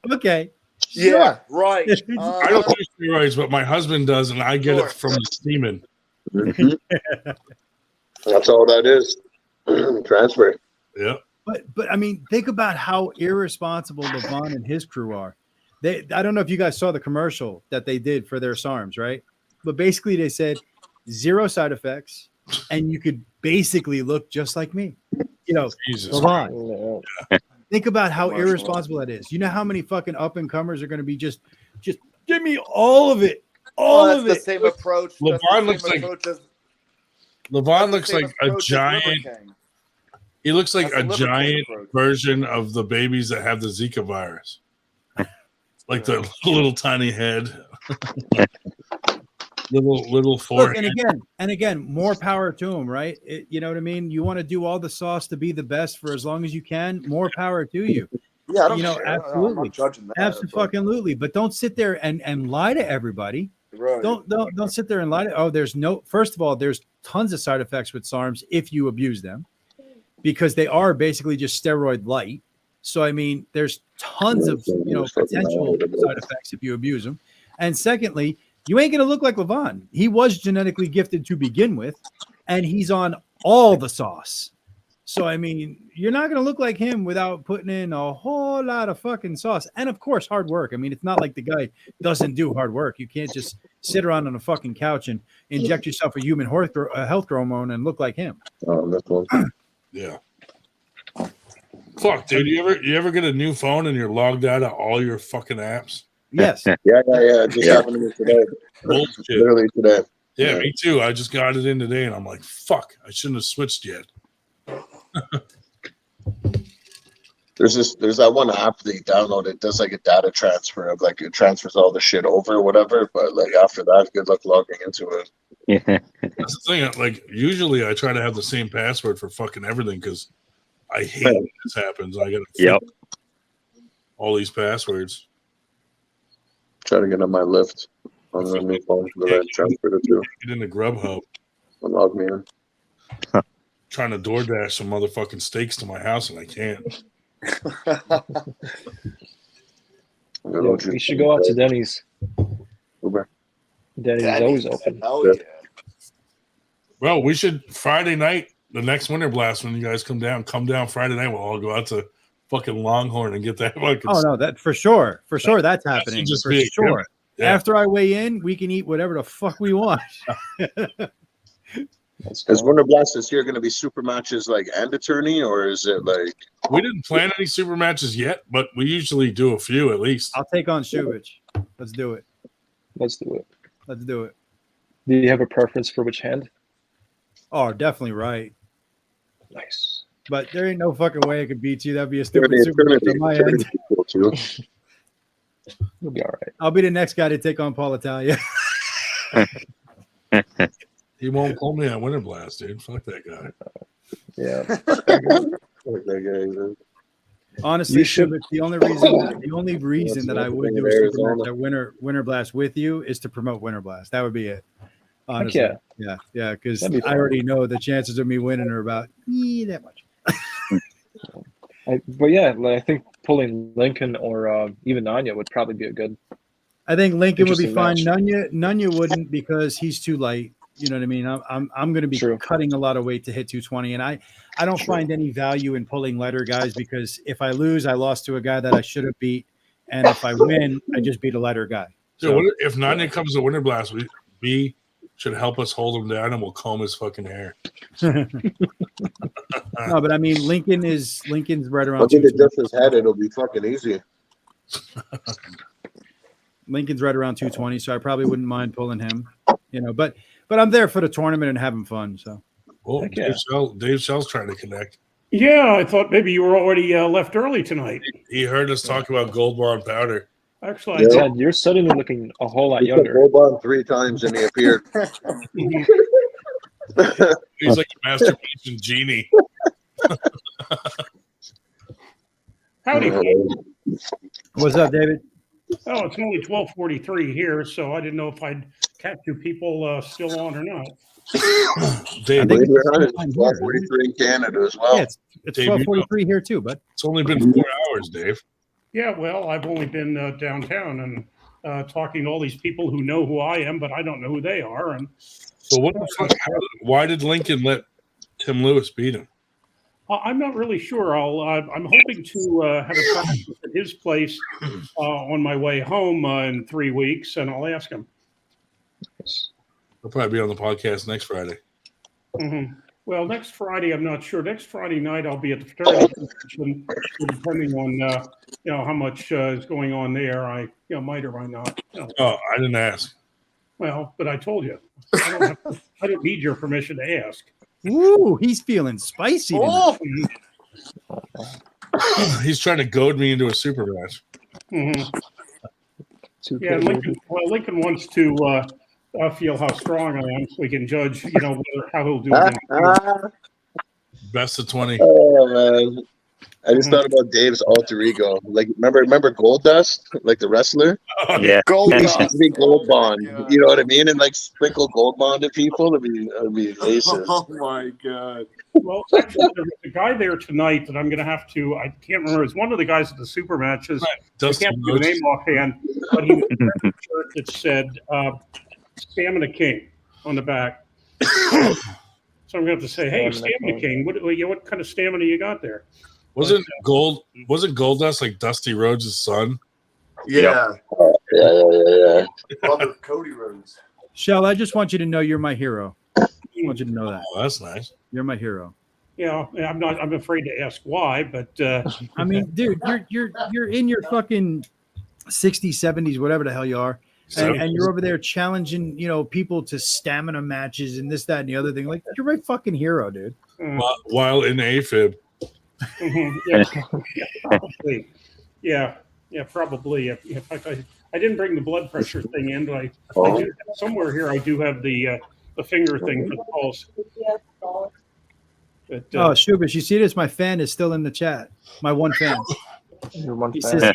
Okay. Yeah, right. I don't do steroids, but my husband does, and I get it from the semen. That's all that is. Transfer. Yeah. But I mean, think about how irresponsible Levon and his crew are. I don't know if you guys saw the commercial that they did for their SARMs, right? But basically they said 0 side effects, and you could basically look just like me. You know, Levon. Think about how irresponsible that is. You know how many fucking up and comers are going to be just give me all of it. All of it. The same approach. Levon looks like a giant. He looks like a giant version of the babies that have the Zika virus. Like the little tiny head. little forehead. Look, and again, more power to him, right? You know what I mean? You want to do all the sauce to be the best for as long as you can. More power to you. Yeah, I don't absolutely. I'm not judging that. Absolutely. But don't sit there and lie to everybody. Right. Don't sit there and lie to. First of all, there's tons of side effects with SARMs if you abuse them, because they are basically just steroid light. So I mean, there's tons of potential side effects if you abuse them. And secondly, you ain't gonna look like Levon. He was genetically gifted to begin with, and he's on all the sauce. So I mean, you're not gonna look like him without putting in a whole lot of fucking sauce. And of course, hard work. I mean, it's not like the guy doesn't do hard work. You can't just sit around on a fucking couch and inject yourself a human health hormone and look like him. Oh, that's one. Yeah. Fuck, dude. You ever get a new phone and you're logged out of all your fucking apps? Yes. Yeah. Just happened to me today. Bullshit. Literally today. Yeah, me too. I just got it in today, and I'm like, fuck, I shouldn't have switched yet. There's that one app that you download. It does like a data transfer of like it transfers all the shit over or whatever. But like after that, good luck logging into it. Yeah. That's the thing. Like usually, I try to have the same password for fucking everything because I hate when this happens. I gotta all these passwords. Try to get on my Lyft on the new phone that I transferred it to. Get into Grubhub. Log me in. Trying to DoorDash some motherfucking steaks to my house and I can't. We should go out to Denny's. Uber. Denny's is always open. Hell yeah. Well, we should Friday night, the next Winter Blast, when you guys come down Friday night. We'll all go out to fucking Longhorn and get that fucking. Oh no, that for sure, that's happening. Just for sure. Yeah. After I weigh in, we can eat whatever the fuck we want. Is Winter Blast this year going to be super matches like and a tourney, or is it like? We didn't plan any super matches yet, but we usually do a few at least. I'll take on Shuvich. Let's do it. Do you have a preference for which hand? Oh, definitely right. Nice. But there ain't no fucking way I could beat you. That'd be a stupid super match on my end. You'll be all right. I'll be the next guy to take on Paul Italia. He won't pull me on Winter Blast, dude. Fuck that guy. Yeah. Honestly, You should- Shubit, the only reason that I would do a super match at Winter Blast with you is to promote Winter Blast. That would be it. Honestly, yeah. yeah, because That'd be I already know the chances of me winning are about that much. But yeah, like, I think pulling Lincoln or even Nanya would probably be a good. I think Lincoln would be Interesting fine. match. Nunya wouldn't because he's too light. You know what I mean? I'm going to be cutting a lot of weight to hit 220, and I don't find any value in pulling lighter guys because if I lose, I lost to a guy that I should have beat, and if I win, I just beat a lighter guy. Dude, what if Nanya comes to Winter Blast? B should help us hold him down, and we'll comb his fucking hair. No, but I mean, Lincoln's right around. Once he adjusts his head, it'll be fucking easy. Lincoln's right around 220, so I probably wouldn't mind pulling him. You know, but I'm there for the tournament and having fun. So, well, Dave Shell's trying to connect. Yeah, I thought maybe you were already left early tonight. He heard us talk about Gold Bond powder. Actually, Ted, you're suddenly looking a whole lot He younger. put Gold on 3 times and he appeared. He's like a masturbation genie. Howdy. What's up, David? Oh, it's only 12:43 here, so I didn't know if I'd catch you people still on or not. Dave, Believe it or not, it's 12:43 in Canada as well. Yeah, it's 12:43 here too, but it's only been 4 hours, Dave. Yeah, well, I've only been downtown and talking to all these people who know who I am, but I don't know who they are. And so, why did Lincoln let Tim Lewis beat him? I'm not really sure. I'm hoping to have a practice at his place on my way home in 3 weeks, and I'll ask him. He'll probably be on the podcast next Friday. Mm-hmm. Well, next Friday, I'm not sure. Next Friday night, I'll be at the fraternity convention, so depending on how much is going on there. I might or might not. Oh, I didn't ask. Well, but I told you, I don't need your permission to ask. Ooh, he's feeling spicy. Oh. He's trying to goad me into a super match. Mm-hmm. Yeah, Lincoln wants to feel how strong I am, so we can judge, how he'll do. Best of 20. Oh man, I just thought about Dave's alter ego. Like, remember Gold Dust, like the wrestler? Yeah, Gold Dust. He used to be Gold Bond. You know what I mean? And like sprinkle Gold Bond at people. It'd be aces. Oh my god. Well, actually, there's a guy there tonight that I'm going to have to. I can't remember. It's one of the guys at the super matches. I can't do the name offhand, but he was wearing a shirt that said "Stamina King" on the back. So I'm going to have to say, "Hey, Stamina King, what kind of stamina you got there?" Wasn't Gold Dust like Dusty Rhodes' son? Yeah. Yeah. Brother Cody Rhodes. Shell, I just want you to know you're my hero. I want you to know that. Oh, that's nice. You're my hero. Yeah, I'm afraid to ask why, but I mean, dude, you're in your fucking 60s, 70s, whatever the hell you are, and you're over there challenging, people to stamina matches and this, that, and the other thing. Like, you're my fucking hero, dude. While in AFib. Probably. Yeah, probably. In fact, I didn't bring the blood pressure thing in, but I do have, somewhere here I do have the finger thing for the pulse. But, Shubis, you see this? My fan is still in the chat. My one fan.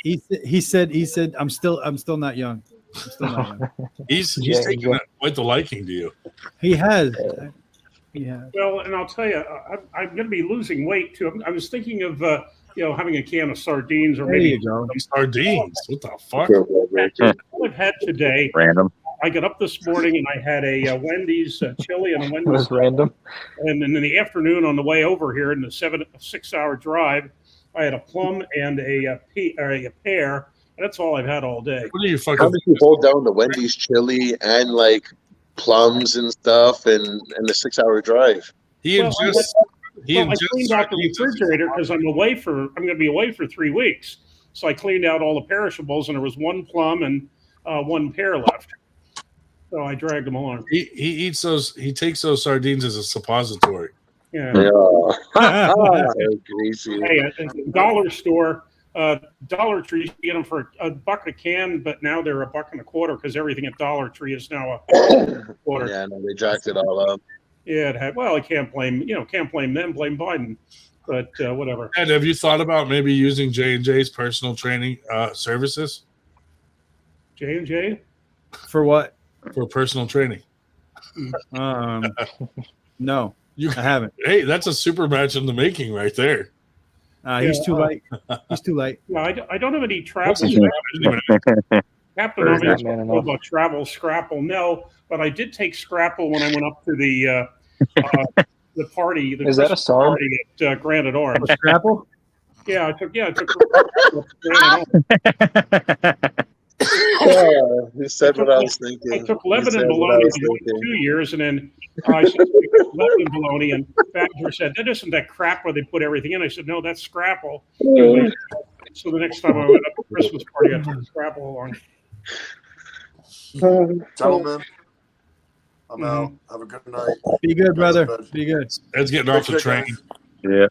He said, I'm still not young. I'm still not young. He's taking quite the liking to you. He has. Yeah. Well, and I'll tell you, I'm going to be losing weight too. I was thinking of having a can of sardines or maybe some sardines. What the fuck? I've had today. Random. I got up this morning and I had a Wendy's chili and a Wendy's. It was random. And then in the afternoon on the way over here in the 6-hour drive, I had a plum and a pear. And that's all I've had all day. What are you fucking? How did you hold down the Wendy's chili and like plums and stuff and the 6-hour drive? I cleaned out the refrigerator because I'm going to be away for 3 weeks. So I cleaned out all the perishables and there was one plum and one pear left. So I dragged them along. He eats those. He takes those sardines as a suppository. Yeah. Greasy. Hey, at the dollar store, Dollar Tree, you get them for $1 a can, but now they're $1.25 because everything at Dollar Tree is now $1.25. Yeah, no, they jacked it all up. Yeah, I can't blame them. Blame Biden. But whatever. Ed, have you thought about maybe using J&J's personal training services? J&J? For what? For personal training. No, I haven't. Hey, that's a super match in the making right there. He's too late. He's too late. No, I don't have any travel. Captain, Or is obviously, that man know enough? about travel Scrapple. No, but I did take Scrapple when I went up to the party. The Is that a Christmas song? party at Granite Arms? Scrapple? Yeah, I took Scrapple at Granite Arms. You said what I was thinking. I took You Lebanon said what I bologna was for thinking. 2 years, and then I said Lebanon bologna, and Badger said, "That isn't that crap where they put everything in." I said, "No, that's Scrapple." So the next time I went up to Christmas party, I took Scrapple along. Gentlemen, I'm out. Have a good night. Be good, brother. Be good. Ed's getting off the train. Yeah.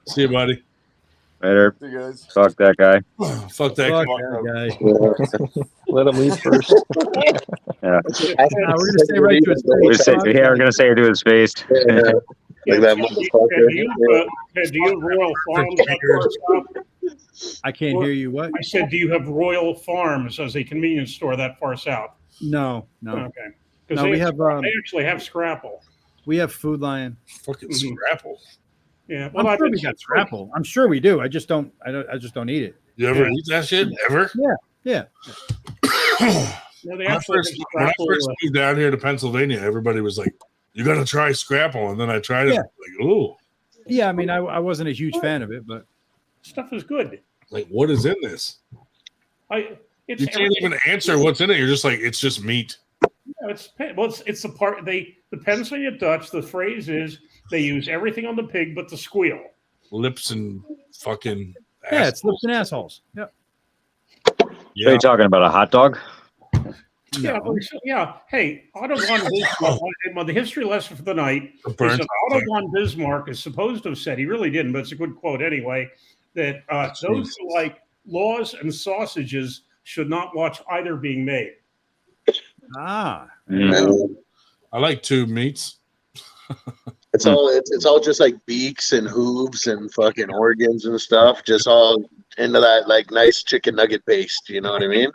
See you, buddy. Later. See you guys. Fuck that guy. Fuck that guy. Let him leave first. Yeah. We're gonna stay right to his face. We're gonna say it to his face. Like that motherfucker. Do you have Royal Farms that far south? I can't hear you. What? I said, do you have Royal Farms as a convenience store that far south? No. Okay. Because No, they we have. they actually have Scrapple. We have Food Lion. Fucking Scrapple. Yeah. Well, I'm sure we got Scrapple. I'm sure we do. I just don't eat it. You ever eat that shit? Ever? Yeah. No, they When I actually first, have when I Scrapple, first moved down here to Pennsylvania, everybody was like, "You got to try Scrapple," and then I tried it. Yeah. Like, ooh, Yeah, I mean, I wasn't a huge fan of it, but stuff is good. like what is in this? It's You can't even answer what's in it. You're just like, it's just meat. Yeah, it's the part the Pennsylvania Dutch. The phrase is they use everything on the pig but the squeal. Lips and fucking. yeah, it's lips and assholes. Yeah. So you're talking about a hot dog? Yeah, yeah. Hey, Otto von Bismarck. The history lesson for the night is burnt that Otto von Bismarck is supposed to have said, he really didn't, but it's a good quote anyway, that those who like laws and sausages should not watch either being made. Ah. I like tube meats. It's all just like beaks and hooves and fucking organs and stuff, just all into that like nice chicken nugget paste. You know what I mean?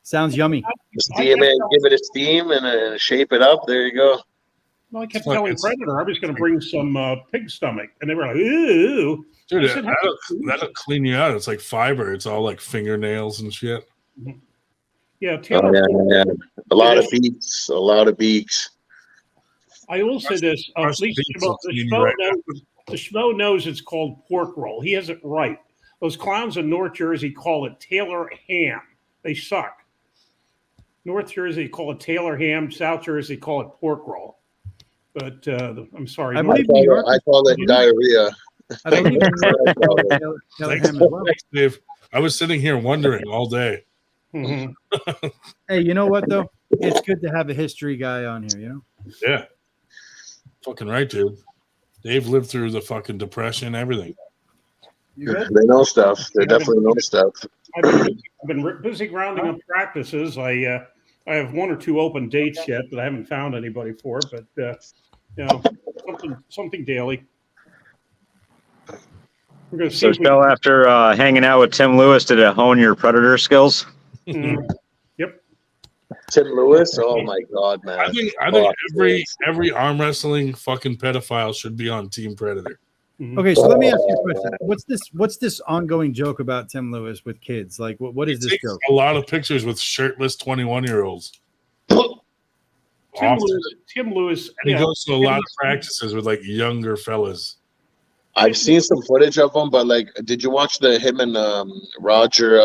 Sounds yummy. Steam it, give it a steam, and shape it up. There you go. Well, I kept telling Predator I was going to bring some pig stomach, and they were like, "Ooh, Dude, I said, that'll clean you out. It's like fiber. It's all like fingernails and shit. Yeah, Oh, Taylor. yeah. A lot of beaks, a lot of beaks. I will say this: at least the schmo knows it's called pork roll. He has it right. Those clowns in North Jersey call it Taylor ham. They suck. North Jersey call it Taylor ham. South Jersey call it pork roll. But I'm sorry. I call it diarrhea. Thanks, Dave. I was sitting here wondering all day. Hey, you know what though? It's good to have a history guy on here. You know. Yeah. Fucking right, dude. Dave lived through the fucking depression, everything. They know stuff. They definitely know stuff. I've been busy grounding up practices. I have one or two open dates yet that I haven't found anybody for, but something daily. We're going to see. So, after hanging out with Tim Lewis, did it hone your predator skills? Yep. Tim Lewis? Oh my God, man! I think every arm wrestling fucking pedophile should be on Team Predator. Okay, so let me ask you a question. What's this ongoing joke about Tim Lewis with kids? Like, what is this Takes joke? a lot of pictures with shirtless 21-year-olds. Tim Lewis. And he goes to a lot of practices with like younger fellas. I've seen some footage of him, but like, did you watch him and Roger?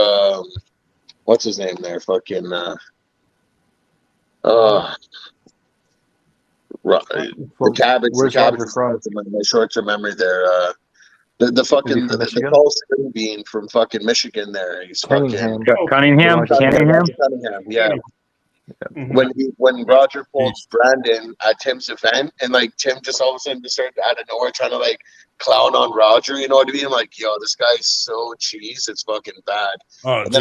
What's his name there? Fucking. The cabbage. Where's The cabbage. Roger from? My short-term memory there. The fucking the tall string bean from fucking Michigan. There, he's Cunningham. Cunningham. Yeah. When Roger pulls Brandon at Tim's event, and like Tim just all of a sudden just started out of nowhere trying to like clown on Roger, you know what I mean? I'm like, yo, this guy's so cheese, it's fucking bad. Oh, and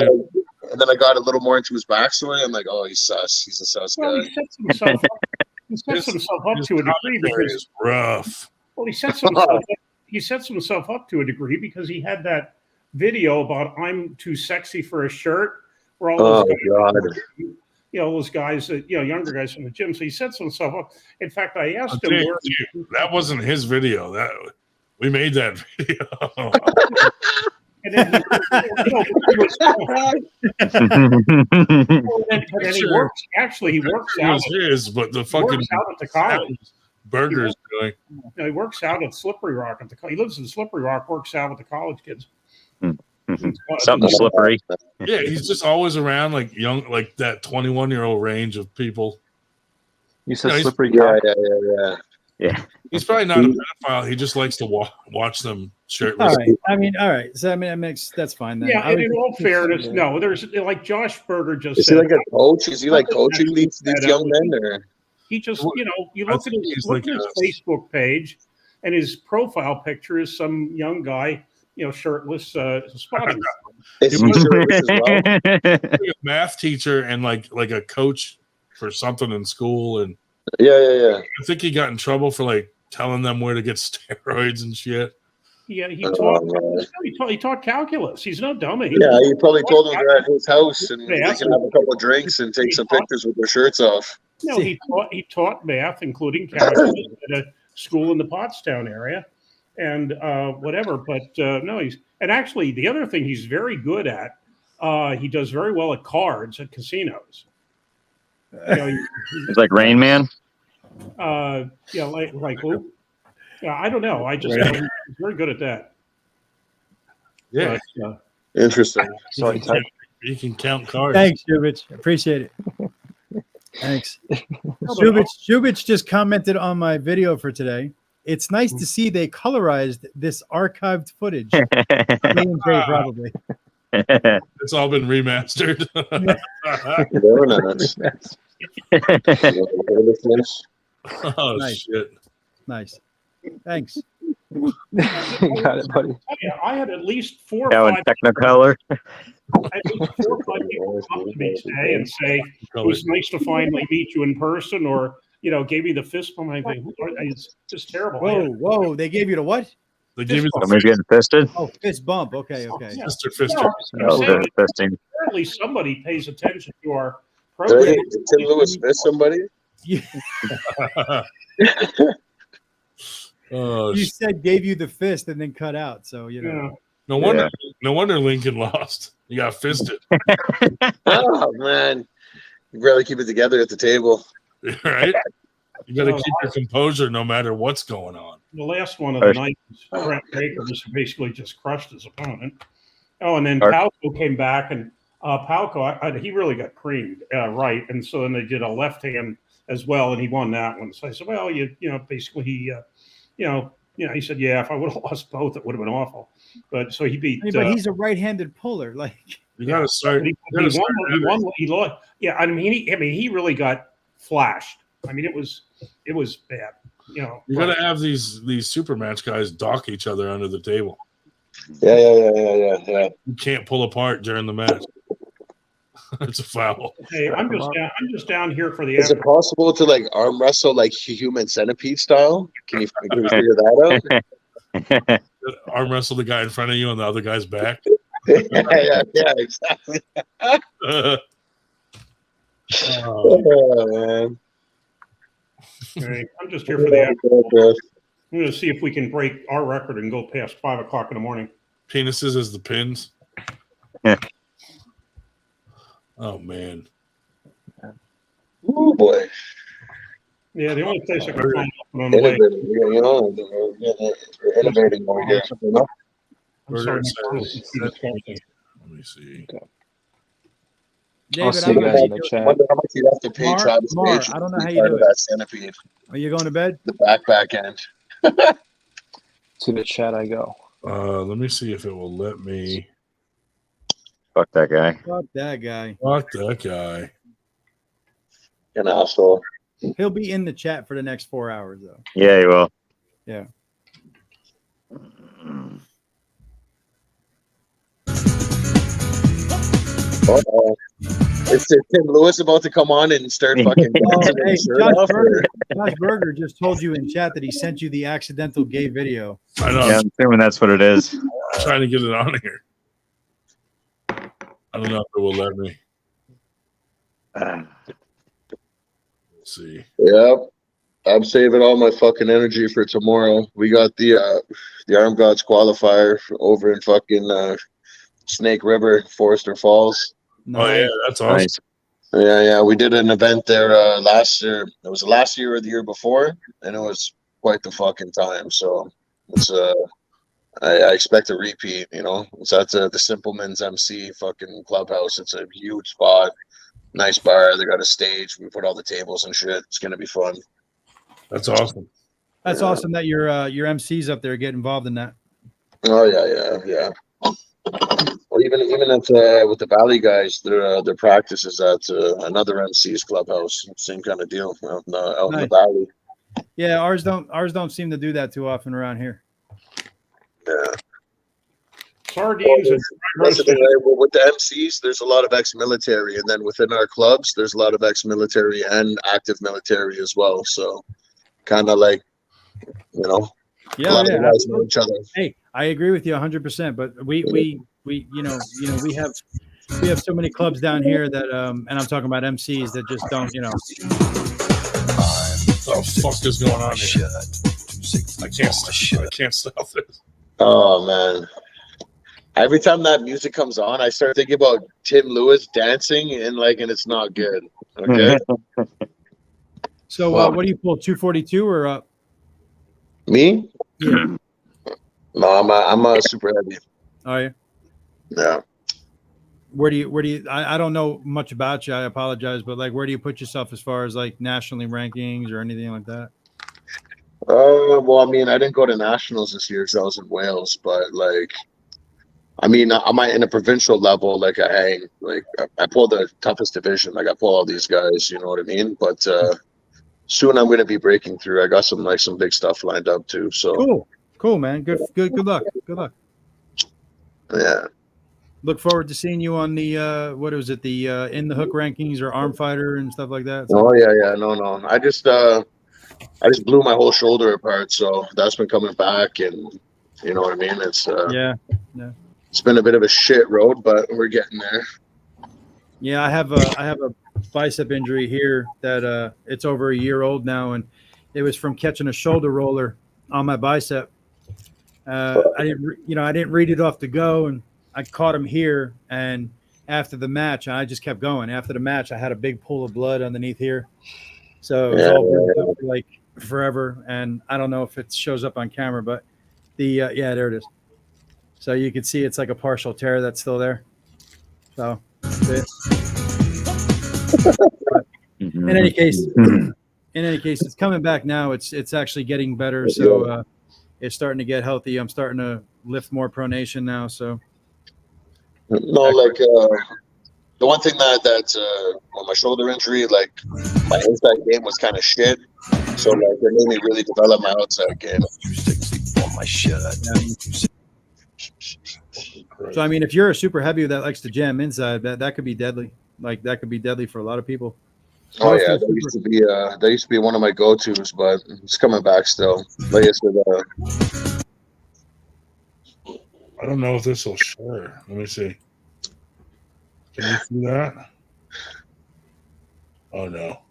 then I got a little more into his backstory. I'm like, oh, he's sus. He's a sus guy. He sets himself up to a degree because is rough. Well, he sets himself up to a degree because he had that video about I'm too sexy for a shirt, where all those guys, those guys that younger guys from the gym. So he sets himself up. In fact, I asked him where that wasn't his video. That we made that video. And then he works. Actually, he works out. His, but the fucking out at the college. Burgers doing. He works out at Slippery Rock. He lives in Slippery Rock. Works out with the college kids. Something slippery. Yeah, he's just always around like young, like that 21-year-old range of people. You said Yeah, slippery. Yeah. He's probably not a pedophile. He just likes to watch them shirtless. All right. All right. So that makes that's fine then. Yeah, and in all fairness, no, there's like Josh Berger just Is said. he like a coach? Is he like coaching these young men, or he just you look at his Facebook page, and his profile picture is some young guy, shirtless, spotting. Is he shirtless as well? Like a math teacher and like a coach for something in school, and yeah. I think he got in trouble for like telling them where to get steroids and shit. Yeah, he taught calculus. He's no dummy. Yeah, he probably told them they're at his house and they can have a couple of drinks and take some pictures with their shirts off. No, he taught math, including calculus, at a school in the Pottstown area, and whatever. But no, and actually the other thing he's very good at. He does very well at cards at casinos. It's like Rain Man. Yeah, like who? Yeah, I don't know. He's very good at that. Yeah, interesting. Sorry, you can count cards. Thanks, Zubich. Appreciate it. Thanks. Zubich just commented on my video for today. It's nice to see they colorized this archived footage. Probably. It's all been remastered. Oh nice. Shit! Nice. Thanks. Got it, buddy. I had at least 4 or Yeah, 5 in Technicolor. At least 4 or 5 people come up to me today and say it was nice to finally meet you in person, or gave me the fist bump. I think it's just terrible. Whoa! They gave you the what? They gave you Somebody's getting fisted. Oh, fist bump. Okay. Yeah. Mr. Fister. Fisting. Apparently, somebody pays attention to our program. Did Tim Lewis miss somebody? Yeah. Oh, you said gave you the fist and then cut out. So No wonder Lincoln lost. He got fisted. Oh man, you barely keep it together at the table. Right? You got to keep your composure no matter what's going on. The last one of the night, Brett Baker just basically just crushed his opponent. Oh, and then Palco came back, and Palco, he really got creamed, right? And so then they did a left hand as well, and he won that one. So I said, well, basically he, he said, yeah, if I would have lost both, it would have been awful. But so he beat. But he's a right-handed puller, like you got to start. He won. He lost. Yeah, I mean, he really got flashed. I mean, it was bad. You got to have these super match guys dock each other under the table. Yeah. You can't pull apart during the match. It's a foul. Hey, I'm just down here for the. Is it possible to like arm wrestle like human centipede style? Can we figure that out? Arm wrestle the guy in front of you on the other guy's back. yeah, exactly. Oh man. Hey, I'm just here for the. I'm going to see if we can break our record and go past 5 o'clock in the morning. Penises as the pins. Oh man. Oh boy. Yeah, the only place I can find on the way. We're innovating over here. I'm sorry. Let me see. David, see you guys in the chat. I wonder how much you have to pay Travis Page I don't know how to be you part do of it. that centipede. Are you going to bed? The back end. To the chat I go. Let me see if it will let me. Fuck that guy. Fuck that guy. Fuck that guy. An asshole. He'll be in the chat for the next 4 hours, though. Yeah, he will. Yeah. Uh-oh. Is Tim Lewis about to come on and start fucking dancing with his shirt off? Josh Berger just told you in chat that he sent you the accidental gay video. I know. Yeah, I'm assuming that's what it is. I'm trying to get it on here. I don't know if it will let me. Let's see. Yep. I'm saving all my fucking energy for tomorrow. We got the Arm Gods qualifier over in fucking Snake River, Forester Falls. Oh yeah, that's awesome. Yeah. We did an event there last year. It was last year or the year before, and it was quite the fucking time. So it's I expect a repeat. You know, so that's the Simpleman's MC fucking clubhouse. It's a huge spot, nice bar. They got a stage. We put all the tables and shit. It's gonna be fun. That's awesome. That's awesome that your MCs up there get involved in that. Oh yeah. Well, even at with the Valley guys, their practice is at another MC's clubhouse. Same kind of deal out in the Valley. Yeah, ours don't seem to do that too often around here. Yeah. Sardines and That's the thing, right? Well, with the MCs, there's a lot of ex-military, and then within our clubs, there's a lot of ex-military and active military as well. So, kind of like, you know, a lot of the guys know each other. Hey, I agree with you 100%. But we you know we have so many clubs down here that and I'm talking about MCs that just don't, you know. What the fuck is going on here? I can't stop this. Oh man. Every time that music comes on, I start thinking about Tim Lewis dancing and it's not good. Okay. So what do you pull? 242 or up? Me? Yeah. No, I'm a super heavy. Are you? Yeah. Where do you? I don't know much about you. I apologize, but where do you put yourself as far as nationally rankings or anything like that? Well, I mean, I didn't go to nationals this year because I was in Wales, but I mean, I'm in a provincial level. I hang, I pull the toughest division. I pull all these guys. You know what I mean? But soon I'm going to be breaking through. I got some big stuff lined up too. So cool, man. Good luck. Good luck. Yeah. Look forward to seeing you on the what was it, the In the Hook rankings or Arm Fighter and stuff like that. Oh yeah. No. I just blew my whole shoulder apart, so that's been coming back, and you know what I mean. It's yeah. It's been a bit of a shit road, but we're getting there. Yeah, I have a bicep injury here that it's over a year old now, and it was from catching a shoulder roller on my bicep. I didn't read it off the go, and I caught him here. And after the match, I just kept going. After the match, I had a big pool of blood underneath here, so it was all bruised up for forever. And I don't know if it shows up on camera, but yeah, there it is. So you can see it's like a partial tear that's still there. So in any case, it's coming back now. It's actually getting better. So it's starting to get healthy. I'm starting to lift more pronation now. So no, the one thing that on my shoulder injury, my inside game was kind of shit. So it made me really develop my outside game. On my shirt. So I mean, if you're a super heavy that likes to jam inside, that could be deadly. That could be deadly for a lot of people. Oh yeah, that used to be one of my go-tos, but it's coming back still. Like I said, I don't know if this will share. Let me see. Can you see that? Oh no.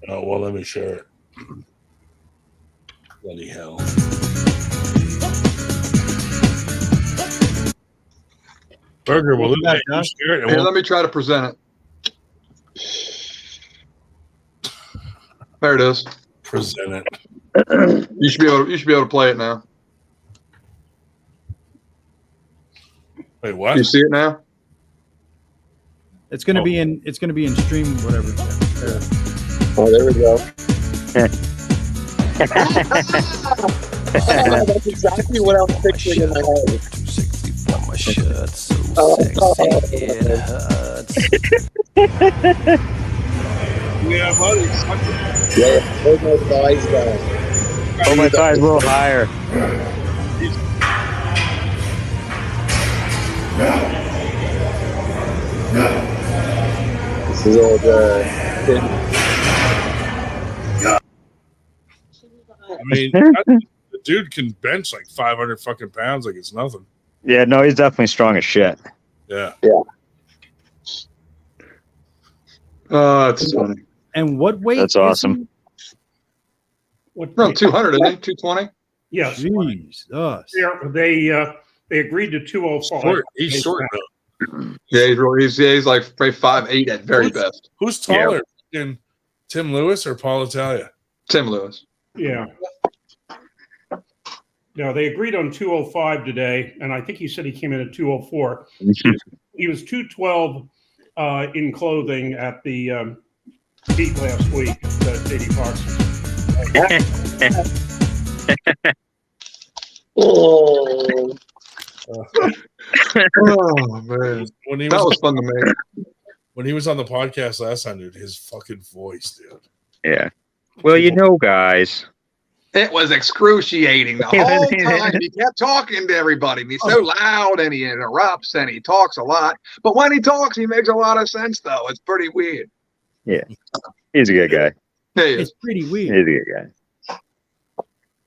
Oh well, let me share it. Bloody hell. Burger, well, Here, let me try to present it. There it is. Present it. You should be able to play it now. Wait, what? You see it now? It's gonna be in stream, whatever. Oh, there we go. That's exactly what I was picturing in my head. My shirt so sexy, it hurts. Yeah, buddy. Yeah, hold my thighs down. Hold my thighs a little higher. This is all the. I mean, the dude can bench like 500 fucking pounds like it's nothing. Yeah, no, he's definitely strong as shit. Yeah. Yeah. It's funny. And what weight? That's is awesome. What Around 200, isn't it? 220. Yes. Jesus. They agreed to 205. Short. He's short though. Yeah, he's like 5'8" at very best. Who's taller, in Tim Lewis or Paul Italia? Tim Lewis. Yeah. No, they agreed on 205 today, and I think he said he came in at 204. He was 212 in clothing at the beat last week that JD Fox. Oh. Oh man, that was fun to make. When he was on the podcast last time, dude, his fucking voice, dude. Yeah. Well, you know, guys. It was excruciating the whole time. He kept talking to everybody. And he's so loud, and he interrupts, and he talks a lot. But when he talks, he makes a lot of sense, though. It's pretty weird. Yeah. He's a good guy. He It's pretty weird. He's a good guy.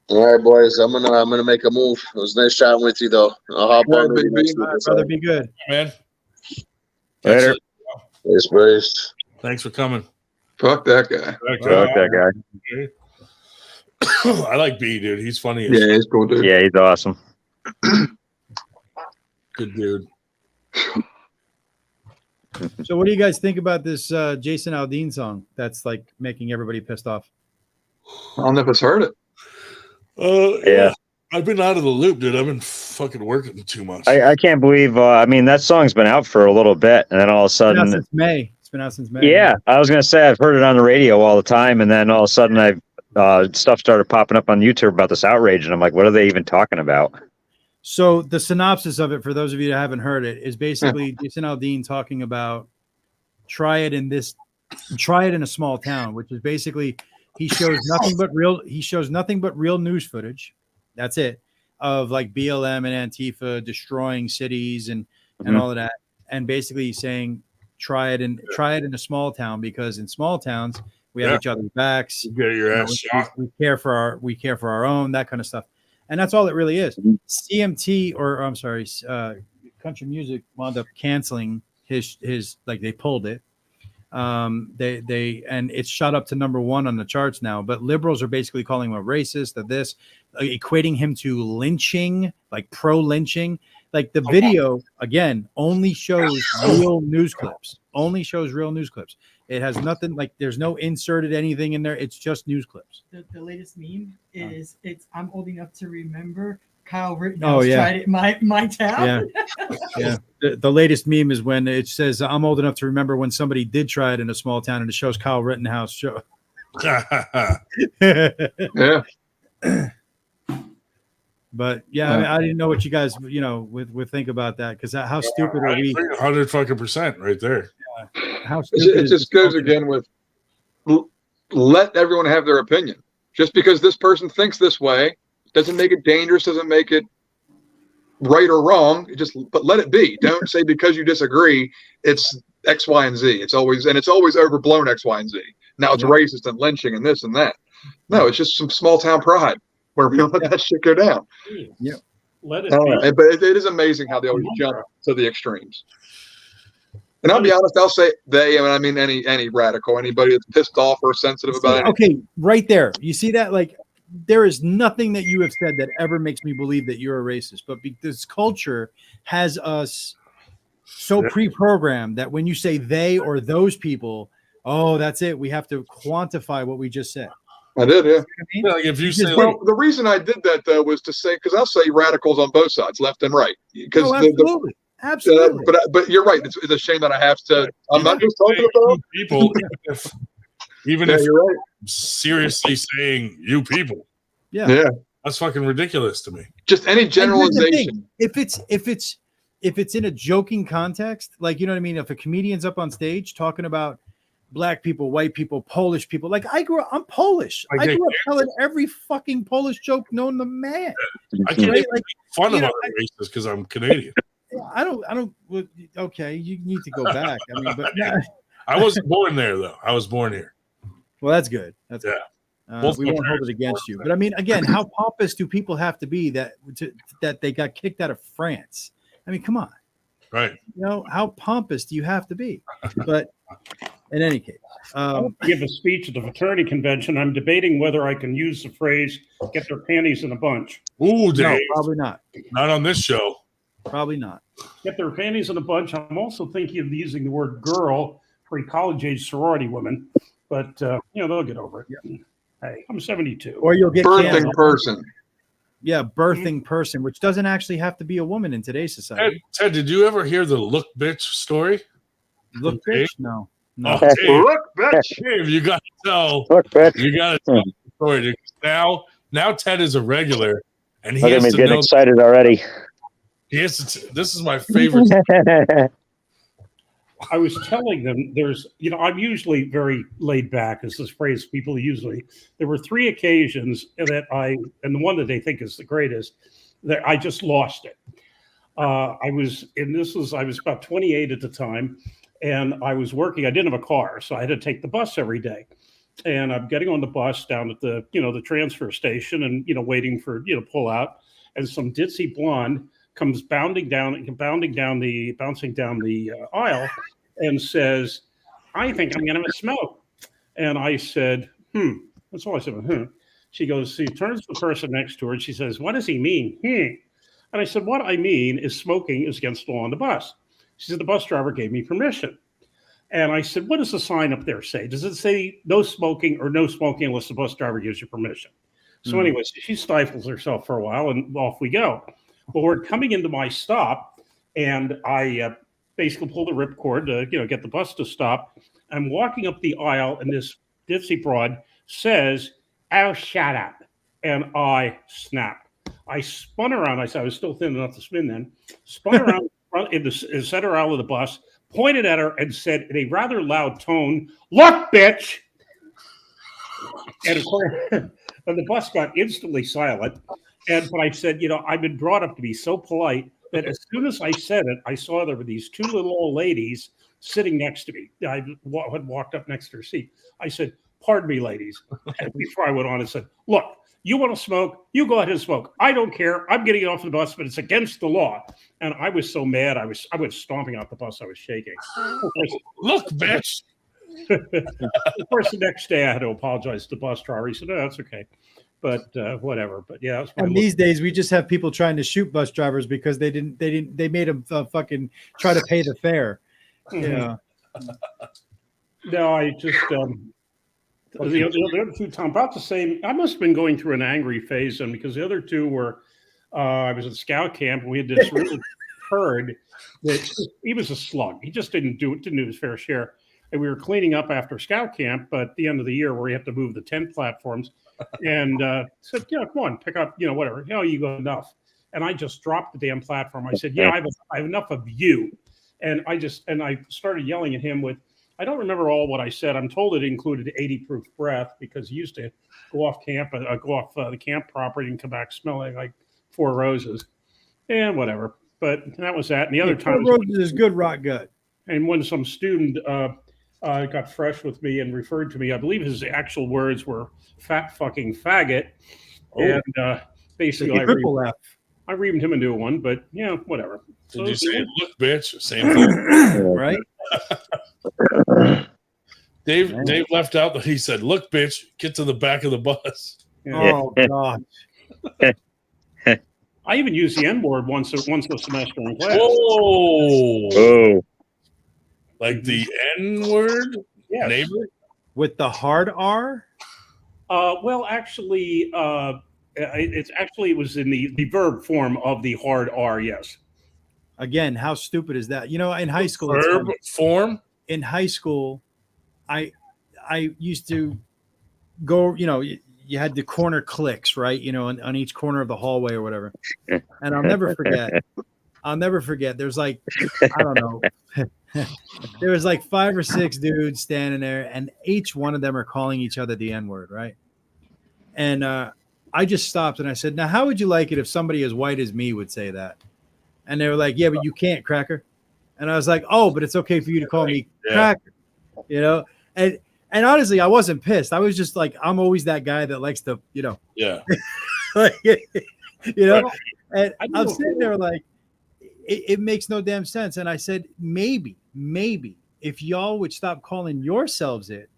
All right, boys. I'm gonna make a move. It was nice chatting with you, though. I'll hop on maybe next week. Brother, be good, man. Later. Yes, boys. Thanks for coming. Fuck that guy. Fuck that guy. I like B, dude. He's funny. Yeah, he's cool, dude. Yeah, he's awesome. Good dude. So, what do you guys think about this Jason Aldean song that's like making everybody pissed off? I don't know if it's heard it. Yeah. I've been out of the loop, dude. I've been fucking working too much. I can't believe, I mean, that song's been out for a little bit, and then all of a sudden. Since May. It's been out since May. Yeah, I was going to say I've heard it on the radio all the time, and then all of a sudden stuff started popping up on YouTube about this outrage, and I'm like, what are they even talking about? So the synopsis of it, for those of you that haven't heard it, is basically Jason Aldean talking about try it in a small town, which is basically he shows nothing but real news footage. That's it, of like BLM and Antifa destroying cities and all of that, and basically saying try it in a small town, because in small towns we have each other's backs. You get your ass shot. We care for our own, that kind of stuff. And that's all it really is. CMT, or I'm sorry, country music wound up canceling his like they pulled it. They and it's shot up to #1 on the charts now. But liberals are basically calling him a racist, equating him to lynching, like pro-lynching. Like the video again only shows real news clips. It has nothing, like there's no inserted anything in there. It's just news clips. The latest meme is I'm old enough to remember Kyle Rittenhouse tried it in my town. Yeah. The latest meme is when it says I'm old enough to remember when somebody did try it in a small town, and it shows Kyle Rittenhouse show. Yeah. But yeah, I mean, I didn't know what you guys, would think about that, because how stupid are we? 100% right there. How stupid it just goes again with let everyone have their opinion. Just because this person thinks this way doesn't make it dangerous, doesn't make it right or wrong. But let it be. Don't say because you disagree it's X, Y, and Z. It's always overblown X, Y, and Z. Now it's racist and lynching and this and that. No, it's just some small town pride where we don't let that shit go down. Yeah. Let it be. But it is amazing how they always jump to the extremes. And I'll be honest, I'll say they, and I mean any radical, anybody that's pissed off or sensitive about it. Okay, right there. You see that? Like, there is nothing that you have said that ever makes me believe that you're a racist. But this culture has us so pre-programmed that when you say they or those people, oh, that's it. We have to quantify what we just said. I did, yeah. Like if you say, the reason I did that though was to say, because I'll say radicals on both sides, left and right. Because absolutely. But you're right. It's a shame that I have to. I'm not just talking about people. Even if you're right. Seriously saying you people, yeah, that's fucking ridiculous to me. Just any generalization. If it's in a joking context, like, you know what I mean? If a comedian's up on stage talking about black people, white people, Polish people, like I'm Polish. I grew up telling every fucking Polish joke known to man. I can't make fun of other races because I'm Canadian. I don't. Okay, you need to go back. I mean, but I wasn't born there though. I was born here. well, that's good. That's good. We won't hold it against you. But I mean, again, how pompous do people have to be that they got kicked out of France? I mean, come on. Right. You know, how pompous do you have to be? But in any case, I want to give a speech at the fraternity convention. I'm debating whether I can use the phrase "get their panties in a bunch." Ooh, Dave. No, probably not. Not on this show. Probably not. Get their panties in a bunch. I'm also thinking of using the word "girl" for college-age sorority women, but they'll get over it. Yeah. Hey, I'm 72. Or you'll get birthing canceled. person. Yeah, birthing person, which doesn't actually have to be a woman in today's society. Ted, did you ever hear the look bitch story? Look bitch? No. Oh, Dave, Look bitch. Dave, you got to tell. Look bitch. You got to tell the story. Now Ted is a regular, and he Look at has me to getting know. excited already. He has to. This is my favorite. I was telling them I'm usually very laid back, as this phrase people usually. There were 3 occasions that and the one that they think is the greatest, that I just lost it. I was about 28 at the time, and I was working. I didn't have a car, so I had to take the bus every day. And I'm getting on the bus down at the the transfer station, and waiting for pull out, and some ditzy blonde comes bouncing down the aisle and says, "I think I'm going to have a smoke." And I said, That's all I said. She goes, she turns to the person next to her and she says, "What does he mean? And I said, "What I mean is smoking is against the law on the bus." She said, "The bus driver gave me permission." And I said, "What does the sign up there say? Does it say no smoking or no smoking unless the bus driver gives you permission?" So anyways, she stifles herself for a while and off we go. Well, we're coming into my stop, and I basically pull the ripcord to get the bus to stop. I'm walking up the aisle, and this ditzy broad says, "Oh, shut up." And I snapped. I spun around. I was still thin enough to spin then. Spun around in the center aisle of the bus, pointed at her, and said in a rather loud tone, "Look, bitch." And of course, and the bus got instantly silent. But I said, I've been brought up to be so polite that as soon as I said it, I saw there were these 2 little old ladies sitting next to me. I had walked up next to her seat. I said, "Pardon me, ladies." And before I went on and said, "Look, you want to smoke? You go ahead and smoke. I don't care. I'm getting off the bus, but it's against the law." And I was so mad. I went stomping out the bus. I was shaking. Look, bitch. Of course, the next day I had to apologize to the bus driver. He said, "No, that's okay." But whatever. But yeah, that's and these days we just have people trying to shoot bus drivers because they made them fucking try to pay the fare. Yeah. No, I just the other 2 times about the same. I must have been going through an angry phase then, because the other 2 were I was at scout camp and we had this really turd that he was a slug. He just didn't do his fair share. And we were cleaning up after scout camp, but at the end of the year where you have to move the tent platforms, and said, "Come on, pick up, whatever. You go enough." And I just dropped the damn platform. I said, "Yeah, I have enough of you." And I started yelling at him with, I don't remember all what I said. I'm told it included 80 proof breath, because he used to go off the camp property and come back smelling like 4 roses and whatever. But that was that. And the other time, 4 roses is good rock gut. And when some student got fresh with me and referred to me, I believe his actual words were "fat fucking faggot." And basically I reamed him into one, but whatever. Did you say "look, bitch"? Same thing. Right? Dave left out that he said, "Look, bitch, get to the back of the bus." Oh God. I even used the N-word once a semester in class. Oh. Like the N-word? Yes. Neighbor? With the hard R? Well, actually, it was in the verb form of the hard R, yes. Again, how stupid is that? In high school, verb form? In high school, I used to go, you had the corner cliques, right? On each corner of the hallway or whatever. And I'll never forget. There's like, I don't know. There was like 5 or 6 dudes standing there, and each one of them are calling each other the N-word, right? And I just stopped and I said, "Now, how would you like it if somebody as white as me would say that?" And they were like, yeah, but you can't, Cracker. And I was like, oh, but it's okay for you to call me Cracker, you know? And honestly, I wasn't pissed. I was just like, I'm always that guy that likes to, you know, like, you know, and I'm sitting there like, it makes no damn sense. And I said, maybe if y'all would stop calling yourselves it,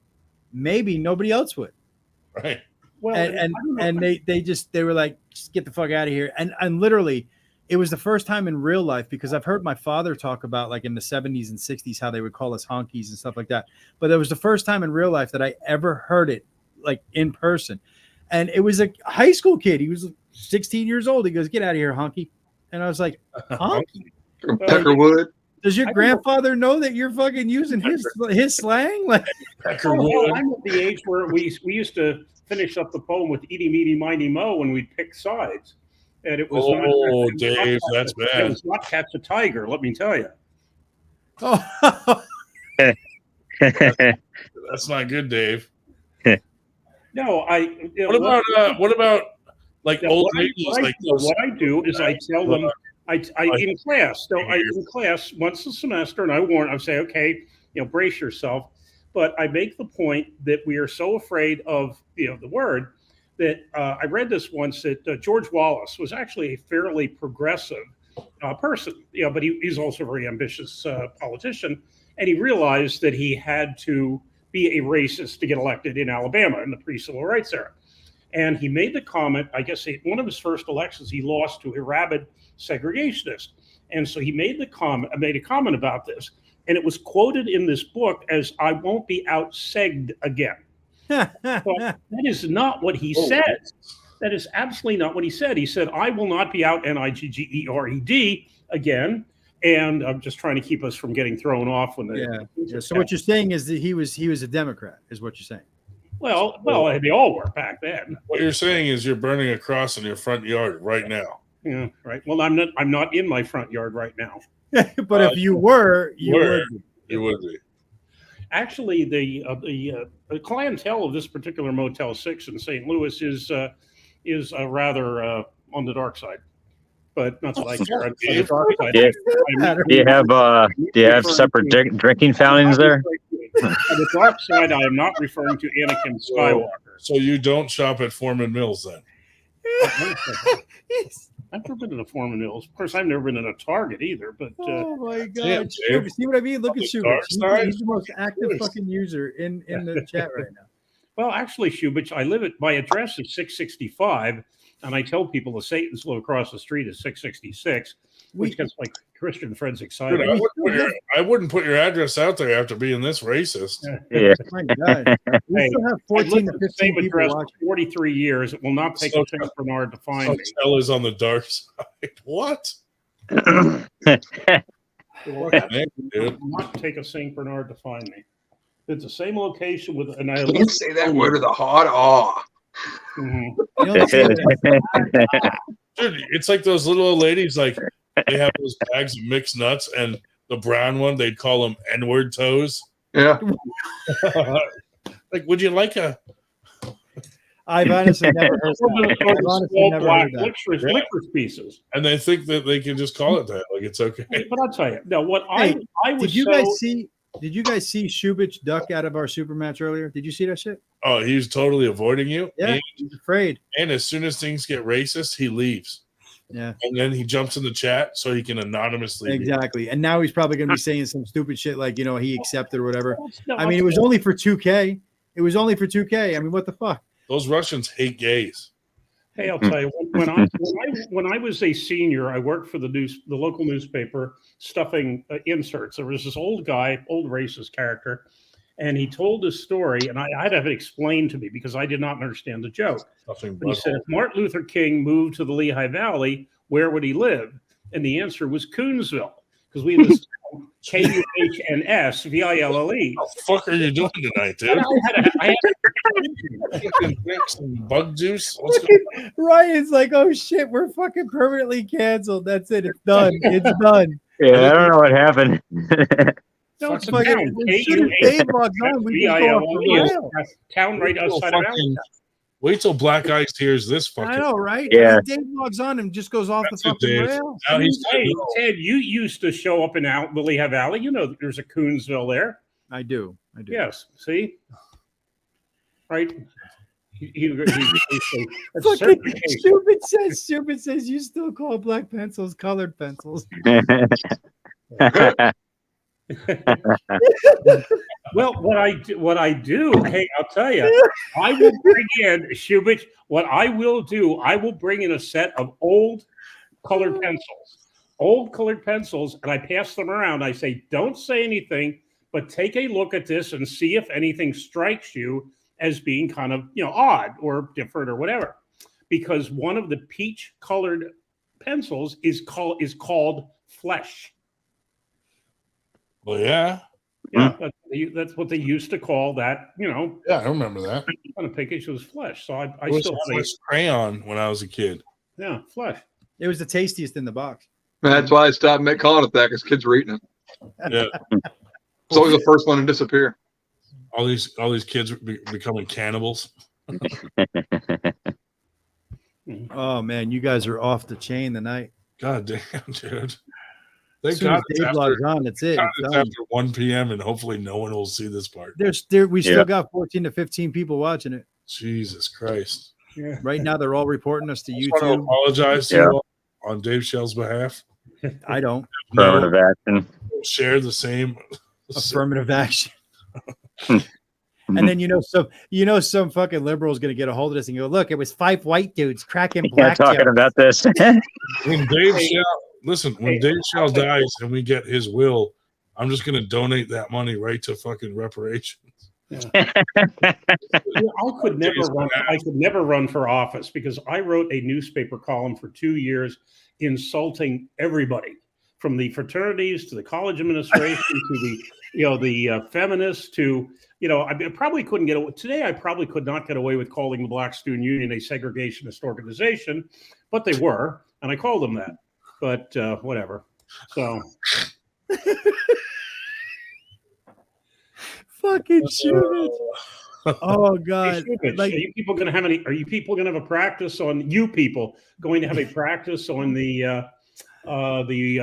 maybe nobody else would. Right. Well, and they were like, just get the fuck out of here. And literally, it was the first time in real life, because I've heard my father talk about like in the 70s and 60s how they would call us honkies and stuff like that. But it was the first time in real life that I ever heard it like in person. And it was a high school kid. He was 16 years old. He goes, get out of here, honky. And I was like, honky? From Peckerwood. Does your grandfather know that you're fucking using his slang? Like, well, I'm at the age where we used to finish up the poem with "Eaty meaty miny mo" when we'd pick sides, and it was Dave, that's bad. It was not catch a tiger, let me tell you. That's not good, Dave. No, what about like old ladies? What I do is I tell them. I in class, once a semester, and I say, okay, brace yourself. But I make the point that we are so afraid of, the word that I read this once that George Wallace was actually a fairly progressive person, but he's also a very ambitious politician, and he realized that he had to be a racist to get elected in Alabama in the pre-civil rights era. And he made the comment, I guess one of his first elections, he lost to a rabid segregationist. And so he made a comment about this. And it was quoted in this book as, I won't be out-segged again. Well, that is not what he said. That is absolutely not what he said. He said, I will not be out Niggered again. And I'm just trying to keep us from getting thrown off when So what you're saying is that he was a Democrat, is what you're saying. Well, they all were back then. What you're saying is you're burning a cross in your front yard right now. Yeah, right. Well, I'm not in my front yard right now. But if you were, you would be. Actually, the clientele of this particular Motel 6 in St. Louis is rather on the dark side. But not that I care. Do you have separate drinking fountains there? On the dark side, I am not referring to Anakin Skywalker. So you don't shop at Foreman Mills then? I've never been to the Foreman Mills. Of course, I've never been in a Target either. But oh my God, Schubert, see what I mean? Look at Schubert. He's the most active fucking user in the chat right now. Well, actually, Schubert, my address is 665, and I tell people the Satan's live across the street is 666, which gets my Christian friends excited. Dude, I wouldn't put your address out there after being this racist. Yeah. My God. We still have 14 to 15 people people watching. 43 years. It will not take a St. Bernard to find me. Hotel is on the dark side. What? It will not take a St. Bernard to find me. It's the same location with an. You can't say that word with a hard awe. Dude, it's like those little old ladies, like they have those bags of mixed nuts, and the brown one, they'd call them N-word toes. Yeah. Like, would you like a? I've honestly never heard that. Licorice pieces. And they think that they can just call it that, like it's okay. But I'll tell you, no. What I was. Did you guys see Shubich duck out of our super match earlier? Did you see that shit? Oh, he's totally avoiding you. Yeah, he's afraid. And as soon as things get racist, he leaves. Yeah. And then he jumps in the chat so he can anonymously. Exactly. And now he's probably going to be saying some stupid shit like, he accepted or whatever. I mean, it was only for 2K. It was only for 2K. I mean, what the fuck? Those Russians hate gays. Hey, I'll tell you, when I was a senior, I worked for the local newspaper stuffing inserts. There was this old guy, old racist character, and he told this story, and I had to have it explained to me because I did not understand the joke. But he said, if Martin Luther King moved to the Lehigh Valley, where would he live? And the answer was Coonsville, because we have this KUHNSVILLE. What the fuck are you doing tonight, dude? I had some bug juice. Ryan's like, oh shit, we're fucking permanently canceled. That's it. It's done. It's done. Yeah, I don't know what happened. No, it's fucking Dave logs on. We just go off the rail. Town right outside of Allentown. Wait till Black Ice hears this fucking. I know, right? Yeah. I mean, Dave logs on and just goes off the fucking Dave. rails. Now he's Hey, Ted, you used to show up in Lily Valley. You know that there's a Coonsville there. I do. Yes. See? Right? Fucking Stupid says you still call black pencils colored pencils. Well, what I do, hey, I'll tell you, I will bring in Shubich. What I will do, I will bring in a set of old colored pencils, and I pass them around. I say, don't say anything, but take a look at this and see if anything strikes you as being kind of, odd or different or whatever. Because one of the peach colored pencils is called Flesh. Well, yeah. Yeah, that's what they used to call that, Yeah, I remember that. Kind of pinkish was Flesh. So I It was still a have Flesh crayon when I was a kid. Yeah, Flesh. It was the tastiest in the box. That's why I stopped calling it that, because kids were eating it. Yeah. It's always the first one to disappear. All these kids becoming cannibals. Oh man, you guys are off the chain tonight. God damn, dude. As soon as Dave logs on, that's it. It's after 1 p.m. and hopefully no one will see this part. We still got 14 to 15 people watching it. Jesus Christ. Yeah. Right now, they're all reporting us to I just want to YouTube. apologize to you all on Dave Shell's behalf. I don't. Affirmative action. Share the same Affirmative action. And then some fucking liberal is going to get a hold of this and go, look, it was 5 white dudes cracking black talking jokes. about this. When Dave Shell dies and we get his will, I'm just going to donate that money right to fucking reparations. I could never run for office because I wrote a newspaper column for 2 years insulting everybody from the fraternities to the college administration to the feminists to I probably couldn't get away today. I probably could not get away with calling the Black Student Union a segregationist organization, but they were, and I called them that. But whatever. So. Fucking shoot. Oh God! Hey, are you people going to have any? Are you people going to have a practice on? You people going to have a practice on the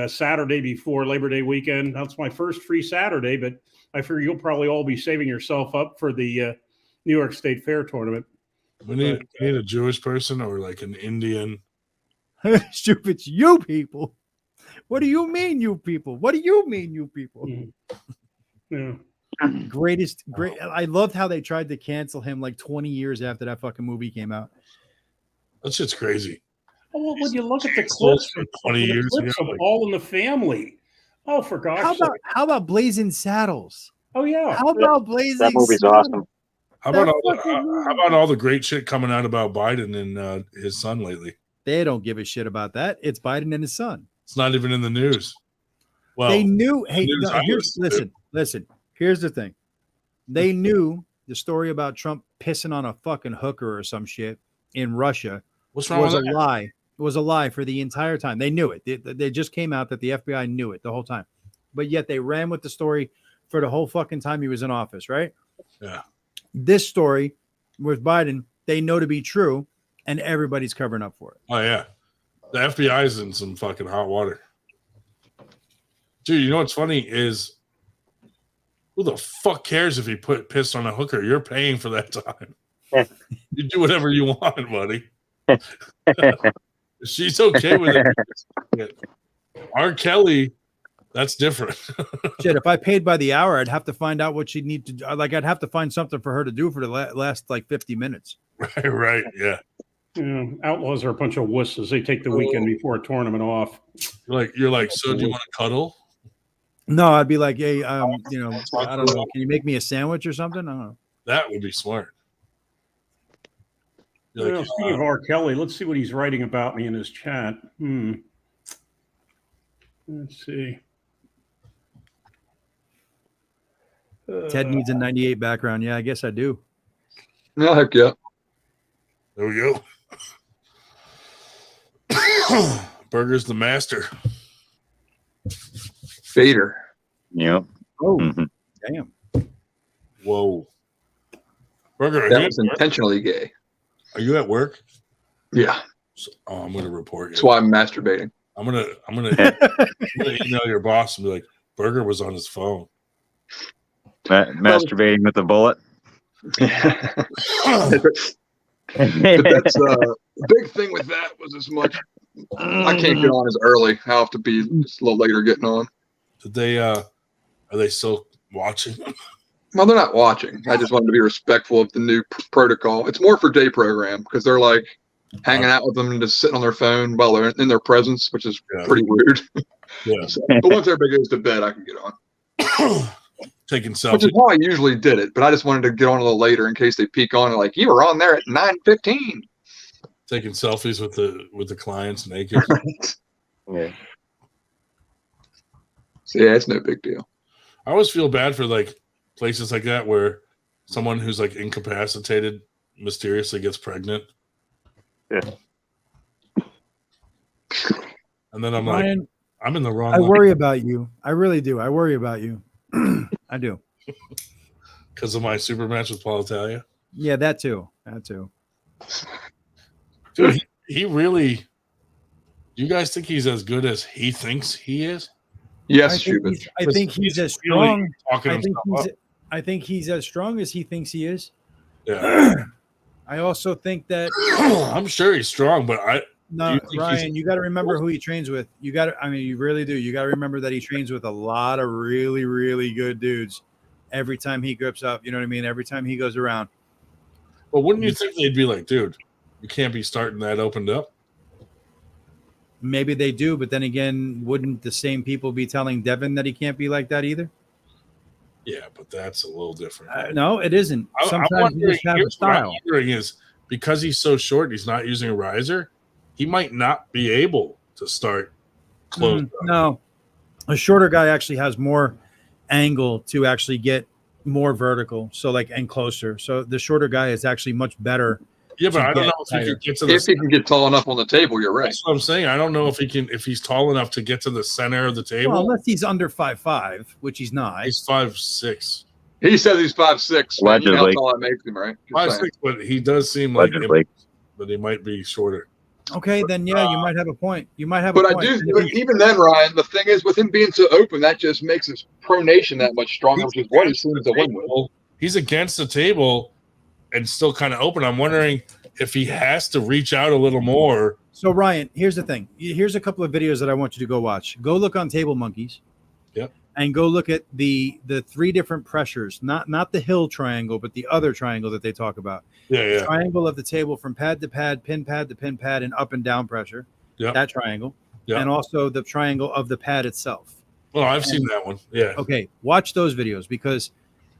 Saturday before Labor Day weekend? That's my first free Saturday, but I figure you'll probably all be saving yourself up for the New York State Fair tournament. We need a Jewish person or like an Indian. Stupid, you people. What do you mean, you people? What do you mean, you people? Yeah. Great. I loved how they tried to cancel him like 20 years after that fucking movie came out. That shit's crazy. Well, when you look at the clips from 20 years ago, of All in the Family. Oh, for gosh sake. How about Blazing Saddles? Oh yeah. How about Blazing That movie's Saddles? awesome. How about all the great shit coming out about Biden and his son lately? They don't give a shit about that. It's Biden and his son. It's not even in the news. Well, they knew. Hey, listen. Here's the thing. They knew the story about Trump pissing on a fucking hooker or some shit in Russia was a lie. It was a lie for the entire time. They knew it. They just came out that the FBI knew it the whole time. But yet they ran with the story for the whole fucking time he was in office, right? Yeah. This story with Biden, they know to be true, and everybody's covering up for it. Oh, yeah. The FBI's in some fucking hot water. Dude, you know what's funny is who the fuck cares if he pissed on a hooker? You're paying for that time. You do whatever you want, buddy. She's okay with it. R. Kelly, that's different. Shit, if I paid by the hour, I'd have to find out what she'd need to do. Like, I'd have to find something for her to do for the last like 50 minutes. Right, yeah. Outlaws are a bunch of wusses. They take the weekend before a tournament off. You're like, so do you want to cuddle? No, I'd be like, hey, I don't know. Can you make me a sandwich or something? I don't know. That would be smart. Well, speaking of R. Kelly, let's see what he's writing about me in his chat. Let's see. Ted needs a 98 background. Yeah, I guess I do. No, heck yeah. There we go. Burger's the master. Vader. Yep. Oh, damn. Whoa. Burger, that was intentionally gay. Are you at work? Yeah. Oh, I'm going to report you. That's why I'm masturbating. I'm gonna email your boss and be like, Burger was on his phone. Masturbating with a bullet. But that's the big thing with that was as much. I can't get on as early. I have to be just a little later getting on. Did they? Are they still watching? Well, they're not watching. I just wanted to be respectful of the new protocol. It's more for day program because they're like hanging out with them and just sitting on their phone while they're in their presence, which is pretty weird. Yeah. So, but once everybody goes to bed, I can get on. Taking selfies. Which is how I usually did it, but I just wanted to get on a little later in case they peek on and like, you were on there at 9:15. Taking selfies with the clients naked. Yeah. So yeah, it's no big deal. I always feel bad for like places like that where someone who's like incapacitated mysteriously gets pregnant. Yeah. And then I'm Ryan, like, I'm in the wrong. I worry about you. I really do. I worry about you. I do. Because of my super match with Paul Italia. Yeah, that too. That too. Dude, he really. You guys think he's as good as he thinks he is? Yes, I think he's as really strong. I think he's as strong as he thinks he is. Yeah. I also think that I'm sure he's strong, but no, Ryan, you got to remember who he trains with. You got to, I mean, you really do. You got to remember that he trains with a lot of really, really good dudes. Every time he grips up, you know what I mean? Every time he goes around. Well, wouldn't you think they'd be like, dude, you can't be starting that opened up? Maybe they do, but then again, wouldn't the same people be telling Devin that he can't be like that either? Yeah, but that's a little different. No, it isn't. Sometimes you just have a style. What I'm wondering is because he's so short, he's not using a riser. He might not be able to start close. No, a shorter guy actually has more angle to actually get more vertical, so like and closer. So the shorter guy is actually much better. Yeah, but I don't know if he can get to the. If he can get tall enough on the table, you're right. That's what I'm saying. I don't know if he can. If he's tall enough to get to the center of the table. Well, unless he's under 5'5", which he's not. He's 5'6". He says he's 5'6". Allegedly. That's all that makes him, right? 5'6", but he does seem like him, but he might be shorter. Okay, then yeah, you might have a point. You might have But a point. but even then, Ryan, the thing is, with him being so open, that just makes his pronation that much stronger, which is what he seems to win with. He's against the table and still kind of open. I'm wondering if he has to reach out a little more. So Ryan, here's the thing. Here's a couple of videos that I want you to go watch. Go look on Table Monkeys. Yep. And go look at the three different pressures, not the hill triangle, but the other triangle that they talk about. Yeah. The triangle of the table from pad to pad, pin pad to pin pad, and up and down pressure. Yeah. That triangle. Yeah. And also the triangle of the pad itself. Well, I've seen that one. Yeah. Okay. Watch those videos because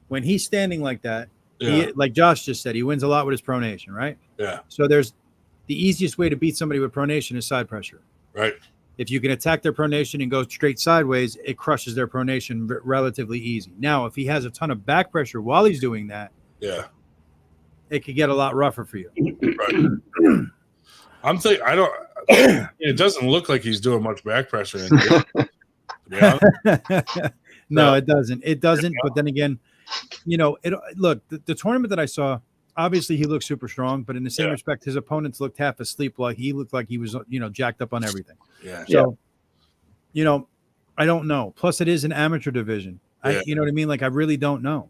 when he's standing like that, Yeah. like Josh just said, he wins a lot with his pronation, right? Yeah. So there's the easiest way to beat somebody with pronation is side pressure. Right. If you can attack their pronation and go straight sideways, it crushes their pronation relatively easy. Now, if he has a ton of back pressure while he's doing that, yeah, it could get a lot rougher for you. Right. I'm thinking I don't. It doesn't look like he's doing much back pressure. Yeah. No, it doesn't. It doesn't. But then again, look, the tournament that I saw, obviously he looked super strong, but in the same respect, his opponents looked half asleep. Like he looked like he was, jacked up on everything. Yeah. So, I don't know. Plus, it is an amateur division. You know what I mean? Like, I really don't know.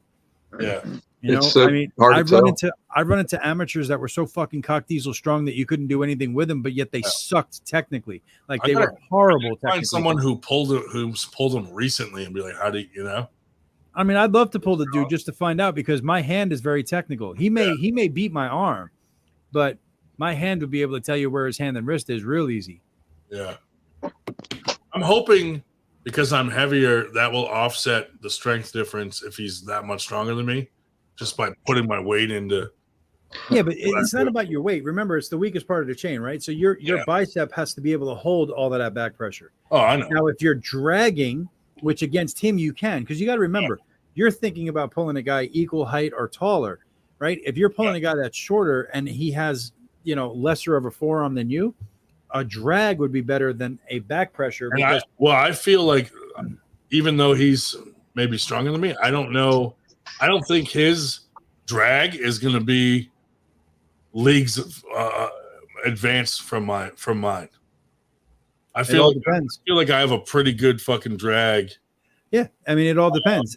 Yeah. I've run into amateurs that were so fucking cock diesel strong that you couldn't do anything with them, but yet they sucked technically. Like they were horrible. Technically. Find someone who's pulled them recently and be like, how do you? I mean, I'd love to pull the dude just to find out because my hand is very technical. He may beat my arm, but my hand would be able to tell you where his hand and wrist is real easy. Yeah. I'm hoping because I'm heavier, that will offset the strength difference if he's that much stronger than me, just by putting my weight into. Yeah, but it's not about your weight. Remember, it's the weakest part of the chain, right? So your bicep has to be able to hold all of that back pressure. Oh, I know. Now, if you're dragging, which against him you can, because you got to remember, you're thinking about pulling a guy equal height or taller, right? If you're pulling a guy that's shorter and he has, lesser of a forearm than you, a drag would be better than a back pressure. Because I feel like even though he's maybe stronger than me, I don't know. I don't think his drag is going to be leagues advanced from mine. I It feel all like depends. I feel like I have a pretty good fucking drag. Yeah, I mean, it all depends.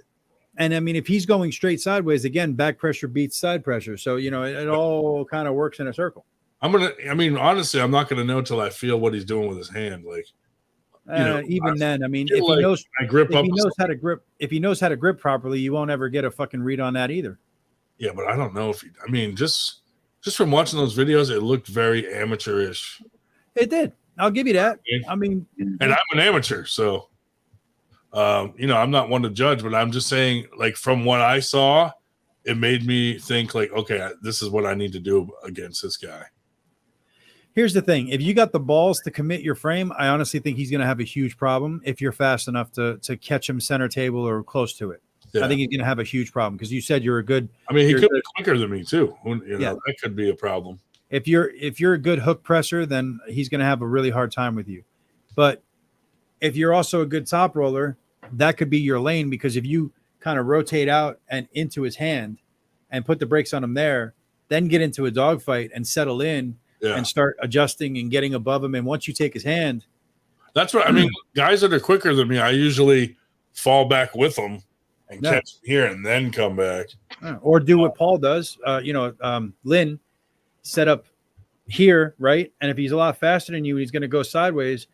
And I mean, if he's going straight sideways, again, back pressure beats side pressure. So, you know, it all kind of works in a circle. Honestly, I'm not gonna know till I feel what he's doing with his hand. Like, you know, Even then, I mean, feel if he like knows, I grip if up he with knows how to grip, if he knows how to grip properly, you won't ever get a fucking read on that either. Yeah, but I don't know if just from watching those videos, it looked very amateurish. It did. I'll give you that. I mean, and I'm an amateur, so you know, I'm not one to judge, but I'm just saying, like, from what I saw, it made me think, like, okay, this is what I need to do against this guy. Here's the thing. If you got the balls to commit your frame, I honestly think he's going to have a huge problem if you're fast enough to catch him center table or close to it. Yeah. I think he's going to have a huge problem because you said you're a good. I mean, he could be quicker than me too. You know, Yeah. that could be a problem. If you're a good hook presser, then he's going to have a really hard time with you. But if you're also a good top roller, that could be your lane, because if you kind of rotate out and into his hand and put the brakes on him there, then get into a dogfight and settle in and start adjusting and getting above him. And once you take his hand, that's what I mean. Guys that are quicker than me, I usually fall back with them and catch them here and then come back. Or do what Paul does. Lynn set up here, right? And if he's a lot faster than you, he's going to go sideways,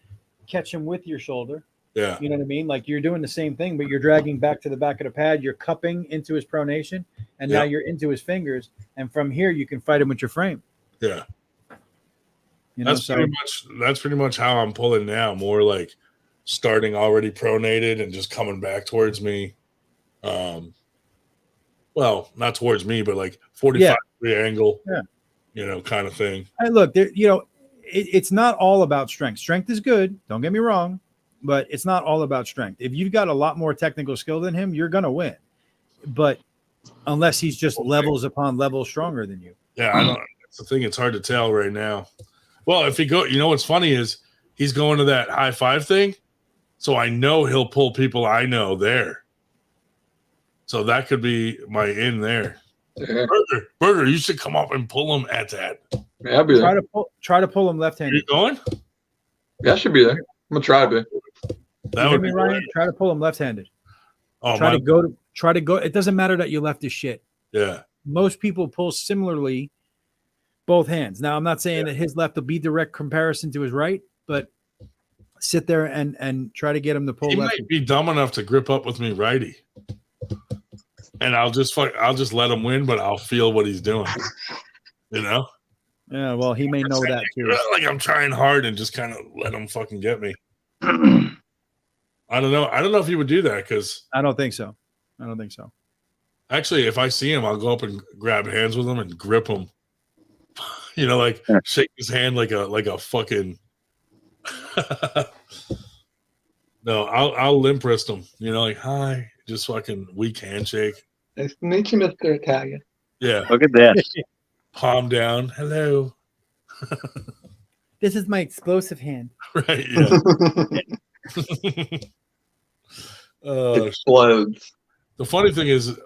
catch him with your shoulder. Yeah. You know what I mean? Like, you're doing the same thing, but you're dragging back to the back of the pad. You're cupping into his pronation, and now you're into his fingers. And from here, you can fight him with your frame. Yeah. You know, that's pretty much how I'm pulling now. More like starting already pronated and just coming back towards me. Well, not towards me, but like 45 degree angle. Yeah. You know, kind of thing. Hey, look, it's not all about strength. Strength is good. Don't get me wrong, but it's not all about strength. If you've got a lot more technical skill than him, you're going to win. But unless he's just levels upon levels stronger than you. Yeah, I don't. That's the thing. It's hard to tell right now. Well, if he go, you know what's funny is he's going to that high five thing, so I know he'll pull people I know there. So that could be my in there. Yeah. Burger, you should come up and pull him at that. Yeah, I'll be there. Try to pull him left-handed. Are you going? Yeah, I should be there. I'm gonna try to be. That would be Ryan. Try to pull him left-handed. Oh, try to go. It doesn't matter that your left is shit. Yeah. Most people pull similarly both hands. Now, I'm not saying that his left will be direct comparison to his right, but sit there and try to get him to pull He left. might be dumb enough to grip up with me righty. And I'll just let him win, but I'll feel what he's doing. You know? Yeah, well, he may know that too. Like, I'm trying hard and just kind of let him fucking get me. I don't know. I don't know if he would do that, because I don't think so. Actually, if I see him, I'll go up and grab hands with him and grip him. You know, like shake his hand like a fucking. No, I'll limp wrist him. You know, like, hi, just fucking weak handshake. Nice to meet you, Mr. Italian. Yeah. Look at this. Palm down. Hello. This is my explosive hand. Right. Yeah. Explodes. The funny thing is,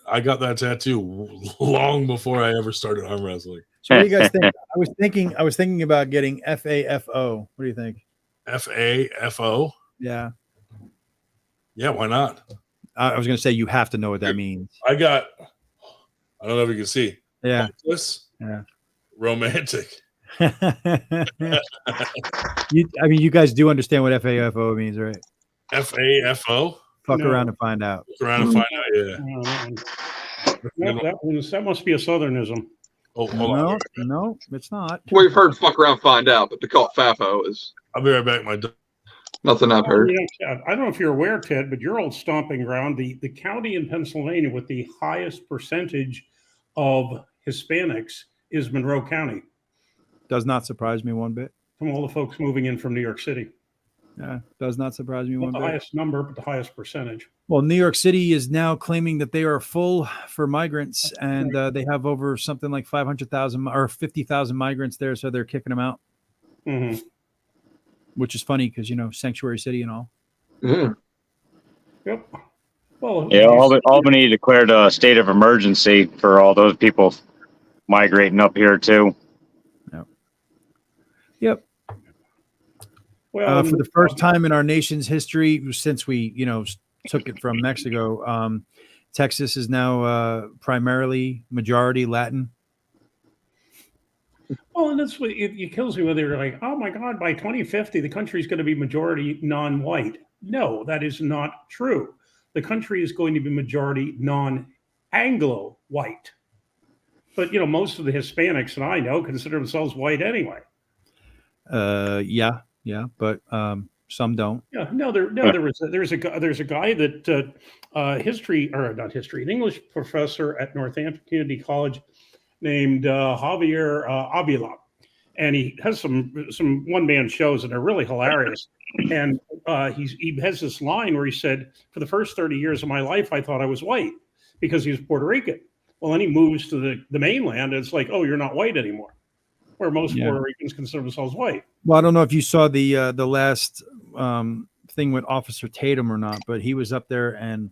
I got that tattoo long before I ever started arm wrestling. So what do you guys think? I was thinking about getting FAFO. What do you think? FAFO? Yeah. Yeah, why not? I was going to say you have to know what that means. I don't know if you can see. Yeah. Hopeless, yeah. Romantic. You guys do understand what FAFO means, right? FAFO? Fuck around and find out. Fuck around and find out, yeah. That must be a Southernism. Oh, hold on. No, it's not. We've heard "fuck around, find out," but to call it FAFO is. I'll be right back. Nothing I've heard. I don't know if you're aware, Ted, but your old stomping ground, the county in Pennsylvania with the highest percentage of Hispanics is Monroe County. Does not surprise me one bit. From all the folks moving in from New York City. Yeah, does not surprise me Not one the bit. highest number, but the highest percentage. Well, New York City is now claiming that they are full for migrants, and they have over something like 500,000 or 50,000 migrants there, so they're kicking them out. Mm-hmm. Which is funny because, sanctuary city and all. Mm. Yep. Well, Yeah, Albany declared a state of emergency for all those people migrating up here too. Yep. Well, For the first time in our nation's history, since we, took it from Mexico, Texas is now primarily majority Latin. Well, and that's what it kills me when they're like, oh my God, by 2050, the country is going to be majority non-white. No, that is not true. The country is going to be majority non-Anglo white. But, most of the Hispanics that I know consider themselves white anyway. Yeah, but some don't. Yeah, no, there's a guy that an English professor at Northampton Community College named Javier Avila, and he has some one man shows and they're really hilarious. And he has this line where he said, "For the first 30 years of my life, I thought I was white because he was Puerto Rican. Well, then he moves to the mainland, and it's like, oh, you're not white anymore." Where most Puerto Ricans consider themselves white. Well, I don't know if you saw the last thing with Officer Tatum or not, but he was up there and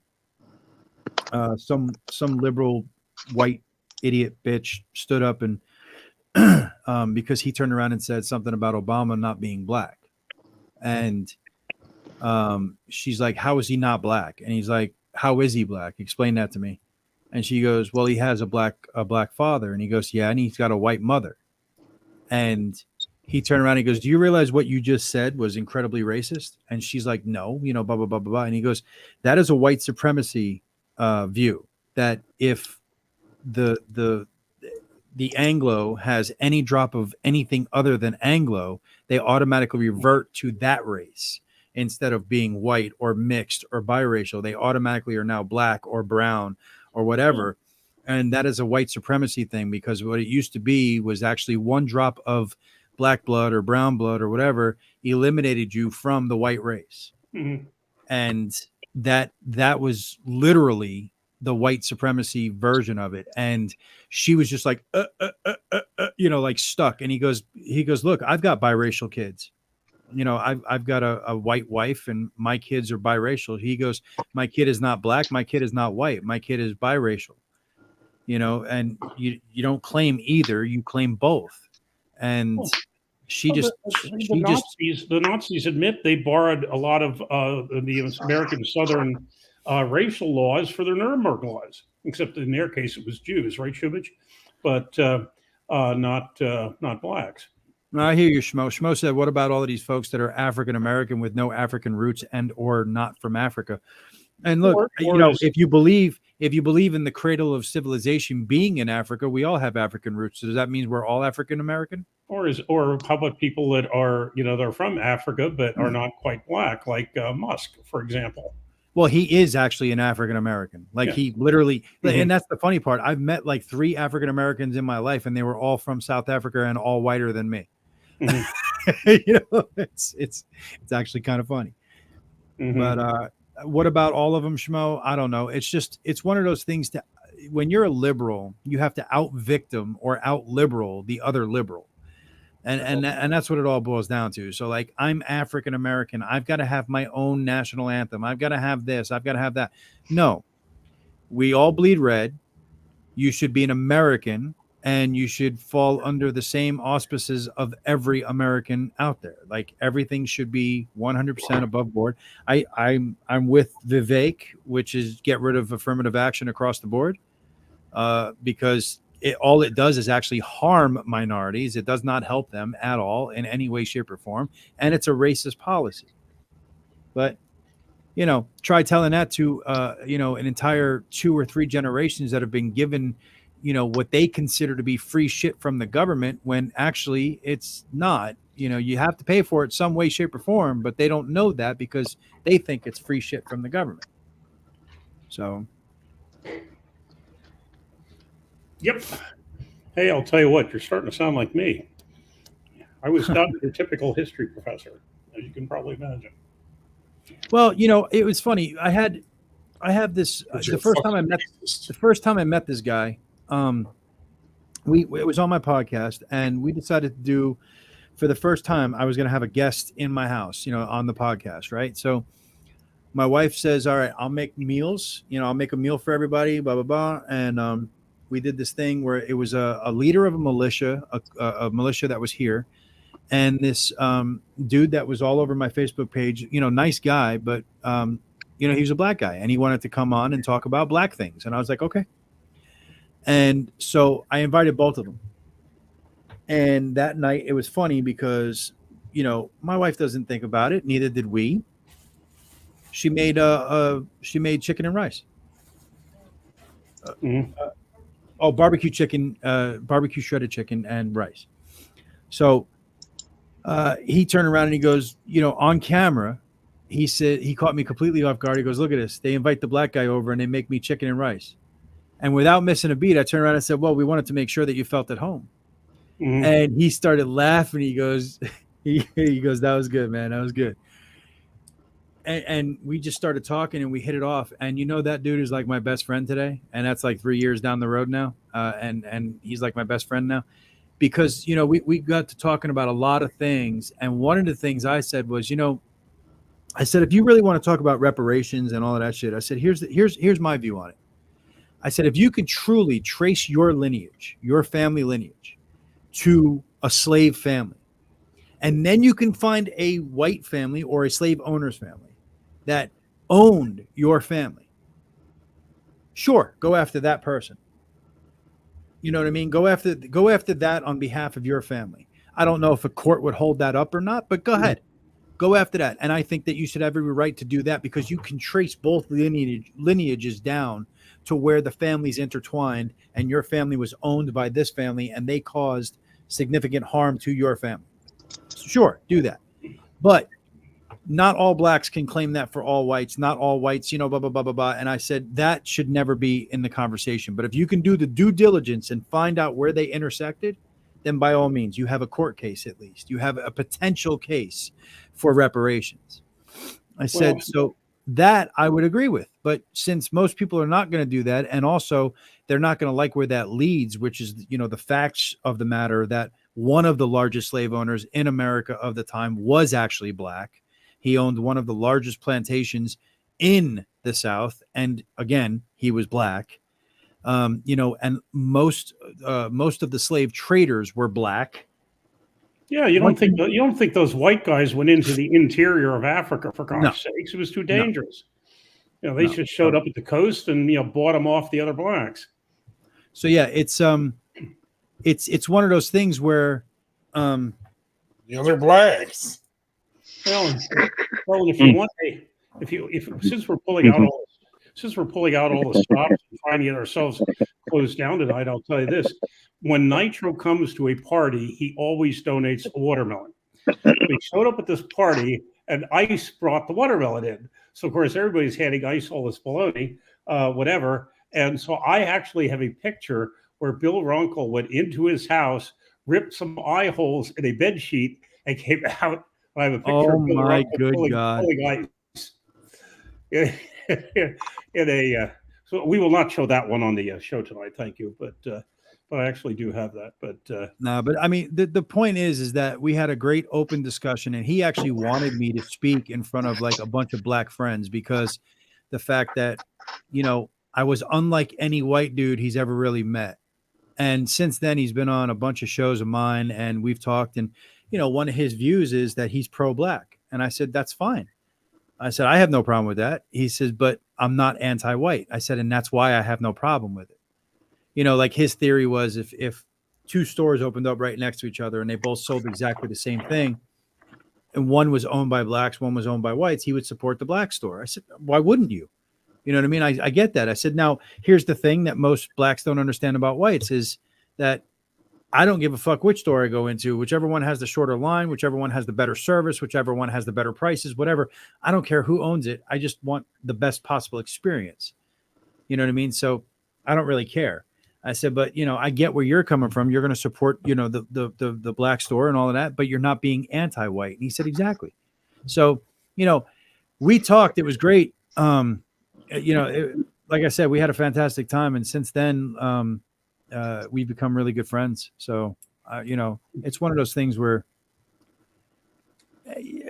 some liberal white idiot bitch stood up and because he turned around and said something about Obama not being black, and she's like, "How is he not black?" And he's like, "How is he black? Explain that to me." And she goes, "Well, he has a black father," and he goes, "Yeah, and he's got a white mother." And he turned around and he goes, "Do you realize what you just said was incredibly racist?" And she's like, "No, blah, blah, blah, blah, blah." And he goes, "That is a white supremacy view, that if the Anglo has any drop of anything other than Anglo, they automatically revert to that race instead of being white or mixed or biracial. They automatically are now black or brown or whatever." And that is a white supremacy thing, because what it used to be was actually one drop of black blood or brown blood or whatever eliminated you from the white race. Mm-hmm. And that was literally the white supremacy version of it. And she was just like, like stuck. And he goes, "Look, I've got biracial kids. I've got a white wife and my kids are biracial." He goes, "My kid is not black. My kid is not white. My kid is biracial." And you don't claim either, you claim both. And the Nazis admit they borrowed a lot of the American Southern racial laws for their Nuremberg laws, except in their case it was Jews, right, Shubich? But not blacks. I hear you, Schmo. Schmo said, "What about all of these folks that are African American with no African roots and or not from Africa?" And look, if you believe in the cradle of civilization being in Africa, we all have African roots. So does that mean we're all African American? Or how about people that are they're from Africa but are not quite black, like Musk, for example? Well, he is actually an African American. Like he literally, and that's the funny part. I've met like 3 African Americans in my life, and they were all from South Africa and all whiter than me. Mm-hmm. It's actually kind of funny. Mm-hmm. But what about all of them, Schmo? I don't know. It's one of those things that when you're a liberal, you have to out victim or out liberal the other liberal. And that's what it all boils down to. So like, I'm African American. I've got to have my own national anthem. I've got to have this. I've got to have that. No, we all bleed red. You should be an American, and you should fall under the same auspices of every American out there. Like everything should be 100% above board. I'm with Vivek, which is get rid of affirmative action across the board, because all it does is actually harm minorities. It does not help them at all in any way, shape, or form, and it's a racist policy. But try telling that to an entire 2 or 3 generations that have been given what they consider to be free shit from the government, when actually it's not. You have to pay for it some way, shape, or form, but they don't know that because they think it's free shit from the government. So yep. Hey, I'll tell you what, you're starting to sound like me. I was not your typical history professor, as you can probably imagine. Well, it was funny. I have this the first time I met this guy. It was on my podcast, and we decided to do, for the first time, I was going to have a guest in my house, on the podcast, right? So my wife says, "All right, I'll make meals. I'll make a meal for everybody, blah blah blah." And we did this thing where it was a leader of a militia, a militia that was here, and this dude that was all over my Facebook page, nice guy, but he was a black guy, and he wanted to come on and talk about black things, and I was like, okay. And so I invited both of them. And that night it was funny because, my wife doesn't think about it. Neither did we. She made chicken and rice. Barbecue chicken, barbecue shredded chicken and rice. So he turned around and he goes, on camera, he said, he caught me completely off guard. He goes, look at this. They invite the black guy over and they make me chicken and rice. And without missing a beat, I turned around and said, well, we wanted to make sure that you felt at home. Mm-hmm. And he started laughing. He goes, that was good, man. That was good. And we just started talking and we hit it off. And that dude is like my best friend today. And that's like 3 years down the road now. And he's like my best friend now because, we got to talking about a lot of things. And one of the things I said was, I said, if you really want to talk about reparations and all of that shit, I said, here's my view on it. I said, if you can truly trace your lineage, your family lineage to a slave family, and then you can find a white family or a slave owner's family that owned your family, sure, go after that person. You know what I mean? Go after that on behalf of your family. I don't know if a court would hold that up or not, but go ahead. Go after that. And I think that you should have every right to do that because you can trace both lineages down to where the family's intertwined and your family was owned by this family and they caused significant harm to your family. Sure, do that. But not all blacks can claim that for all whites. Not all whites, blah, blah, blah, blah, blah. And I said that should never be in the conversation. But if you can do the due diligence and find out where they intersected, then by all means, you have a court case at least. You have a potential case for reparations. I said, so that I would agree with. But since most people are not going to do that, and also they're not going to like where that leads, which is, the facts of the matter that one of the largest slave owners in America of the time was actually black. He owned one of the largest plantations in the South. And again, he was black. And most of the slave traders were black. Yeah, you don't think those white guys went into the interior of Africa for God's sakes? It was too dangerous. They just showed up at the coast and bought them off the other blacks. So yeah, it's one of those things where the other blacks. Well, if you want, since we're pulling out all the stops and trying to get ourselves closed down tonight, I'll tell you this: when Nitro comes to a party, he always donates a watermelon. He showed up at this party, and Ice brought the watermelon in. So of course everybody's handing Ice all this baloney, whatever. And so I actually have a picture where Bill Runkle went into his house, ripped some eye holes in a bed sheet, and came out. I have a picture of Bill Runkle pulling Ice. So we will not show that one on the show tonight. Thank you, but I actually do have that. But I mean, the point is that we had a great open discussion, and he actually wanted me to speak in front of like a bunch of black friends because the fact that I was unlike any white dude he's ever really met, and since then he's been on a bunch of shows of mine, and we've talked, and one of his views is that he's pro-black, and I said that's fine. I said, I have no problem with that. He says, but I'm not anti-white. I said, and that's why I have no problem with it. Like his theory was if two stores opened up right next to each other and they both sold exactly the same thing, and one was owned by blacks, one was owned by whites, he would support the black store. I said, why wouldn't you? You know what I mean? I get that. I said, now here's the thing that most blacks don't understand about whites is that I don't give a fuck which store I go into, whichever one has the shorter line, whichever one has the better service, whichever one has the better prices, whatever. I don't care who owns it. I just want the best possible experience. You know what I mean? So I don't really care. I said, but I get where you're coming from. You're going to support, the black store and all of that, but you're not being anti-white. And he said, exactly. So, we talked, it was great. Like I said, we had a fantastic time. And since then, we've become really good friends. So, it's one of those things where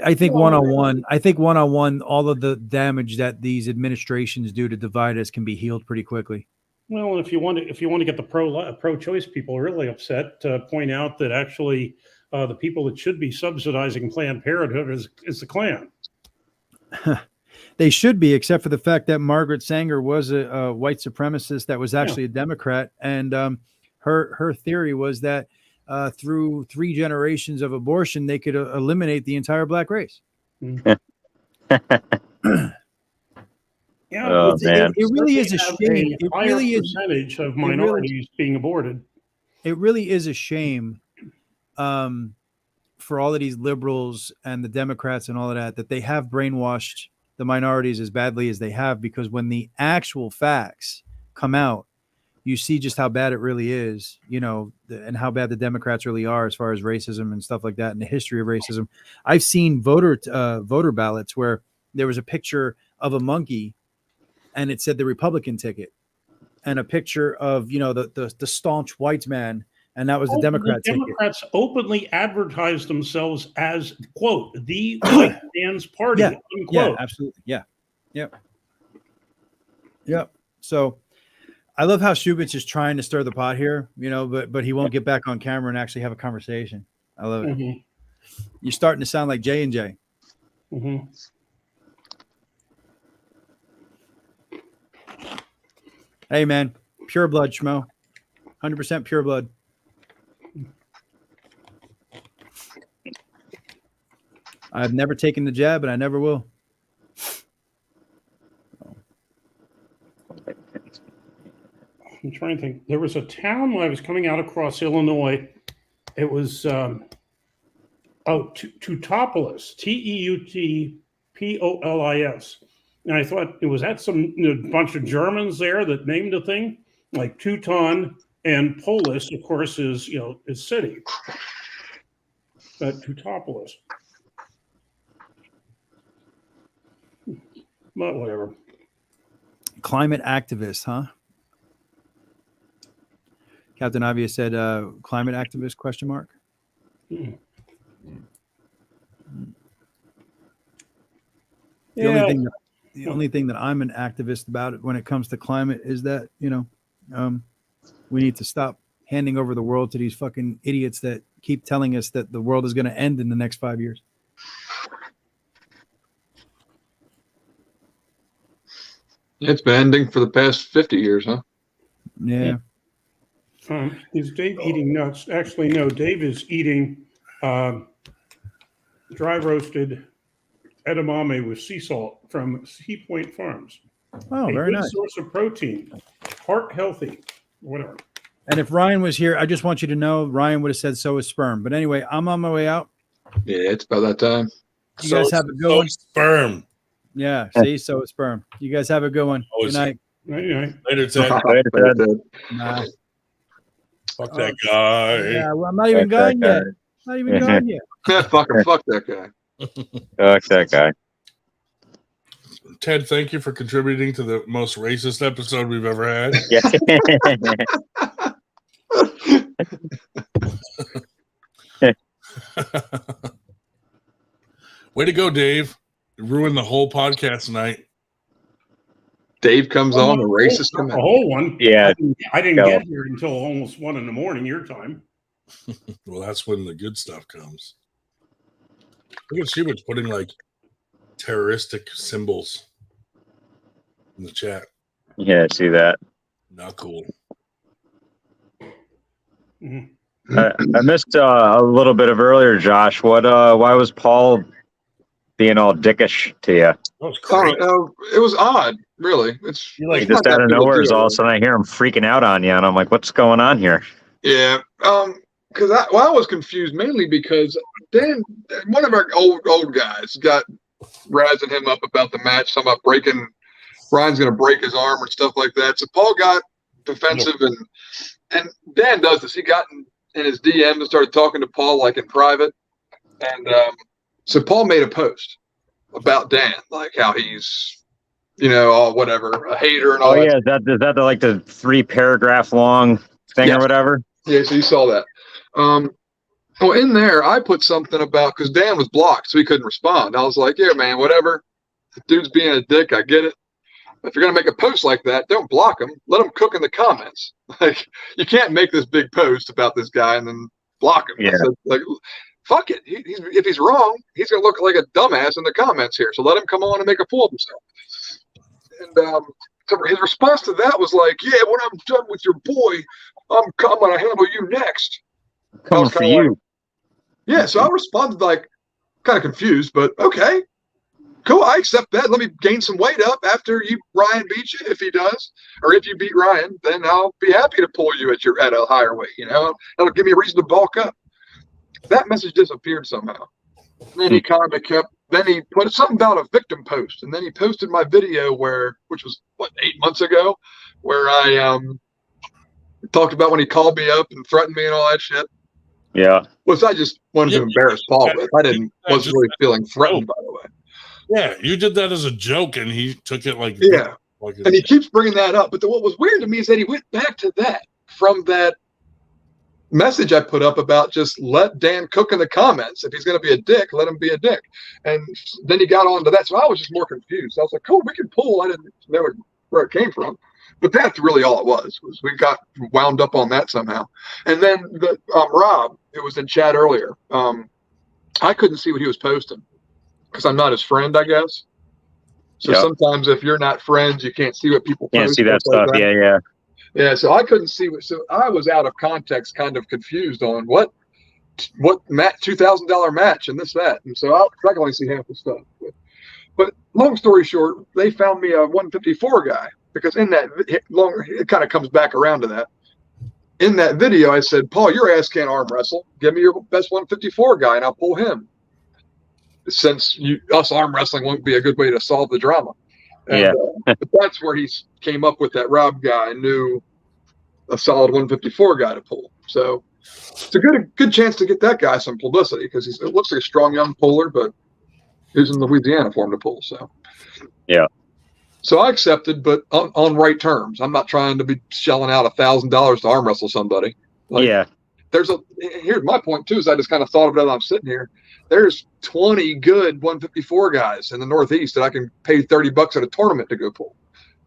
I think one-on-one, all of the damage that these administrations do to divide us can be healed pretty quickly. Well, if you want to get the pro-choice people really upset, point out that actually the people that should be subsidizing Planned Parenthood is the Klan. They should be, except for the fact that Margaret Sanger was a white supremacist that was actually a Democrat, and her theory was that through 3 generations of abortion, they could eliminate the entire black race. Yeah, it really is a shame. It really is percentage of minorities being aborted. It really is a shame for all of these liberals and the Democrats and all of that they have brainwashed the minorities as badly as they have, because when the actual facts come out, you see just how bad it really is, and how bad the Democrats really are as far as racism and stuff like that, and the history of racism. I've seen voter ballots where there was a picture of a monkey and it said the Republican ticket, and a picture of, the staunch white man, and that was the Democrat ticket. Democrats openly advertised themselves as, quote, the white man's party, unquote. Yeah, absolutely. Yeah. Yep. Yep. So I love how Shubitz is trying to stir the pot here, but he won't get back on camera and actually have a conversation. I love it. Mm-hmm. You're starting to sound like J&J. Mm-hmm. Hey, man, pure blood, Schmo. 100% pure blood. I've never taken the jab, and I never will. I'm trying to think. There was a town when I was coming out across Illinois. It was Teutopolis, Teutpolis. And I thought, was that some bunch of Germans there that named a thing like Teuton, and Polis, of course, is city. But Teutopolis. But whatever. Climate activist, huh? Captain Avia said, "Climate activist?" ? Hmm. The only thing that I'm an activist about it when it comes to climate is that we need to stop handing over the world to these fucking idiots that keep telling us that the world is going to end in the next 5 years. It's been ending for the past 50 years, huh? Yeah. Is Dave eating nuts? Actually, no. Dave is eating dry roasted edamame with sea salt from Sea Point Farms. Oh, very nice. Source of protein, heart healthy, whatever. And if Ryan was here, I just want you to know Ryan would have said so is sperm. But anyway, I'm on my way out. Yeah, it's about that time. You guys have a good one. Sperm. Yeah, see, so is sperm. You guys have a good one. Good night. Night. Later, Ted. Later, Ted. Nah. Fuck that guy. Yeah, well, I'm not even gone yet. Not even gone yet. Yeah, fuck that guy. Fuck that guy. Ted, thank you for contributing to the most racist episode we've ever had. Way to go, Dave. You ruined the whole podcast tonight. Dave comes on, the racist comes the whole one. Yeah. I didn't get here until almost 1 a.m. your time. Well, that's when the good stuff comes. Look at Shubitz putting like terroristic symbols in the chat. Yeah, I see that. Not cool. Mm-hmm. I missed a little bit of earlier, Josh. Why was Paul being all dickish to you? That was crazy. It was odd, really. It's He just out of nowhere, all of a sudden I hear him freaking out on you, and I'm like, what's going on here? Yeah, because I was confused mainly because Dan, one of our old guys, got razzing him up about the match, talking about Ryan's going to break his arm and stuff like that. So Paul got defensive, and Dan does this. He got in his DM and started talking to Paul like in private, and so Paul made a post about Dan, like how he's, whatever, a hater and all that. Yeah, is that like the 3-paragraph long thing or whatever? Yeah, so you saw that. Well, in there, I put something about, because Dan was blocked, so he couldn't respond. I was like, yeah, man, whatever. The dude's being a dick, I get it. if you're gonna make a post like that, don't block him. Let him cook in the comments. Like, you can't make this big post about this guy and then block him. Yeah. So, like, fuck it. If he's wrong, he's gonna look like a dumbass in the comments here. So let him come on and make a fool of himself. And so his response to that was like, "Yeah, when I'm done with your boy, I'm gonna handle you next." Coming for you. Yeah, so I responded like kind of confused, but okay, cool. I accept that. Let me gain some weight up after Ryan beats you, if he does, or if you beat Ryan, then I'll be happy to pull you at a higher weight. That'll give me a reason to bulk up. That message disappeared somehow. And then he kind of kept. Then he put something about a victim post, and then he posted my video which was 8 months ago, where I talked about when he called me up and threatened me and all that shit. Yeah. Which I just wanted to embarrass Paul with. Wasn't really feeling threatened, by the way. Yeah, you did that as a joke, and he took it like and he keeps bringing that up. But what was weird to me is that he went back to that from that message I put up about just let Dan cook in the comments. If he's going to be a dick, let him be a dick. And then he got on to that. So I was just more confused. I was like, "Cool, we can pull." I didn't know where it came from. But that's really all it was we got wound up on that somehow. And then Rob, who was in chat earlier, I couldn't see what he was posting because I'm not his friend, I guess. So sometimes if you're not friends, you can't see what people post. Can't see that stuff. Like that. Yeah. Yeah, so I couldn't see so I was out of context, kind of confused on what $2,000 match and this, that. And so I can only see half the stuff. But long story short, they found me a 154 guy because in that it kind of comes back around to that. In that video, I said, "Paul, your ass can't arm wrestle. Give me your best 154 guy and I'll pull him. Since us arm wrestling won't be a good way to solve the drama." And, but that's where he came up with that Rob guy and knew a solid 154 guy to pull. So it's a good chance to get that guy some publicity because it looks like a strong young puller, but he's in Louisiana for him to pull. So so I accepted, but on right terms. I'm not trying to be shelling out $1,000 to arm wrestle somebody. Here's my point too, is I just kind of thought of it as I'm sitting here. There's 20 good 154 guys in the Northeast that I can pay $30 at a tournament to go pull.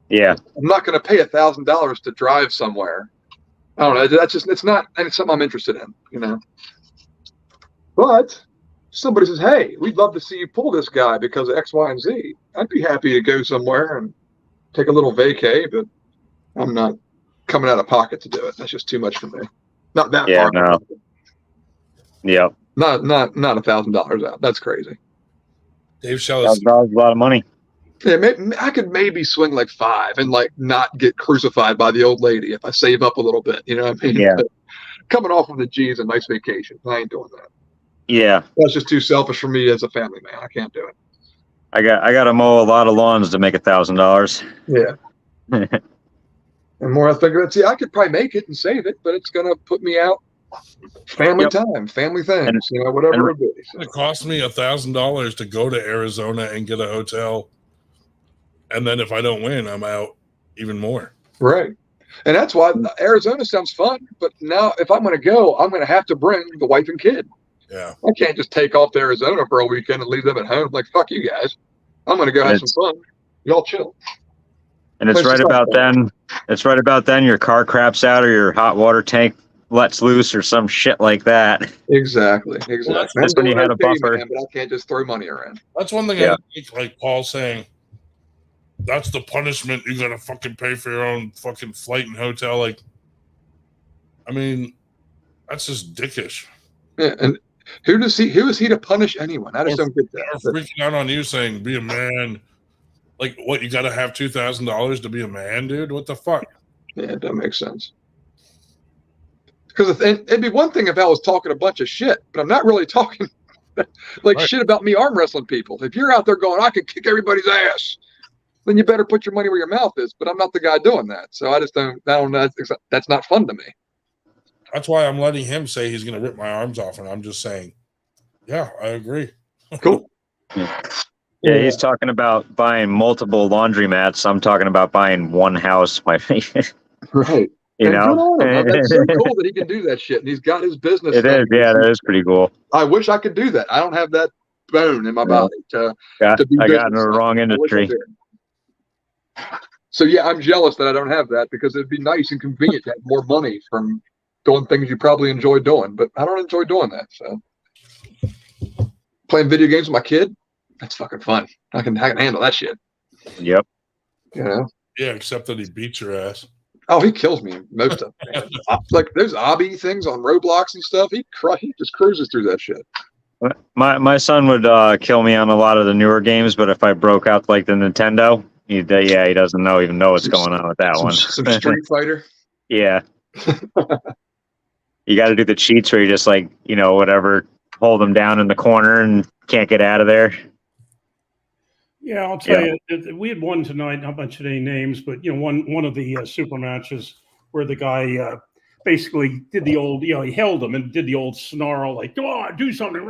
Yeah. I'm not going to pay $1,000 to drive somewhere. I don't know. That's just, it's something I'm interested in, But somebody says, "Hey, we'd love to see you pull this guy because of X, Y, and Z." I'd be happy to go somewhere and take a little vacay, but I'm not coming out of pocket to do it. That's just too much for me. Not that far. No. Yeah. Not $1,000 out. That's crazy. Dave Shellis. That was a lot of money. Yeah, I could maybe swing like 5 and like not get crucified by the old lady if I save up a little bit. You know what I mean? Yeah. But coming off of the G's a nice vacation. I ain't doing that. Yeah. That's just too selfish for me as a family man. I can't do it. I got to mow a lot of lawns to make $1,000. Yeah. And more I figure I could probably make it and save it, but it's gonna put me out. Family time, family things, whatever it is. It cost me $1,000 to go to Arizona and get a hotel, and then if I don't win, I'm out even more. Right, and that's why Arizona sounds fun. But now, if I'm going to go, I'm going to have to bring the wife and kid. Yeah, I can't just take off to Arizona for a weekend and leave them at home. Like, fuck you guys, I'm going to go have some fun. Y'all chill. And it's right about then. It's right about then. Your car craps out, or your hot water tank lets loose, or some shit like that. Exactly. Well, that's when you had a buffer. Man, but I can't just throw money around. That's one thing I think, like Paul saying, that's the punishment. You gotta fucking pay for your own fucking flight and hotel. Like, I mean, that's just dickish. Yeah, and who is he to punish anyone? I just don't get that. Or freaking out on you saying, "Be a man." Like, what? You gotta have $2,000 to be a man, dude? What the fuck? Yeah, that makes sense. Because it'd be one thing if I was talking a bunch of shit, but I'm not really talking shit about me arm wrestling people. If you're out there going, "I can kick everybody's ass," then you better put your money where your mouth is. But I'm not the guy doing that, so I don't know. That's not fun to me. That's why I'm letting him say he's going to rip my arms off, and I'm just saying, yeah, I agree. Cool. Yeah, he's talking about buying multiple laundromats. I'm talking about buying one house. My right. Good on him. That's so cool that he can do that shit, and he's got his business. It is, yeah, that is pretty cool. I wish I could do that. I don't have that bone in my body to be. I got in the wrong industry. So yeah, I'm jealous that I don't have that because it'd be nice and convenient to have more money from doing things you probably enjoy doing, but I don't enjoy doing that. So playing video games with my kid, that's fucking fun. I can handle that shit. Yep. You know? Yeah, except that he beats your ass. Oh, he kills me most of it. Like there's obby things on Roblox and stuff. He just cruises through that shit. My son would kill me on a lot of the newer games, but if I broke out like the Nintendo, he doesn't even know what's going on with that one. Some Street Fighter. Yeah. You got to do the cheats where you just like, whatever, hold them down in the corner and can't get out of there. Yeah, I'll tell you, we had one tonight, not mention any names, but one of the super matches where the guy basically did the old, he held him and did the old snarl, like, "Go on, do something,"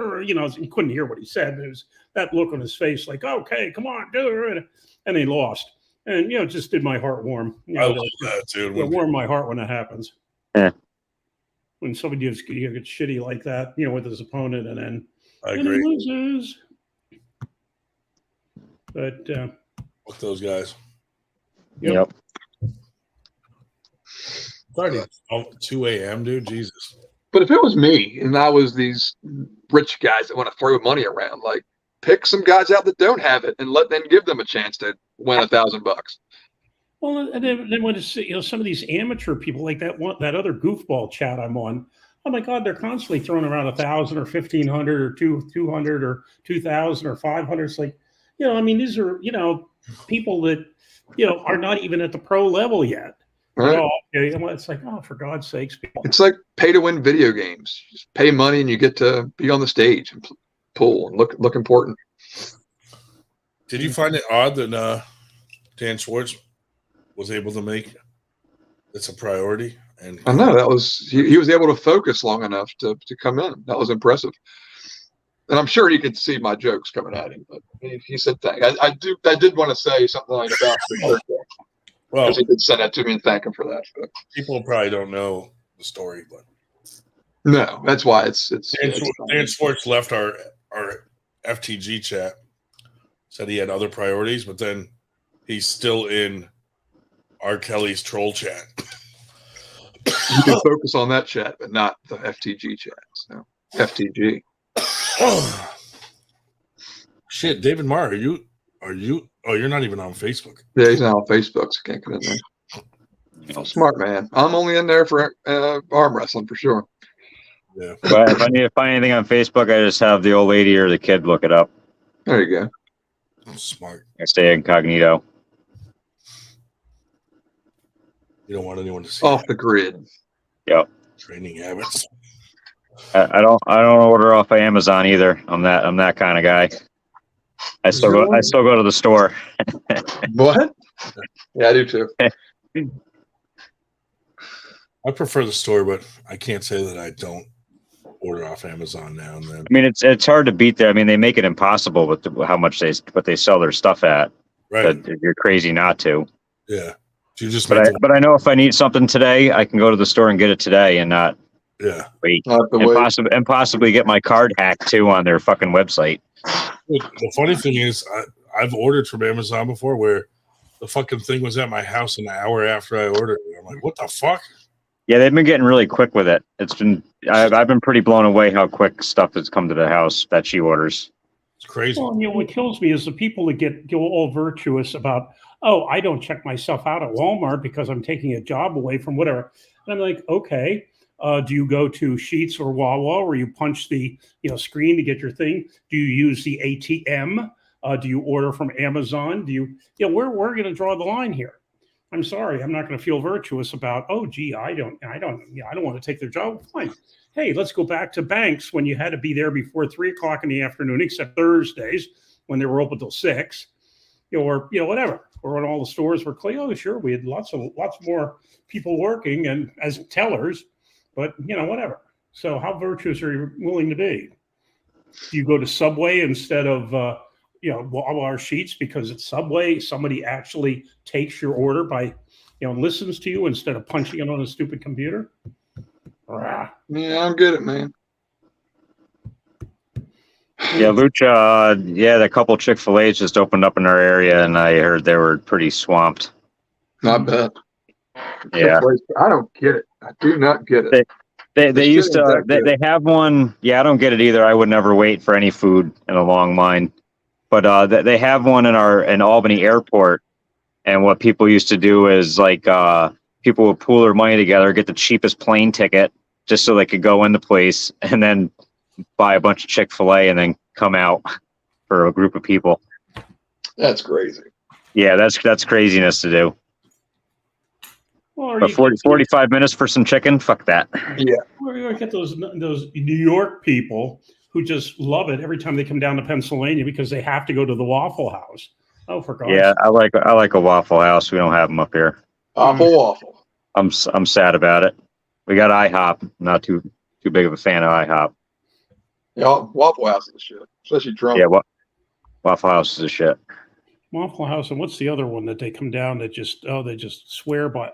he couldn't hear what he said. It was that look on his face, like, "Okay, come on, do it," and he lost, and it just did my heart warm. I love that, dude. It warmed my heart when it happens. Yeah. When somebody gets shitty like that, with his opponent, and then I and he agree. loses. But fuck those guys. Yep. It's already 2 a.m., dude. Jesus. But if it was me and I was these rich guys that want to throw money around, like pick some guys out that don't have it and give them a chance to win $1,000. Well, and then when it's some of these amateur people like that other goofball chat I'm on, oh my God, they're constantly throwing around 1,000 or 1,500 or 200 or 2,000 or 500. It's like, these are people that are not even at the pro level yet. Right. It's like, oh, for God's sakes, people. It's like pay to win video games. Just pay money and you get to be on the stage and pull and look important. Did you find it odd that Dan Schwartz was able to make it's a priority? And I know that was he was able to focus long enough to come in. That was impressive. And I'm sure he could see my jokes coming at him, but he said thank. I did want to say something like about the birthday. Well, because he did send that to me and thank him for that. But people probably don't know the story, but no, that's why it's Dan Schwartz left our FTG chat, said he had other priorities, but then he's still in R. Kelly's troll chat. You can focus on that chat, but not the FTG chat. So FTG. Shit, David Marr, are you? Oh, you're not even on Facebook. Yeah, he's not on Facebook, so can't get in there. Oh, smart man. I'm only in there for arm wrestling for sure. Yeah. But if I need to find anything on Facebook, I just have the old lady or the kid look it up. There you go. Oh, smart. I stay incognito. You don't want anyone to see off the grid. Yep. Training habits. I don't order off of Amazon either. I'm that kind of guy. I still go to the store. What? Yeah, I do too. I prefer the store, but I can't say that I don't order off Amazon now and then. I mean, it's hard to beat that. I mean, they make it impossible with how much they sell their stuff at. Right. That you're crazy not to. Yeah. You just but I know if I need something today, I can go to the store and get it today and not wait. And possibly get my card hacked too on their fucking website. The funny thing is, I've ordered from Amazon before where the fucking thing was at my house an hour after I ordered it. I'm like, what the fuck? Yeah, they've been getting really quick with it. I've been pretty blown away how quick stuff has come to the house that she orders. It's crazy. Well, what kills me is the people that go all virtuous about, oh, I don't check myself out at Walmart because I'm taking a job away from whatever. And I'm like, okay, do you go to Sheetz or Wawa where you punch the screen to get your thing? Do you use the ATM? Do you order from Amazon? Do you we're going to draw the line here. I'm sorry, I'm not going to feel virtuous about, oh, gee, I don't want to take their job. Fine. Hey, let's go back to banks when you had to be there before 3:00 in the afternoon, except Thursdays when they were open till 6, or whatever. Or when all the stores were clean. Oh, sure, we had lots more people working and as tellers, but whatever. So how virtuous are you willing to be? Do you go to Subway instead of Wawa Sheetz because it's Subway? Somebody actually takes your order by listens to you instead of punching it on a stupid computer. Yeah, I'm good at man. Yeah, Lucha. Yeah, the couple Chick-fil-A's just opened up in our area, and I heard they were pretty swamped. Not bad. Yeah. I don't get it. I do not get it. They used to they have one. Yeah, I don't get it either. I would never wait for any food in a long line, but they have one in Albany Airport. And what people used to do is like people would pool their money together, get the cheapest plane ticket, just so they could go in the place, and then buy a bunch of Chick-fil-A and then come out for a group of people. That's crazy. Yeah, that's craziness to do. Well, But 45 minutes for some chicken? Fuck that. Yeah. Or you get those New York people who just love it every time they come down to Pennsylvania because they have to go to the Waffle House. Oh, for God's Yeah, I like a Waffle House. We don't have them up here. Waffle. I'm sad about it. We got IHOP. Not too big of a fan of IHOP. Yeah, Waffle House is shit, especially drunk. Yeah, Waffle House is a shit. Waffle House, and what's the other one that they come down that they just swear by?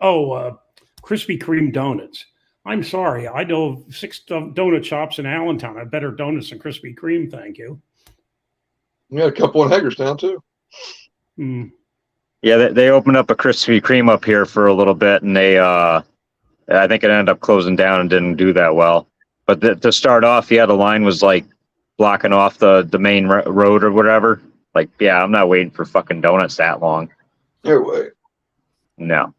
Krispy Kreme donuts. I'm sorry, I know 6 donut shops in Allentown. I have better donuts than Krispy Kreme, thank you. We had a couple in Hagerstown too. Yeah, they opened up a Krispy Kreme up here for a little bit, and I think it ended up closing down and didn't do that well. But to start off, the line was like blocking off the main road or whatever. Like, yeah, I'm not waiting for fucking donuts that long. No way. No.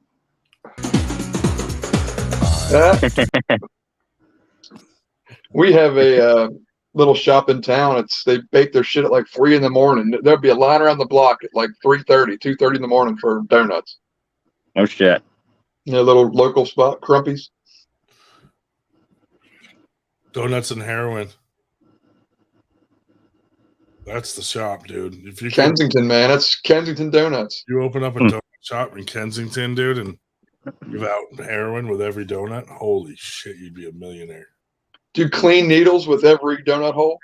We have a little shop in town. They bake their shit at like 3 in the morning. There'd be a line around the block at like 2:30 in the morning for donuts. No shit. Yeah, little local spot, Crumpies. Donuts and heroin. That's the shop, dude. If you Kensington, man, that's Kensington Donuts. You open up a donut shop in Kensington, dude, and give out heroin with every donut. Holy shit, you'd be a millionaire. Do you clean needles with every donut hole?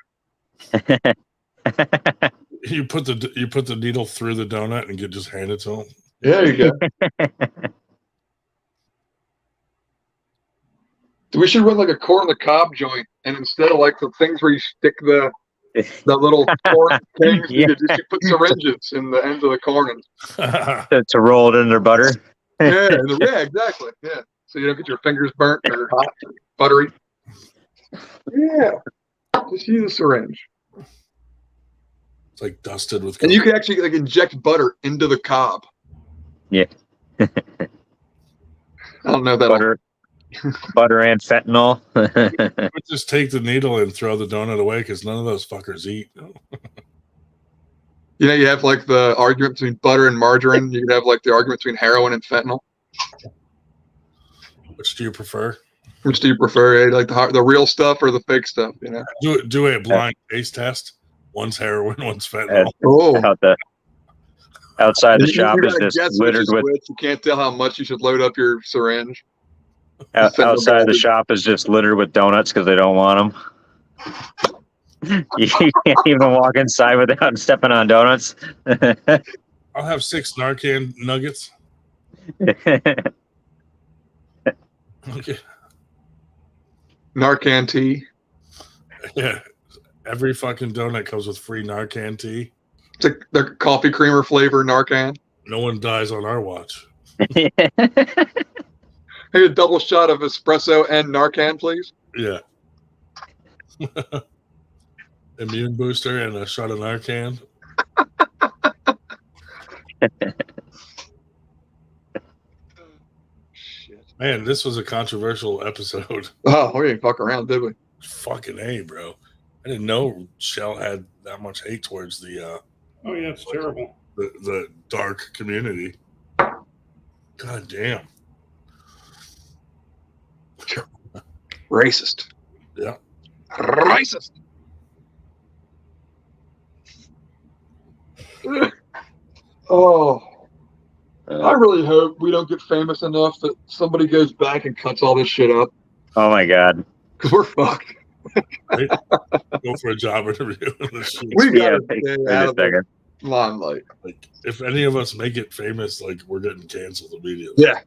You put the needle through the donut and just hand it to them. Yeah, there you go. We should run like a corn on the cob joint, and instead of like the things where you stick the little corn things, you put syringes in the ends of the corn to roll it in their butter. yeah, exactly. Yeah, so you don't get your fingers burnt or hot or buttery. Yeah, just use a syringe. It's like dusted with. And you can actually like inject butter into the cob. Yeah. I don't know that. Butter and fentanyl. Just take the needle and throw the donut away because none of those fuckers eat. You know, you have like the argument between butter and margarine. You could have like the argument between heroin and fentanyl. Which do you prefer? Which do you prefer? Like the real stuff or the fake stuff? You know, do a blind taste test. One's heroin, one's fentanyl. Outside the shop is just littered with. You can't tell how much you should load up your syringe. Outside the shop is just littered with donuts because they don't want them. You can't even walk inside without stepping on donuts. I'll have 6 Narcan nuggets. Okay. Narcan tea. Yeah. Every fucking donut comes with free Narcan tea. It's like the coffee creamer flavor Narcan. No one dies on our watch. Hey, a double shot of espresso and Narcan, please. Yeah. Immune booster and a shot of Narcan. Man, this was a controversial episode. Oh, we didn't fuck around, did we? Fucking A, bro. I didn't know Shell had that much hate towards the oh yeah, it's terrible. The dark community. God damn. Racist. Yeah. Racist. Oh. I really hope we don't get famous enough that somebody goes back and cuts all this shit up. Oh my god. Because we're fucked. Go for a job interview. We gotta stay out of the limelight. Like, if any of us make it famous, like, we're getting canceled immediately. Yeah.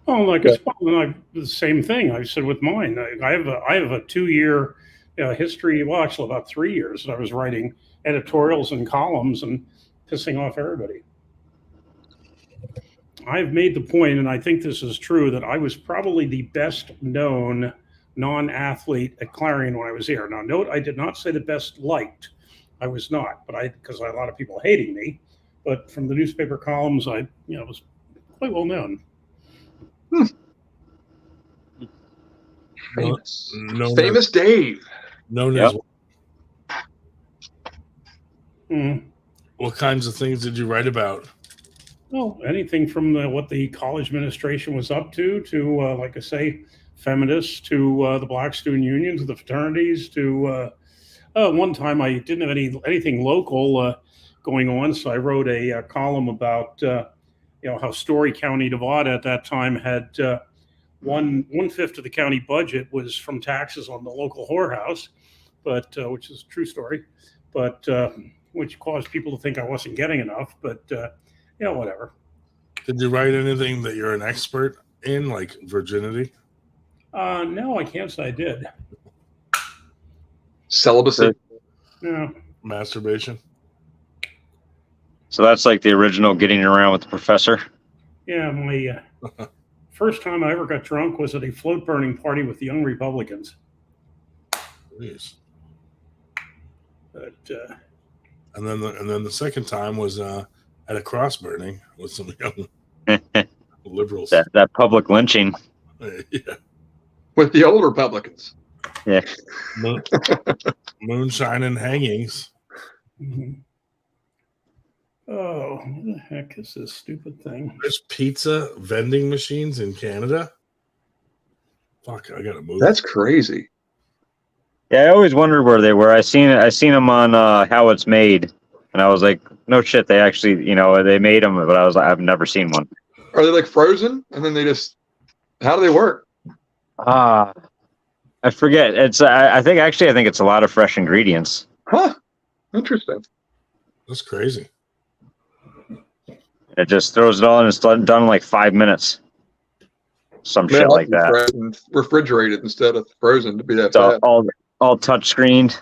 Oh, like it's like the same thing I said with mine. I have a 2-year history. Well, actually, about 3 years. And I was writing editorials and columns and pissing off everybody. I've made the point, and I think this is true, that I was probably the best known non-athlete at Clarion when I was here. Now, note, I did not say the best liked. I was not, but because I had a lot of people hating me. But from the newspaper columns, I was quite well known. Famous. No, Famous Dave. Known Yep. as what kinds of things did you write about? Well, anything from what the college administration was up to like I say, feminists, to the Black Student Union, to the fraternities, to one time I didn't have anything local going on, so I wrote a column about how Story County, Nevada, at that time had 1/5 of the county budget was from taxes on the local whorehouse, but which is a true story, but which caused people to think I wasn't getting enough. But whatever. Did you write anything that you're an expert in, like virginity? No, I can't say I did. Celibacy. No. Masturbation. So that's like the original getting around with the professor. Yeah, my first time I ever got drunk was at a float burning party with the Young Republicans. Jeez. But and then the second time was at a cross burning with some young liberals. That public lynching. Yeah. With the old Republicans. Yeah. Moonshine and hangings. Mm-hmm. Oh, what the heck is this stupid thing? There's pizza vending machines in Canada. Fuck, I gotta move. That's crazy. Yeah, I always wondered where they were. I seen them on How It's Made, and I was like, no shit, they actually, they made them, but I was like, I've never seen one. Are they like frozen? And then how do they work? I forget. I think it's a lot of fresh ingredients. Huh. Interesting. That's crazy. It just throws it all in. It's done in like 5 minutes. Some shit like that. Refrigerated instead of frozen to be that It's fast. all touch screened.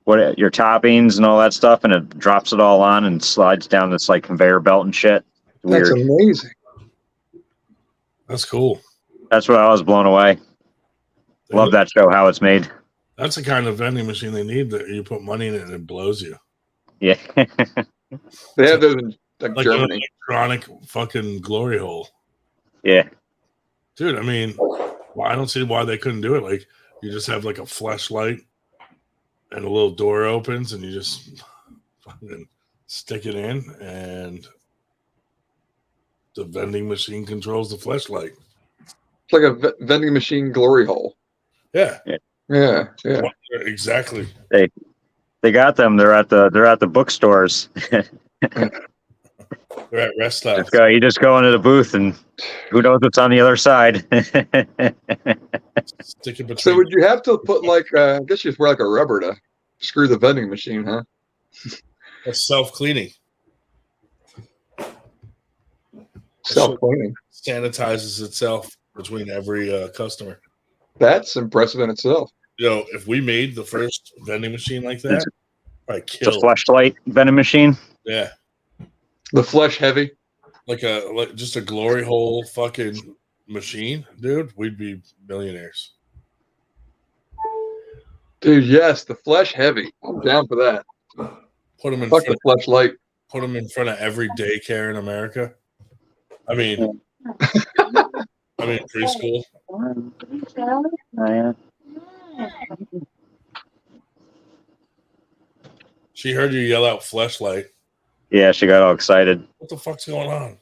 What your toppings and all that stuff, and it drops it all on and slides down this like conveyor belt and shit. Weird. That's amazing. That's cool. That's what I was blown away. Love that show, How It's Made. That's the kind of vending machine they need, that you put money in it and it blows you. Yeah. They have those in like Germany. An electronic fucking glory hole. Yeah. Dude, I mean, I don't see why they couldn't do it. Like, you just have like a flashlight and a little door opens and you just fucking stick it in and the vending machine controls the flashlight. It's like a vending machine glory hole. Yeah. Yeah. Exactly. They got them. They're at the bookstores. They're at rest stops. You just go into the booth and who knows what's on the other side. Stick it between. So would you have to put I guess you just wear like a rubber to screw the vending machine, huh? That's self-cleaning. Self-cleaning. Sanitizes itself between every customer. That's impressive in itself. If we made the first vending machine like that, I'd It's kill. a flashlight vending machine. Yeah. The flesh heavy. Like just a glory hole fucking machine, dude, we'd be millionaires. Dude, yes, the flesh heavy. I'm down for that. Put them in Fuck the fleshlight. Put them in front of every daycare in America. I mean preschool. She heard you yell out fleshlight. Yeah, she got all excited. What the fuck's going on?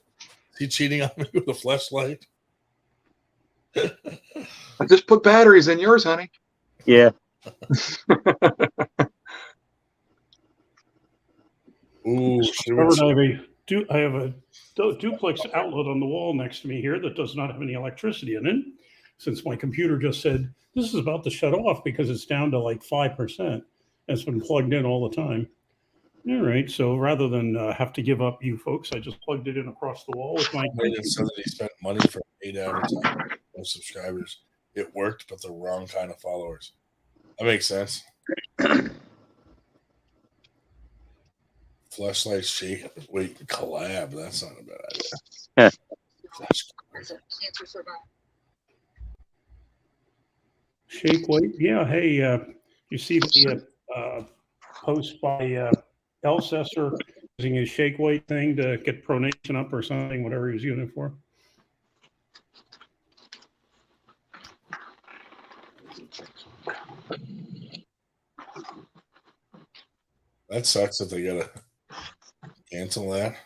Is he cheating on me with a fleshlight? I just put batteries in yours, honey. Yeah. Ooh, I have a duplex outlet on the wall next to me here that does not have any electricity in it, since my computer just said this is about to shut off because it's down to like 5%. It's been plugged in all the time. All right, so rather than have to give up you folks, I just plugged it in across the wall with my. Somebody spent money for 8 hours on subscribers. It worked, but the wrong kind of followers. That makes sense. Fleshlight shake. Wait, collab. That's not a bad idea. Shake weight. Yeah. Hey, you see the post by Elsesser using his shake weight thing to get pronation up or something, whatever he was using it for. That sucks that they gotta cancel that.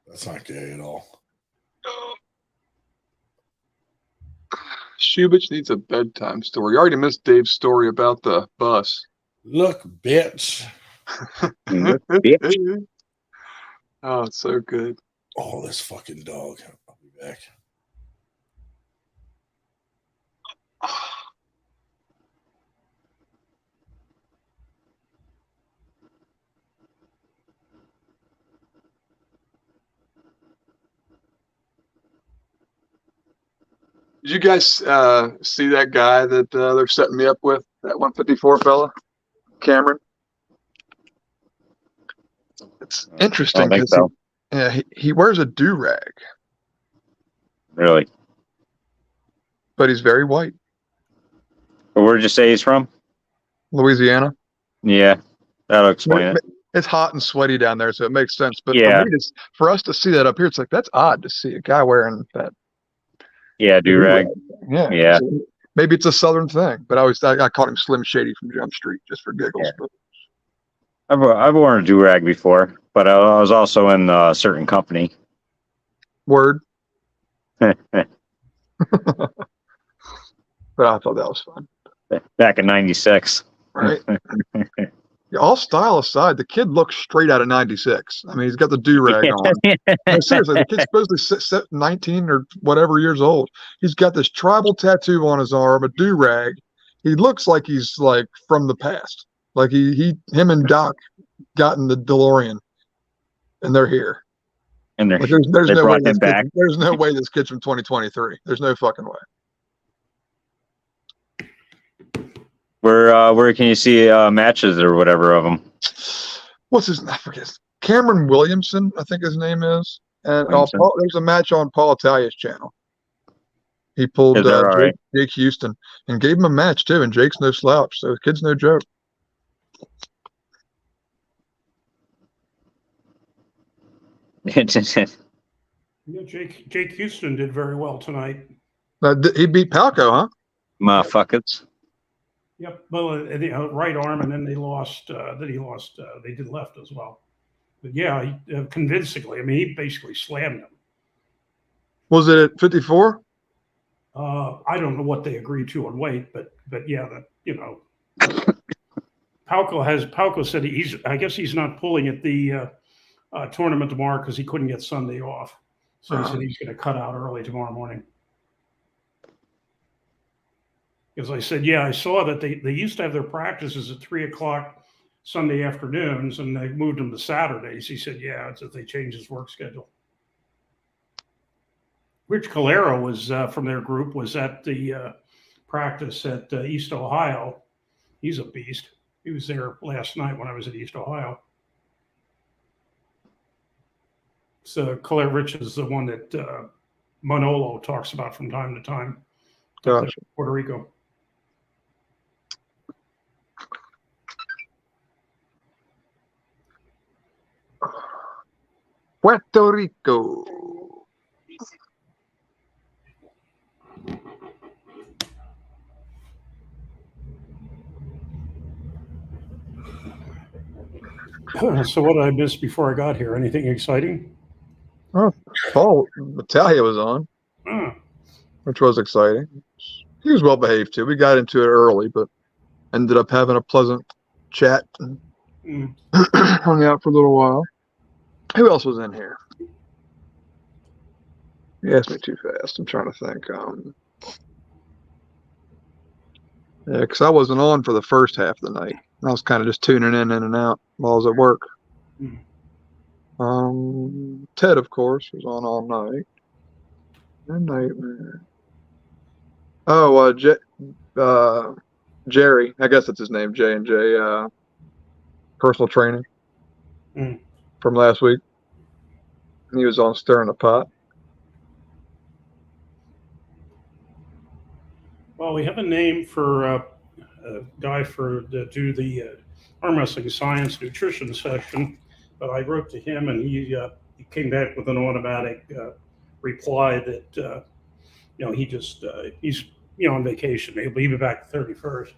That's not gay at all. Shubich needs a bedtime story. You already missed Dave's story about the bus. Look, bitch. Oh, it's so good. Oh, this fucking dog. I'll be back. Did you guys see that guy that they're setting me up with? That 154 fella, Cameron. It's interesting because so. he wears a do-rag. Really? But he's very white. Where did you say he's from? Louisiana. Yeah, that'll explain it. It's hot and sweaty down there, so it makes sense. But Yeah. for us to see that up here, it's like that's odd to see a guy wearing that. Yeah, do-rag. Yeah. Yeah. So maybe it's a southern thing, but I called him Slim Shady from Jump Street just for giggles. Yeah. But I've worn a do-rag before, but I was also in a certain company. Word. But I thought that was fun. Back in '96. Right. Yeah, all style aside, the kid looks straight out of '96. I mean, he's got the do-rag on. No, seriously, the kid's supposed to be 19 or whatever years old. He's got this tribal tattoo on his arm, a do-rag. He looks like he's like from the past. Like him and Doc got in the DeLorean, and they're here. And Like there's they no way brought him back. there's no way this kid's from 2023. There's no fucking way. Where can you see matches or whatever of them? What's his? I forget. Cameron Williamson, I think his name is. And Williamson. there's a match on Paul Italia's channel. He pulled Is that all right? Jake Houston and gave him a match too. And Jake's no slouch, so the kid's no joke. Yeah, Jake Houston did very well tonight. He beat Palco, huh? Motherfuckers. Yep. Well, the right arm, and then they lost. They did left as well. But yeah, convincingly. I mean, he basically slammed him. Was it at 54? I don't know what they agreed to on weight, but yeah, Palco said I guess he's not pulling at the tournament tomorrow because he couldn't get Sunday off. So he said he's going to cut out early tomorrow morning. Because I said, yeah, I saw that they used to have their practices at 3:00 Sunday afternoons, and they moved them to Saturdays. He said, yeah, it's that they changed his work schedule. Rich Calero was from their group, was at the practice at East Ohio. He's a beast. He was there last night when I was at East Ohio. So Rich is the one that Manolo talks about from time to time. Gotcha. Puerto Rico. Puerto Rico. So what did I miss before I got here? Anything exciting? Oh, Paul Italia was on, which was exciting. He was well behaved too. We got into it early, but ended up having a pleasant chat and hung out for a little while. Who else was in here? You asked me too fast. I'm trying to think. Yeah, because I wasn't on for the first half of the night. I was kind of just tuning in and out while I was at work. Ted, of course, was on all night. And Nightmare. Oh, Jerry. I guess that's his name. J&J. Personal training from last week. He was on Stirring the Pot. Well, we have a name for a guy to do the arm wrestling science nutrition session, but I wrote to him and he came back with an automatic reply that he's on vacation. He'll be back the 31st.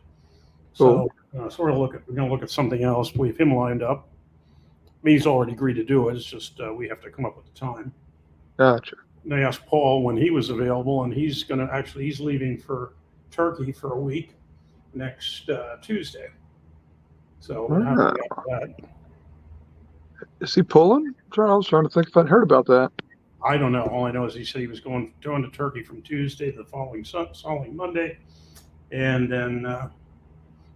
Cool. So we're going to look at something else. We have him lined up. He's already agreed to do it. It's just we have to come up with the time. Gotcha. And I asked Paul when he was available, and he's leaving for Turkey for a week next Tuesday. So we'll have to get that. Is he pulling? I was trying to think if I'd heard about that. I don't know. All I know is he said he was going to Turkey from Tuesday to the following Monday, and then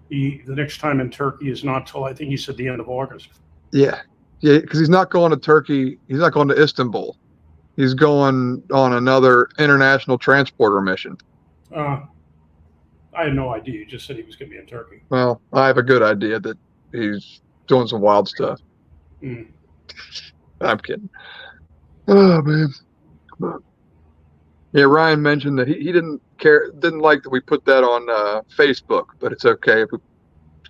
the next time in Turkey is not till I think he said the end of August. Yeah, because he's not going to Turkey. He's not going to Istanbul. He's going on another international transporter mission. I had no idea. He just said he was going to be in Turkey. Well, I have a good idea that he's doing some wild stuff. I'm kidding. Oh, man. Yeah, Ryan mentioned that he didn't like that we put that on Facebook, but it's okay if we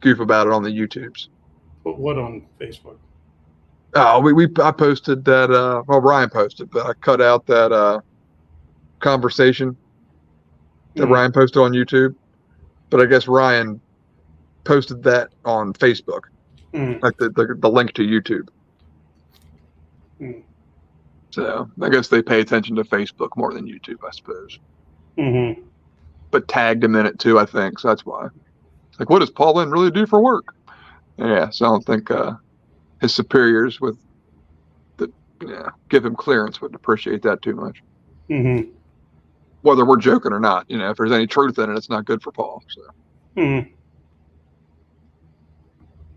goof about it on the YouTubes. But what on Facebook? Oh, I posted that. Ryan posted, but I cut out that conversation that Ryan posted on YouTube. But I guess Ryan posted that on Facebook, like the link to YouTube. So I guess they pay attention to Facebook more than YouTube, I suppose. But tagged him in it too, I think. So that's why. It's like, what does Paul Lynn really do for work? Yeah, so I don't think his superiors give him clearance wouldn't appreciate that too much. Whether we're joking or not, if there's any truth in it, it's not good for Paul. So.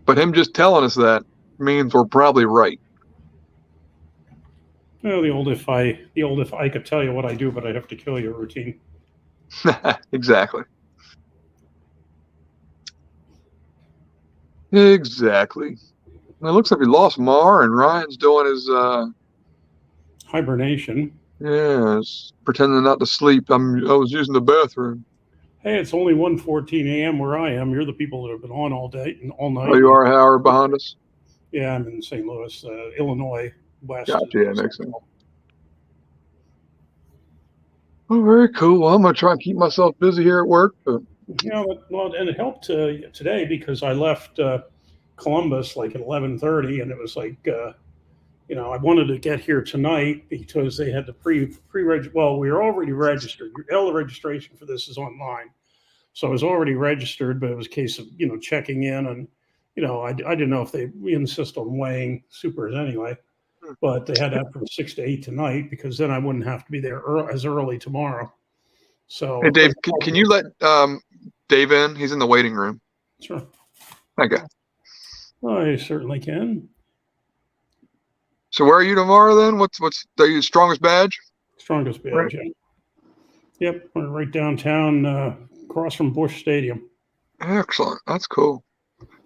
But him just telling us that means we're probably right. Well, the old if I could tell you what I do, but I'd have to kill you routine. Exactly. Exactly. It looks like we lost Mar, and Ryan's doing his hibernation. Yeah, pretending not to sleep. I was using the bathroom. Hey, it's only 1:14 a.m. where I am. You're the people that have been on all day and all night. Oh, you are, Howard, behind us? Yeah, I'm in St. Louis, Illinois, west. Gotcha, yeah, makes sense. Oh, very cool. Well, I'm going to try and keep myself busy here at work. But... well, and it helped today because I left Columbus like at 11:30, and it was like, I wanted to get here tonight because they had the pre-reg. Well, we were already registered. All the registration for this is online, so I was already registered. But it was a case of checking in, and I didn't know if we insist on weighing supers anyway. But they had that from 6 to 8 tonight because then I wouldn't have to be there as early tomorrow. So, hey, Dave, can you let Dave in? He's in the waiting room. Sure. Okay. I certainly can. So where are you tomorrow then? What's the strongest badge? Strongest badge. Right. Yeah. Yep, we're right downtown, across from Busch Stadium. Excellent. That's cool.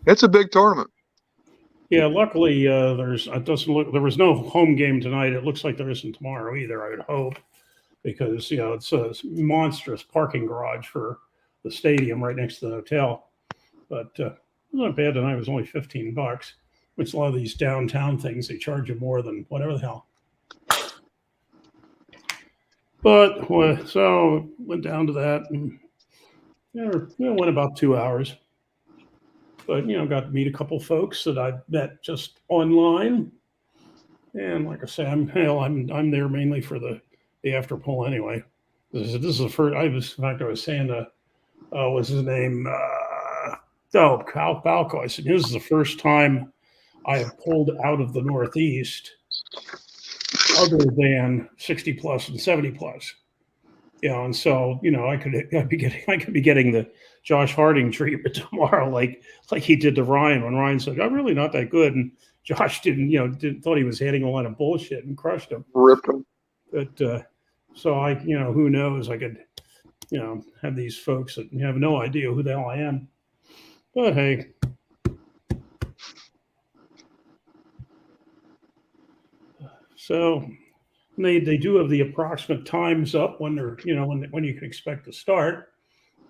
It's a big tournament. Yeah, luckily there was no home game tonight. It looks like there isn't tomorrow either, I would hope, because it's a monstrous parking garage for the stadium right next to the hotel. But it was not bad tonight. It was only $15, which a lot of these downtown things, they charge you more than whatever the hell. But so went down to that and went about 2 hours. But got to meet a couple folks that I met just online, and like I say, I'm there mainly for the after pull anyway. This is the first. I was saying to what's his name? Cal Balco. I said this is the first time I have pulled out of the Northeast, other than 60 plus and 70 plus. And so I could be getting the Josh Harding treatment tomorrow, like he did to Ryan when Ryan said, "I'm really not that good," and Josh didn't thought he was hitting a lot of bullshit and crushed him. Ripped him. But so I, who knows? I could, have these folks that have no idea who the hell I am. But hey. So they do have the approximate times up when they're, when you can expect to start.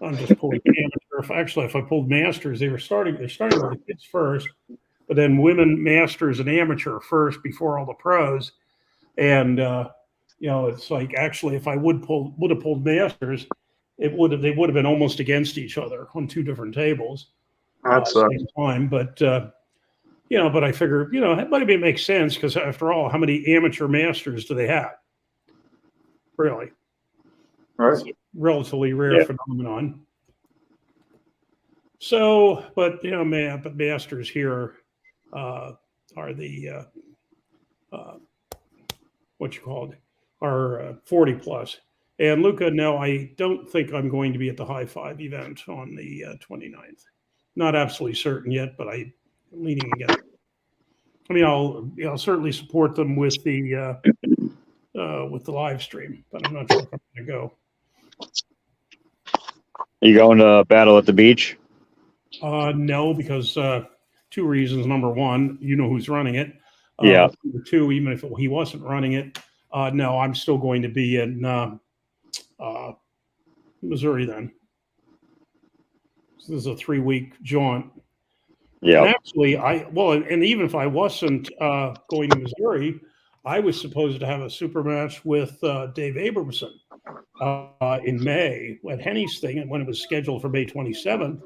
I'm just pulling amateur. If I pulled masters, they're starting with the kids first, but then women, masters, and amateur first before all the pros. And it's like actually, if I would have pulled masters, they would have been almost against each other on two different tables at the same time. But but I figure it might be makes sense because after all, how many amateur masters do they have? Really, right? It's a relatively rare phenomenon. So, but but masters here are the what you called are 40 plus. And Luca, no, I don't think I'm going to be at the High Five event on the 29th. Not absolutely certain yet, but I'm leaning against it. I mean, I'll certainly support them with the live stream, but I'm not sure if I'm going to go. Are you going to battle at the beach? No, because two reasons. Number one, you know who's running it. Yeah. Number two, even if he wasn't running it, no, I'm still going to be in Missouri then. So this is a 3-week jaunt. Yeah. And actually, and even if I wasn't going to Missouri, I was supposed to have a super match with Dave Abramson in May at Henny's thing, and when it was scheduled for May 27th,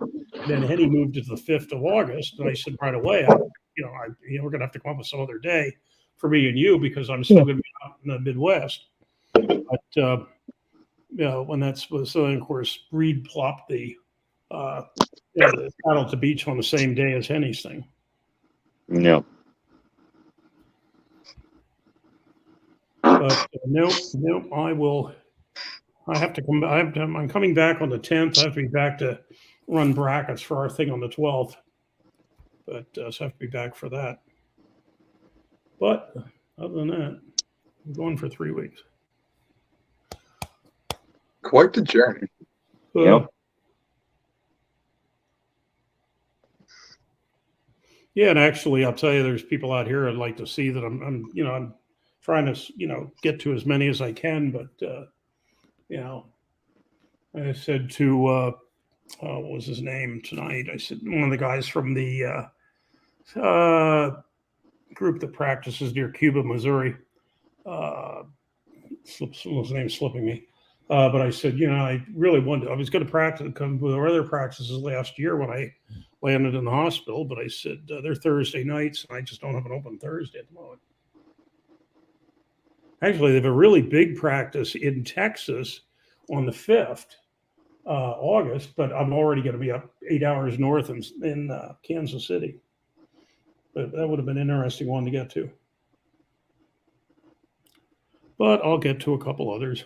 then Henny moved it to the 5th of August, and I said right away, we're going to have to come up with some other day for me and you because I'm still going to be out in the Midwest. But when so then of course Reed plopped the battle at the beach on the same day as Henny's thing. No. But nope. I will. I have to come. I'm coming back on the 10th. I have to be back to run brackets for our thing on the 12th. But so I have to be back for that. But other than that, I'm going for 3 weeks. Quite the journey. Yep. Yeah, and actually, I'll tell you, there's people out here I'd like to see that I'm trying to, get to as many as I can. But, I said to, what was his name tonight? I said, one of the guys from the group that practices near Cuba, Missouri. His name's slipping me. But I said, I really wanted, I was going to come with our other practices last year when I landed in the hospital, but I said, they're Thursday nights, and I just don't have an open Thursday at the moment. Actually, they have a really big practice in Texas on the 5th, August, but I'm already going to be up 8 hours north in Kansas City. But that would have been an interesting one to get to. But I'll get to a couple others.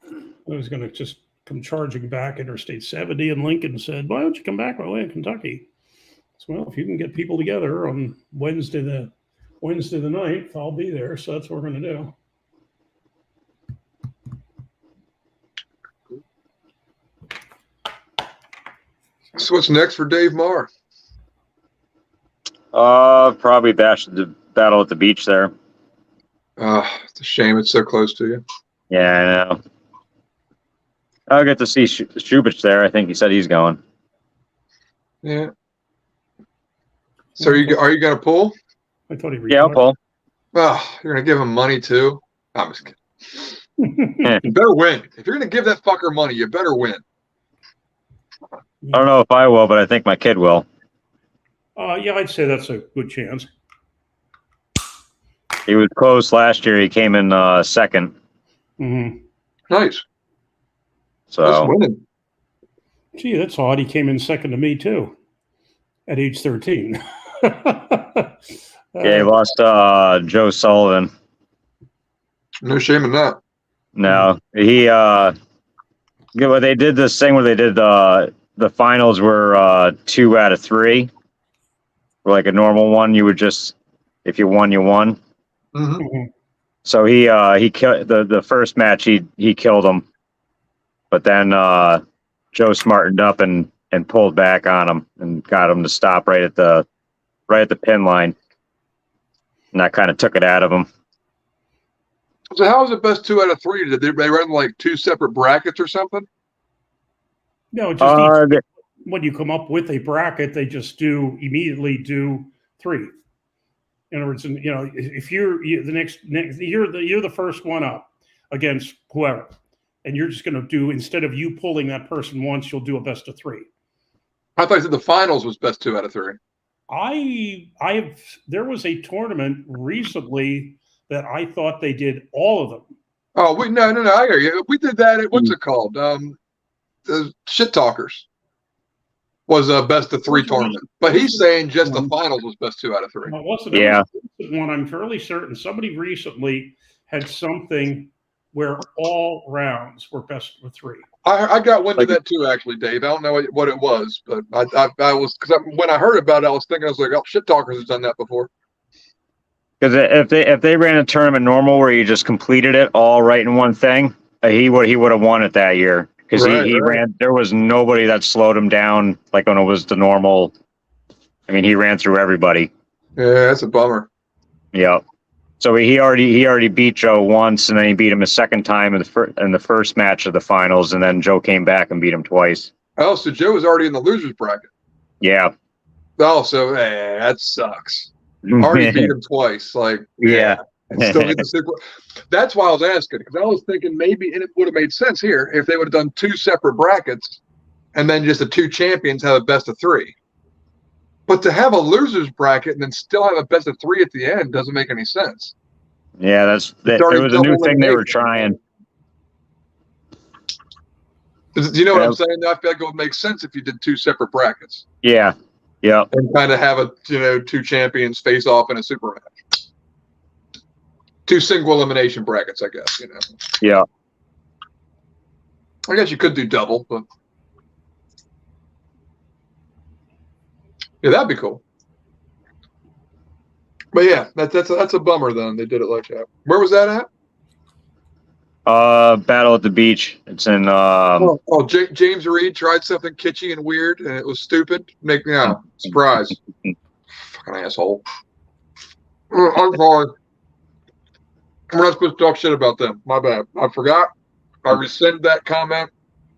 I was going to just come charging back Interstate 70, and Lincoln said, why don't you come back my way in Kentucky? So, well, if you can get people together on Wednesday the 9th, I'll be there. So that's what we're going to do. So what's next for Dave Marr? Probably the battle at the beach there. It's a shame it's so close to you. Yeah, I know. I'll get to see Shubich there. I think he said he's going. Yeah. So are you going to pull? I thought he Yeah, I'll pull. Oh, you're going to give him money too? I'm just kidding. You better win. If you're going to give that fucker money, you better win. I don't know if I will, but I think my kid will. Yeah, I'd say that's a good chance. He was close last year. He came in second. Mm-hmm. Nice. So that's winning. Gee, that's odd. He came in second to me too, at age 13. Yeah, he lost Joe Sullivan. No shame in that. No, he well, they did this thing where they did the finals were 2 out of 3. Like a normal one, you would just, if you won, you won. Mm-hmm. So he killed the first match. He killed him, but then Joe smartened up and pulled back on him and got him to stop right at the pin line, and that kind of took it out of him. So how was it best 2 out of 3? Did they run like 2 separate brackets or something? No, just when you come up with a bracket, they just immediately do 3. In other words, if you're the first one up against whoever, and you're just going to do, instead of you pulling that person once, you'll do a best of 3. I thought you said the finals was best 2 out of 3. There was a tournament recently that I thought they did all of them. Oh, no, I hear you. We did that at, what's it called? The Shit Talkers was a best of 3 tournament. But he's saying just the finals was best 2 out of 3. No, it wasn't one. I'm fairly certain somebody recently had something where all rounds were best of 3. I got wind of that too, actually, Dave. I don't know what it was, but I was, because when I heard about it, I was like, oh, Shit Talkers has done that before. Because if they ran a tournament normal where you just completed it all right in one thing, he would have won it that year. Because he ran, there was nobody that slowed him down like when it was the normal. I mean, he ran through everybody. Yeah, that's a bummer. Yep. So he already beat Joe once, and then he beat him a second time in the first match of the finals, and then Joe came back and beat him twice. Oh, so Joe was already in the losers bracket. Yeah. Oh, so that sucks. Already beat him twice. Like, yeah. Still get the sequel. That's why I was asking, because I was thinking maybe it would have made sense here if they would have done 2 separate brackets, and then just the 2 champions have a best of 3. But to have a losers bracket and then still have a best of 3 at the end doesn't make any sense. Yeah, there was a new thing they were trying. Do you know what I'm saying? I feel like it would make sense if you did 2 separate brackets. Yeah. Yeah. And kind of have 2 champions face off in a super match. 2 single elimination brackets, I guess. Yeah. I guess you could do double, but yeah, that'd be cool. But yeah, that's a bummer. Then they did it like that. Where was that at? Battle at the Beach. It's in. James Reed tried something kitschy and weird, and it was stupid. Surprise. Fucking asshole. I'm sorry. We're not supposed to talk shit about them. My bad. I forgot. I rescind that comment.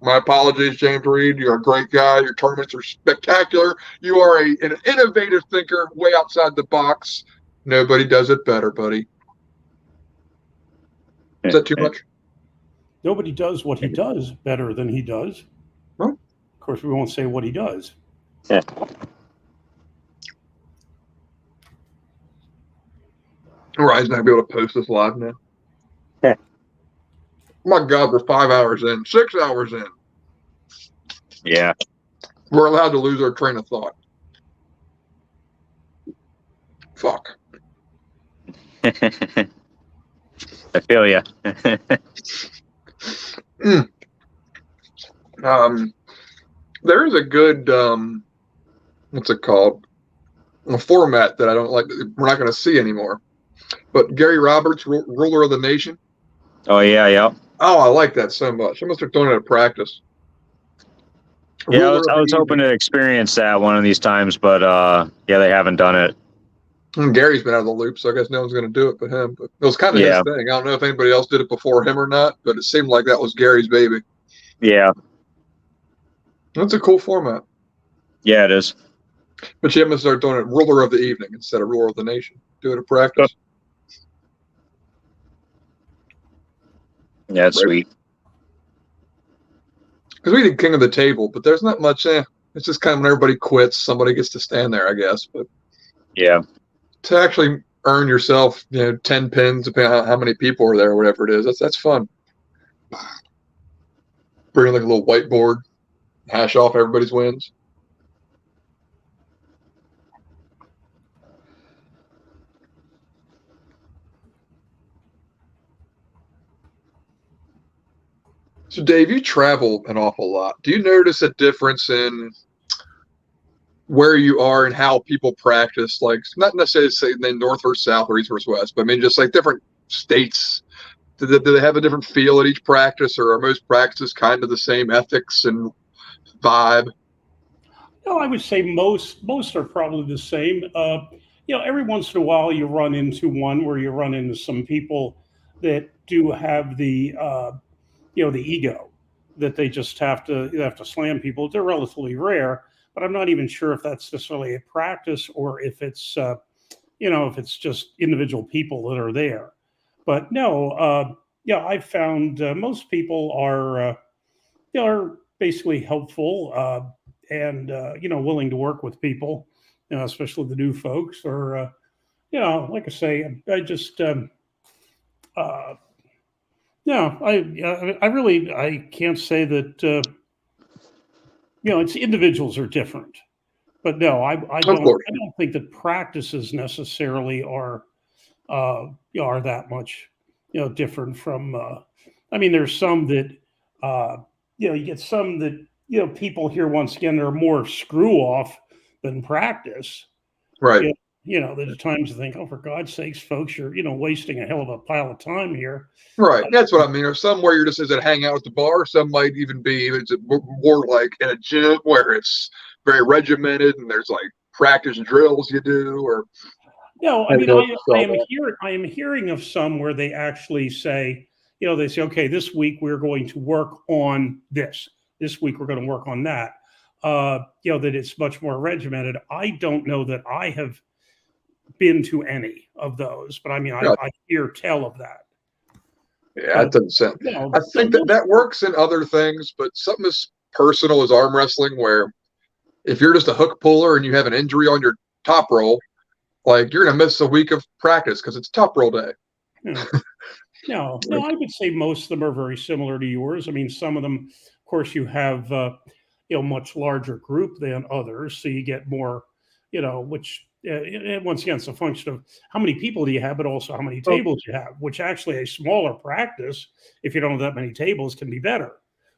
My apologies, James Reed. You're a great guy. Your tournaments are spectacular. You are an innovative thinker, way outside the box. Nobody does it better, buddy. Is that too much? Nobody does what he does better than he does. Huh? Of course, we won't say what he does. Yeah. Ryan's not going to be able to post this live now. Yeah. My God, we're 5 hours in, 6 hours in. Yeah. We're allowed to lose our train of thought. Fuck. I feel you. There is a good, what's it called? A format that I don't like. We're not going to see anymore. But Gary Roberts, ruler of the nation. Oh yeah, yeah. Oh, I like that so much. I must have done it at practice. Yeah, I was hoping to experience that one of these times, but yeah, they haven't done it. And Gary's been out of the loop, so I guess no one's going to do it but him. But it was kind of his thing. I don't know if anybody else did it before him or not, but it seemed like that was Gary's baby. Yeah. That's a cool format. Yeah, it is. But you have to start doing it ruler of the evening instead of ruler of the nation. Do it at practice. Yeah, that's sweet. Because we did king of the table, but there's not much. It's just kind of when everybody quits, somebody gets to stand there, I guess. But yeah, to actually earn yourself, 10 pins, depending on how many people are there, or whatever it is, that's fun. Bring like a little whiteboard, hash off everybody's wins. So, Dave, you travel an awful lot. Do you notice a difference in where you are and how people practice, like not necessarily say north versus south or east versus west, but I mean just like different states. Do they have a different feel at each practice, or are most practices kind of the same ethics and vibe? No, I would say most are probably the same. Every once in a while you run into one where you run into some people that do have the the ego that they just have to slam people. They're relatively rare, but I'm not even sure if that's necessarily a practice or if it's if it's just individual people that are there. But no, I've found most people are basically helpful and willing to work with people, especially the new folks. Or like I say, I just no, I really I can't say that it's individuals are different, but no, I don't think that practices necessarily are are that much different from. I mean, there's some that you get some that people here once again are more screw off than practice. Right. There's times you think, oh, for God's sakes, folks, you're wasting a hell of a pile of time here. Right. That's what I mean. Or somewhere you're just as a hang out at the bar. Some might even be more like in a gym where it's very regimented and there's like practice drills you do. Or I mean, I am hearing of some where they actually say, they say, okay, this week we're going to work on this. This week we're going to work on that. That it's much more regimented. I don't know that I have been to any of those, but I mean, I hear tell of that. Yeah, that doesn't sound. I think that works in other things, but something as personal as arm wrestling, where if you're just a hook puller and you have an injury on your top roll, like you're gonna miss a week of practice because it's top roll day. No, I would say most of them are very similar to yours. I mean, some of them, of course, you have much larger group than others, so you get more, which. Once again, it's a function of how many people do you have, but also how many tables you have, which actually a smaller practice, if you don't have that many tables, can be better.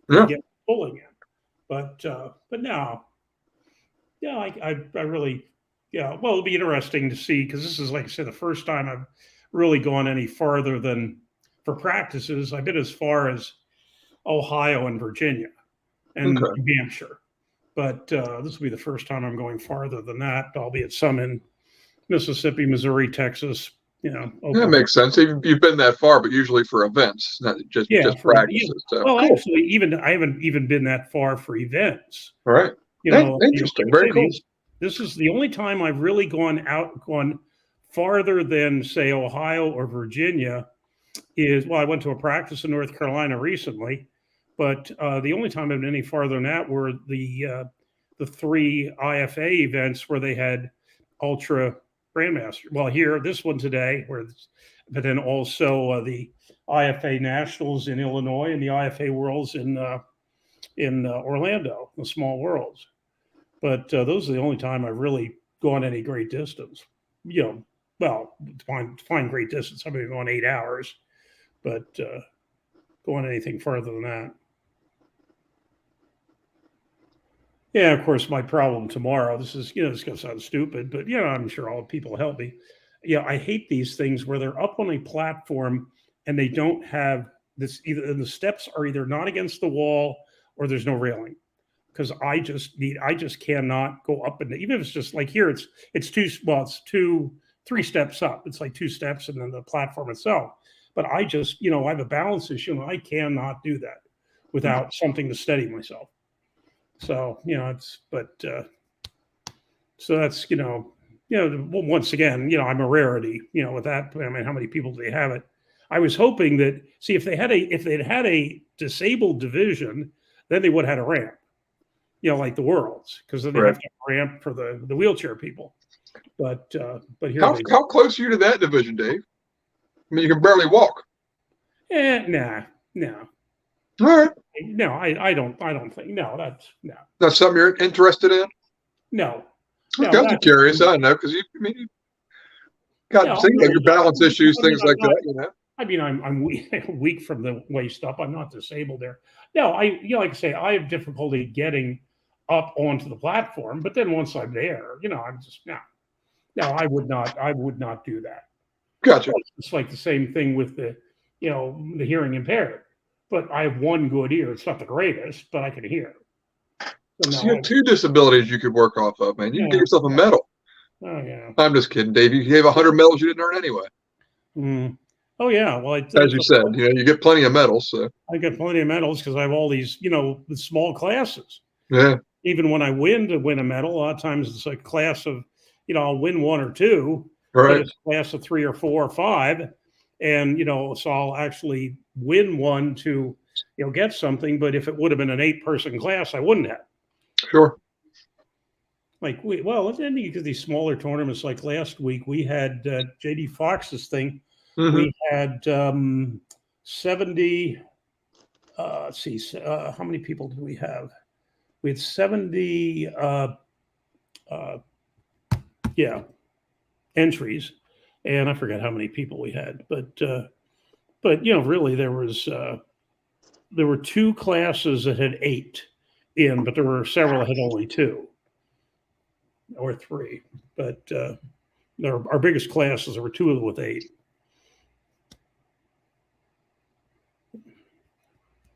Yeah. You get pulling in. But no. Yeah, I really, well, it'll be interesting to see, because this is, like I said, the first time I've really gone any farther than for practices. I've been as far as Ohio and Virginia and New Hampshire. But this will be the first time I'm going farther than that, albeit some in Mississippi, Missouri, Texas. That makes sense. You've been that far, but usually for events, not just practices. So. Well, cool. Actually, I haven't even been that far for events. All right. Interesting. Very cool. This is the only time I've really gone farther than, say, Ohio or Virginia. I went to a practice in North Carolina recently. But the only time I've been any farther than that were the 3 IFA events where they had Ultra Grandmaster. Well, here, this one today, but then also the IFA Nationals in Illinois and the IFA Worlds in Orlando, the Small Worlds. But those are the only time I've really gone any great distance. To find great distance, I've been going 8 hours, but going anything further than that. Yeah, of course, my problem tomorrow, this is going to sound stupid, but, I'm sure all people help me. I hate these things where they're up on a platform and they don't have this, either the steps are either not against the wall or there's no railing. Because I just cannot go up, and even if it's just like here, it's 3 steps up. It's like 2 steps and then the platform itself. But I just, I have a balance issue and I cannot do that without something to steady myself. So, so that's, once again, I'm a rarity, with that. I mean, how many people do they have it? I was hoping that, if they'd had a disabled division, then they would have had a ramp, like the Worlds, because then they have to have a ramp for the wheelchair people. But here how close are you to that division, Dave? I mean, you can barely walk. No. All right. No, I don't think. No, That's something you're interested in? No. I'm curious. I know, because you got things like your balance issues, things like that. I mean, I'm weak from the waist up. I'm not disabled there. No, like I say, I have difficulty getting up onto the platform. But then once I'm there, I'm just no, I would not do that. Gotcha. It's like the same thing with the hearing impaired. But I have one good ear. It's not the greatest, but I can hear. So you have two disabilities you could work off of, man. You can get yourself a medal. Oh yeah. I'm just kidding, Dave. You gave 100 medals you didn't earn anyway. Mm. Oh yeah. Well, as you said, you get plenty of medals. So I get plenty of medals because I have all these, the small classes. Yeah. Even when I win a medal, a lot of times it's a class of, I'll win one or two, right. But it's a class of 3 or 4 or 5, and so I'll actually win one to, get something. But if it would have been an 8-person class, I wouldn't have. Sure. Like then because these smaller tournaments, like last week, we had JD Fox's thing. Mm-hmm. We had 70. Let's see, how many people did we have? We had 70. Entries, and I forget how many people we had, but really there were 2 classes that had 8 in, but there were several that had only 2 or 3. But our biggest classes, there were 2 of them with 8.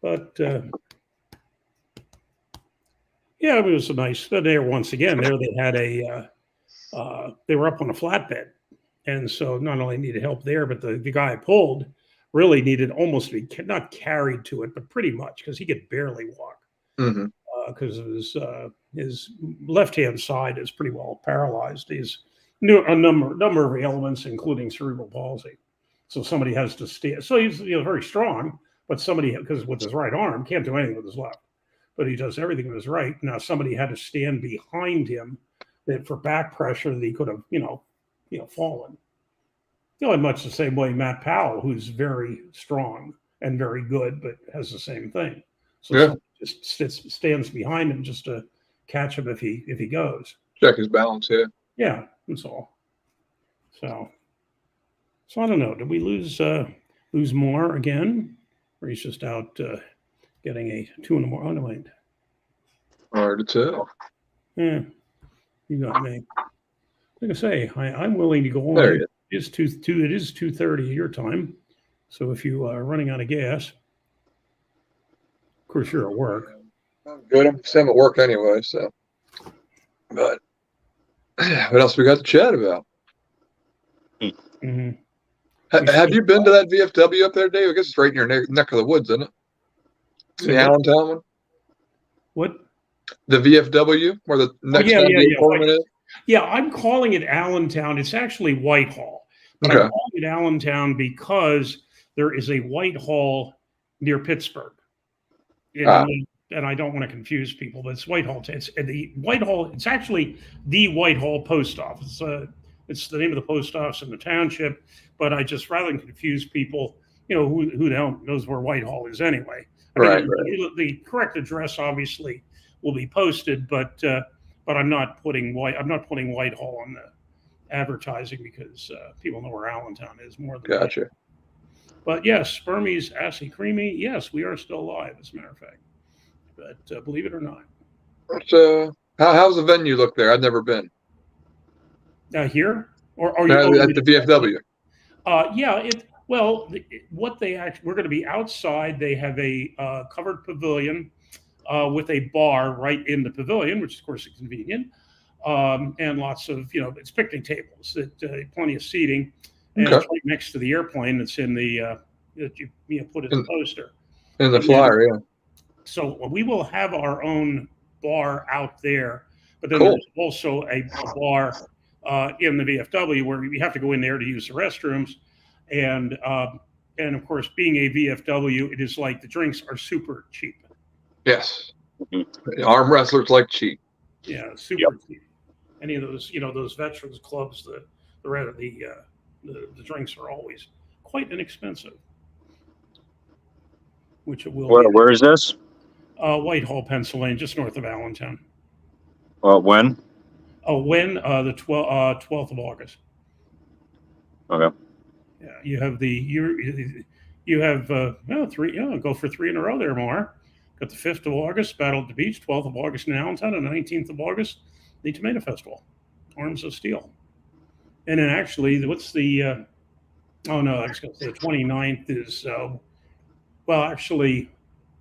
But it was a nice. There once again, they had they were up on a flatbed, and so not only needed help there, but the guy I pulled really needed almost to be not carried to it, but pretty much because he could barely walk because his left hand side is pretty well paralyzed. He's a number of ailments, including cerebral palsy. So somebody has to stand. So he's very strong, but somebody, because with his right arm, can't do anything with his left, but he does everything with his right. Now somebody had to stand behind him that for back pressure that he could have, fallen. Much the same way Matt Powell, who's very strong and very good, but has the same thing. So just stands behind him just to catch him if he goes. Check his balance, yeah. Yeah, that's all. So I don't know. Did we lose more again, or he's just out getting a 2 in the morning? Oh no, wait. Hard to tell. Yeah, you got me. Like I say, I'm willing to go on. There you go. It is 2:30 your time. So if you are running out of gas, of course you're at work. I'm good. I'm at work anyway. So, but what else we got to chat about? Mm-hmm. Have you been to that VFW up there, Dave? I guess it's right in your neck of the woods, isn't it? The Allentown one. What? The VFW, where the next tournament is. Yeah, I'm calling it Allentown. It's actually Whitehall. But I'm calling it Allentown because there is a Whitehall near Pittsburgh. And I don't want to confuse people, but it's Whitehall. It's actually the Whitehall Post Office. It's the name of the post office in the township, but I just rather than confuse people, who the hell knows where Whitehall is anyway. The correct address obviously will be posted, but I'm not putting Whitehall on the advertising because people know where Allentown is more than Gotcha. But yes, Spermies, Assy Creamy, yes, we are still alive, as a matter of fact. But believe it or not. How's the venue look there? I've never been. Here? Or at the VFW? We're going to be outside. They have a covered pavilion with a bar right in the pavilion, which of course is convenient, and lots of it's picnic tables, plenty of seating, and it's right next to the airplane that's in the that you put in the poster in the flyer, yeah. So we will have our own bar out there, but then there's also a bar in the VFW where we have to go in there to use the restrooms, and of course, being a VFW, it is like the drinks are super cheap. Yes, arm wrestlers like cheap. Yeah, super cheap. Any of those, those veterans clubs, the drinks are always quite inexpensive. Which it will. Where is this? Whitehall, Pennsylvania, just north of Allentown. When? When? The 12th of August. Okay. Yeah, you have 3. Go for 3 in a row there, Mar, Got the 5th of August, Battle at the Beach, 12th of August in Allentown, and the 19th of August, the Tomato Festival, Arms of Steel. And then actually, what's the, oh no, I was going to say the 29th is, well, actually,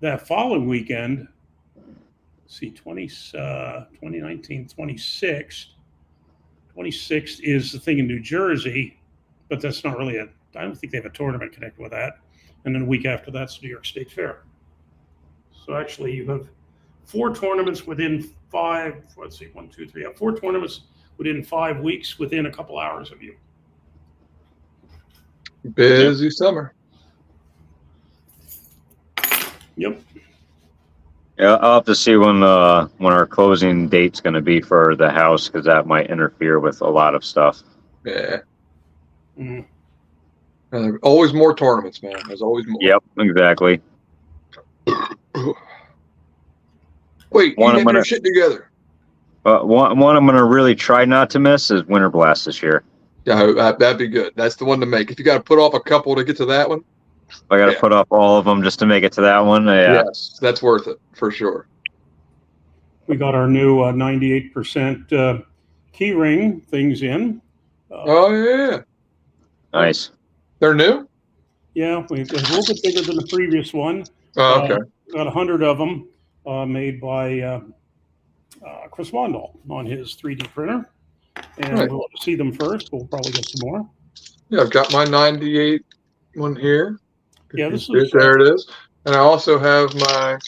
that following weekend, see, 2019, 26th. 26th is the thing in New Jersey, but that's not really I don't think they have a tournament connected with that. And then a week after that's New York State Fair. So actually you have 4 tournaments within 5, let's see, 1, 2, 3, 4 tournaments within 5 weeks within a couple hours of you. Busy summer. Yep. Yeah, I'll have to see when our closing date's going to be for the house, because that might interfere with a lot of stuff. Yeah. Mm-hmm. Always more tournaments, man. There's always more. Yep, exactly. Wait, you get your shit together. One I'm going to really try not to miss is Winter Blast this year. Yeah, that'd be good. That's the one to make. If you got to put off a couple to get to that one. I got to put off all of them just to make it to that one. Yeah. Yes, that's worth it for sure. We got our new 98% key ring things in. Oh, yeah. Nice. They're new? Yeah, it's a little bit bigger than the previous one. Oh, okay. Got 100 of them made by Chris Wandel on his 3D printer. And Right. we'll see them first. We'll probably get some more. Yeah, I've got my 98 one here. Yeah, this is there it is. And I also have my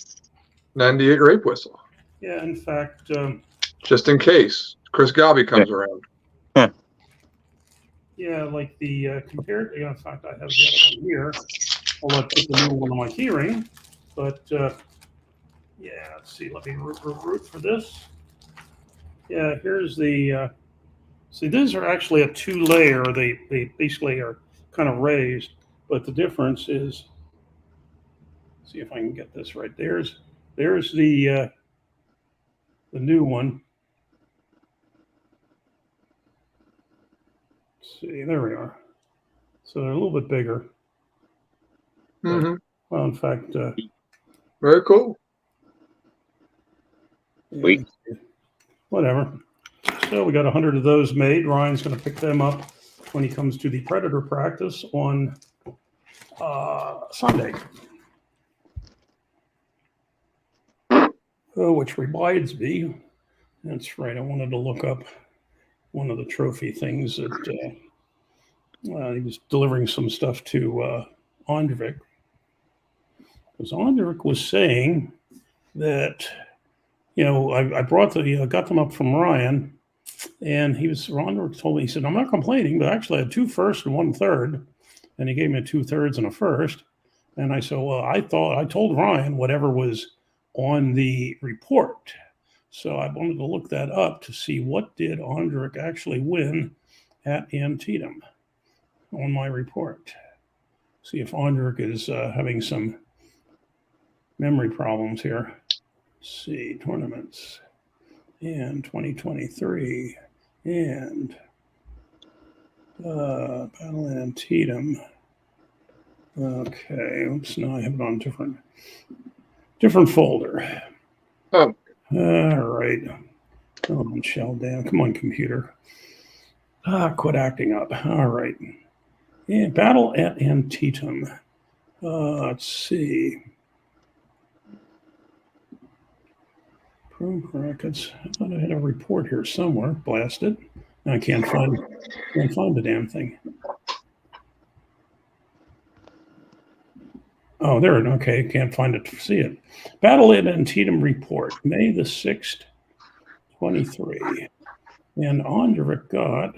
98 rape whistle. Yeah, in fact, just in case Chris Gobby comes around. yeah, like the compared. Yeah, in fact, I have the other one here. I'll put the new one on my keyring. But yeah, let's see. Let me root for this. Yeah, here's the. See, these are actually a 2-layer. They basically are kind of raised, but the difference is. See if I can get this right. There's the new one. Let's see, there we are. So they're a little bit bigger. Mm-hmm. Well, in fact, very cool. Yeah, whatever. So we got 100 of those made. Ryan's going to pick them up when he comes to the Predator practice on Sunday. Oh, which reminds me, that's right. I wanted to look up one of the trophy things that he was delivering some stuff to Andrvik. Because Andrvik was saying that, you know, I brought got them up from Ryan, and Andrvik told me, he said, I'm not complaining, but actually I had 2 firsts and 1 third, and he gave me a 2 thirds and a first. And I said, well, I told Ryan whatever was on the report. So I wanted to look that up to see what did Andrvik actually win at Antietam on my report. See if Andrvik is having some memory problems here. Let's see, tournaments and 2023 and Battle at Antietam. Okay, oops, now I have it on different folder. Oh. All right. Come on, shell down. Come on, computer. Quit acting up. All right. Yeah, Battle at Antietam. Let's see. Pro brackets. I thought I had a report here somewhere. Blast it. I can't find the damn thing. Oh, there it is. Okay, can't find it to see it. Battle at Antietam report, May the 6th, 23. And Andrvik got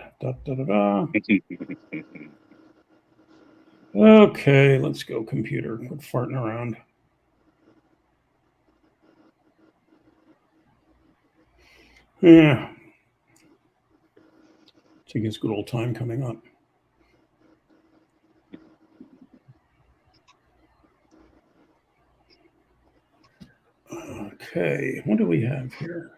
Okay, let's go, computer. Quit farting around. Yeah. I think it's good old time coming up. Okay, what do we have here?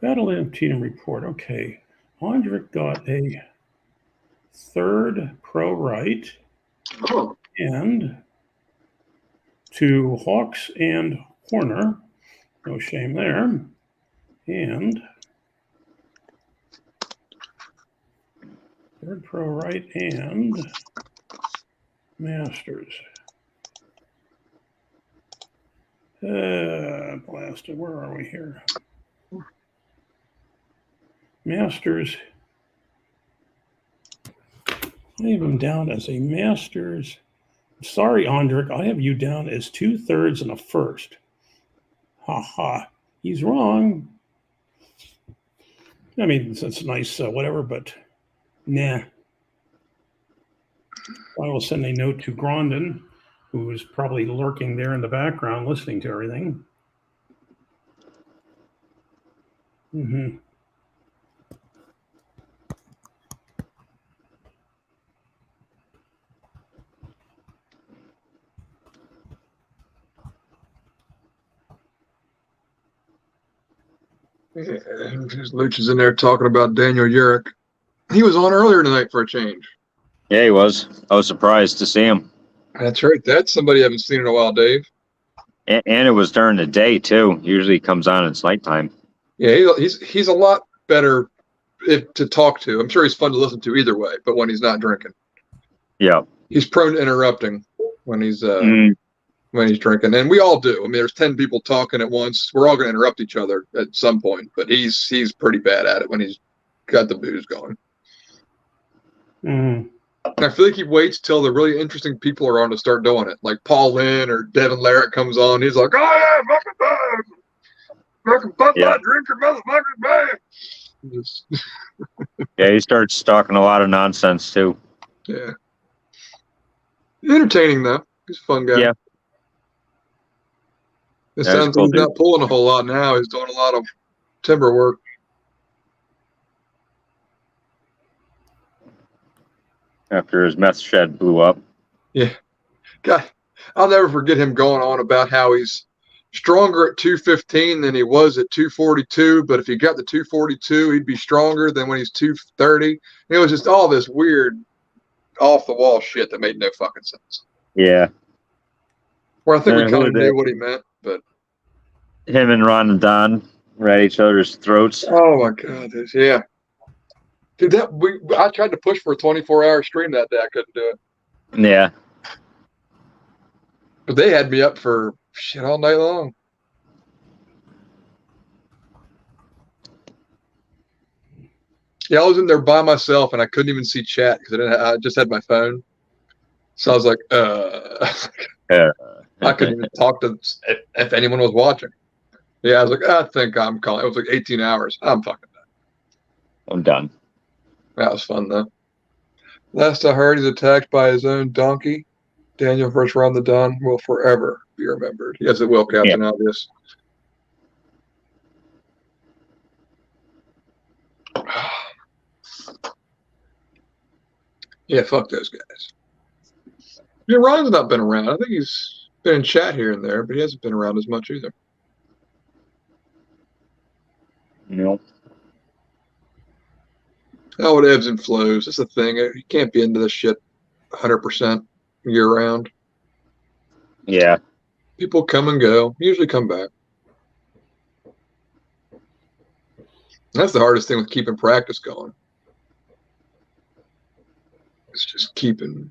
Battle at Antietam report. Okay, Andrvik got a 3rd pro right and to Hawks and Horner. No shame there. And third pro right and Masters. Blasted. Where are we here? Masters. I have him down as a Masters. Sorry, Andrik. I have you down as 2/3 and a first. Ha ha. He's wrong. I mean, it's nice, whatever, but nah. I will send a note to Grondon, who is probably lurking there in the background listening to everything. Mm-hmm. Yeah, Luch is in there talking about Daniel Urich. He was on earlier tonight for a change. Yeah, he was. I was surprised to see him. That's right. That's somebody I haven't seen in a while, Dave. And it was during the day too. Usually he comes on it's nighttime. Yeah, he's a lot better to talk to. I'm sure he's fun to listen to either way, but when he's not drinking. Yeah. He's prone to interrupting when he's drinking, and we all do. I mean, there's 10 people talking at once. We're all going to interrupt each other at some point, but he's pretty bad at it when he's got the booze going. Mm. And I feel like he waits till the really interesting people are on to start doing it. Like Paul Lynn or Devin Larratt comes on. He's like, oh, yeah, fucking Bud Light drinker, motherfucker, man. Yeah, he starts talking a lot of nonsense too. Yeah. Entertaining, though. He's a fun guy. Yeah. It Yeah, sounds he's cool, like he's not pulling a whole lot now. He's doing a lot of timber work. After his meth shed blew up. Yeah. God, I'll never forget him going on about how he's stronger at 215 than he was at 242, but if he got the 242, he'd be stronger than when he's 230. It was just all this weird, off-the-wall shit that made no fucking sense. Yeah. Where I think we who kind of did knew that? what he meant, but Him and Ron and Don were at each other's throats. oh my God, yeah. Dude, I tried to push for a 24-hour stream that day. I couldn't do it. Yeah. But they had me up for shit all night long. Yeah, I was in there by myself and I couldn't even see chat because I just had my phone. So I was like, I couldn't even talk to if anyone was watching. Yeah, I was like, I think I'm calling. It was like 18 hours. I'm fucking done. I'm done. That was fun though. Last I heard, he's attacked by his own donkey. Daniel versus Ron the Don will forever be remembered. Yes, it will, Captain Obvious. Yeah, fuck those guys. Yeah, Ron's not been around. I think he's been in chat here and there, but he hasn't been around as much either. Nope. Oh, it ebbs and flows. That's the thing. You can't be into this shit 100% year round. Yeah. People come and go, usually come back. That's the hardest thing with keeping practice going. It's just keeping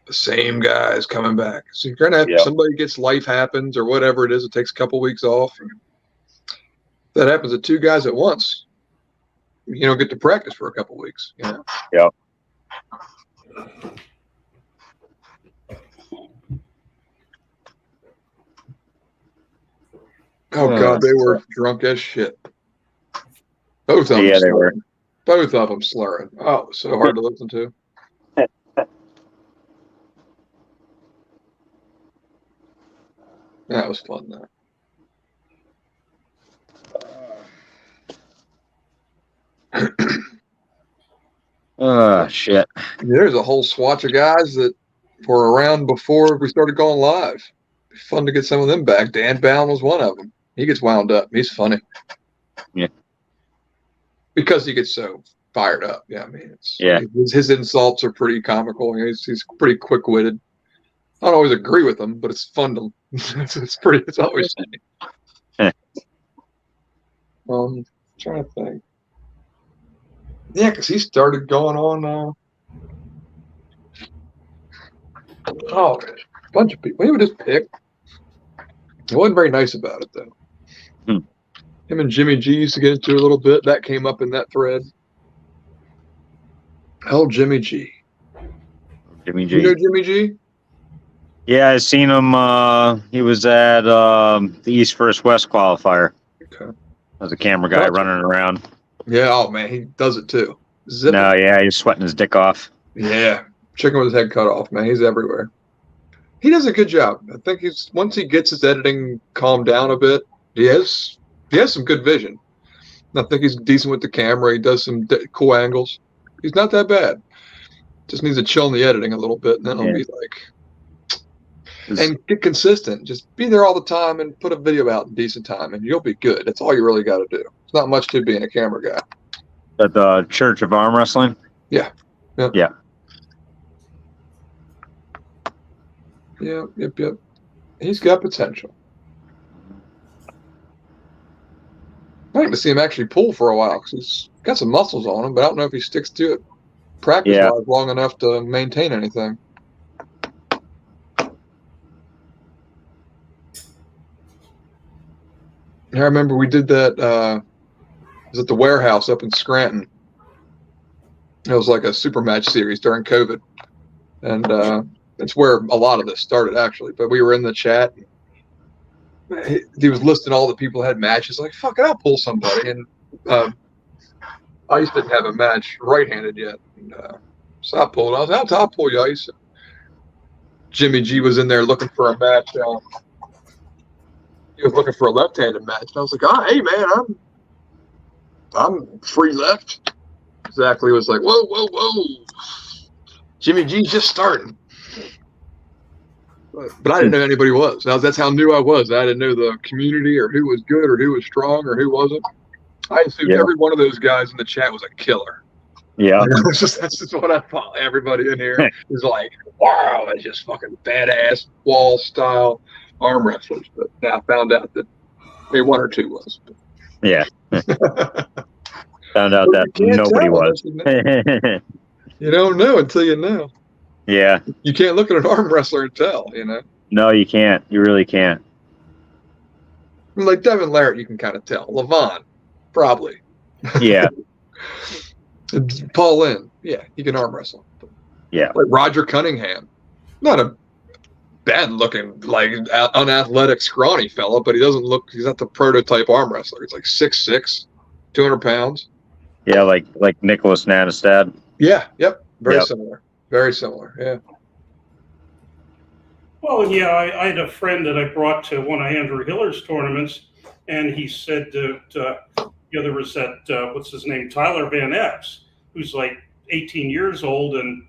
the same guys coming back. So you're gonna have somebody gets life happens or whatever it is. It takes a couple weeks off. That happens to two guys at once. You don't get to practice for a couple weeks. You know? Yeah. Oh God, they were drunk as shit. Both of them. Yeah, they were. Both of them slurring. Oh, it was so hard to listen to. That was fun though. Shit. There's a whole swatch of guys that were around before we started going live. Fun to get some of them back. Dan Bound was one of them. He gets wound up. He's funny. Yeah. Because he gets so fired up. Yeah, I mean, Yeah. his insults are pretty comical. He's pretty quick-witted. I don't always agree with them, but it's fun to. It's always funny. Trying to think. Yeah, because he started going on. A bunch of people. He would just pick. He wasn't very nice about it though. Him and Jimmy G used to get into it a little bit. That came up in that thread. Hell, Jimmy G. Jimmy G. You know Jimmy G? Yeah, I seen him. He was at the East vs. West qualifier. Okay. As a camera guy running around. Yeah. Oh man, he does it too. Zipping. No, yeah, he's sweating his dick off. Yeah. Chicken with his head cut off, man. He's everywhere. He does a good job. I think once he gets his editing calmed down a bit, he has some good vision. I think he's decent with the camera. He does some cool angles. He's not that bad. Just needs to chill in the editing a little bit, and then he'll be like, and get consistent. Just be there all the time and put a video out in decent time, and you'll be good. That's all you really got to do. It's not much to being a camera guy. At the Church of Arm Wrestling? Yeah. Yeah. Yep. He's got potential. I'd like to see him actually pull for a while because he's got some muscles on him, but I don't know if he sticks to it practice-wise long enough to maintain anything. I remember we did that. It was at the warehouse up in Scranton. It was like a super match series during COVID, and it's where a lot of this started actually. But we were in the chat. He was listing all the people who had matches. Like, fuck it, I'll pull somebody. And Ice didn't have a match right-handed yet. And, so I pulled. I was like, I'll pull you, Ice. Jimmy G was in there looking for a match. He was looking for a left-handed match. And I was like, hey, man, I'm free left. Exactly. Was like, whoa. Jimmy G's just starting. But I didn't know anybody was. That's how new I was. I didn't know the community or who was good or who was strong or who wasn't. I assumed every one of those guys in the chat was a killer. Yeah. That's just what I thought. Everybody in here is like, wow, that's just fucking badass wall style arm wrestlers. But now I found out that maybe one or two was. Yeah. Found out that nobody was. You don't know until you know. Yeah. You can't look at an arm wrestler and tell, you know? No, you can't. You really can't. Like Devin Larratt, you can kind of tell. Levon, probably. Yeah. Paul Lynn, yeah, he can arm wrestle. Yeah. Like Roger Cunningham, not a bad-looking, like unathletic, scrawny fella, but he's not the prototype arm wrestler. He's like 6'6", 200 pounds. Yeah, like Nicholas Nanestad. Yeah, yep. Very similar. Very similar, yeah. Well, yeah, I had a friend that I brought to one of Andrew Hiller's tournaments, and he said that there was that, what's his name, Tyler Van Epps, who's like 18 years old and,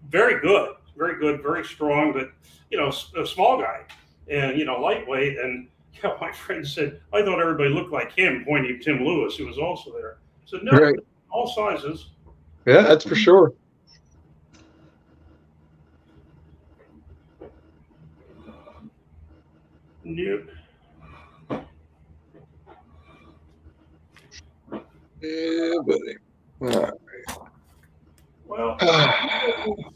very good, very strong, but, a small guy and, lightweight. And my friend said, I thought everybody looked like him, pointing to Tim Lewis, who was also there. I said, no, right. All sizes. Yeah, that's for sure. Nope. Yeah, buddy. All right. Well,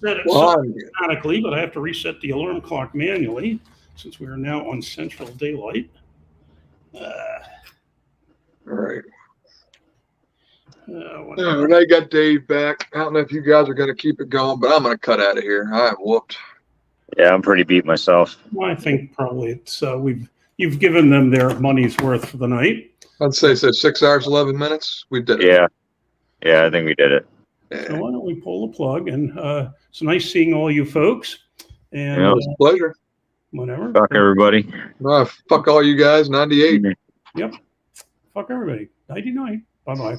set it automatically, but I have to reset the alarm clock manually since we are now on Central Daylight. All right. When I got Dave back, I don't know if you guys are going to keep it going, but I'm going to cut out of here. I'm whooped. Yeah, I'm pretty beat myself. Well, I think probably it's you've given them their money's worth for the night. I'd say so. 6 hours, 11 minutes. We did it. Yeah, I think we did it. So why don't we pull the plug? And it's nice seeing all you folks. And it was a pleasure. Whatever. Fuck everybody. Fuck all you guys. 98. Yep. Fuck everybody. 99. Bye-bye.